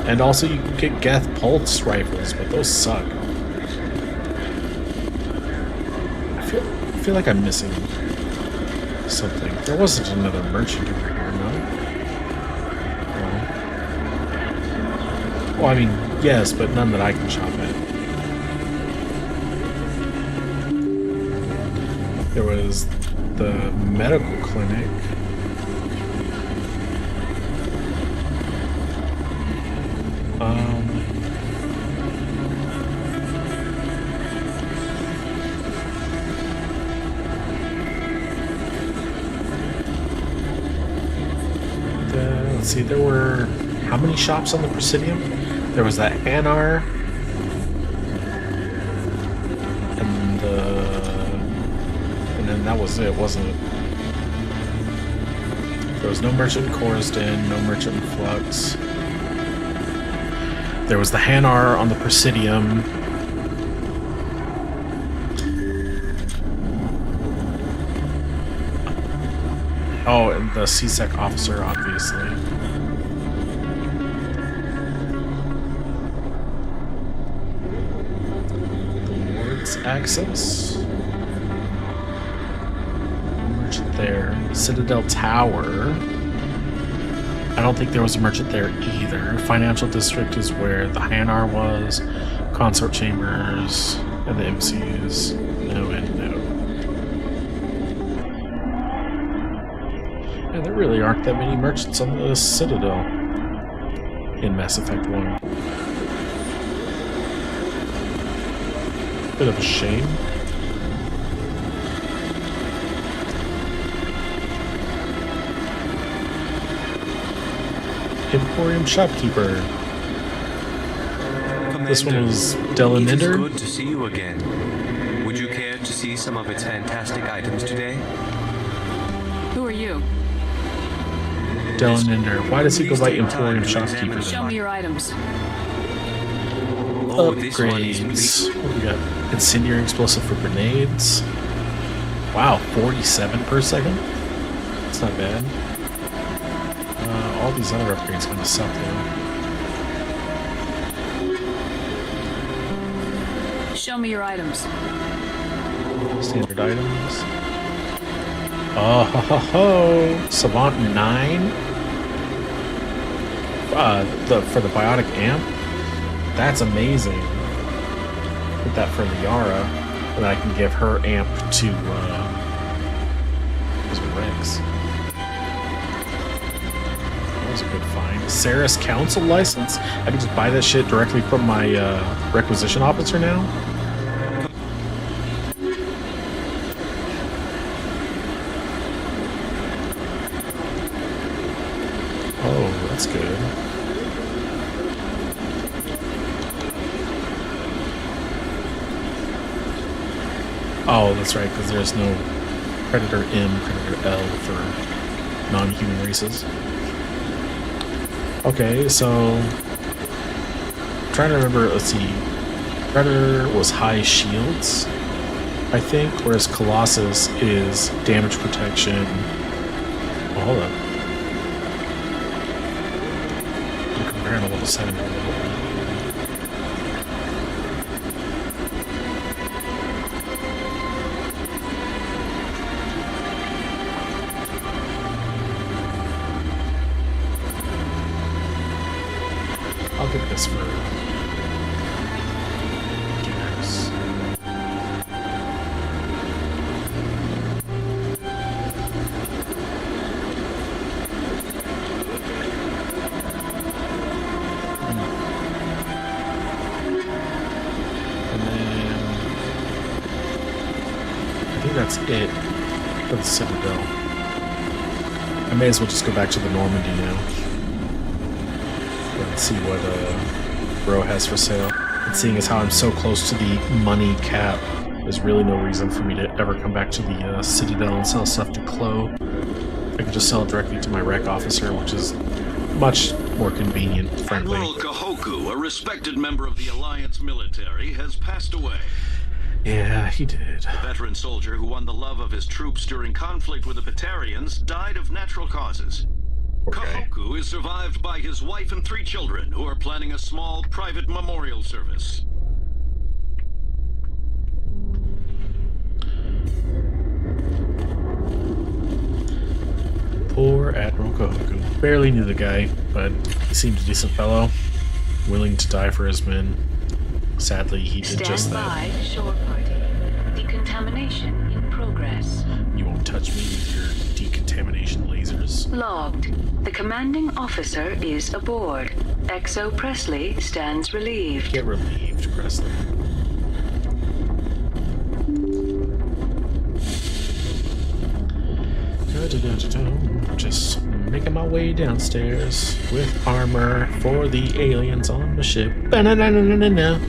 And also you can get Geth Pulse rifles, but those suck. I feel like I'm missing something. There wasn't another merchant over here, no? Well, I mean, yes, but none that I can shop at. There was the medical clinic. Let's see, there were how many shops on the Presidium? There was that Hanar, and then that was it, wasn't it? There was no merchant in Coruscant, no merchant in Flux. There was the Hanar on the Presidium. Oh, and the CSEC officer, obviously. The Lord's Access. Merchant there. Citadel Tower. I don't think there was a merchant there either. Financial District is where the Hanar was. Consort Chambers and the MCUs. No and no. Yeah, there really aren't that many merchants on the Citadel in Mass Effect 1. Bit of a shame. Emporium Shopkeeper. Commander, this one was Delaninder. It is good to see you again. Would you care to see some of its fantastic items today? Who are you? Delaninder. Why does he go by Emporium Shopkeeper? Show me your items. Upgrades. What do we got? Incendiary explosive for grenades. Wow, 47 per second? That's not bad. All these other upgrades kind of suck though. Show me your items. Standard items. Oh ho ho ho! Savant 9. For the biotic amp. That's amazing. Put that for Liara, and I can give her amp to Rex. That was a good find. Saris Council license. I can just buy that shit directly from my requisition officer now. Oh, that's good. Oh, that's right, because there's no Predator M, Predator L for non-human races. Okay, so I'm trying to remember, let's see. Predator was high shields, I think, whereas Colossus is damage protection. Oh, hold up. I'm comparing a level 7 to a level 8. I'll get this for beginners. And then I think that's it for the Citadel. I may as well just go back to the Normandy now. Let's see what Bro has for sale. And seeing as how I'm so close to the money cap, there's really no reason for me to ever come back to the Citadel and sell stuff to Chloe. I can just sell it directly to my rec officer, which is much more convenient, frankly. Admiral Kahoku, a respected member of the Alliance military, has passed away. Yeah, he did. The veteran soldier who won the love of his troops during conflict with the Batarians died of natural causes. Kahoku is survived by his wife and 3 children, who are planning a small private memorial service. for Admiral Kohoku. Barely knew the guy, but he seemed a decent fellow, willing to die for his men. Sadly, he did just that. Stand by, shore party. Decontamination in progress. You won't touch me with your decontamination lasers. Logged. The commanding officer is aboard. XO Presley stands relieved. Get relieved, Presley. Just making my way downstairs with armor for the aliens on the ship. Ba-na-na-na-na-na.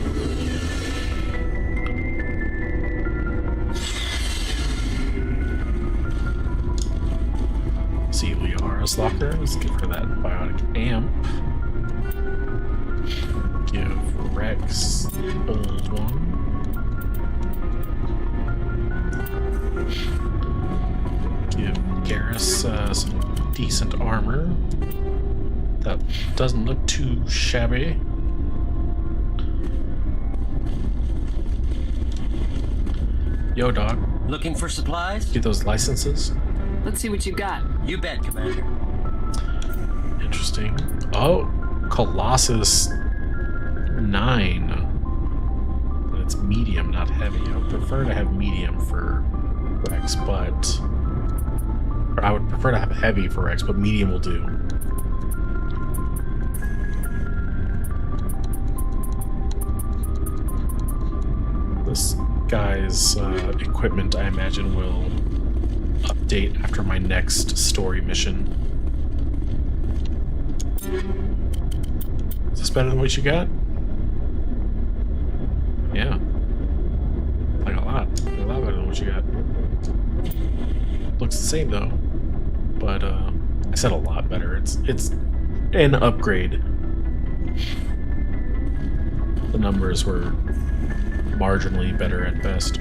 See Liara's locker. Let's give her that biotic amp. Give Rex the old one. Give Garrus some decent armor. That doesn't look too shabby. Yo, dog. Looking for supplies? Get those licenses. Let's see what you got. You bet, Commander. Interesting. Oh, Colossus 9. But it's medium, not heavy. I would prefer to have medium for Rex, but... Or I would prefer to have heavy for Rex, but medium will do. This guy's equipment, I imagine, will update after my next story mission. Is this better than what you got? Yeah. Like a lot. Like a lot better than what you got. Looks the same though. But I said a lot better. It's an upgrade. The numbers were marginally better at best.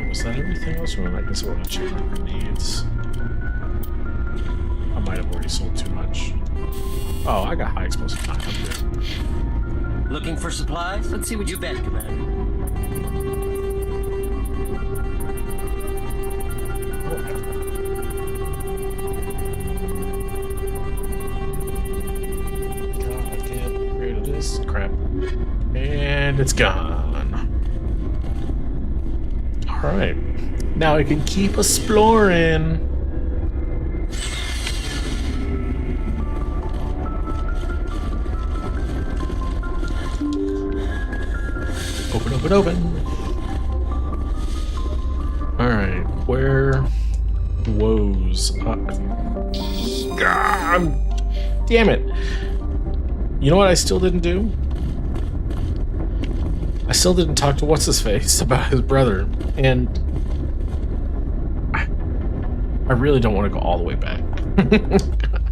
Was that everything else? Or I guess we're gonna check on grenades. I might have already sold too much. Oh, I got high explosive. I'm good. Looking for supplies? Let's see what you bet, Commander. Gotta get rid of this crap. And it's gone. Alright. Now I can keep exploring. Open. Alright, where woes? Damn it. You know what I still didn't do? I still didn't talk to What's-His-Face about his brother, and I really don't want to go all the way back.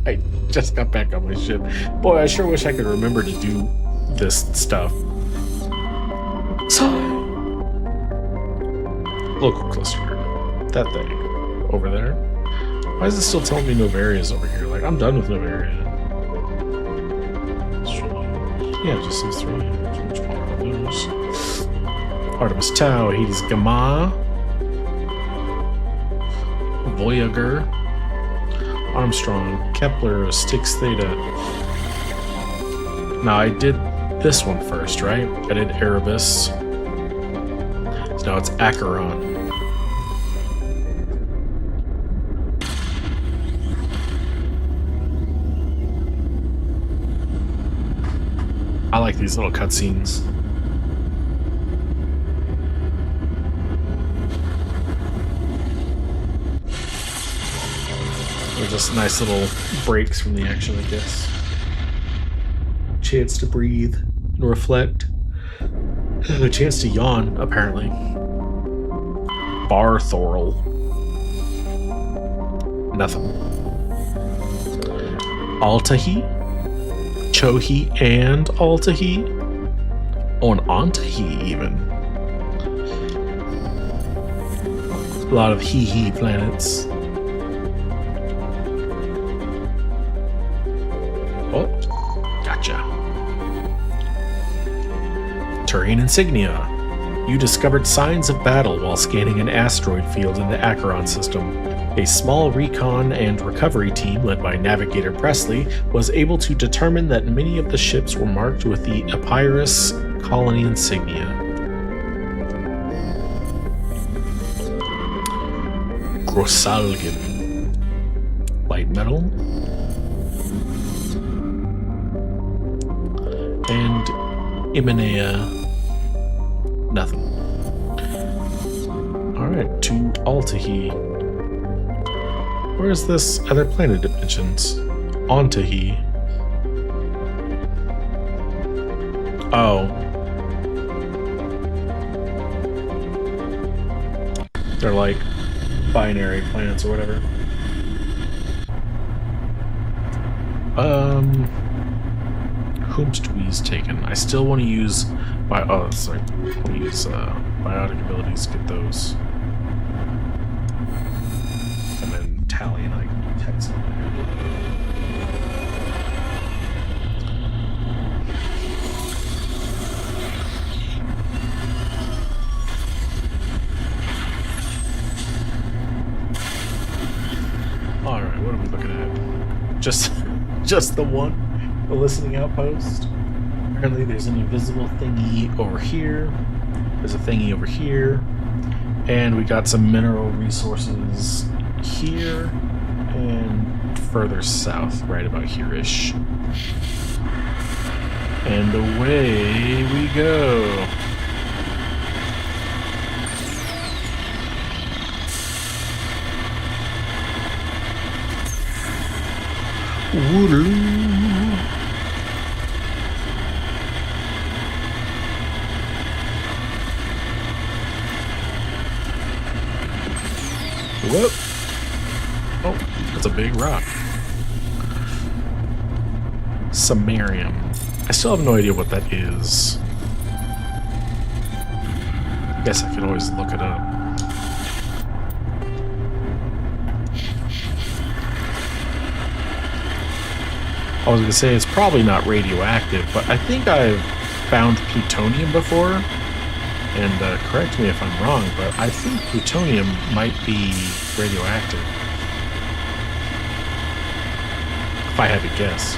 I just got back on my ship. Boy, I sure wish I could remember to do this stuff. So, local cluster. That thing. Over there. Why is it still telling me Novaria's over here? Like, I'm done with Novaria. Yeah, just these three. Which one are those? Artemis Tau, Hades Gamma, Voyager, Armstrong, Kepler, Styx Theta. Now, I did this one first, right? I did Erebus. So now it's Acheron. I like these little cutscenes. They're just nice little breaks from the action, I guess. Chance to breathe and reflect. A chance to yawn, apparently. Barthorl. Nothing. Altahi? Chohi and Altahi? Oh, and Antahi, even. A lot of hee-hee planets. Oh, gotcha. Terrain insignia. You discovered signs of battle while scanning an asteroid field in the Acheron system. A small recon and recovery team led by Navigator Presley was able to determine that many of the ships were marked with the Epirus colony insignia. Grossalgen. Light metal. And Imanea. Nothing. Alright, to Altahi. Where's this other planet dimensions? Ontahi. Oh. They're like binary planets or whatever. Whomstwe's taken. I still want to use biotic abilities, get those. And then tally and I can text them. Alright, what are we looking at? Just the one? The listening outpost? Apparently there's an invisible thingy over here. There's a thingy over here. And we got some mineral resources here and further south, right about here-ish. And away we go. Woodaloo. Whoop. Oh, that's a big rock. Samarium. I still have no idea what that is. Guess I could always look it up. I was going to say it's probably not radioactive, but I think I've found plutonium before. And correct me if I'm wrong, but I think plutonium might be radioactive. If I had to guess.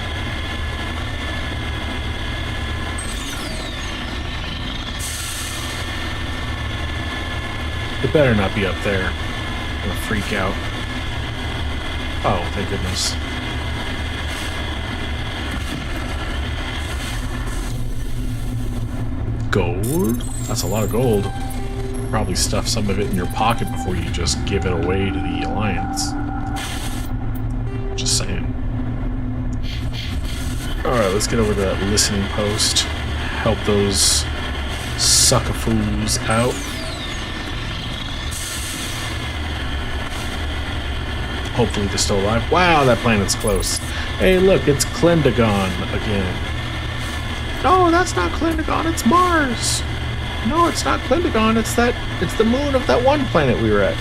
It better not be up there. I'm gonna freak out. Oh, thank goodness. Gold? That's a lot of gold. Probably stuff some of it in your pocket before you just give it away to the Alliance. Just saying. Alright, let's get over to that listening post. Help those sucker-fools out. Hopefully they're still alive. Wow, that planet's close. Hey, look, it's Klendagon again. No, that's not Klendagon, it's Mars. No, it's not Klendagon, it's the moon of that one planet we were at.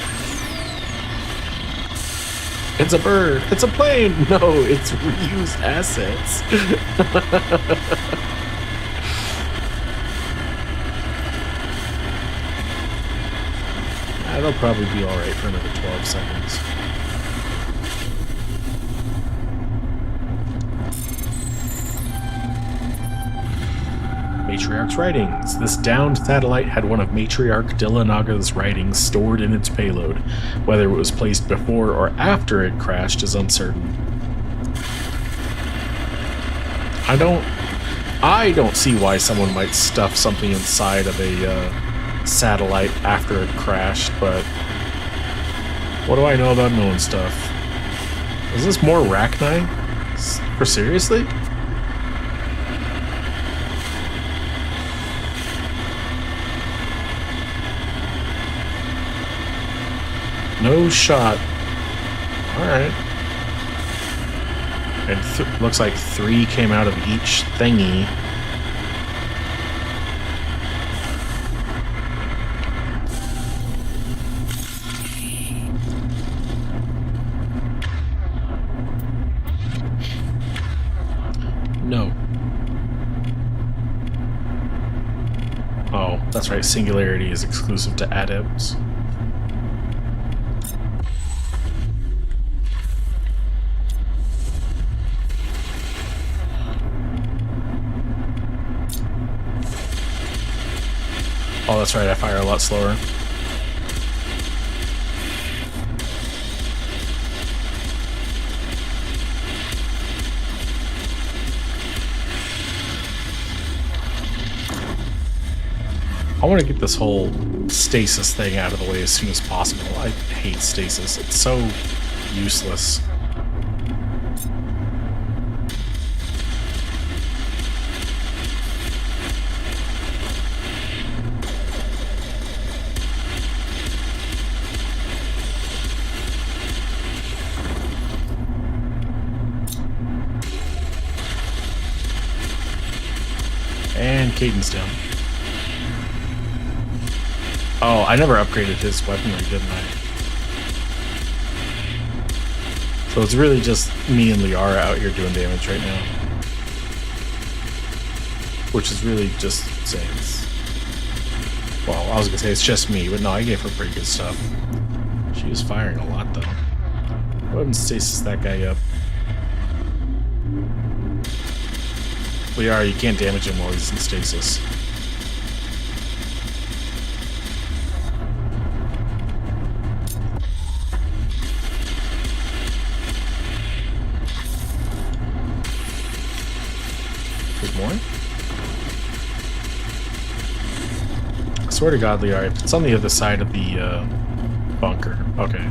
It's a bird. It's a plane. No, it's reused assets. That'll probably be alright for another 12 seconds. Matriarch's writings. This downed satellite had one of Matriarch Dillanaga's writings stored in its payload. Whether it was placed before or after it crashed is uncertain. I don't see why someone might stuff something inside of a satellite after it crashed, but what do I know about knowing stuff? Is this more Rachni? For seriously? No shot. Alright. And looks like 3 came out of each thingy. No. Oh, that's right. Singularity is exclusive to adepts. Oh, that's right, I fire a lot slower. I want to get this whole stasis thing out of the way as soon as possible. I hate stasis. It's so useless. And Kaiden's down. Oh, I never upgraded his weaponry, didn't I? So it's really just me and Liara out here doing damage right now. Which is really just saying well, I was gonna say it's just me, but no, I gave her pretty good stuff. She was firing a lot though. Go ahead and stasis that guy up. Liara, you can't damage him while he's in stasis. I swear to God, Liara, it's on the other side of the bunker. Okay.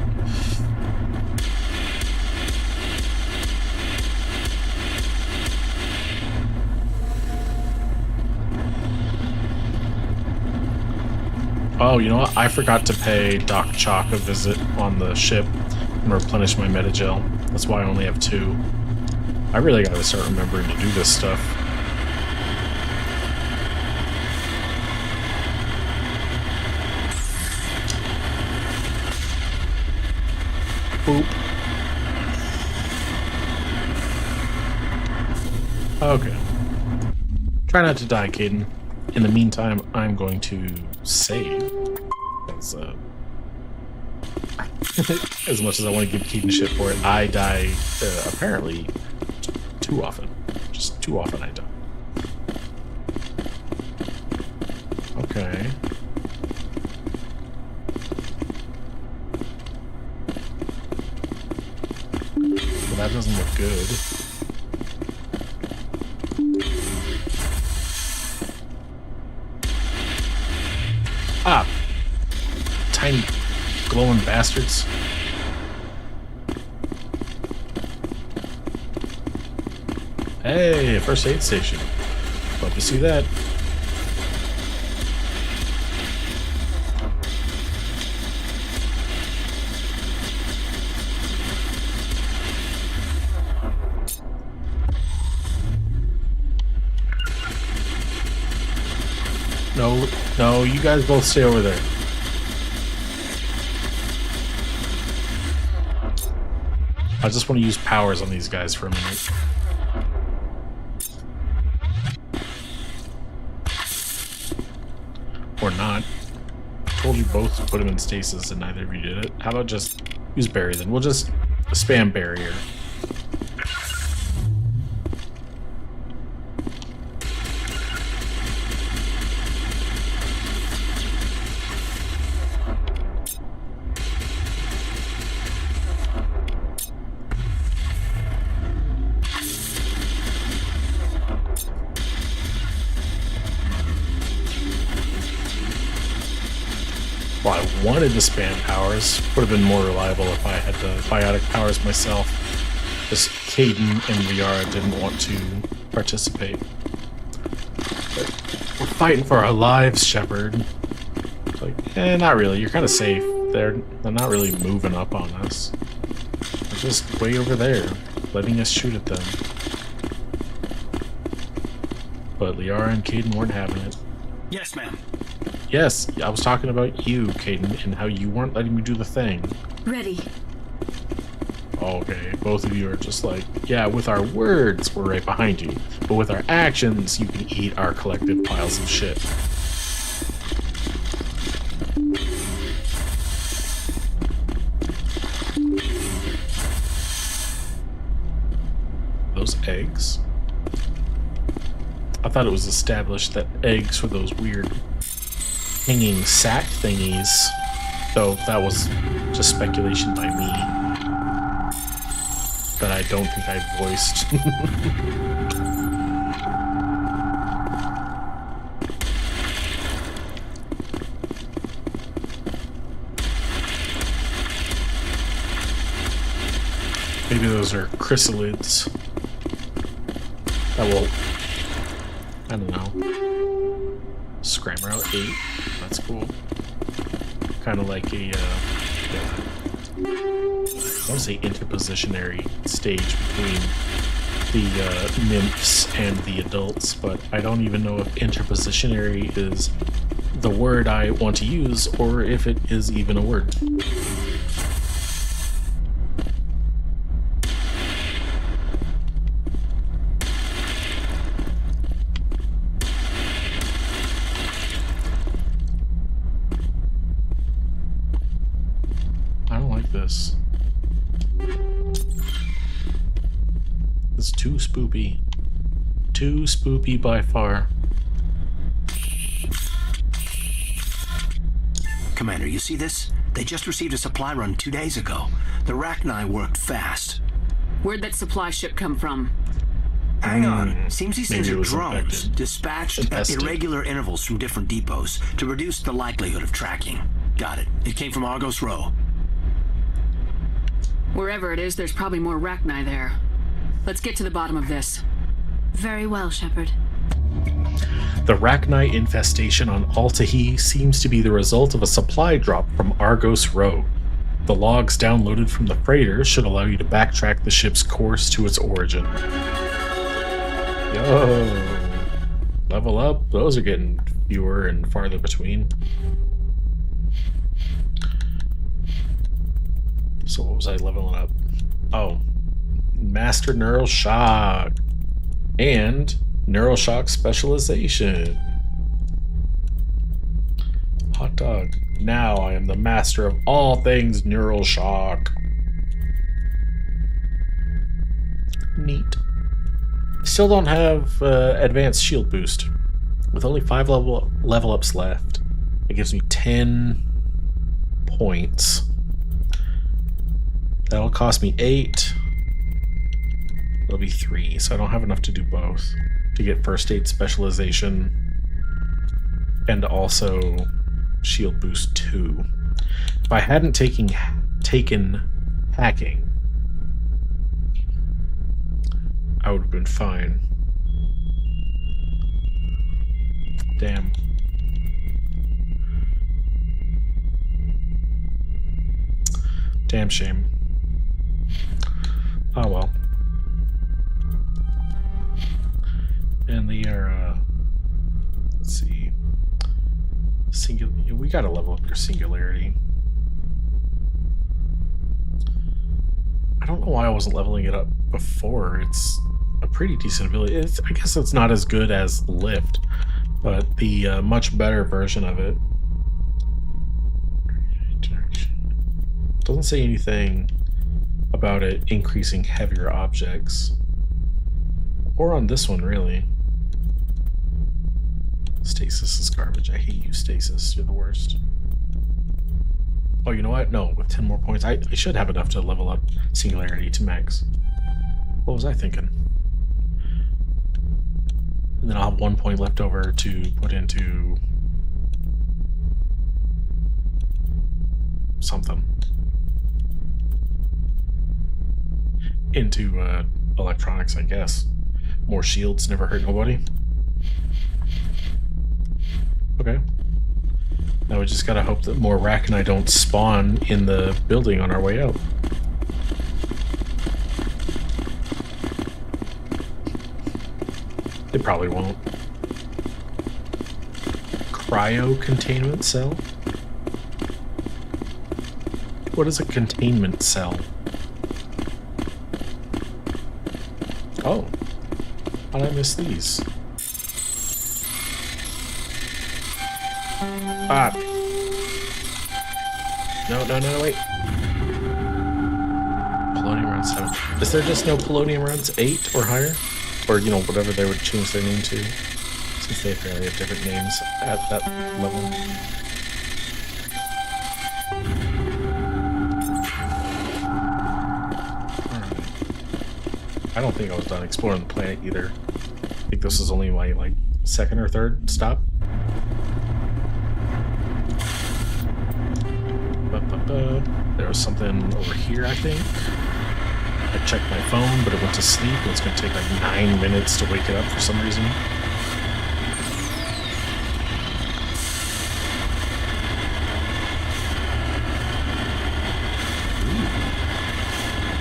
Oh, you know what? I forgot to pay Doc Chalk a visit on the ship and replenish my Metagel. That's why I only have 2. I really gotta start remembering to do this stuff. Boop. Okay. Try not to die, Kaiden. In the meantime, I'm going to save. Because, as much as I want to give Kaiden shit for it, I die, apparently, too often. Just too often I die. Okay. Well, that doesn't look good. Ah! Tiny glowing bastards. Hey, a first aid station. Love to see that. No, you guys both stay over there. I just want to use powers on these guys for a minute. Or not. I told you both to put them in stasis and neither of you did it. How about just use Barrier then? We'll just spam Barrier. Well, I wanted to spam powers. Would have been more reliable if I had the biotic powers myself. Just Kaiden and Liara didn't want to participate. But we're fighting for our lives, Shepard. Like, not really. You're kind of safe. They're not really moving up on us. They're just way over there, letting us shoot at them. But Liara and Kaiden weren't having it. Yes, ma'am. Yes, I was talking about you, Kaiden, and how you weren't letting me do the thing. Ready. Okay, both of you are just like, yeah, with our words, we're right behind you. But with our actions, you can eat our collective piles of shit. Those eggs? I thought it was established that eggs were those weird hanging sack thingies, though that was just speculation by me that I don't think I voiced. Maybe those are chrysalids that will, I don't know, scrammer out 8. That's cool. Kind of like a, I want to say interpositionary stage between the nymphs and the adults, but I don't even know if interpositionary is the word I want to use or if it is even a word. This. It's too spoopy. Too spoopy by far. Commander, you see this? They just received a supply run 2 days ago. The Rachni worked fast. Where'd that supply ship come from? Hang on. Seems these things are drones, dispatched at irregular intervals from different depots to reduce the likelihood of tracking. Got it. It came from Argos Row. Wherever it is, there's probably more Rachni there. Let's get to the bottom of this. Very well, Shepard. The Rachni infestation on Altahi seems to be the result of a supply drop from Argos Row. The logs downloaded from the freighter should allow you to backtrack the ship's course to its origin. Yo! Level up? Those are getting fewer and farther between. So what was I leveling up? Oh, Master Neural Shock and Neural Shock Specialization. Hot dog. Now I am the master of all things Neural Shock. Neat. Still don't have advanced shield boost. With only 5 level ups left, it gives me 10 points. That'll cost me 8. It'll be 3, so I don't have enough to do both. To get first aid specialization and also shield boost 2. If I hadn't taken hacking, I would have been fine. Damn. Damn shame. Oh well. And they are, let's see. We gotta level up your singularity. I don't know why I wasn't leveling it up before. It's a pretty decent ability. I guess it's not as good as Lift, but the much better version of it. Doesn't say anything about it increasing heavier objects. Or on this one, really. Stasis is garbage. I hate you, Stasis. You're the worst. Oh, you know what? No, with 10 more points, I should have enough to level up Singularity to max. What was I thinking? And then I'll have 1 point left over to put into something. Into electronics, I guess. More shields never hurt nobody. Okay. Now we just gotta hope that more Rachni don't spawn in the building on our way out. They probably won't. Cryo containment cell? What is a containment cell? Oh. How did I miss these? Ah. No, wait. Polonium round 7. Is there just no polonium rounds 8 or higher? Or, you know, whatever they would change their name to. Since they apparently have different names at that level. I don't think I was done exploring the planet either. I think this was only my, like, second or third stop. There was something over here, I think. I checked my phone, but it went to sleep, and it's going to take like 9 minutes to wake it up for some reason.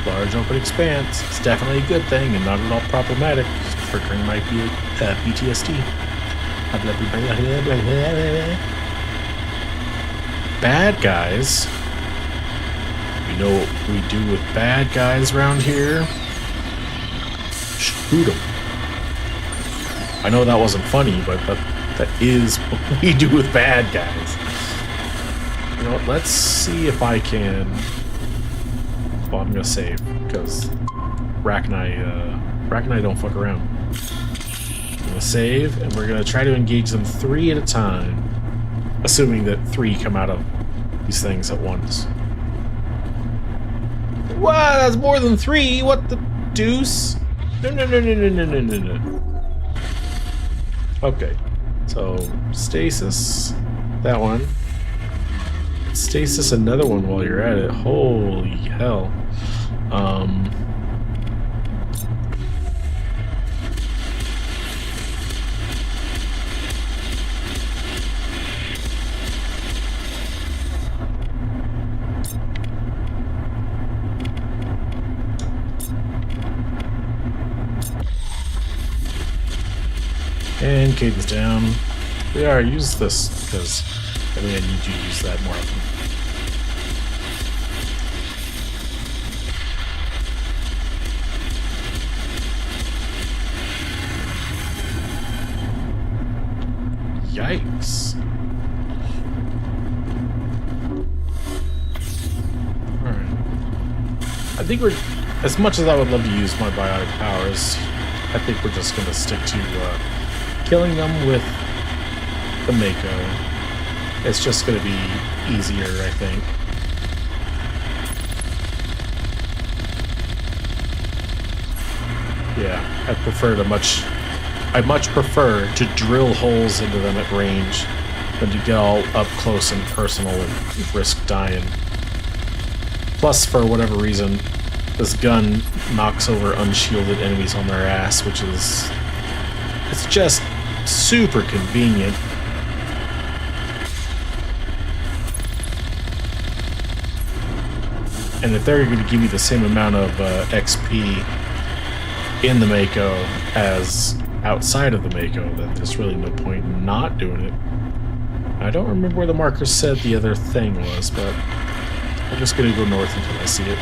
Large open expanse. It's definitely a good thing and not at all problematic. Triggering my PTSD. Bad guys. You know what we do with bad guys around here? Shoot them. I know that wasn't funny, but that is what we do with bad guys. You know what? Let's see if I can... Well, I'm gonna save, because Rack and I don't fuck around. I'm gonna save, and we're gonna try to engage them 3 at a time, assuming that 3 come out of these things at once. Wow, that's more than 3! What the deuce? No. Okay, so stasis, that one. Stasis another one while you're at it. Holy hell. And cadence down. Yeah, use this because I think I need you to use that more often. Yikes. Alright. I think we're... As much as I would love to use my biotic powers, I think we're just going to stick to killing them with the Mako. It's just going to be easier, I think. Yeah, I much prefer to drill holes into them at range than to get all up close and personal and risk dying. Plus, for whatever reason, this gun knocks over unshielded enemies on their ass, which is... It's just super convenient. And if they're going to give you the same amount of XP in the Mako as outside of the Mako, then there's really no point in not doing it. I don't remember where the marker said the other thing was, but I'm just going to go north until I see it.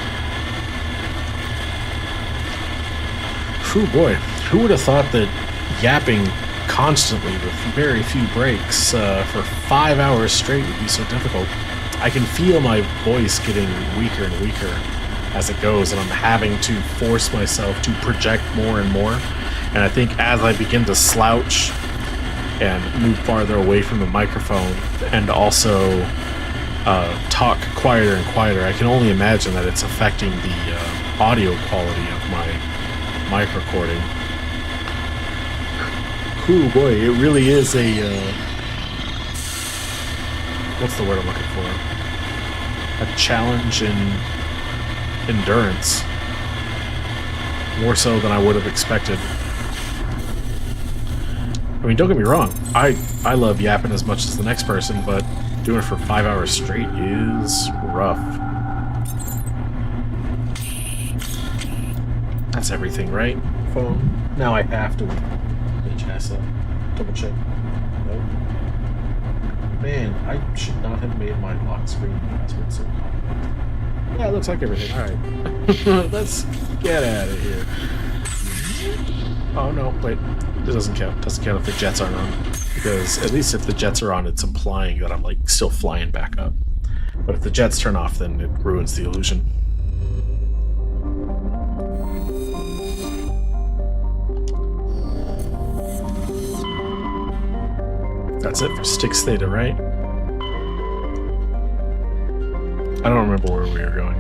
Whew, boy, who would have thought that yapping constantly with very few breaks for 5 hours straight would be so difficult? I can feel my voice getting weaker and weaker as it goes, and I'm having to force myself to project more and more. And I think as I begin to slouch and move farther away from the microphone and also talk quieter and quieter, I can only imagine that it's affecting the audio quality of my mic recording. Ooh, boy, it really is a... what's the word I'm looking for? A challenge in endurance. More so than I would have expected. I mean, don't get me wrong. I love yapping as much as the next person, but doing it for 5 hours straight is rough. That's everything, right? Phone. Now I have to double check. Nope. Man, I should not have made my lock screen password so complicated. Yeah, it looks like everything. Alright. Let's get out of here. Oh no, wait. This doesn't count. Doesn't count if the jets aren't on. Because at least if the jets are on, it's implying that I'm like still flying back up. But if the jets turn off, then it ruins the illusion. That's it for Styx Theta, right? I don't remember where we were going.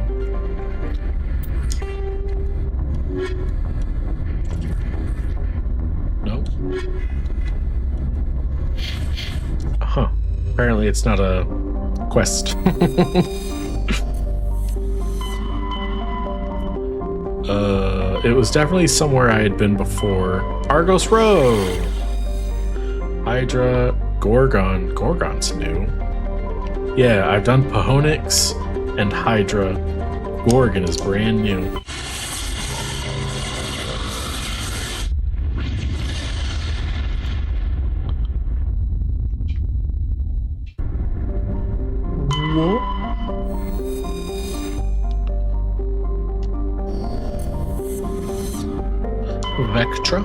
Nope. Huh. Apparently it's not a quest. It was definitely somewhere I had been before. Argos Row! Hydra, Gorgon. Gorgon's new. Yeah, I've done Pahonix and Hydra. Gorgon is brand new. Whoa. Vectra.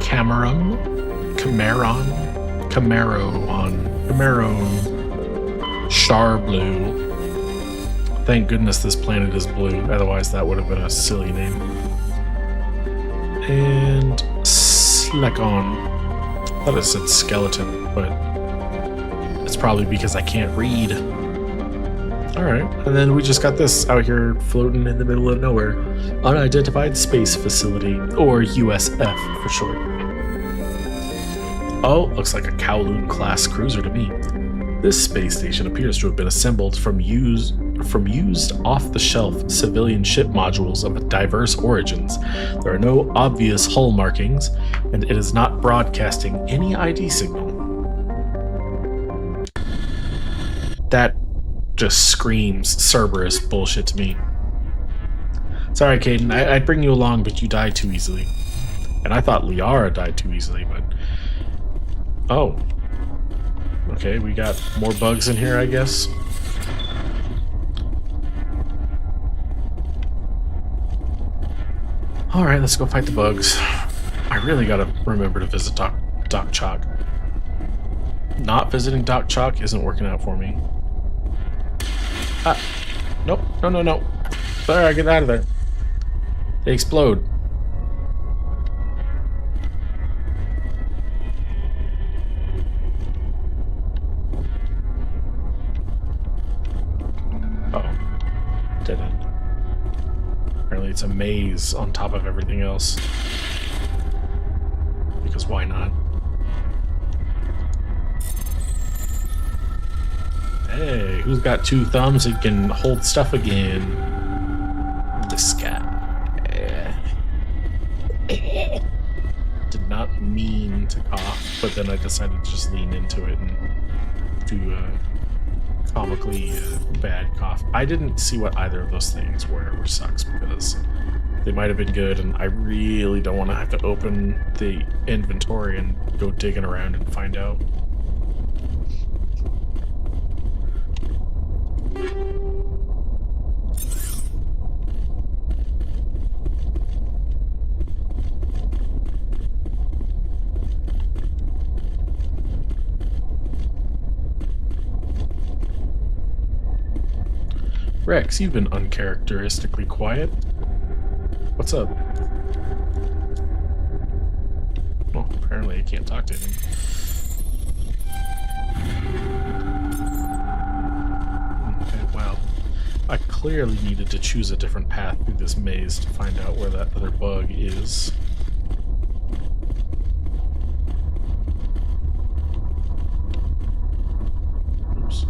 Cameron. Sharblu. Thank goodness this planet is blue, otherwise that would have been a silly name. And Slekon. I thought it said skeleton, but it's probably because I can't read. Alright, and then we just got this out here floating in the middle of nowhere. Unidentified Space Facility, or USF for short. Oh, looks like a Kowloon-class cruiser to me. This space station appears to have been assembled from used off-the-shelf civilian ship modules of diverse origins. There are no obvious hull markings, and it is not broadcasting any ID signal. That just screams Cerberus bullshit to me. Sorry, Caden, I'd bring you along, but you died too easily. And I thought Liara died too easily, but... Oh. Okay, we got more bugs in here, I guess. Alright, let's go fight the bugs. I really gotta remember to visit Doc Chalk. Not visiting Doc Chalk isn't working out for me. Ah. Nope. No. There, get out of there. They explode. Dead end. Apparently it's a maze on top of everything else. Because why not? Hey, who's got two thumbs and can hold stuff again? This guy. Did not mean to cough, but then I decided to just lean into it and do comically bad cough. I didn't see what either of those things were, which sucks because they might have been good, and I really don't want to have to open the inventory and go digging around and find out. Rex, you've been uncharacteristically quiet. What's up? Well, apparently I can't talk to him. Okay, well, I clearly needed to choose a different path through this maze to find out where that other bug is. Oops.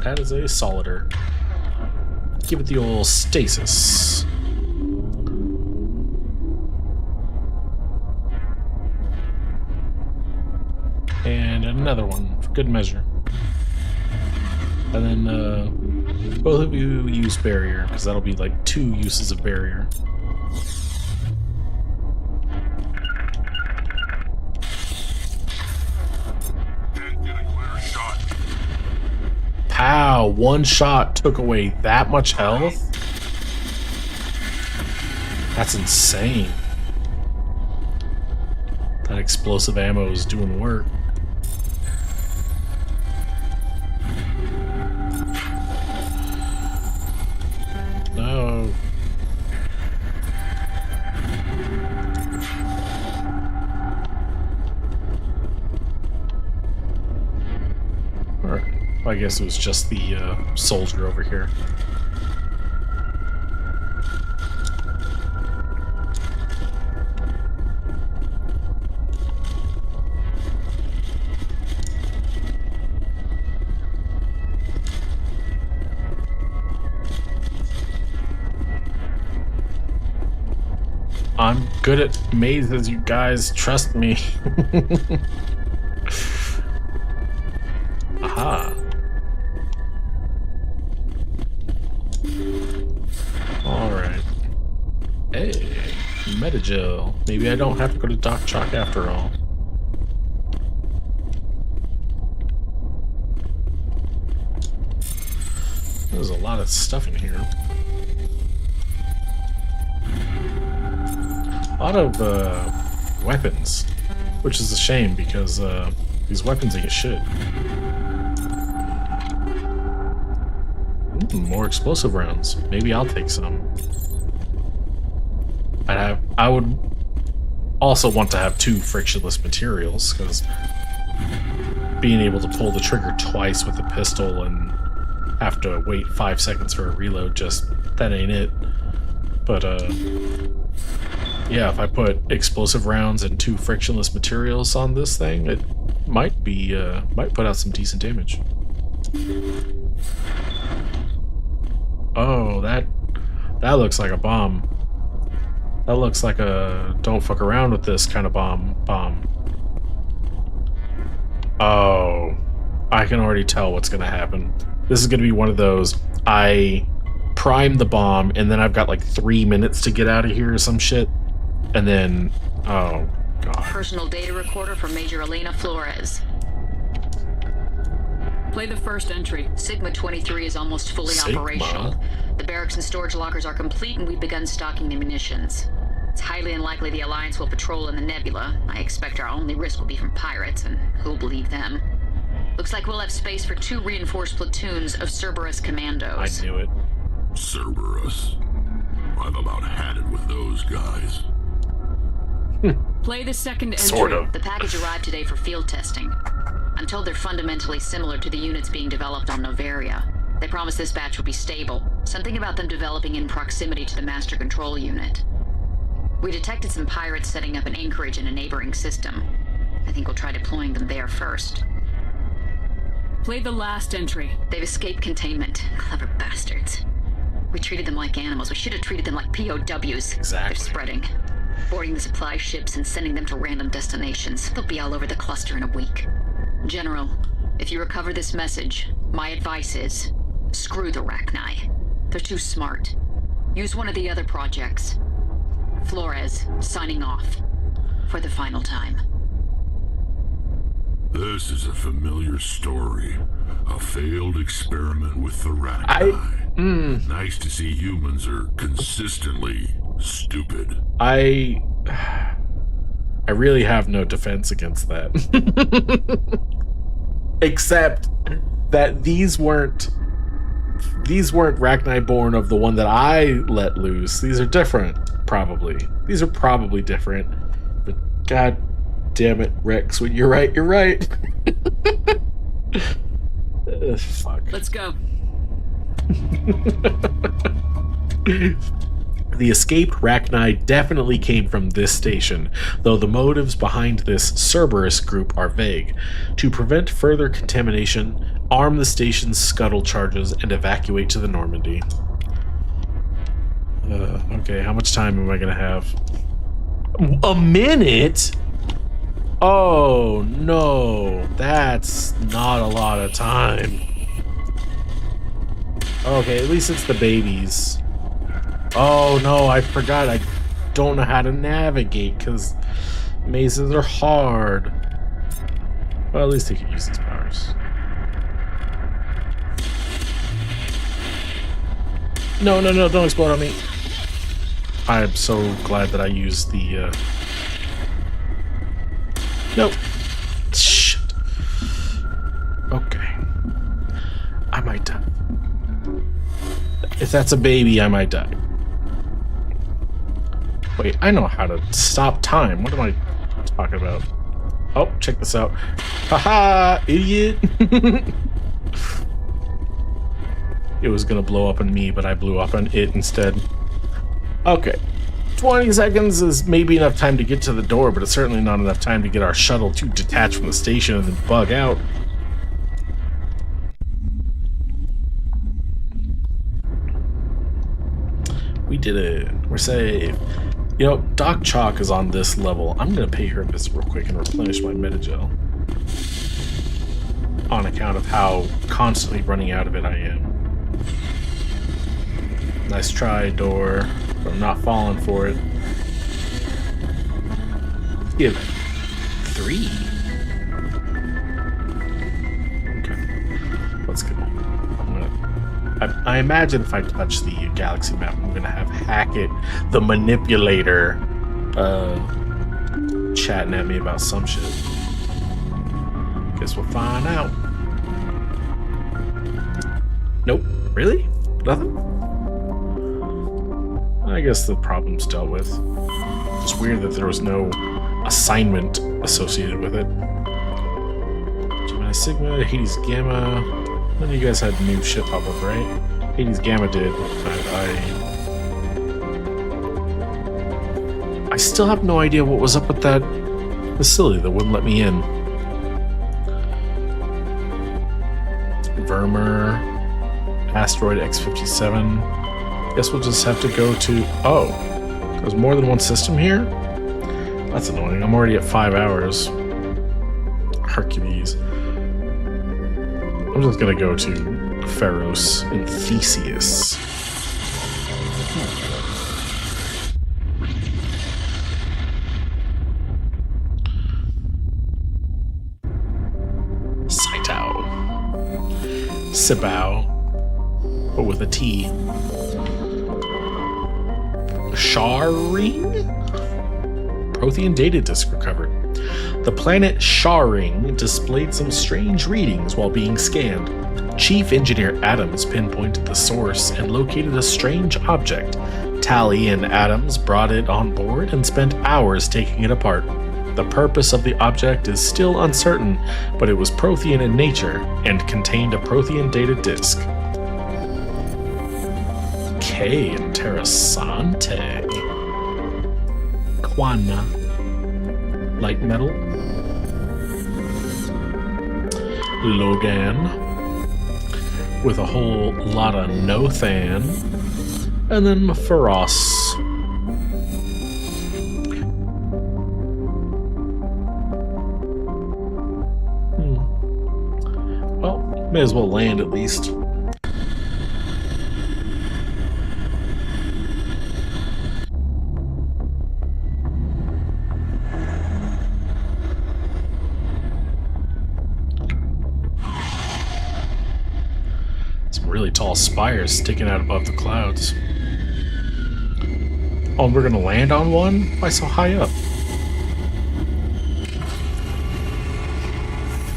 That is a Solider. Give it the old stasis. And another one, for good measure. And then, both of you use barrier, because that'll be like 2 uses of barrier. Pow! 1 shot took away that much health? That's insane. That explosive ammo is doing work. I guess it was just the soldier over here. I'm good at mazes, you guys. Trust me. Aha. Alright. Hey, Metagel. Maybe I don't have to go to Doc Chalk after all. There's a lot of stuff in here. A lot of weapons, which is a shame because these weapons ain't shit. More explosive rounds. Maybe I'll take some. I would also want to have 2 frictionless materials because being able to pull the trigger twice with a pistol and have to wait 5 seconds for a reload, just that ain't it. But yeah, if I put explosive rounds and 2 frictionless materials on this thing, it might be might put out some decent damage. Oh, that looks like a bomb. That looks like a don't fuck around with this kind of bomb. Oh, I can already tell what's gonna happen. This is gonna be one of those, I prime the bomb and then I've got like 3 minutes to get out of here or some shit. And then, oh, God. Personal data recorder for Major Elena Flores. Play the first entry. Sigma 23 is almost fully operational. The barracks and storage lockers are complete and we've begun stocking the munitions. It's highly unlikely the Alliance will patrol in the nebula. I expect our only risk will be from pirates, and who'll believe them? Looks like we'll have space for 2 reinforced platoons of Cerberus commandos. I knew it. Cerberus. I've about had it with those guys. Play the second entry. Sort of. The package arrived today for field testing. I'm told they're fundamentally similar to the units being developed on Noveria. They promise this batch will be stable. Something about them developing in proximity to the master control unit. We detected some pirates setting up an anchorage in a neighboring system. I think we'll try deploying them there first. Play the last entry. They've escaped containment. Clever bastards. We treated them like animals. We should have treated them like POWs. Exactly. They're spreading. Boarding the supply ships and sending them to random destinations. They'll be all over the cluster in a week. General, if you recover this message, my advice is, screw the Rachni. They're too smart. Use one of the other projects. Flores, signing off. For the final time. This is a familiar story. A failed experiment with the Rachni. Nice to see humans are consistently stupid. I really have no defense against that. Except that these weren't Rachni born of the one that I let loose. These are different, probably. These are probably different. But god damn it, Rex, when you're right, you're right. Fuck. Let's go. The escaped Rachni definitely came from this station, though the motives behind this Cerberus group are vague. To prevent further contamination, arm the station's scuttle charges and evacuate to the Normandy. Okay, how much time am I gonna have? A minute? Oh no, that's not a lot of time. Okay, at least it's the babies. Oh no, I forgot. I don't know how to navigate because mazes are hard. Well, at least they can use these powers. No, don't explode on me. I'm so glad that I used the, Nope. Shit. Okay. I might die. If that's a baby, I might die. Wait, I know how to stop time. What am I talking about? Oh, check this out. Haha, idiot. it was gonna blow up on me, but I blew up on it instead. Okay. 20 seconds is maybe enough time to get to the door, but it's certainly not enough time to get our shuttle to detach from the station and then bug out. We did it. We're safe. You know, Doc Chalk is on this level. I'm going to pay her a visit real quick and replenish my Metagel. On account of how constantly running out of it I am. Nice try, door. But I'm not falling for it. Give it 3. Okay. Let's go. I imagine if I touch the galaxy map, I'm gonna have Hackett, the manipulator, chatting at me about some shit. Guess we'll find out. Nope. Really? Nothing? I guess the problem's dealt with. It's weird that there was no assignment associated with it. Gemini Sigma, Hades Gamma. None of you guys had new shit pop up, right? Hades Gamma did, but I still have no idea what was up with that facility that wouldn't let me in. Vermeer, Asteroid X-57. Guess we'll just have to go to... Oh, there's more than one system here? That's annoying. I'm already at 5 hours. Hercules. I'm just gonna go to Pharos and Theseus. Saitao. Sibao, but with a T. Sharing? Prothean data disk recovered. The planet Sharing displayed some strange readings while being scanned. Chief Engineer Adams pinpointed the source and located a strange object. Tally and Adams brought it on board and spent hours taking it apart. The purpose of the object is still uncertain, but it was Prothean in nature and contained a Prothean data disk. Okay, interessante. Quana. Light metal. Logan. With a whole lot of Nothan. And then Pharos. Well, may as well land at least. Tall spires sticking out above the clouds. Oh, and we're gonna land on one? Why so high up?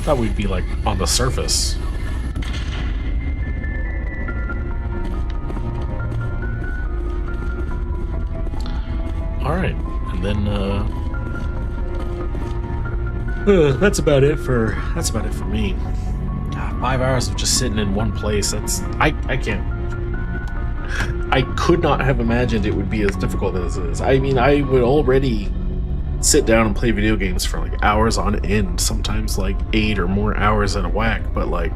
Thought we'd be like on the surface. Alright, and then that's about it for me. 5 hours of just sitting in one place. I could not have imagined it would be as difficult as it is. I mean, I would already sit down and play video games for like hours on end, sometimes like 8 or more hours at a whack, but like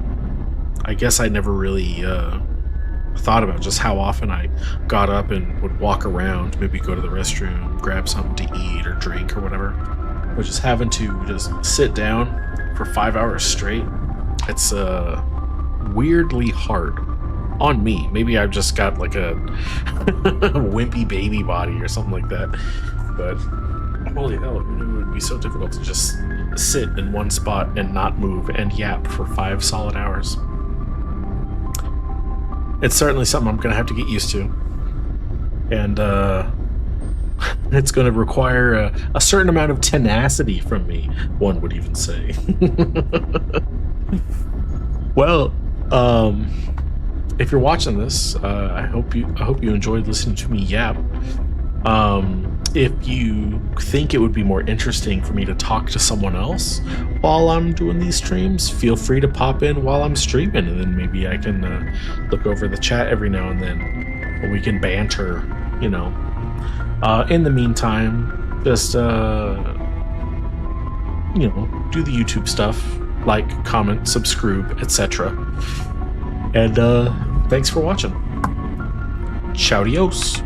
I guess I never really thought about just how often I got up and would walk around, maybe go to the restroom, grab something to eat or drink or whatever. But just having to just sit down for 5 hours straight, it's weirdly hard on me. Maybe I've just got like a wimpy baby body or something like that. But holy hell, who knew it would be so difficult to just sit in one spot and not move and yap for 5 solid hours. It's certainly something I'm going to have to get used to. And it's going to require a certain amount of tenacity from me, one would even say. Well, if you're watching this, I hope you enjoyed listening to me yap. if you think it would be more interesting for me to talk to someone else while I'm doing these streams, feel free to pop in while I'm streaming, and then maybe I can look over the chat every now and then, or we can banter, you know. In the meantime, just you know, do the YouTube stuff, like, comment, subscribe, etc. And thanks for watching. Ciao-dios.